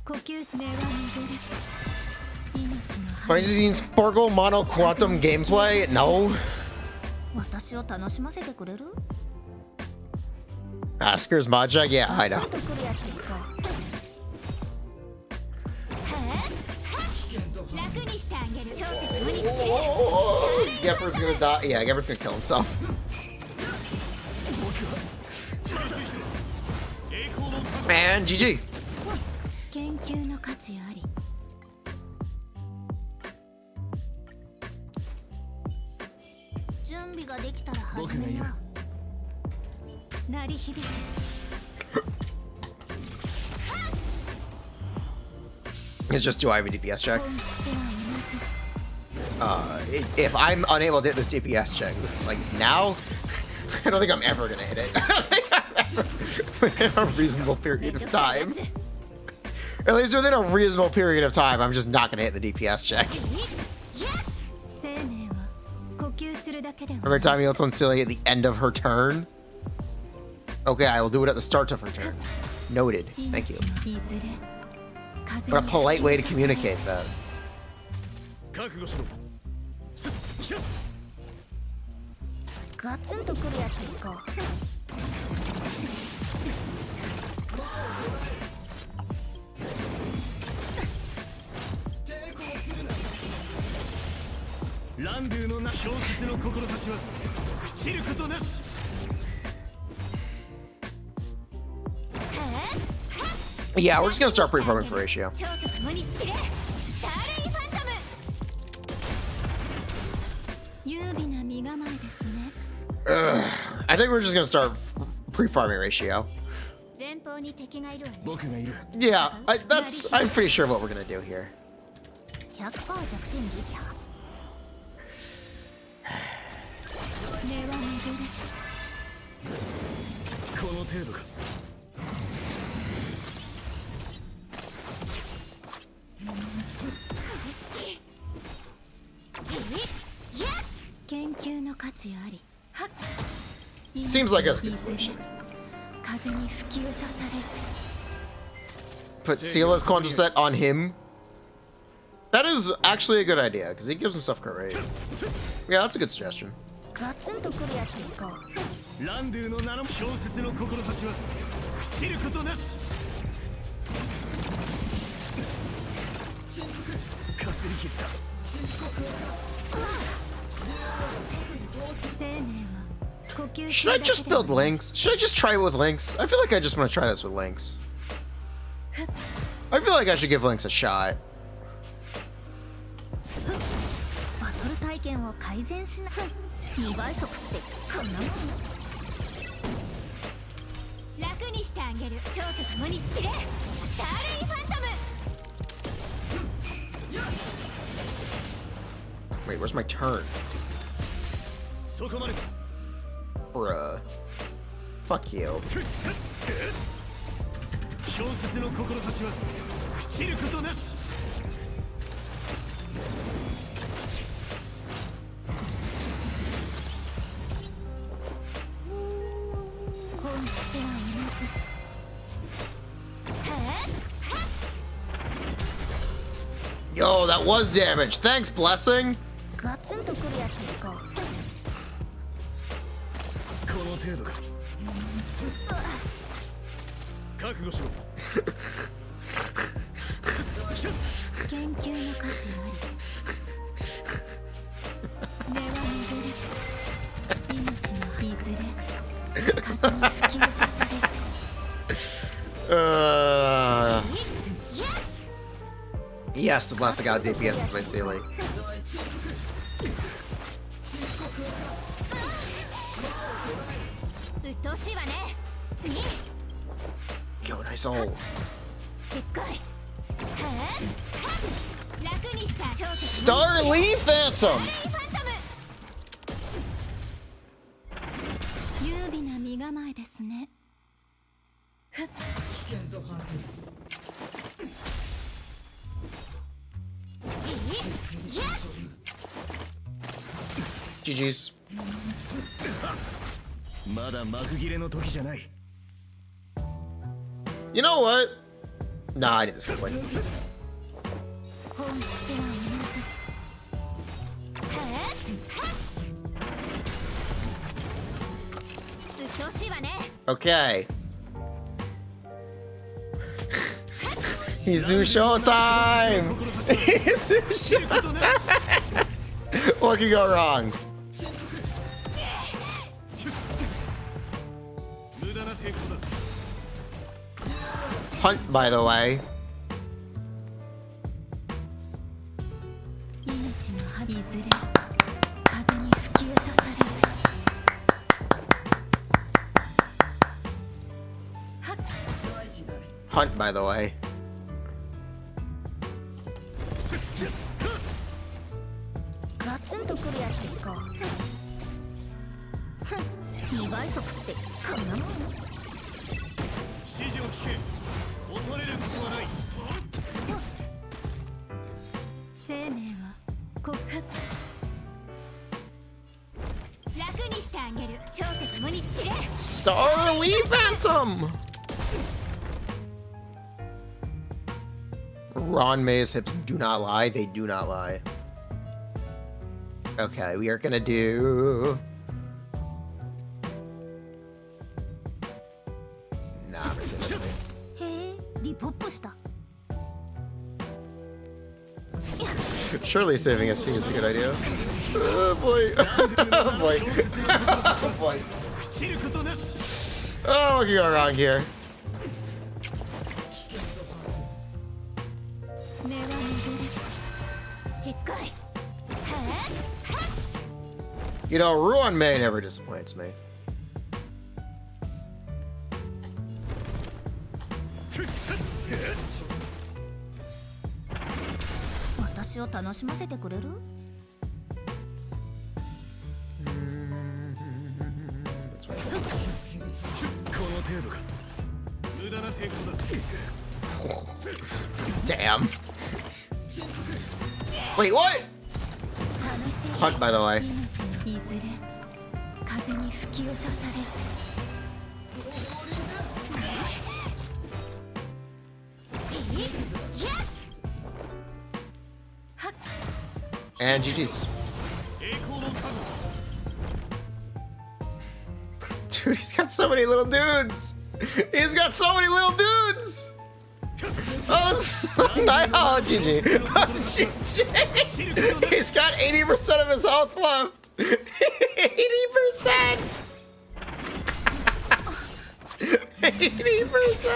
呼吸す根は巡る。命の Have I seen Sporgle Mono Quantum gameplay? No. 私を楽しませてくれる？ Asker's Mahjong? Yeah, I know. ガツンとくるやついこう。楽にして Oh, Gepard's gonna die. Yeah, Gepard's gonna kill himself. Man, GG. 研究の価値あり。準備ができたら始めよう。鳴り響け。 It's just do I have a DPS check? If I'm unable to hit this DPS check, like now, I don't think I'm ever gonna hit it. I don't think I'm ever within a reasonable period of time. At least within a reasonable period of time, I'm just not gonna hit the DPS check. Every time you hit someone silly at the end of her turn. Okay, I will do it at the start of her turn. Noted. Thank you. What a polite way to communicate that. ガツンとくるやつに行こう。ランドゥのな小説の志は朽ちることなし。 Yeah, we're just gonna start pre-farming for ratio. I think we're just gonna start pre-farming ratio. Yeah, I'm pretty sure what we're gonna do here. 100% 弱点撃破。根は巡る。この程度か。 研究の価値あり。 Seems like that's a good solution. 風に吹き落とされる。 Put Seala's quantum set on him. That is actually a good idea, because he gives himself crit rate. Yeah, that's a good suggestion. ガツンとくるやつに行こう。ランドゥの名の小説の志は朽ちることなし。かすり傷だ。 Should I just build links? Should I just try it with links? I feel like I just want to try this with links. I feel like I should give links a shot. バトル体験を改善しない。2倍速ってこんなもん。楽にしてあげる。超と共に散れ。スターレイファントム。 Wait, where's my turn? そこまで。 Bruh. Fuck you. 小説の志は朽ちることなし。 本質は同じ。 Yo, that was damage. Thanks, Blessing. ガツンとくるやつに行こう。 この程度か。覚悟しろ。研究の価値あり。根は巡る。命のいずれ風に吹き落とされる。Yes, the Blessing out DPS is my ceiling. Yo, nice ult. Star Leaf Phantom! 優美な身構えですね。 GG's. まだ幕切れの時じゃない。 You know what? Nah, I need this quickly. 本質は同じ。 Okay. Hizu showtime! Hizu showtime! what could go wrong? Hunt, by the way. 命の針いずれ風に吹き落とされる Hunt, by the way. ガツンとくるやつか2倍速ってこんなもん指示を聞け恐れることはない生命はこ楽にしてあげる蝶と共に散れ Starly Phantom! Ruan Mei's hips do not lie. They do not lie. Okay, we are gonna do... Nah, I'm gonna say this way. へえリポップした Surely saving SP is a good idea. Oh boy. Oh boy. Oh boy. 朽ちることなし Oh, what could go wrong here? 根は戻るしつこい You know, Ruan Mei never disappoints me. 私を楽しませてくれる That's right. この程度か無駄な抵抗だ Damn. Wait, what? Hunt, by the way. 命のいずれ風に吹き落とされる And GG's. 栄光の覚悟 Dude, he's got so many little dudes. He's got so many little dudes. Oh, this is so nice. Oh, GG. Oh, GG. He's got 80% of his health left. 80%. 80%.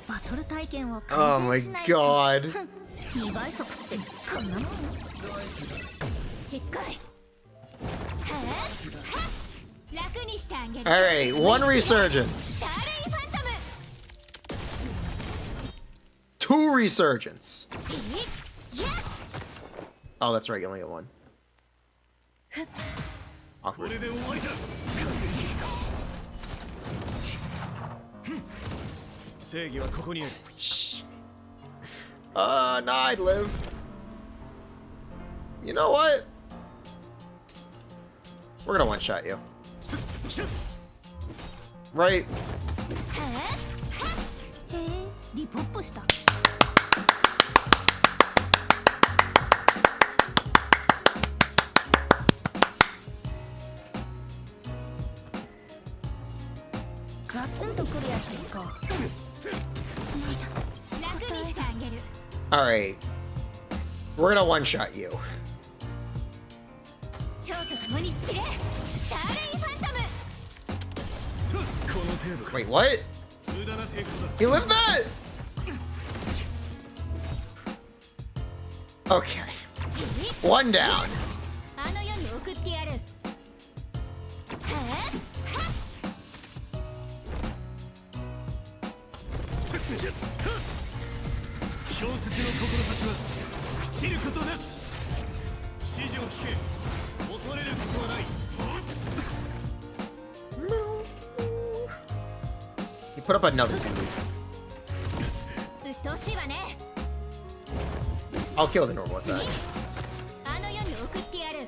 バトル体験を Oh 完 my 全しないと god. 2倍速ってこんなもんしつこい楽にしてあげる Alrighty, one resurgence. スターレイファントム Two resurgence. やっ Oh, that's right, you only get one. こ Awkward. れで終わりだ正義はここにある Nah, I'd live. You know what? We're gonna one-shot you. Right? へえリポップした ガツンとくるやつか 楽にしてあげる Alright. We're gonna one-shot you. 蝶と共に散れスターレイファントム この程度か Wait, what? 無駄な抵抗だ He lived that? Okay. One down. あの世に送ってやる小説の志は朽ちることなし指示を聞け恐れることはない He put up another dude. うっとうしいわね I'll kill the normal attack. あの世に送ってやる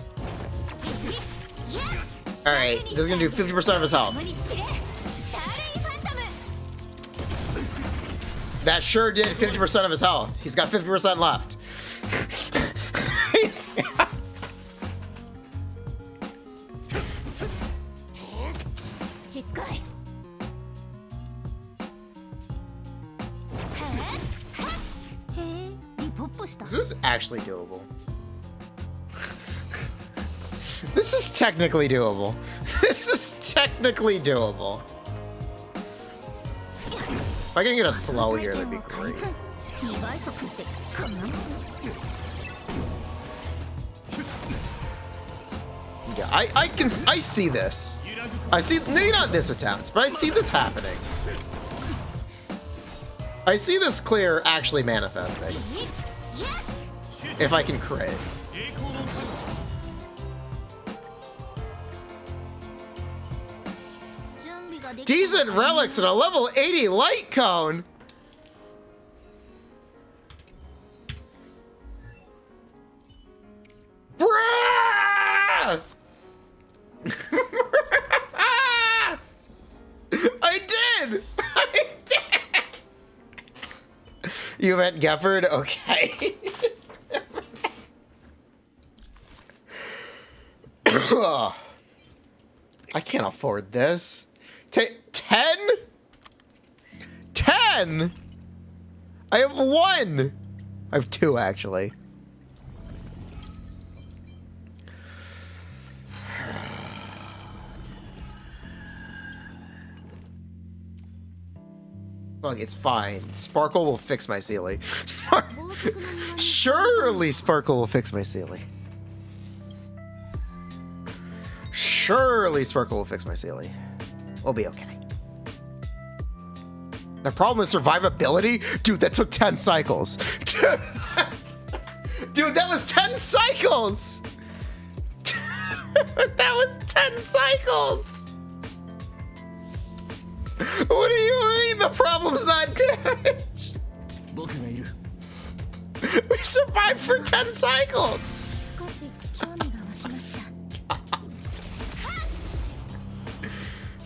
Alright, this is gonna do 50% of his health. 共に散れスターレイファントム That sure did 50% of his health. He's got 50% left. He's- しつこい へえリポップした Is this actually doable? This is technically doable. This is technically doable. If I can get a slow here, that'd be great. 2倍速ってこんなもん Yeah, I see this. I see, maybe not this attempt, but I see this happening. I see this clear actually manifesting. If I can crit. Decent relics and a level 80 light cone. Bruh! I did! I did! You meant Gefford? Okay. I can't afford this. 10? 10? I have 1! I have 2, actually. Look, it's fine. Sparkle will fix my Sealy. Surely Sparkle will fix my Sealy. Surely Sparkle will fix my Sealy. We'll be okay. The problem is survivability? Dude, that took 10 cycles. Dude, that was 10 cycles! That was 10 cycles! What do you mean the problem's not damage? We survived for 10 cycles! 少し興味が湧きました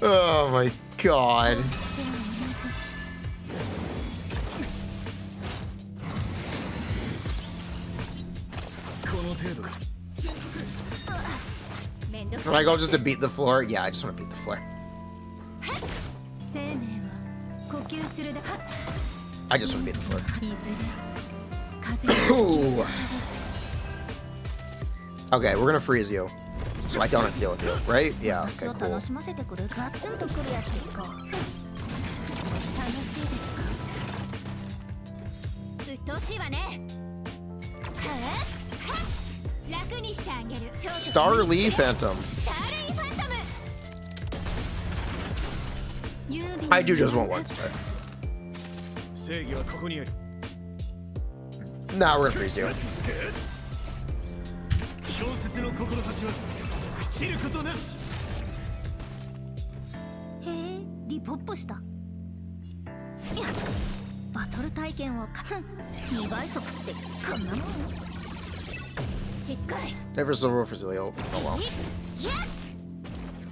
Oh my god. Can I go just to beat the floor? Yeah, I just want to beat the floor. 生命は呼吸するだ I just want to beat the floor. いずれ風に吹き Ooh. Okay, we're gonna freeze you. So I don't have to deal with you, right? Yeah, 私 okay, を cool. 楽しませてくれるガツンとくるやつに行こう楽しいですか鬱陶しいわね楽にしてあげる Star Lee Phantom. スターレイファントム I do just want one star. 正義はここにある Nah, we're gonna freeze you. 小説の志は朽ちることなしへえリポップしたいやバトル体験を2倍速ってこんなもんしつこい Never silver for Zilio. Oh well.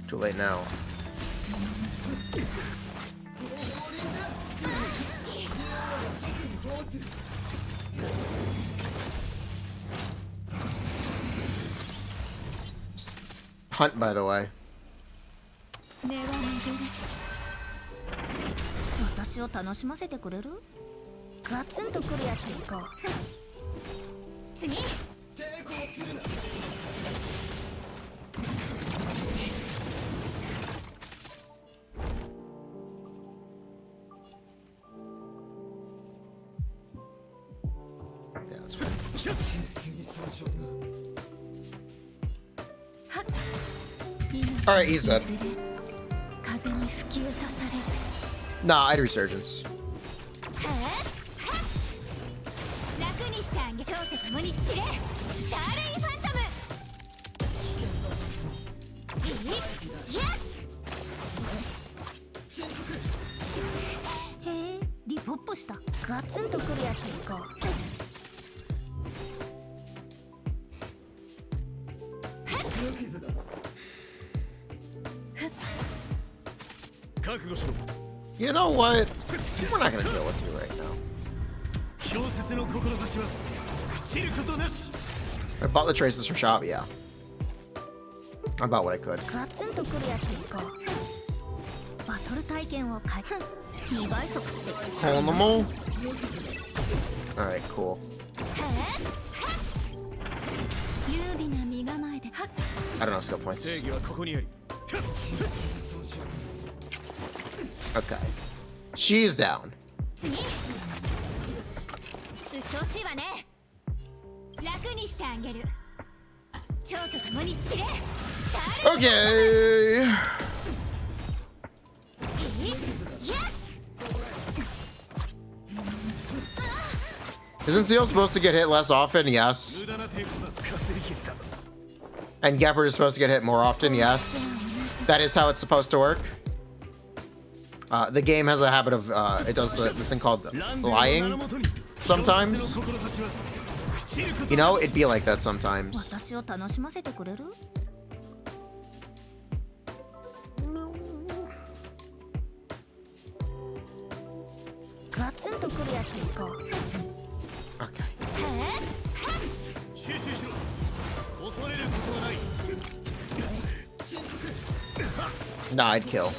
Too late now. Hunt, by the way. 根は巡る私を楽しませてくれるガツンとくるやつに行こう次 Yeah, that's fine. Alright, he's dead. 風に吹き落とされる Nah, I'd resurgence. 楽にしてあげ蝶と共に散れスターレイファントムへえリポップしたガツンとくるやつに行こう覚悟しろ You know what? We're not gonna deal with you right now. 小説の志は朽ちることなし I bought the traces from shop, yeah. I bought what I could. ガツンとくるやつに行こうバトル体験を開2倍速って Animal? Alright, cool. 優美な身構えで I I don't know skill points. Okay. She's down. うっとうしいわね。楽にしてあげる。蝶と共に散れ。スターレイ Okay. Isn't Seal supposed to get hit less often? Yes. And Gepard is supposed to get hit more often? Yes. That is how it's supposed to work. The game has a habit of, it does this thing called lying sometimes. You know, it'd be like that sometimes. 私を楽しませてくれる？ガツンとくるやつに行こう。Okay. Nah, I'd kill.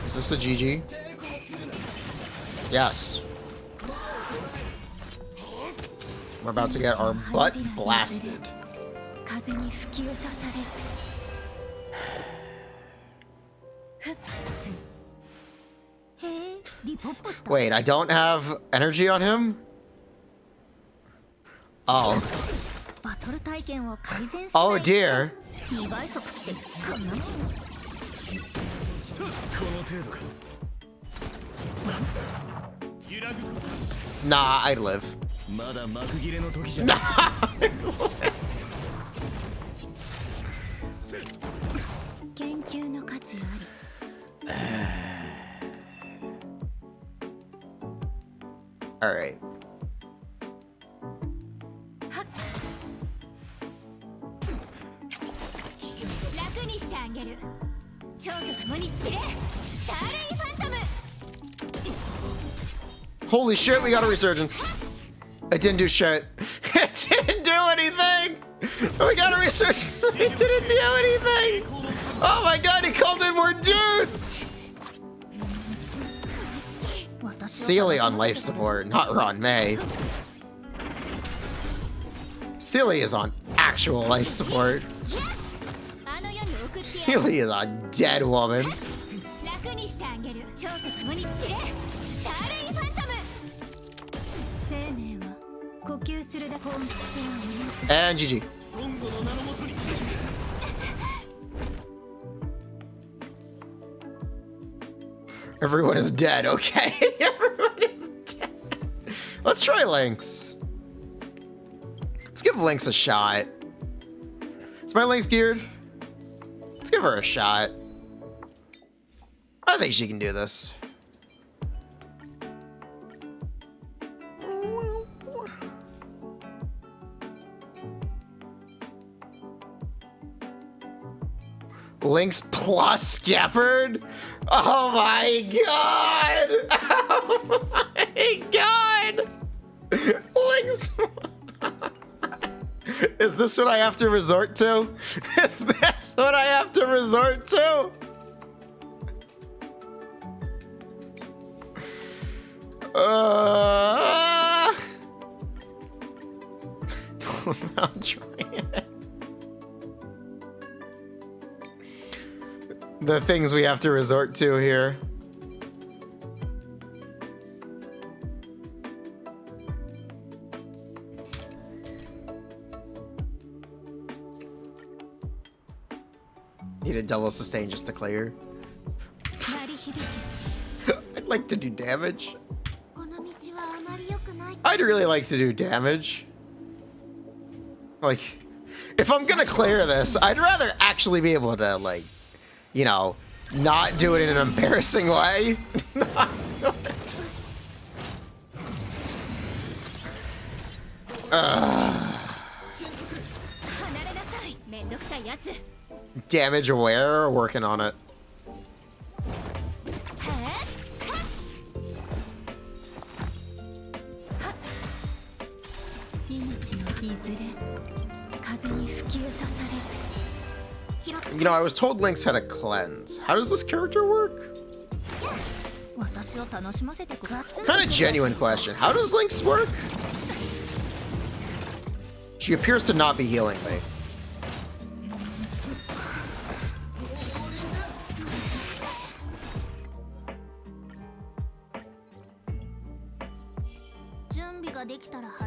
Is this a GG? Yes. We're about to get our butt blasted. 風に吹き落とされる。 へえ、リポップした。 Wait, I don't have energy on him? Oh. バトル体験を改善し Oh dear. 2倍速ってこんなもん。 Nah, I'd live. まだ幕切れの時じゃ Nah, 研究の価値あり。 Alright. 楽にしてあげる。蝶と共に散れ。スターレイファントム。 Holy shit, we got a resurgence. It didn't do shit. It didn't do anything. We got a resurgence. It didn't do anything. Oh my god, he called in more dudes. Sealy on life support, not Ruan Mei. Sealy is on actual life support. あの世に送ってやる。 Sealy is a dead woman. 楽にしてあげる。蝶と共に散れ。スターレイファントム。生命は呼吸するだけ。本質は同じ。 And GG. 孫悟の名のもとに Everyone is dead, okay? Everyone is dead. Let's try Lynx. Let's give Lynx a shot. Is my Lynx geared? Let's give her a shot. I think she can do this. Lynx plus Gepard? Oh my god! Oh my god! Lynx. Is this what I have to resort to? Is this what I have to resort to? I'm trying it. The things we have to resort to here. Need a double sustain just to clear. I'd like to do damage. この道はあまり良くない。 I'd really like to do damage. Like, if I'm gonna clear this, I'd rather actually be able to, like, you know, not do it in an embarrassing way. Not do it. Damage aware, working on it. You know, I was told Lynx had a cleanse. How does this character work? 私を楽しませてくれ。 Kind of genuine question. How does Lynx work? She appears to not be healing me.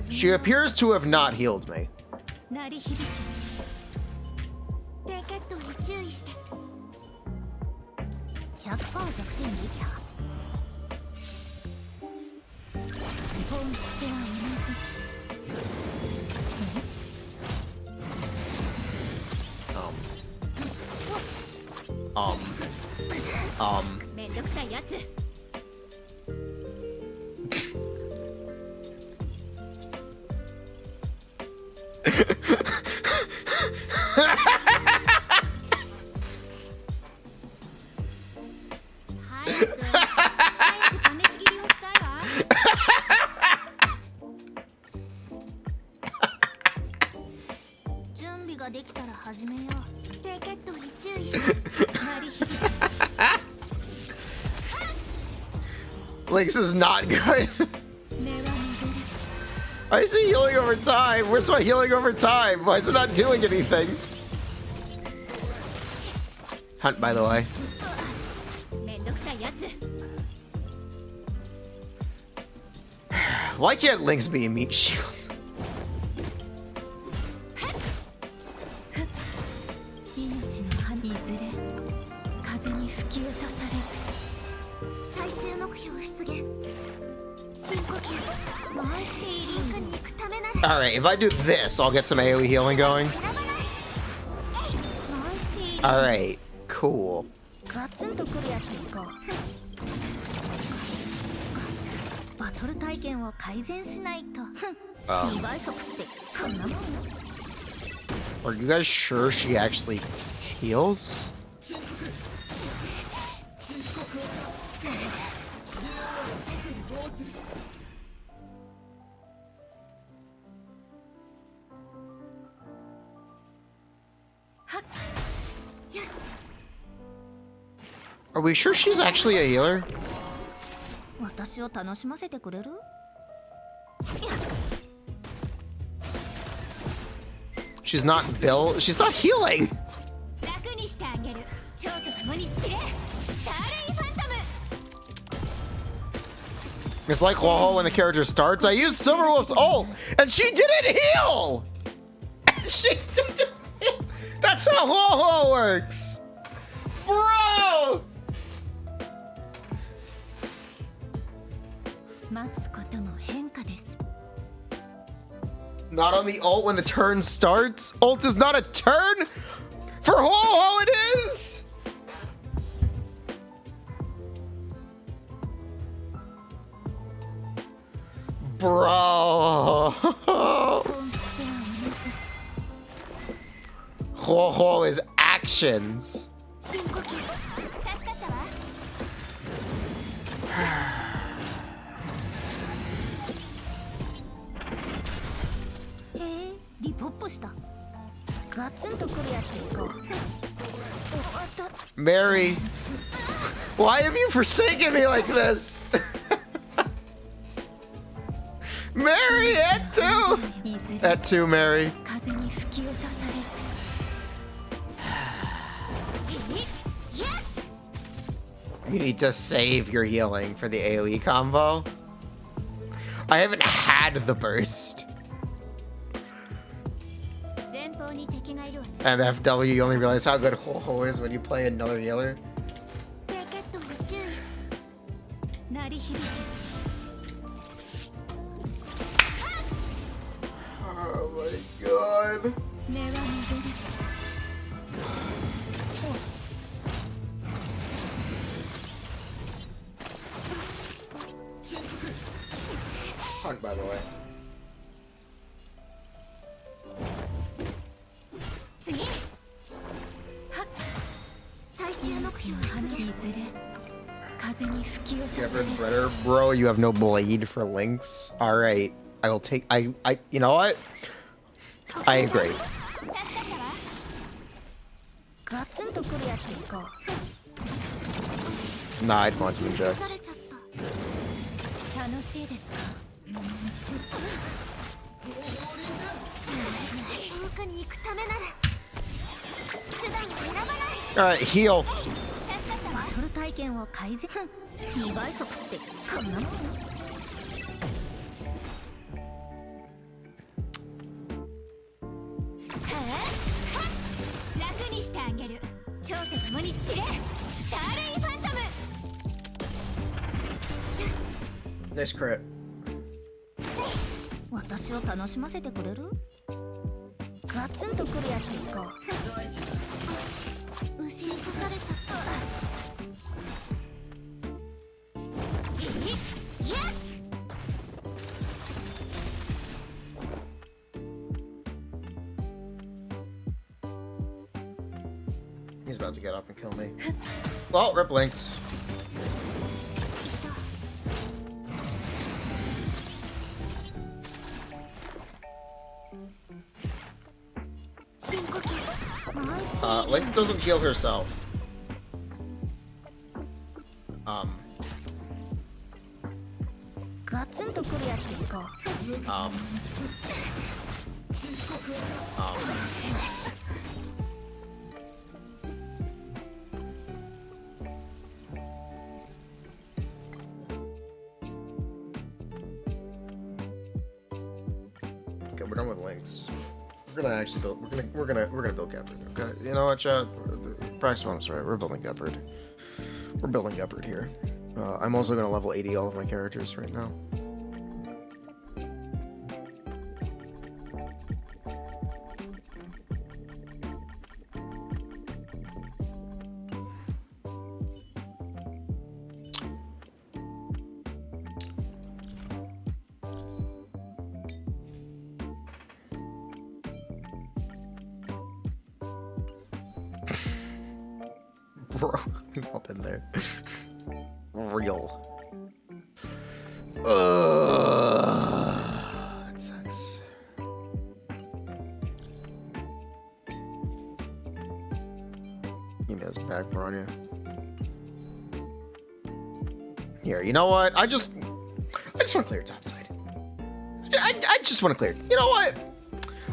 She appears to have not healed me. 鳴り響き。低血糖に注意して。100%弱点撃破。本質は同じ。めんどくさいやつ。Lynx is not good. I see healing over time. Where's my healing over time? Why is it not doing anything? Hunt, by the way. Why can't Lynx be a meat shield? Alright, if I do this, I'll get some AoE healing going. Alright, cool. ガツンとくるやつでいこう。バトル体験を改善しないと。2倍速ってこんなもんよ。 Are you guys sure she actually heals? Are we sure she's actually a healer? 私を楽しませてくれる? She's not Bill. She's not healing. It's like Huoho when the character starts. I used Silverwolf's ult, and she didn't heal. She didn't heal. That's how Huoho works, bro. Not on the ult when the turn starts. Ult is not a turn. For Huoho, it is. Bro. Huoho is actions. Mary, why have you forsaken me like this? Mary, at two. At two, Mary. You need to save your healing for the AoE combo. I haven't had the burst. MFW, you only realize how good Huoho is when you play another healer. Oh my god. Hunt, by the way. You ever better, bro? You have no blade for Lynx. All right, I will take. You know what? I agree. ガツンとくるやつに行こ Nah, I'd want to inject. されちゃった楽しいですか天下に行くためなら手段を選ばない Alright, heal. バトル体験を改善2倍速ってこんなもんよ楽にしてあげる蝶と共に散れスターレインファントム Nice crit. 私を楽しませてくれるガツンとくるやつに行こ虫に刺されちゃったいや He's about to get up and kill me. Well, rip links. Lynx doesn't heal herself. Um. ガツンとくるやつに行こ Okay, we're done with links. We're gonna actually build. We're gonna build Gepard. Okay, you know what, chat? Braxophone, sorry, we're building Gepard. We're building Gepard here. I'm also gonna level 80 all of my characters right now. Bro, we've all been there. Real. That sucks. He has back for on you. Here, you know what? I just want to clear topside. I just want to clear. You know what?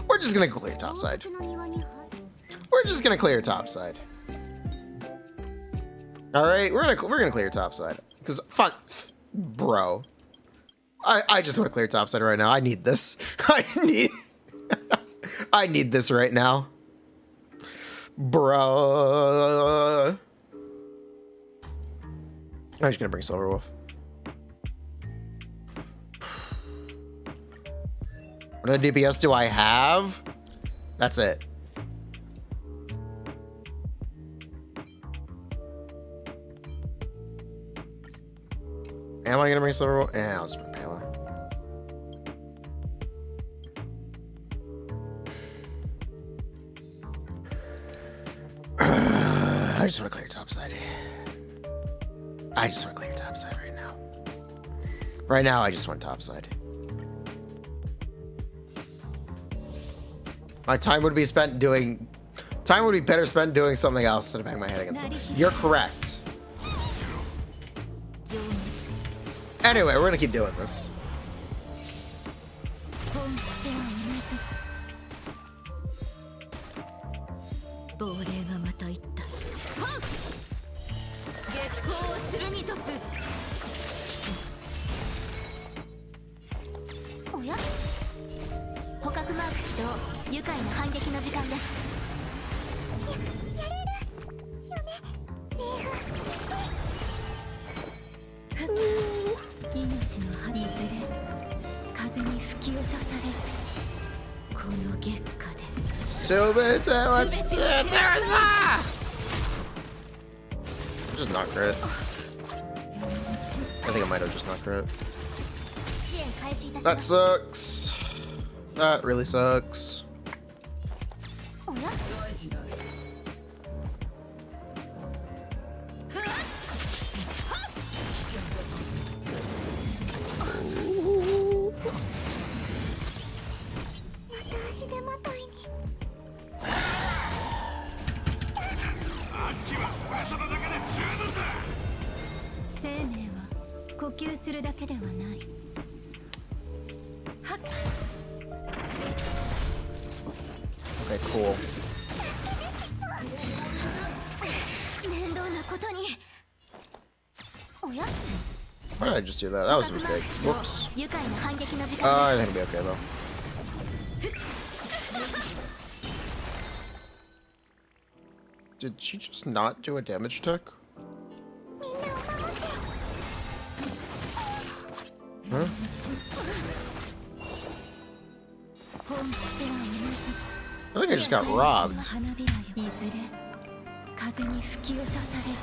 We're just gonna clear topside. の庭に入る We're just gonna clear topside. All right, we're gonna clear topside. Cause fuck, bro. I just want to clear topside right now. I need this. I need this right now, bro. I'm just gonna bring Silverwolf. What DPS do I have? That's it. Am I gonna bring Silverwolf? Yeah, I'll just bring Pela. I just want to clear topside. I just want to clear topside right now. Right now, I just want topside. My time would be spent doing... Time would be better spent doing something else than to bang my head against something. You're correct. Anyway, we're gonna keep doing this. 本質は同じ亡霊がまた言った月光を剣とすおや捕獲マーク起動愉快な反撃の時間ですやれるよね命の針いずれ風に吹き落とされるこの月下で Just not crit. I think I might have just not crit. 支援開始いたし That ます sucks. That really sucks. おや また足手まといに cool. 面倒なことに。おや？ Why did I just do that? That was a mistake. Whoops. 愉快な反撃の時間 I think it'll be okay though. Did she just not do a damage tick? Huh? 本質は同 I think I just got じ。 robbed. 花びらよいずれ風に吹き落とされる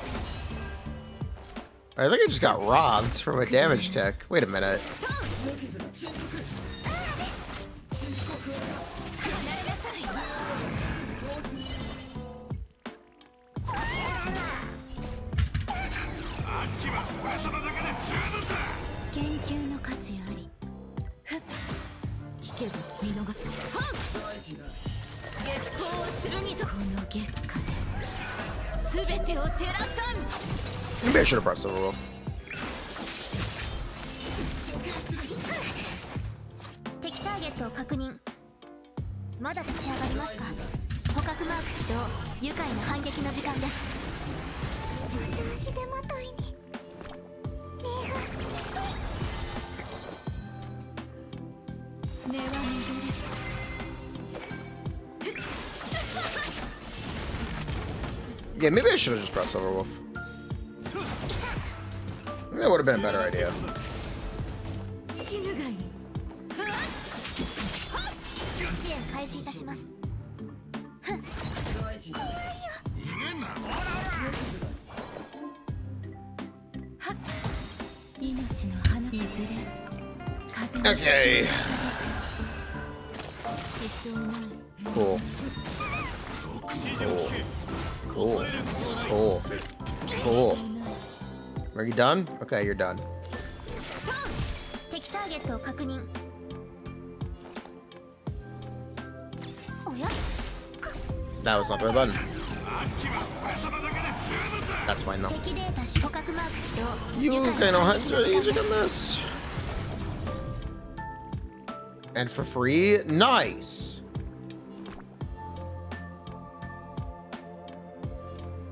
I think I just got robbed from a damage tick. Wait a minute. 研究の価値ありふっ聞けば見逃す月光を剣とこの月下で全てを照らさん Maybe I should have brought Silver Wolf. 敵ターゲットを確認。まだ立ち上がりますか？捕獲マーク起動。愉快な反撃の時間です。片足でまといに。根は巡れ Yeah, maybe I should have just brought Silver Wolf. That would have been a better idea. 死ぬがいい支援開始いたします。命の花いずれ風に Okay. 支障ない Cool. Cool. Cool. Cool. Are you done? Okay, you're done. 敵ターゲットを確認。おや？ That was not the right button. That's fine though. 敵データ捕獲マーク起動。 You 愉 can 快な know 反撃の時間 using this. And for free? Nice.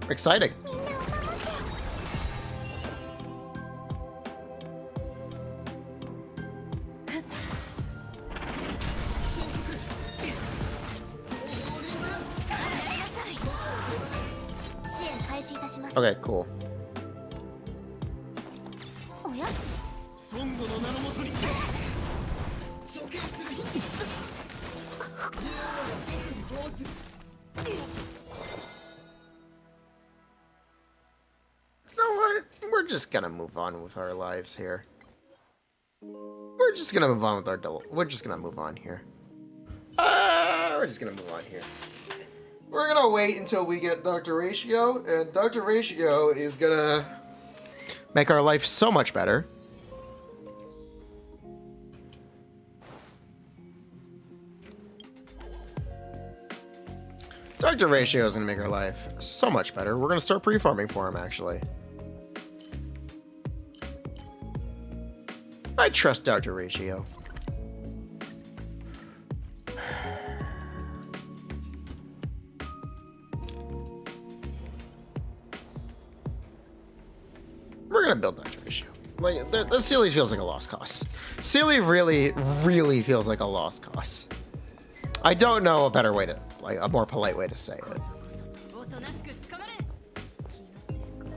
Exciting. Okay, cool. おや？孫悟の名のもとに You know what? We're just gonna move on with our lives here. We're just gonna move on with our we're just gonna move on here. We're just gonna move on here. We're gonna wait until we get Dr. Ratio, and Dr. Ratio is gonna make our life so much better. Dr. Ratio is gonna make our life so much better. We're gonna start pre-farming for him, actually. I trust Dr. Ratio. We're gonna build Dr. Ratio. Like, the Sealy feels like a lost cause. Sealy really, really feels like a lost cause. I don't know a better way to, like, a more polite way to say it. おとなしく捕まれ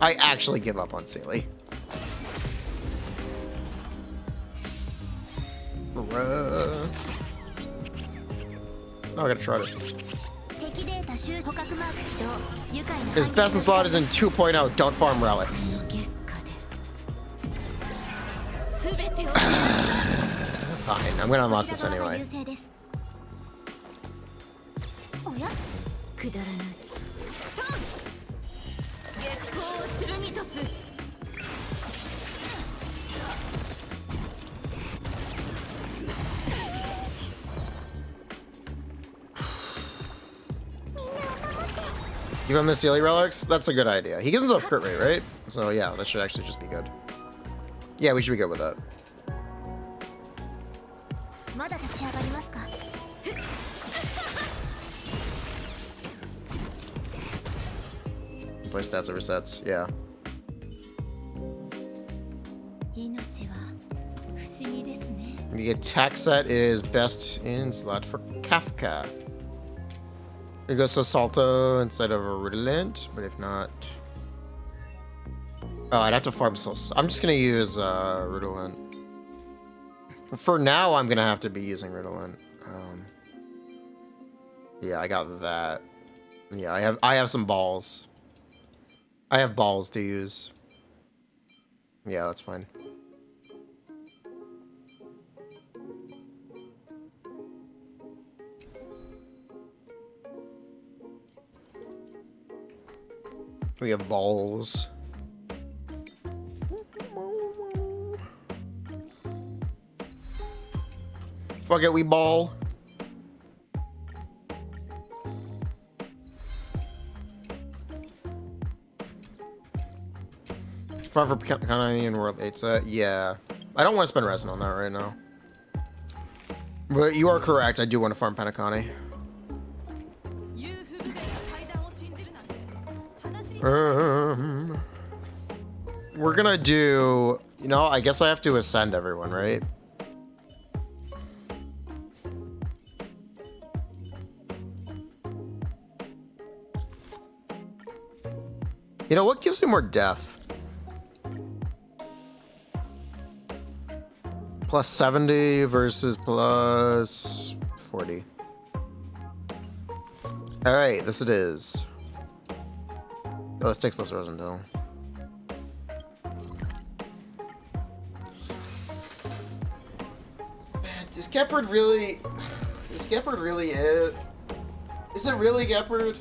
I actually give up on Sealy. Bruh. Oh, I gotta try this. 敵データ集捕獲マーク起動。愉快な His best in slot is in 2.0. Don't farm relics. 月下で全てを Fine, I'm gonna unlock this anyway. おや？くだらない月光を剣とす Give him the Sealy relics? That's a good idea. He gives himself crit rate, right? So yeah, that should actually just be good. Yeah, we should be good with that. まだ立ち上がりますか？ play stats over sets. Yeah. 命は不思議ですね。 The attack set is best in slot for Kafka. It goes to Salto instead of a Redolent, but if not... Oh, I'd have to farm souls. I'm just gonna use Redolent. For now, I'm gonna have to be using Redolent. Yeah, I got that. Yeah, I have some balls. I have balls to use. Yeah, that's fine. We have balls. Fuck it, we ball. Far for Kanai and World 8 set. Yeah. I don't want to spend resin on that right now. But you are correct, I do want to farm Penacani. We're gonna do... You know, I guess I have to ascend everyone, right? You know, what gives me more def? Plus 70 versus plus 40. Alright, this it is. Oh, this takes less resin though. Man, does Gepard really... Is Gepard really it? Is it really Gepard?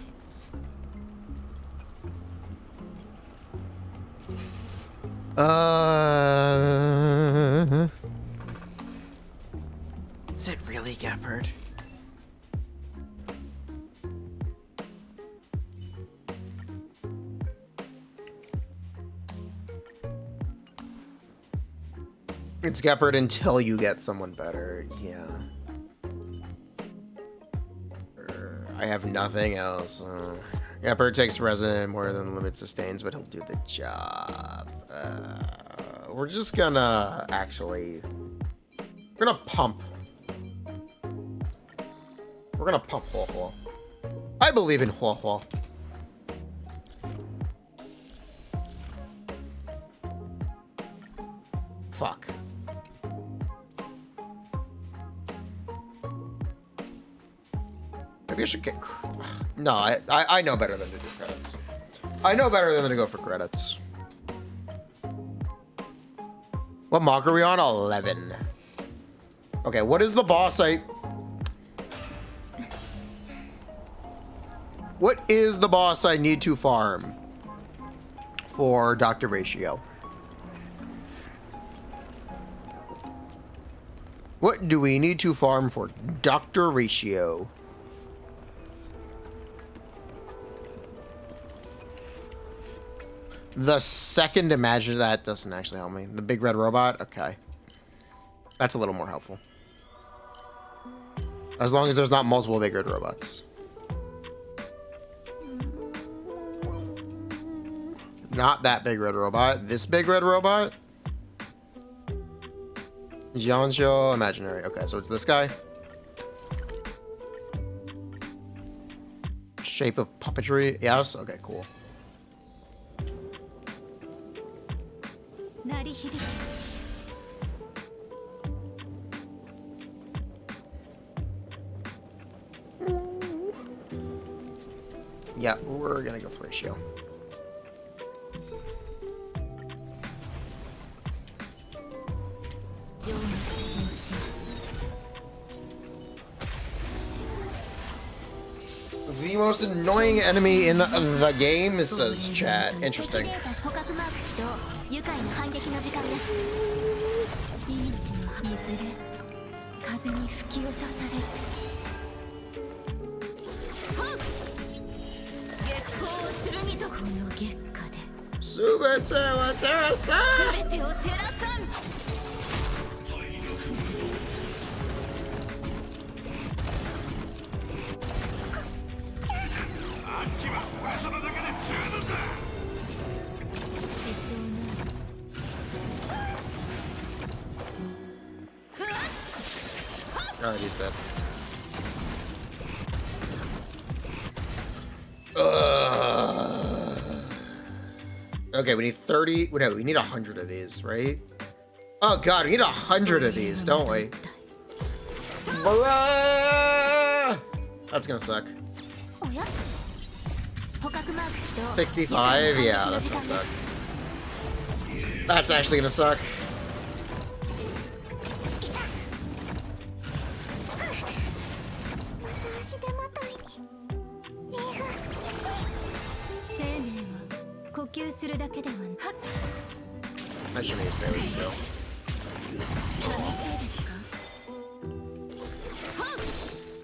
Is it really Gepard? It's Gepard until you get someone better, yeah. I have nothing else. Gepard takes resin more than limit sustains, but he'll do the job. We're just gonna actually... We're gonna pump. We're gonna pump Hua Hua. I believe in Hua Hua. Fuck. Maybe I should get... No, I know better than to do credits. I know better than to go for credits. What mock are we on? 11. Okay, what is the boss What is the boss I need to farm for Dr. Ratio? What do we need to farm for Dr. Ratio? The second imagine that doesn't actually help me. The big red robot? Okay. That's a little more helpful. As long as there's not multiple big red robots. Not that big red robot. This big red robot? Xianyunn imaginary. Okay, so it's this guy. Shape of puppetry. Yes? Okay, cool. Yeah, we're gonna go for ratio. The most annoying enemy in the game, says chat. Interesting. Alright, he's dead. Okay, we need 30. No, we need 100 of these, right? Oh god, we need 100 of these, don't we? Bruh! That's gonna suck. 65? Yeah, that's gonna suck. That's actually gonna suck. I should use barely skill.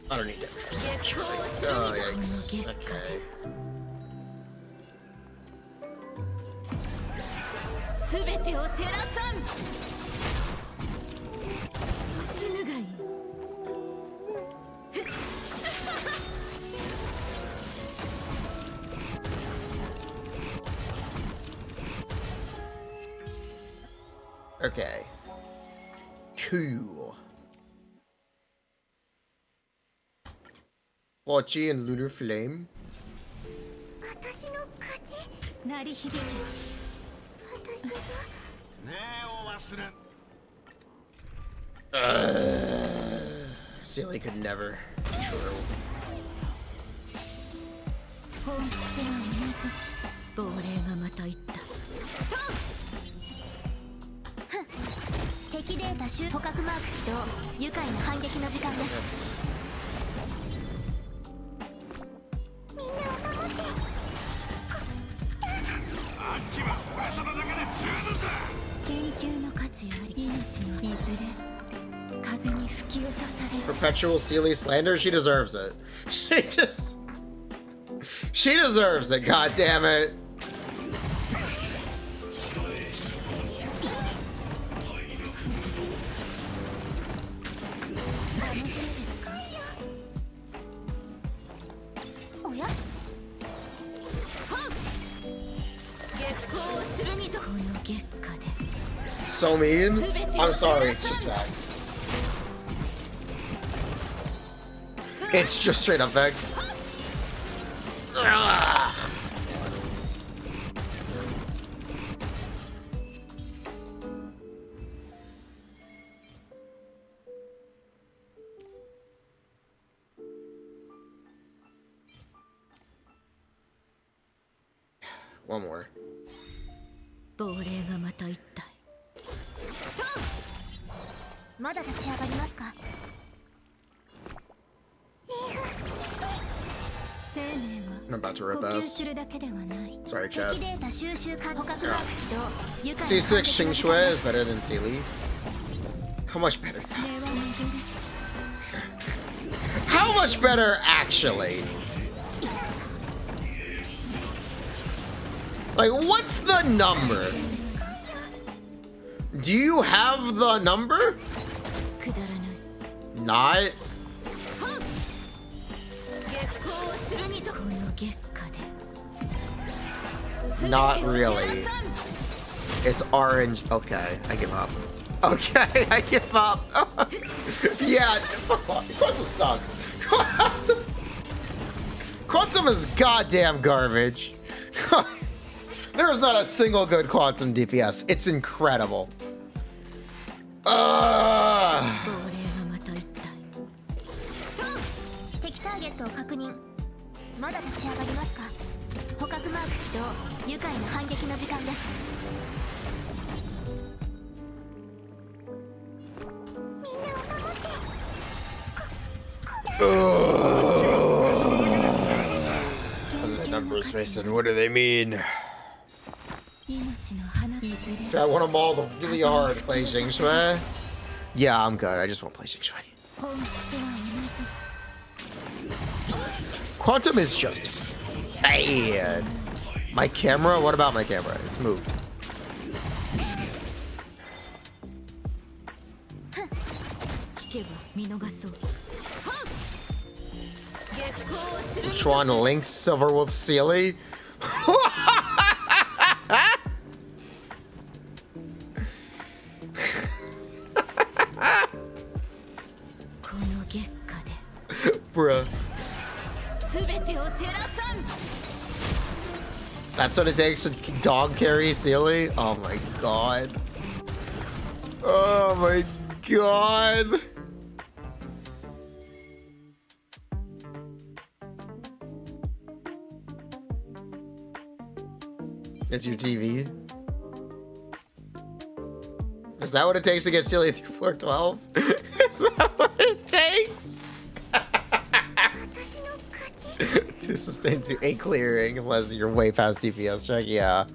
I don't need damage percentage. Oh, yikes. Okay. Okay. Cool. Watchy and Lunar Flame. Silly could never. True. 敵データ捕獲マーク起動愉快な反撃の時間です みんなを守って研究の価値あり命のいずれ風に吹き落とされる Perpetual Sealy slander? She deserves it. She deserves it, god damn it. So mean. I'm sorry, it's just facts. It's just straight up facts. Ugh. One more. 亡霊がまた一体まだ立ち上がりますか I'm about to rip us. Sorry, Chad. C6 Xingshui is better than Sealy. How much better, though? How much better, actually? Like, what's the number? Do you have the number? Not. Not really. It's orange. Okay, I give up. Okay, I give up. Yeah, Quantum sucks. Quantum is goddamn garbage. There is not a single good Quantum DPS. It's incredible. The numbers, Mason. What do they mean? I want them all to really hard play Xingshui. Yeah, I'm good. I just want to play Xingshui. Quantum is just bad. My camera? What about my camera? It's moved. Schwan Lynx Silverwood Sealy. Bruh. That's what it takes to dog carry Sealy? Oh my god. Oh my god. It's your TV. Is that what it takes to get Sealy through floor 12? Is that what it takes? To sustain to a clearing unless you're way past DPS check, yeah.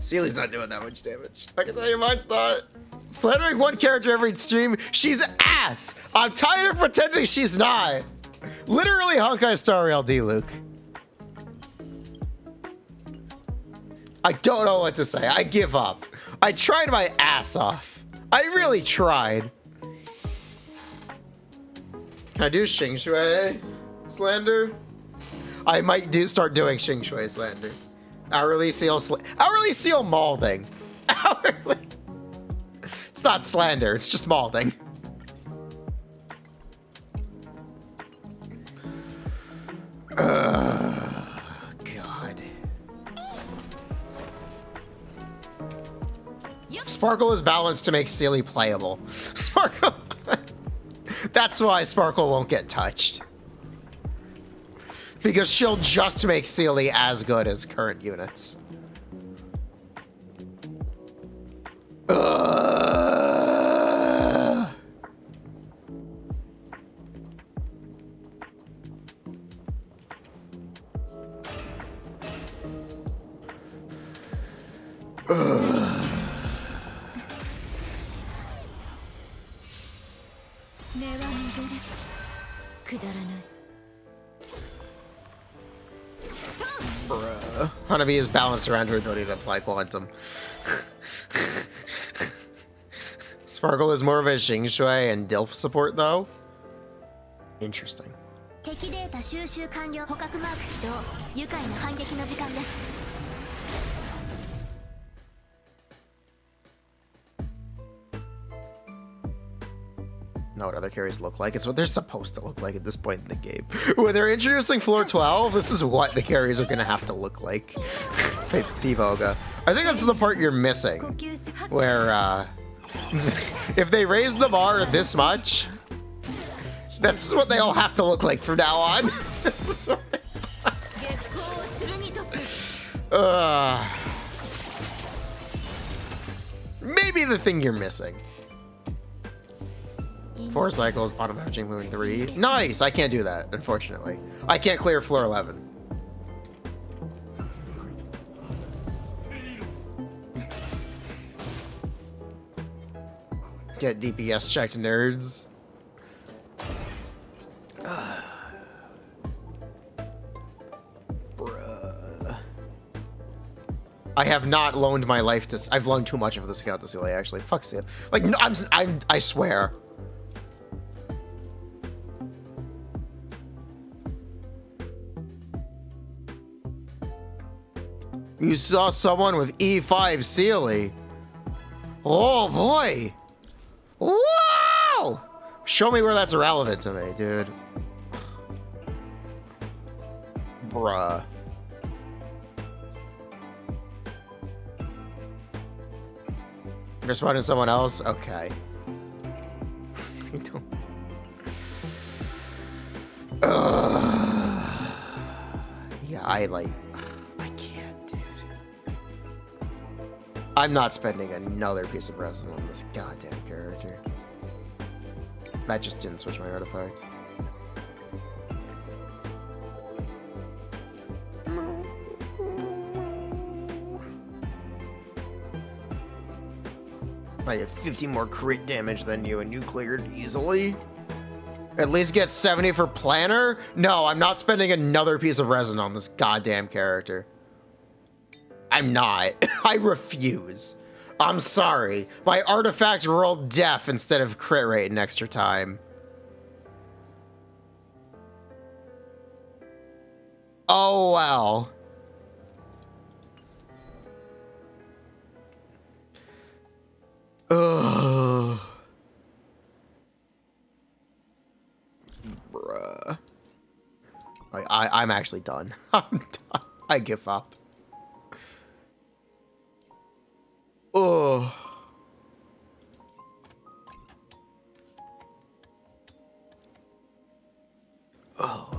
Sealy's not doing that much damage. I can tell you mine's not. Slandering one character every stream, she's ass! I'm tired of pretending she's not. Literally Honkai Star Rail D, Luke. I don't know what to say. I give up. I tried my ass off. I really tried. Can I do Xing Shui slander? I might start doing Xing Shui slander. Hourly seal maulding. Hourly. It's not slander. It's just maulding. God. Sparkle is balanced to make Sealy playable. Sparkle. That's why Sparkle won't get touched. Because she'll just make Sealy as good as current units. Bruh. Hanabi is balanced around her ability to apply quantum. Sparkle is more of a Xing Shui and Dilf support, though. Interesting. Know what other carries look like. It's what they're supposed to look like at this point in the game. When they're introducing floor 12, this is what the carries are gonna have to look like. Thivoga. I think that's the part you're missing. Where, if they raise the bar this much, that's what they all have to look like from now on. This is what maybe the thing you're missing. 4 cycles, bottom averaging moving 3. Nice! I can't do that, unfortunately. I can't clear floor 11. Get DPS checked, nerds. Bruh. I have not loaned my life to... I've loaned too much of this account to Sealy, actually. Fuck Sealy. Like, no, I swear. You saw someone with E5 Sealy. Oh boy. Wow! Show me where that's relevant to me, dude. Bruh. You're spotting someone else? Okay. I don't... Yeah, I can't, dude. I'm not spending another piece of resin on this goddamn character. That just didn't switch my artifact. I have 50 more crit damage than you, and you cleared easily? At least get 70 for planner? No, I'm not spending another piece of resin on this goddamn character. I'm not. I refuse. I'm sorry. My artifact rolled def instead of crit rate in extra time. Oh, well. Ugh. I'm actually done. I'm done. I give up. Oh. Oh.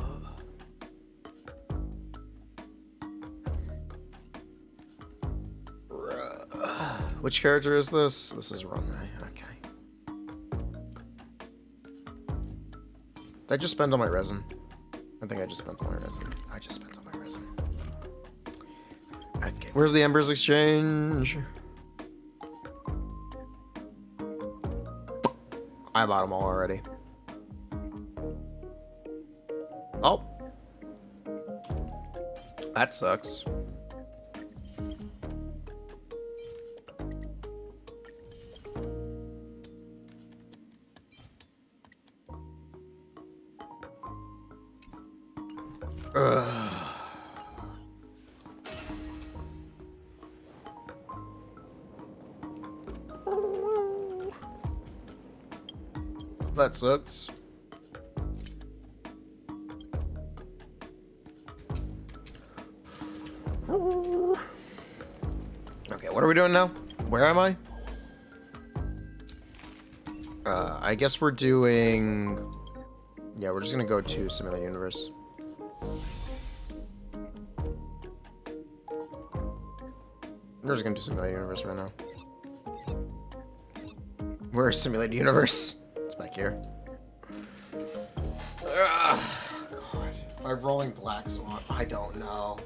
Which character is this? This is Ruan Mei. Okay. Did I just spend all my resin? I think I just spent all my resin. I just spent all my resin. Okay. Where's the Embers Exchange? I bought them all already. Oh. That sucks. That sucks. Okay, what are we doing now? Where am I? I guess we're doing... Yeah, we're just gonna go to Simulated Universe. We're just gonna do Simulated Universe right now. Where's Simulated Universe? It's back here. Ugh, God. Am I rolling Black Swan? I don't know.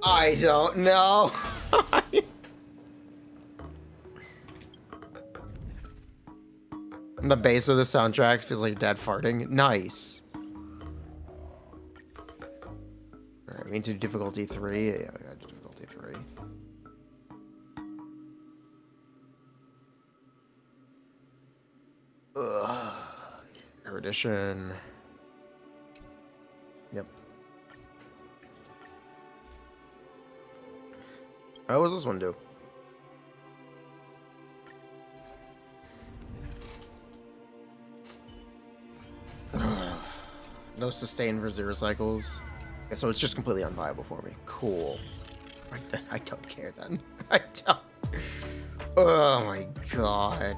I don't know. The bass of the soundtrack feels like dad farting. Nice. Alright, we need to do difficulty 3. Yeah, we gotta do difficulty 3. Ugh. Erudition. Yep. How does this one do? No sustain for 0 cycles. Okay, so it's just completely unviable for me. Cool. I don't care then. I don't. Oh my god.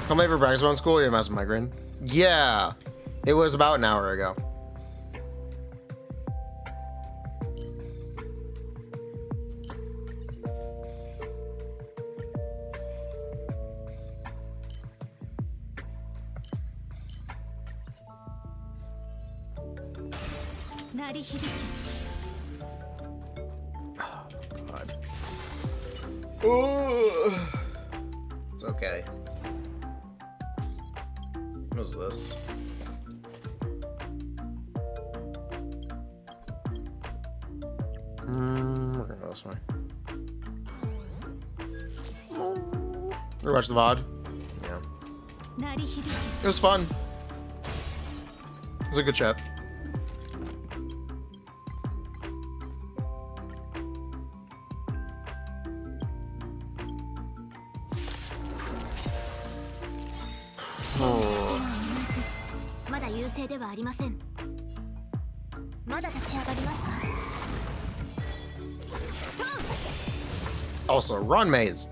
Come late for Braxophone school? You're massive migraine. Yeah, it was about an hour ago. Oh, God. Ooh. It's okay. What is this? We're gonna go this way. We watched the VOD. Yeah. It was fun. It was a good chat. Also, Ruan Mei is...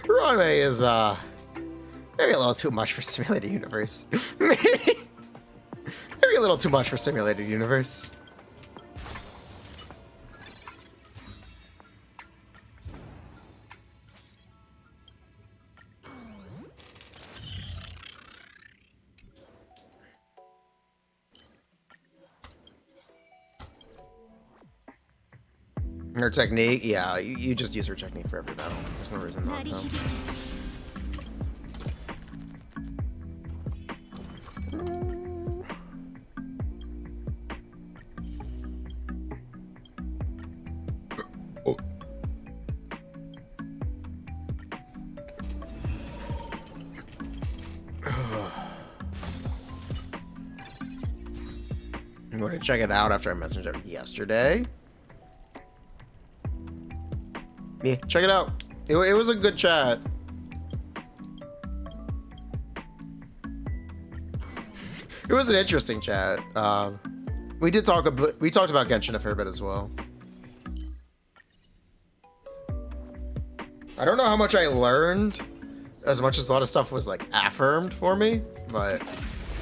Ruan Mei is, maybe a little too much for Simulated Universe. maybe a little too much for Simulated Universe. Her technique, yeah, you just use her technique for every battle. There's no reason not to. I'm going to check it out after I messaged it yesterday. Yeah, check it out. It was a good chat. It was an interesting chat. We talked about Genshin a fair bit as well. I don't know how much I learned, as much as a lot of stuff was like affirmed for me, but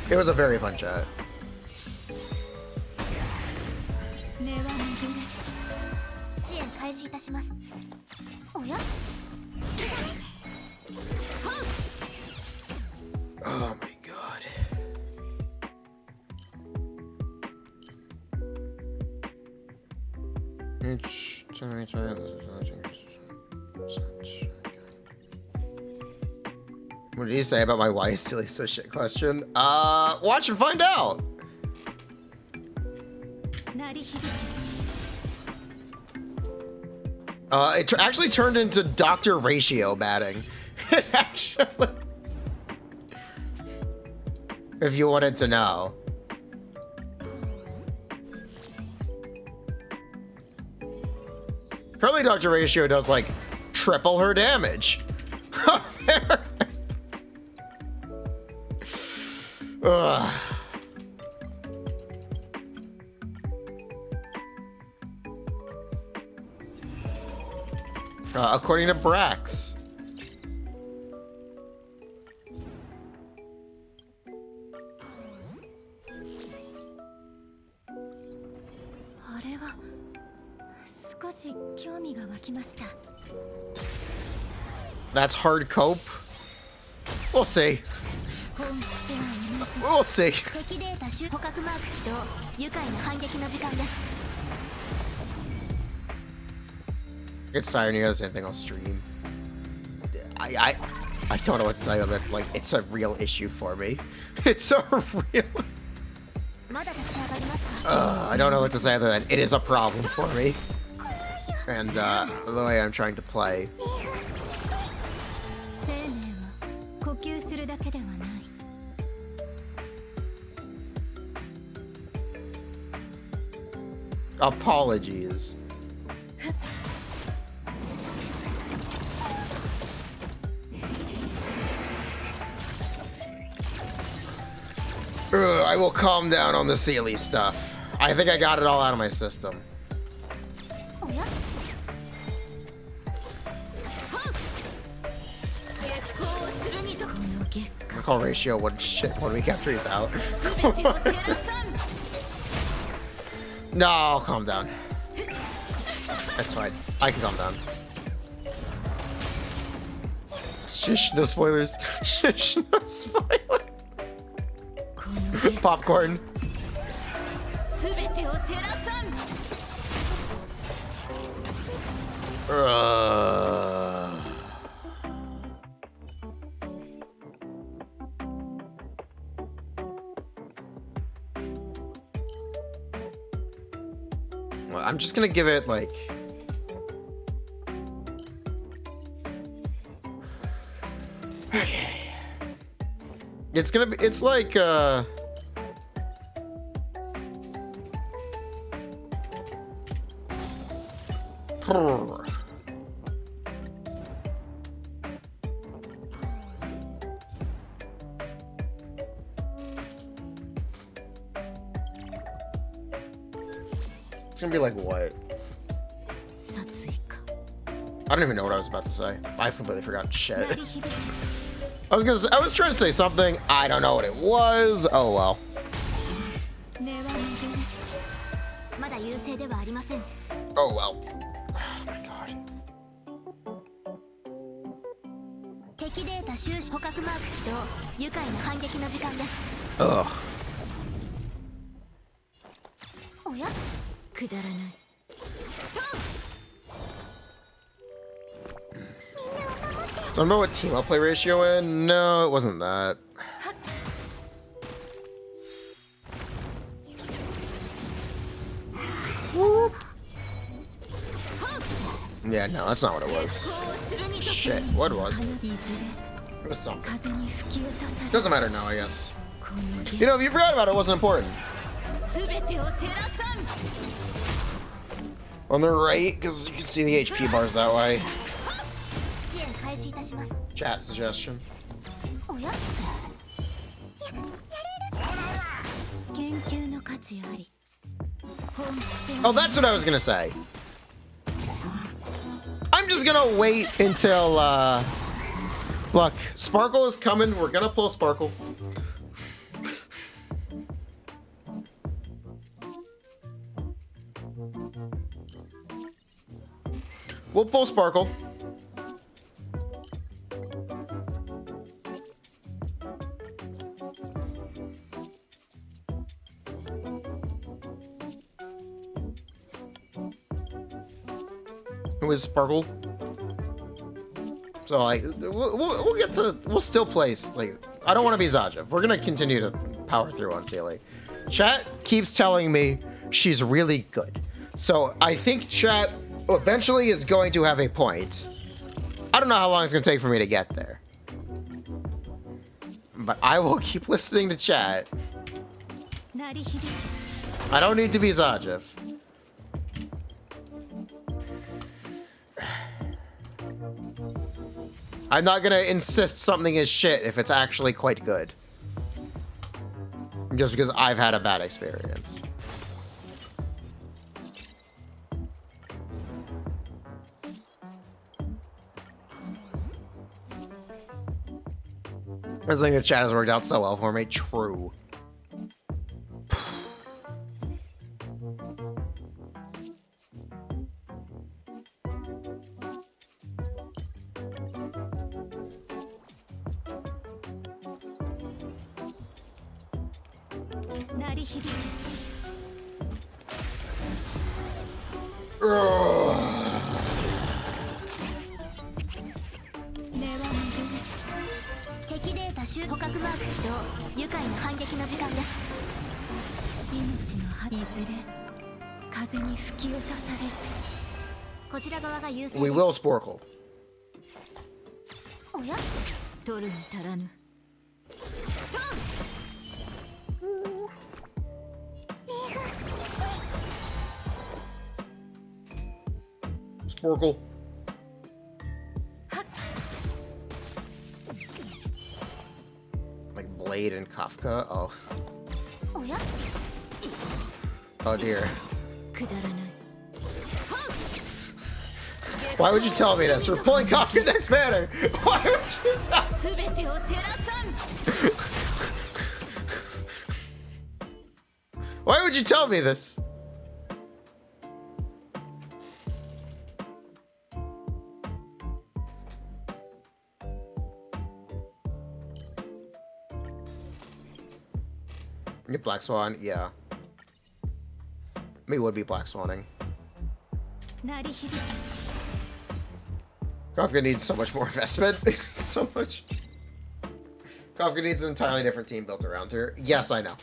it was a very fun chat. Oh my god. What did he say about my why is silly so shit question? Watch and find out. It actually turned into Dr. Ratio batting. It actually... If you wanted to know. Apparently Dr. Ratio does like triple her damage. Ugh. According to Brax. That's hard cope. We'll see. We'll see. It's tiring to hear the same thing on stream. I don't know what to tell you, but like it's a real issue for me. It's a real. I don't know what to say other than it is a problem for me. And the way I'm trying to play. Apologies. I will calm down on the Sealy stuff. I think I got it all out of my system. I call ratio one shit 1 week after he's out. No, I'll calm down. That's fine. I can calm down. Shush, no spoilers. Shush, no spoilers. Popcorn. Well, I'm just gonna give it like okay. It's gonna be. It's like it's gonna be like what? I don't even know what I was about to say. I completely forgot shit. I was trying to say something. I don't know what it was. Oh well. Oh well. Oh my god. Ugh. Don't know what team I'll play ratio in. No, it wasn't that. Yeah, no, that's not what it was. Shit, what was it? It was something. Doesn't matter now, I guess. You know, if you forgot about it, it wasn't important. On the right, because you can see the HP bars that way. Chat suggestion. Oh, that's what I was gonna say. I'm just gonna wait until, look, Sparkle is coming. We're gonna pull Sparkle. We'll pull Sparkle. Who is Sparkle? So like, we'll get to, we'll still place, like, I don't want to be Zajev. We're gonna continue to power through on Sealy. Chat keeps telling me she's really good. So I think chat eventually is going to have a point. I don't know how long it's gonna take for me to get there. But I will keep listening to chat. I don't need to be Zajev. I'm not gonna insist something is shit if it's actually quite good. Just because I've had a bad experience. I think the chat has worked out so well for me. True. We will Sporkle. Sporkle. Like Blade and Kafka. Oh. Oh dear. Why would you tell me this? We're pulling Kafka next banner. Why would you tell me? Why would you tell me this? Get Black Swan, yeah. Me would be Black Swanning. Kafka needs so much more investment. So much. Kafka needs an entirely different team built around her. Yes, I know.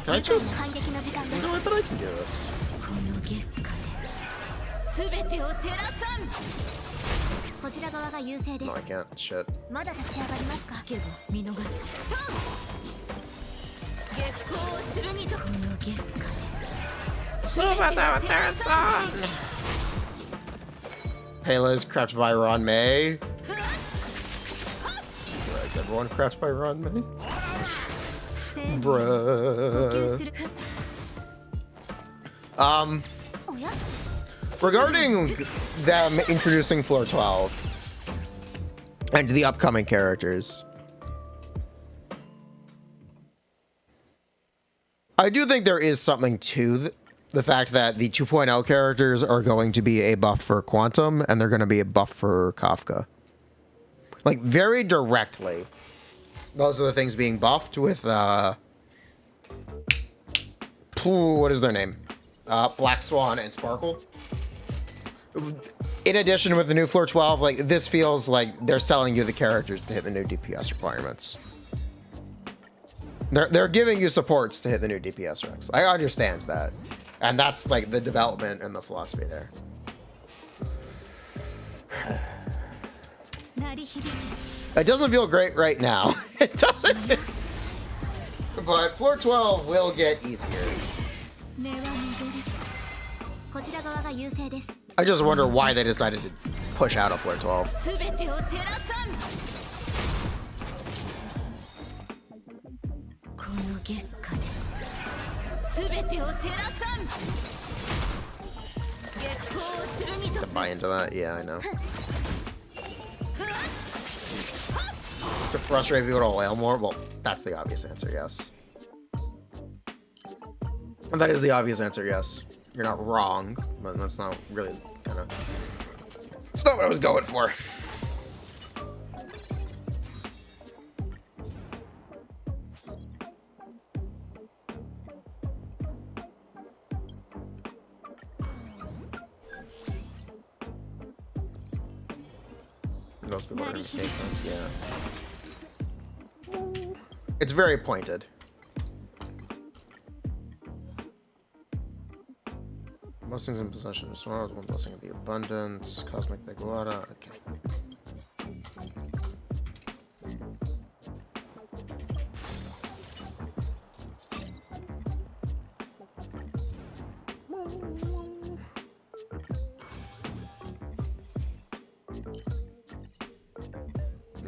Can I just... You know, I bet I can do this. No, I can't. Shit. Halo's crapped by Ruan Mei. Is everyone crapped by Ruan Mei? Bruh. Regarding them introducing Floor 12 and the upcoming characters, I do think there is something to the fact that the 2.0 characters are going to be a buff for Quantum, and they're going to be a buff for Kafka. Like, very directly. Those are the things being buffed with, what is their name? Black Swan and Sparkle. In addition, with the new Floor 12, like, this feels like they're selling you the characters to hit the new DPS requirements. They're giving you supports to hit the new DPS recs. I understand that. And that's, like, the development and the philosophy there. It doesn't feel great right now. It doesn't. But Floor 12 will get easier. I just wonder why they decided to push out of Floor 12. To buy into that? Yeah, I know. To frustrate people to wail more? Well, that's the obvious answer, yes. And that is the obvious answer, yes. You're not wrong, but that's not really kind of... It's not what I was going for. Most people are going to make sense, yeah. It's very pointed. Blessings in possession as well as one blessing of the abundance. Cosmic Deglada. Okay.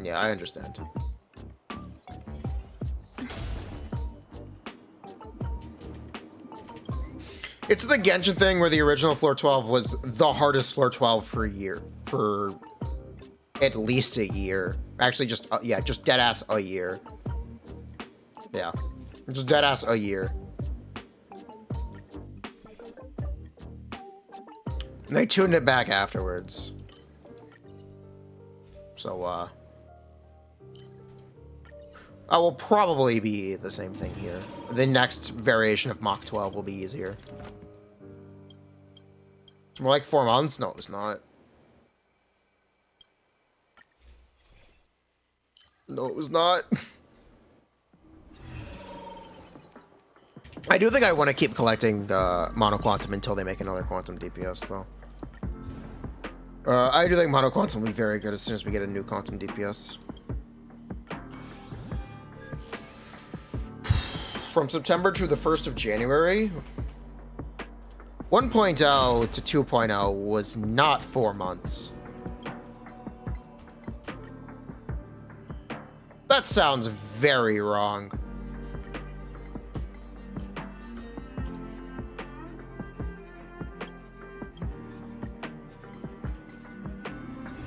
Yeah, I understand. It's the Genshin thing where the original Floor 12 was the hardest Floor 12 for a year. For at least a year. Actually, just, yeah, just deadass a year. Yeah. Just deadass a year. And they tuned it back afterwards. So, I will probably be the same thing here. The next variation of Mach 12 will be easier. It's more like 4 months? No, it's not. No, it was not. I do think I want to keep collecting Mono Quantum until they make another Quantum DPS, though. I do think Mono Quantum will be very good as soon as we get a new Quantum DPS. From September to the 1st of January, 1.0 to 2.0 was not 4 months. That sounds very wrong.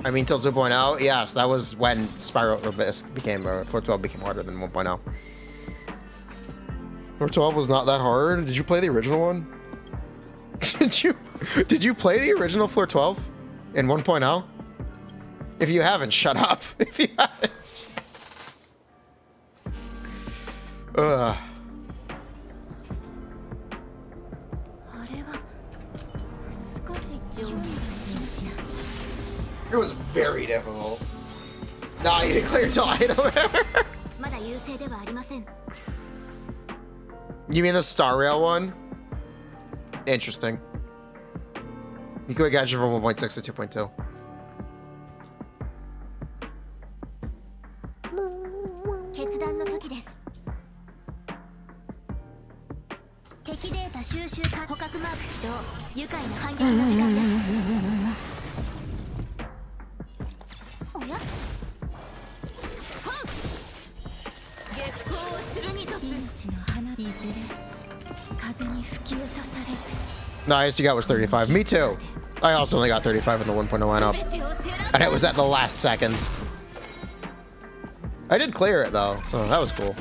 I mean, till 2.0? Yes, that was when Spiral became, Floor 12 became harder than 1.0. Floor 12 was not that hard. Did you play the original one? Did you play the original Floor 12 in 1.0? If you haven't, shut up. If you haven't. Ugh. It was very difficult. Nah, you didn't clear until item. You mean the Star Rail one? Interesting. You could get you from 1.6 to 2.2. Nice, you got was 35. Me too. I also only got 35 in the 1.0 lineup. And it was at the last second. I did clear it though, so that was cool.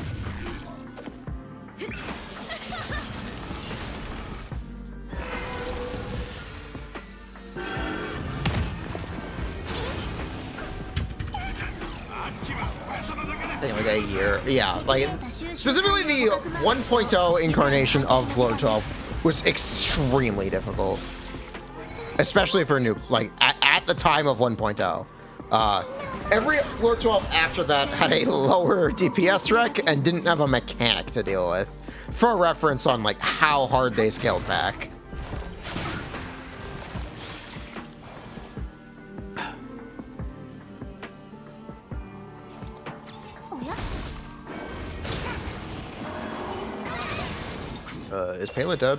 think like a year. Yeah, like specifically the 1.0 incarnation of Floor 12 was extremely difficult, especially for new like at the time of 1.0. Every Floor 12 after that had a lower DPS rec and didn't have a mechanic to deal with. For reference on like how hard they scaled back. Is Pela dead?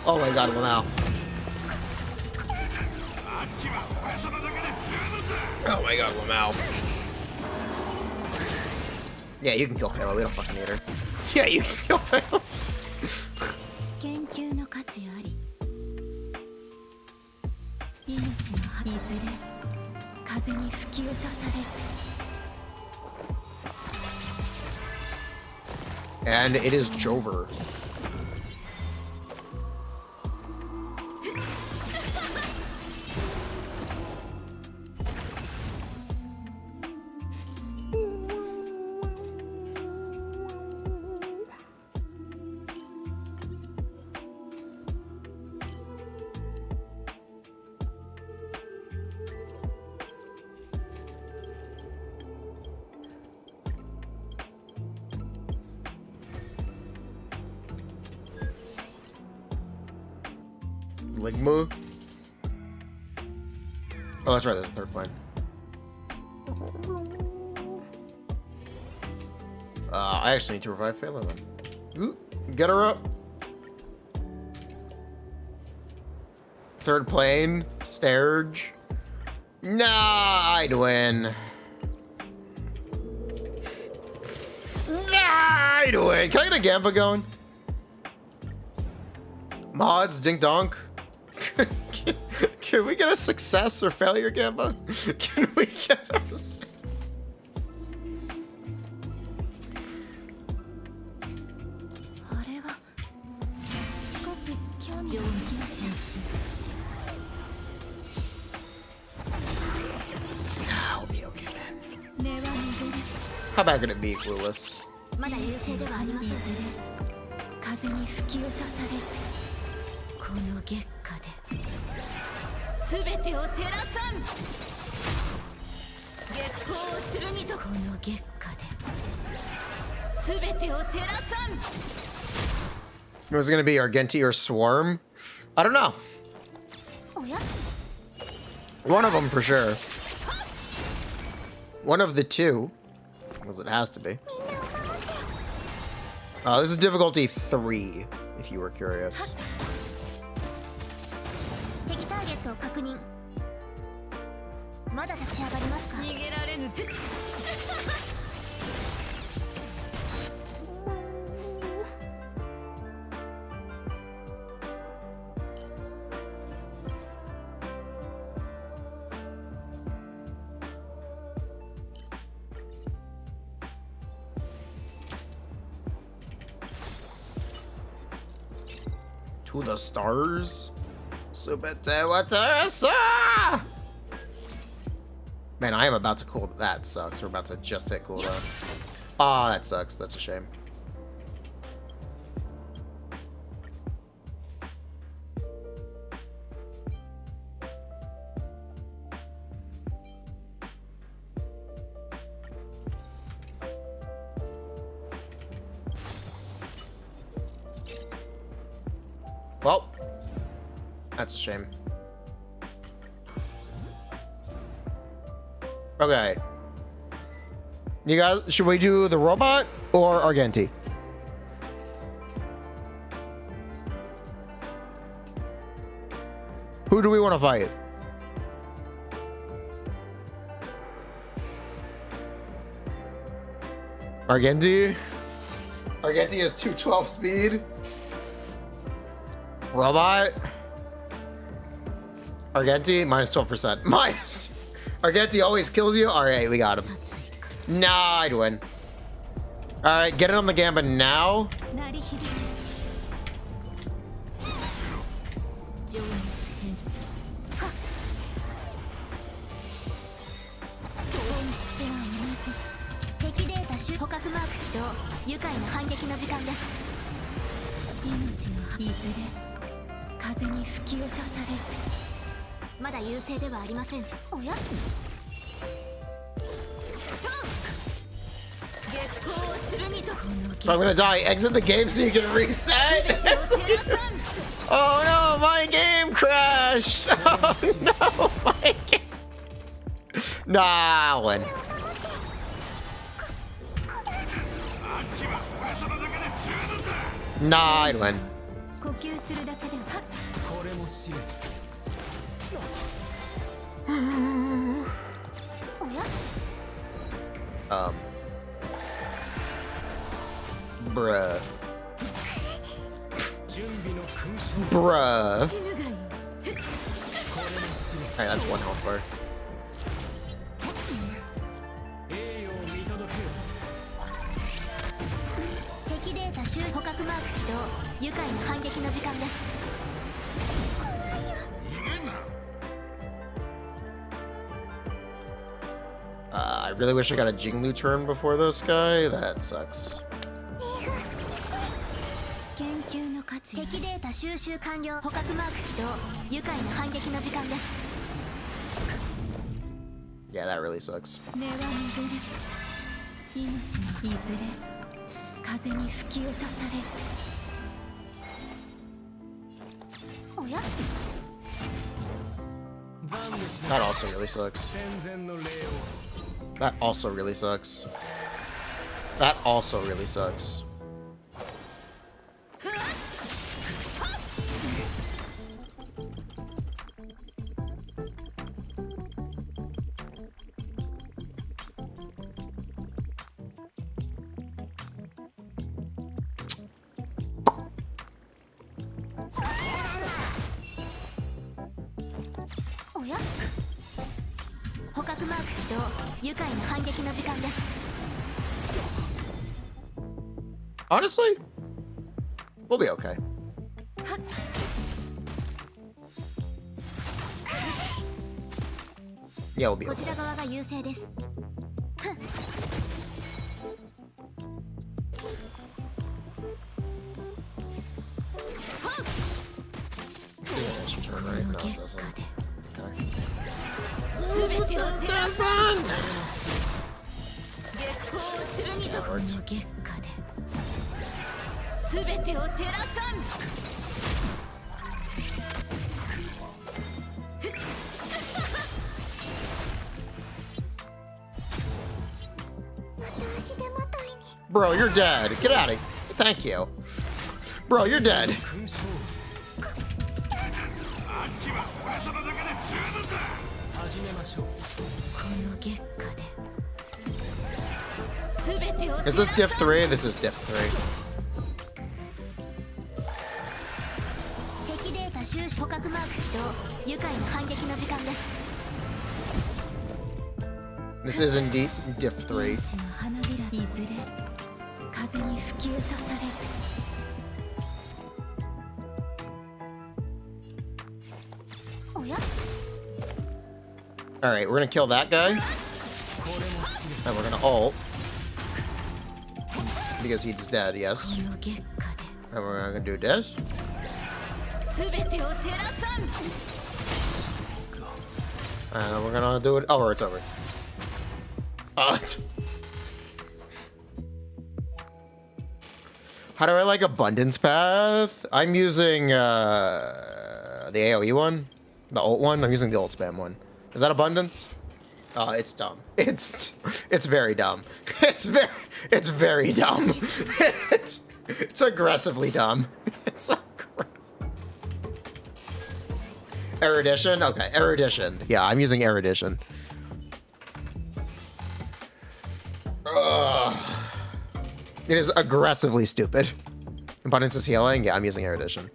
Oh my god, Lamau. Oh my god, Lamau. Yeah, you can kill Pela. We don't fucking need her. Yeah, you can kill Pela. And it is Jover. Ligma? Oh, that's right, there's a third plane. I actually need to revive Pela then. Ooh, get her up. Third plane, Sturge. Nah, I'd win. Nah, I'd win. Can I get a Gamba going? Mods, dink donk. Can we get a success or failure, Gamba? Can we get a... I'll be okay, man. How bad could it be, Clueless? Was it gonna be Argenti or Swarm? I don't know. One of them for sure. One of the two, because it has to be. This is difficulty 3, if you were curious. To the stars. Man, I am about to cool. That sucks. We're about to just hit cooldown. Ah, that sucks. That's a shame. Well, that's a shame. Okay. You guys, should we do the robot or Argenti? Who do we want to fight? Argenti. Argenti is 212 speed. Robot. Argenti, minus 12%. Minus. Argenti always kills you. All right, we got him. Nah, I'd win. All right, get it on the Gambit now. If I'm gonna die, exit the game so you can reset. Oh no, my game crashed. Oh no, my game. Nah, I'll win. Nah, I'd win. Bruh. Bruh. Alright, that's one health bar. I really wish I got a Jinglu turn before this guy. That sucks. Yeah, that really sucks. That also really sucks. That also really sucks. That also really sucks. Honestly, we'll be okay. Yeah, we'll be okay. Turn right? No, it doesn't. Okay. That worked. Bro, you're dead. Get out of here. Thank you. Bro, you're dead. Is this diff 3? This is diff 3. This is indeed diff 3. Alright, we're gonna kill that guy. And we're gonna ult. Because he's dead, yes. And we're gonna do this. And we're gonna do it. Oh, it's over. How do I like Abundance Path? I'm using the AoE one, the ult one. I'm using the ult spam one. Is that Abundance? It's dumb. It's very dumb. It's very dumb. It's aggressively dumb. It's aggressive. Erudition? Okay, Erudition. Yeah, I'm using Erudition. It is aggressively stupid. Abundance is healing? Yeah, I'm using Erudition.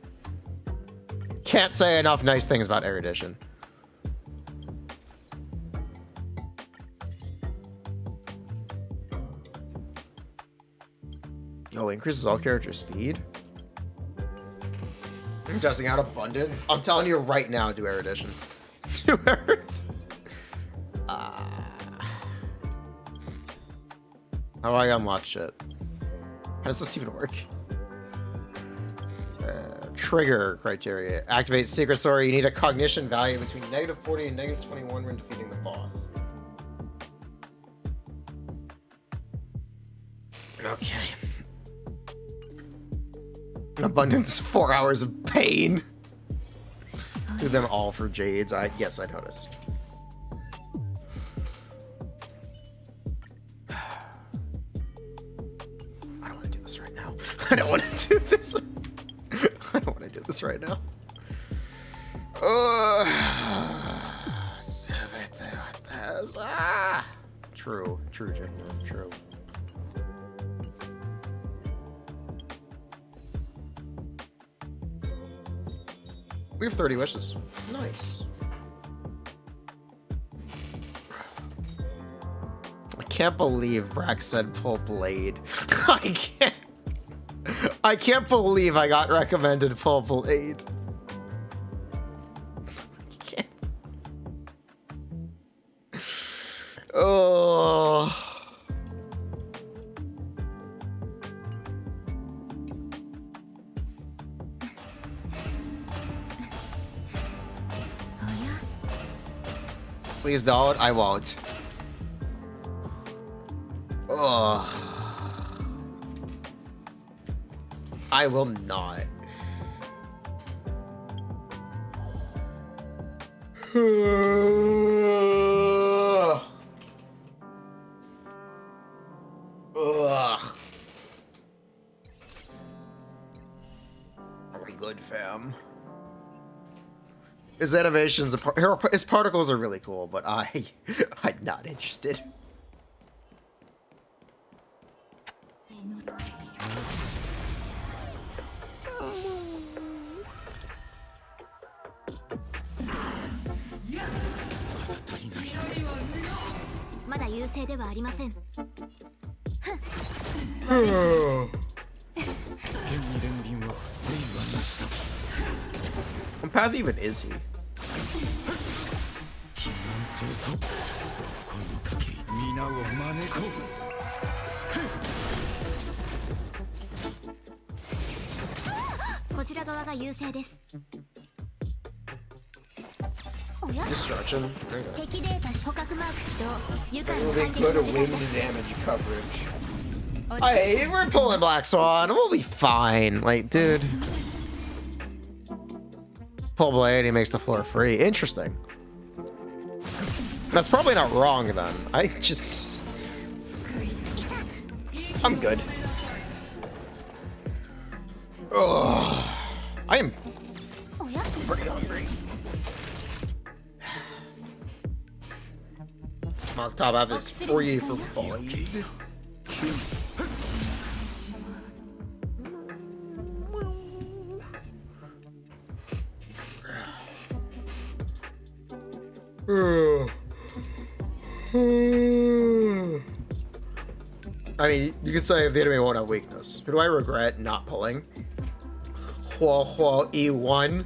Can't say enough nice things about Erudition. Yo, increases all character speed? I'm testing out Abundance. I'm telling you right now, do Erudition. Do Erudition. How do I unlock shit? How does this even work? Trigger criteria. Activate Secret Story. You need a cognition value between -40 and -21 when defeating the boss. Okay. Abundance, 4 hours of pain. Do them all for Jades. Yes, I noticed. I don't want to do this right now. I don't want to do this. I don't want to do this right now. True, Xianyunn, true. We have 30 wishes. Nice. I can't believe Brax said pull blade. I can't believe I got recommended pull blade. I can't. Oh. Please don't. I won't. Oh. I will not. Ugh. Ugh. Are we good, fam? His animations, his particles are really cool, but I'm not interested. What path even is he? Destruction. Okay. It will be good wind damage coverage. Hey, we're pulling Black Swan. We'll be fine. Like, dude. Pull blade, he makes the floor free. Interesting. That's probably not wrong then. I'm good. Ugh. I am pretty hungry. Mock top half is free for blade. I mean, you could say if the enemy won't have weakness. Who do I regret not pulling? Huo E1.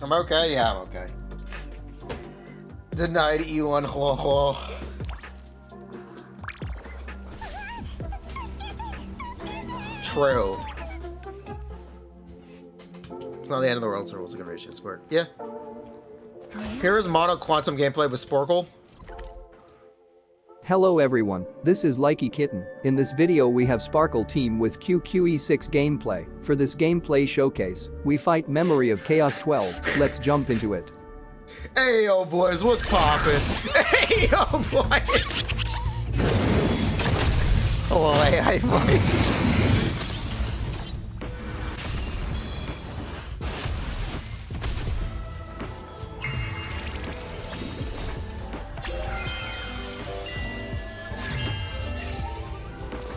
I'm okay? Yeah, I'm okay. Denied E1 Huo. True. It's not the end of the world, so rules are gonna reach its work. Yeah. Here is mono quantum gameplay with Sporkle. Hello everyone, this is Likey Kitten. In this video we have Sparkle team with QQE6 gameplay. For this gameplay showcase, we fight Memory of Chaos 12. Let's jump into it. Hey yo boys, what's poppin'? Hey yo boys! Oh, hey boy.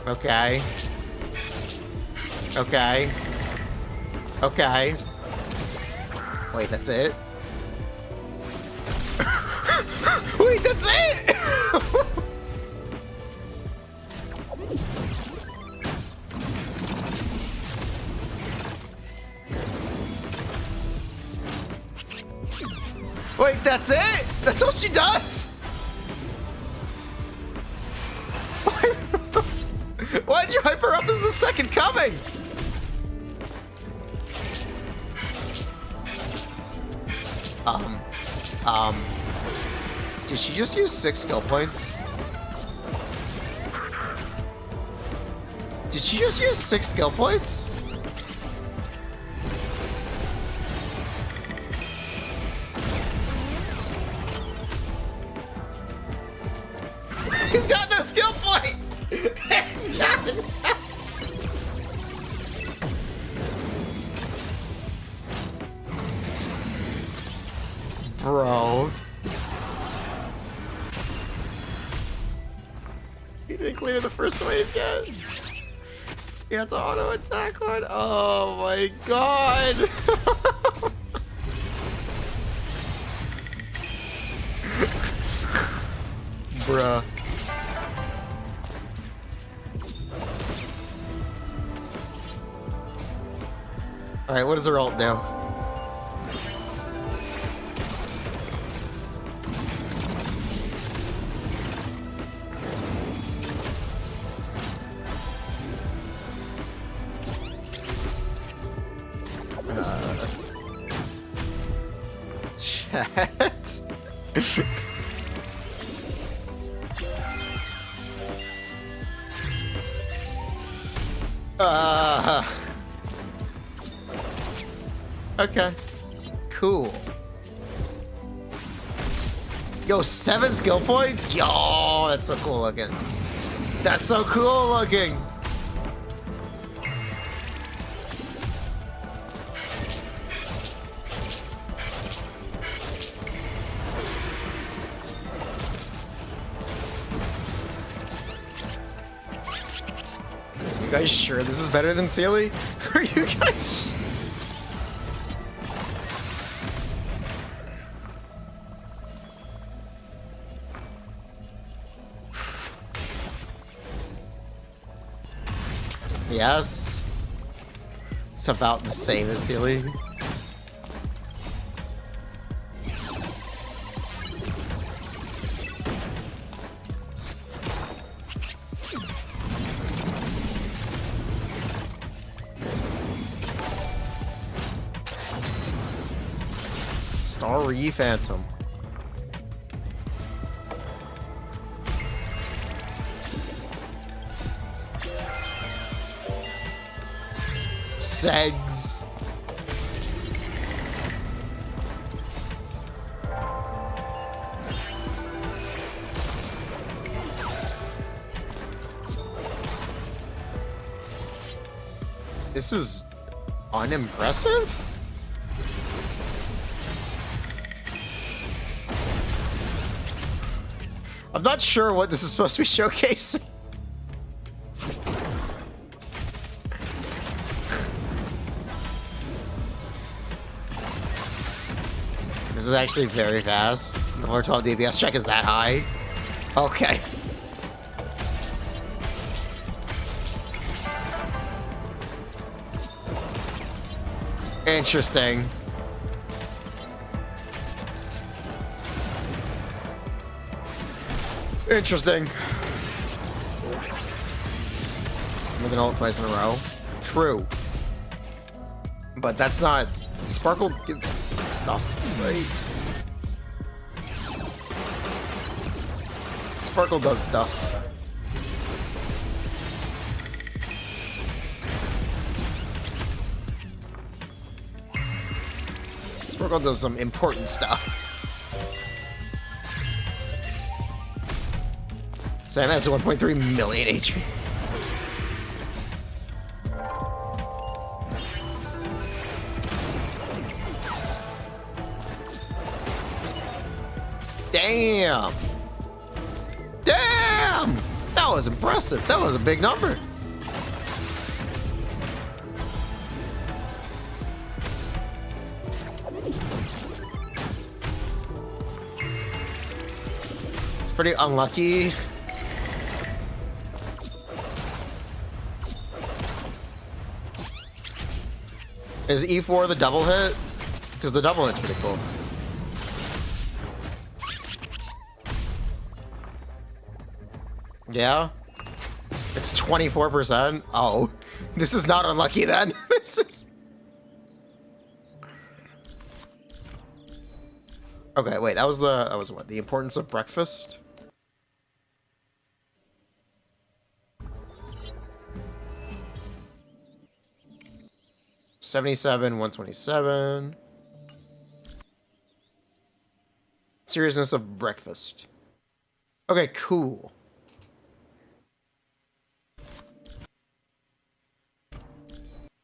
Okay. Okay. Okay. Wait, that's it? Wait, that's it! Wait, that's it? That's all she does? Why did you hype her up as the second coming? Did she just use 6 skill points? Did she just use 6 skill points? He's got no skill points! He's got no... Bro. He didn't clear the first wave yet. He had to auto attack one. Oh my god. Bruh. Alright, what does her ult do? Chat. Okay. Cool. Yo, 7 skill points? Yo, that's so cool looking. That's so cool looking. You guys sure this is better than Sealy? Are you guys? Yes. It's about the same as Sealy. Starry Phantom. Segs. This is unimpressive? I'm not sure what this is supposed to be showcasing. This is actually very fast. The 412 DPS check is that high. Okay. Interesting. Interesting. With an ult twice in a row. True. But that's not... Sparkle gives stuff, right? Sparkle does stuff. Sparkle does some important stuff. Sam has 1.3 million HP. Damn! Damn! That was impressive. That was a big number. Pretty unlucky. Is E4 the double hit? Because the double hit's pretty cool. Yeah? It's 24%? Oh. This is not unlucky then. This is... Okay, wait, that was what? The importance of breakfast? $77, $127. Seriousness of breakfast. Okay, cool.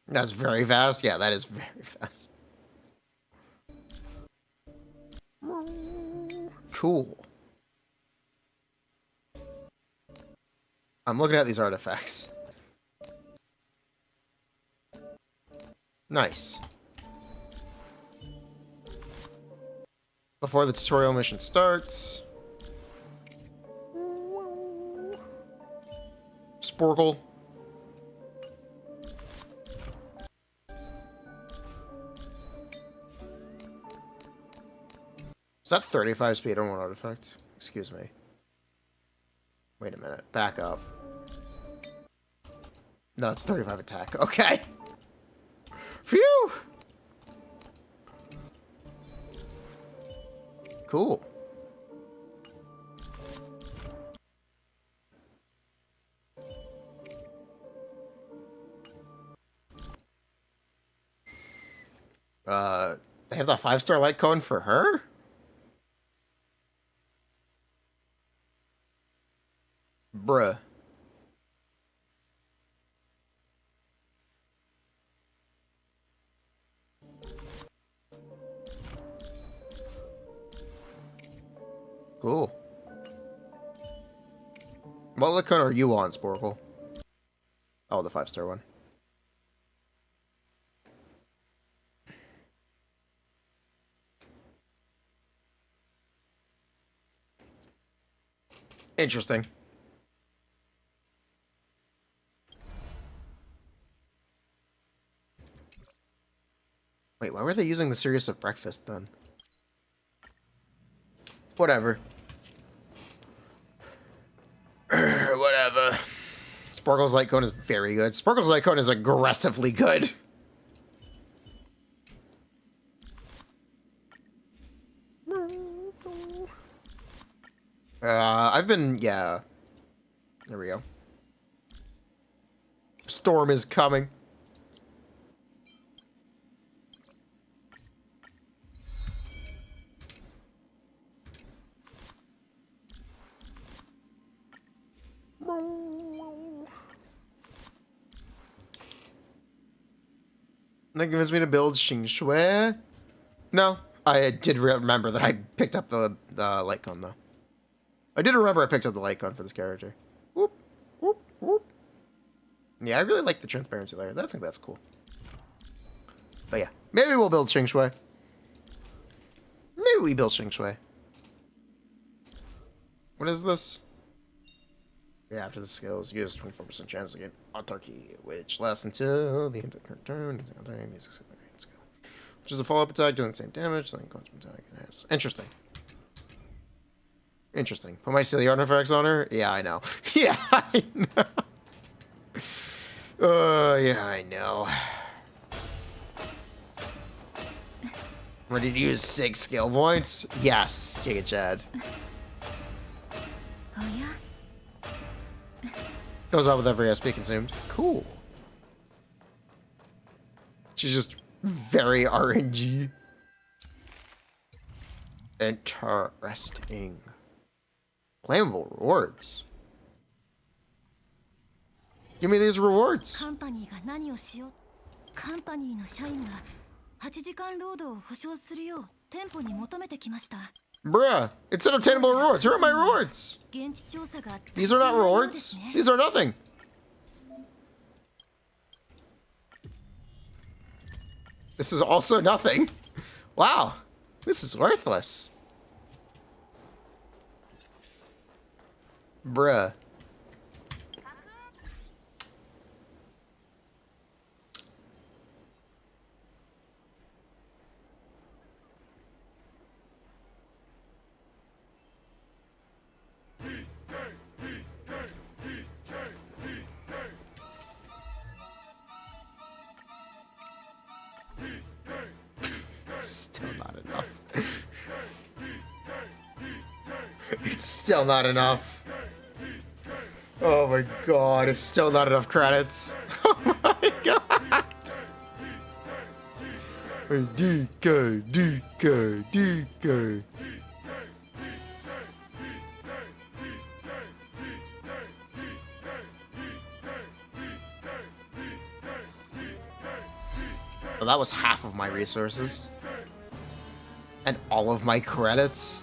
That's very fast. Yeah, that is very fast. Cool. I'm looking at these artifacts. Nice. Before the tutorial mission starts. Sporkle. Is that 35 speed on one artifact? Excuse me. Wait a minute. Back up. No, it's 35 attack. Okay. Phew! Cool. They have the 5-star light cone for her? Bruh. Cool. What light cone are you on, Sporkle? Oh, the 5-star one. Interesting. Wait, why were they using the series of breakfast then? Whatever. Whatever. Sparkle's light cone is very good. Sparkle's light cone is aggressively good. Yeah. There we go. Storm is coming. That convinced me to build Xingshui. No, I did remember that I picked up the light cone though. I did remember I picked up the light cone for this character. Whoop, whoop, whoop. Yeah, I really like the transparency layer. I think that's cool. But yeah, maybe we'll build Xingshui. Maybe we build Xingshui. What is this? Yeah, after the skills, you get a 24% chance to get autarky, which lasts until the end of your turn. Which is a follow-up attack doing the same damage. Interesting. Interesting. Put my silly artifacts on her? Yeah, I know. Yeah, I know. Yeah, I know. Ready to use 6 skill points? Yes, Giga Chad. Oh yeah. Goes up with every SP consumed. Cool. She's just very RNG. Interesting. Claimable rewards. Give me these rewards. カンパニーが何をしよう。カンパニーの社員が8時間労働を保証するよう店舗に求めてきました。 Bruh, it's unobtainable rewards. Where are my rewards? 現地調査が These are not rewards. These are nothing. This is also nothing. Wow. This is worthless. Bruh. Still not enough. It's still not enough. Oh my god, it's still not enough credits. Oh my god. DK, DK, DK. Well, that was half of my resources. And all of my credits.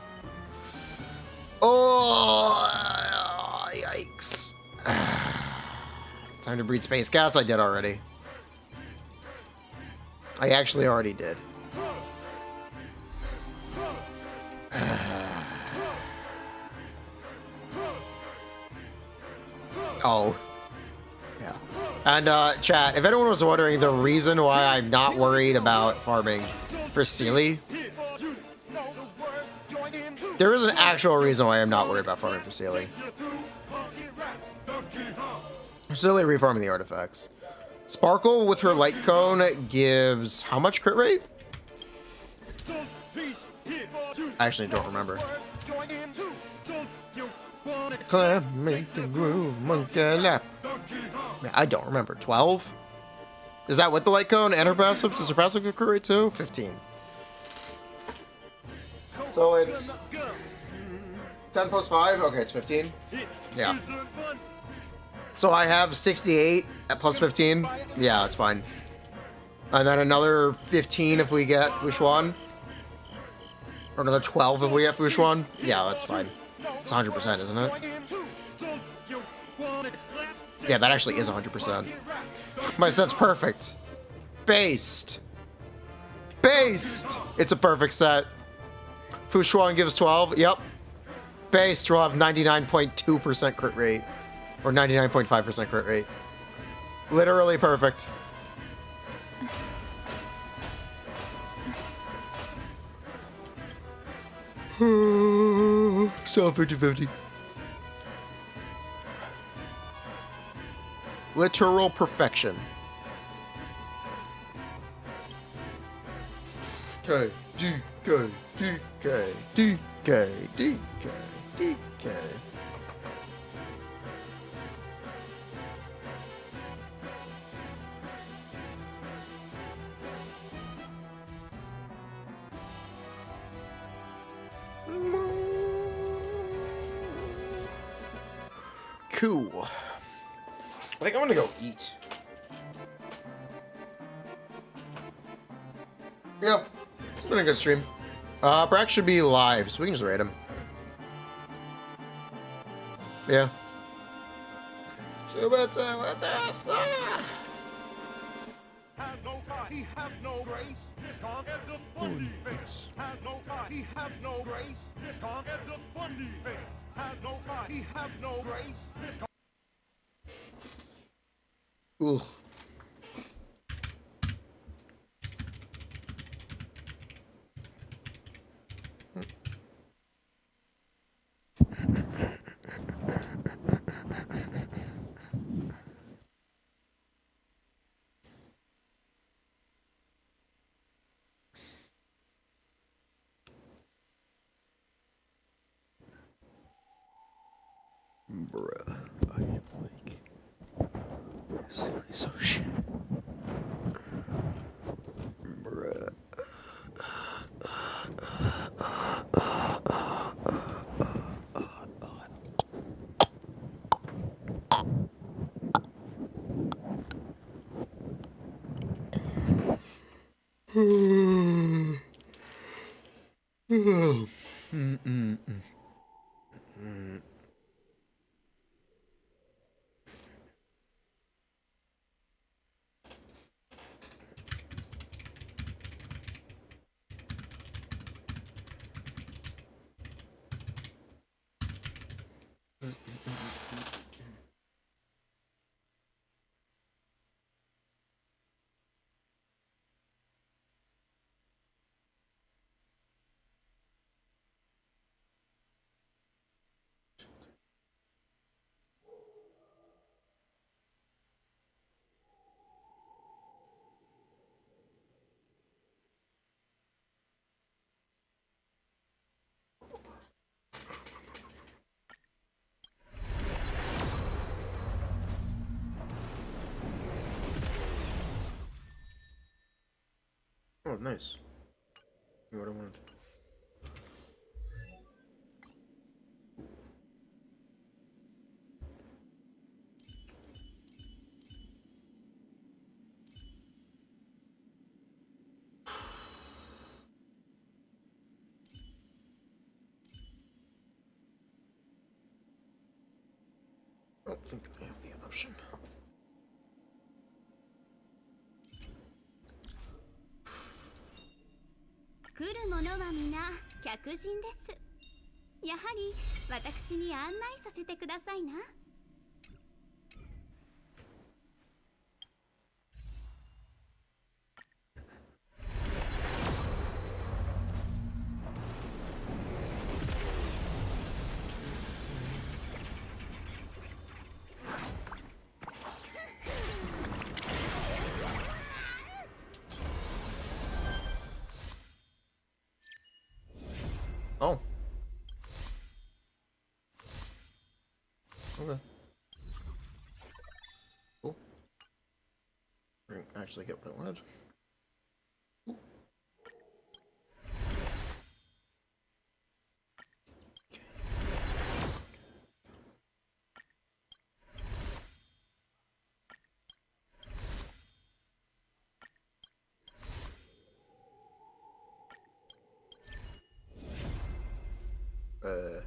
Oh, yikes. Time to breed space cats. I did already. I actually already did. Oh. Yeah. And, chat, if anyone was wondering the reason why I'm not worried about farming for Sealy, there is an actual reason why I'm not worried about farming for Sealy. I'm Sealy refarming the artifacts. Sparkle with her light cone gives how much crit rate? I actually don't remember. Climb, make the groove, monkey lap. I don't remember. 12? Is that with the light cone and her passive? Does her passive give crit rate too? 15. So it's 10 plus 5? Okay, it's 15. Yeah. So I have 68 at plus 15. Yeah, that's fine. And then another 15 if we get Fushuan. Or another 12 if we get Fushuan. Yeah, that's fine. It's 100%, isn't it? Yeah, that actually is 100%. My set's perfect. Based. Based! It's a perfect set. Fushuan gives 12. Yep. Based, we'll have 99.2% crit rate. Or 99.5% crit rate. Literally perfect. Still 50-50. Literal perfection. Okay. DK, DK, DK, DK, DK. Cool. I think I'm gonna go eat. Yeah, it's been a good stream. Brax should be live, so we can just raid him. Yeah. Has no time, he has no grace. This song is a funny face. Has no time, he has no grace. This song is a funny face. Has no time, he has no grace. This song. Ooh. Bruh, I am like So shit. Bruh. Oh, nice. What I wanted. I don't think I have the option. 来る者は皆客人です。やはり私に案内させてくださいな。Oh. Okay. Cool. I didn't actually get what I wanted. Cool. Okay.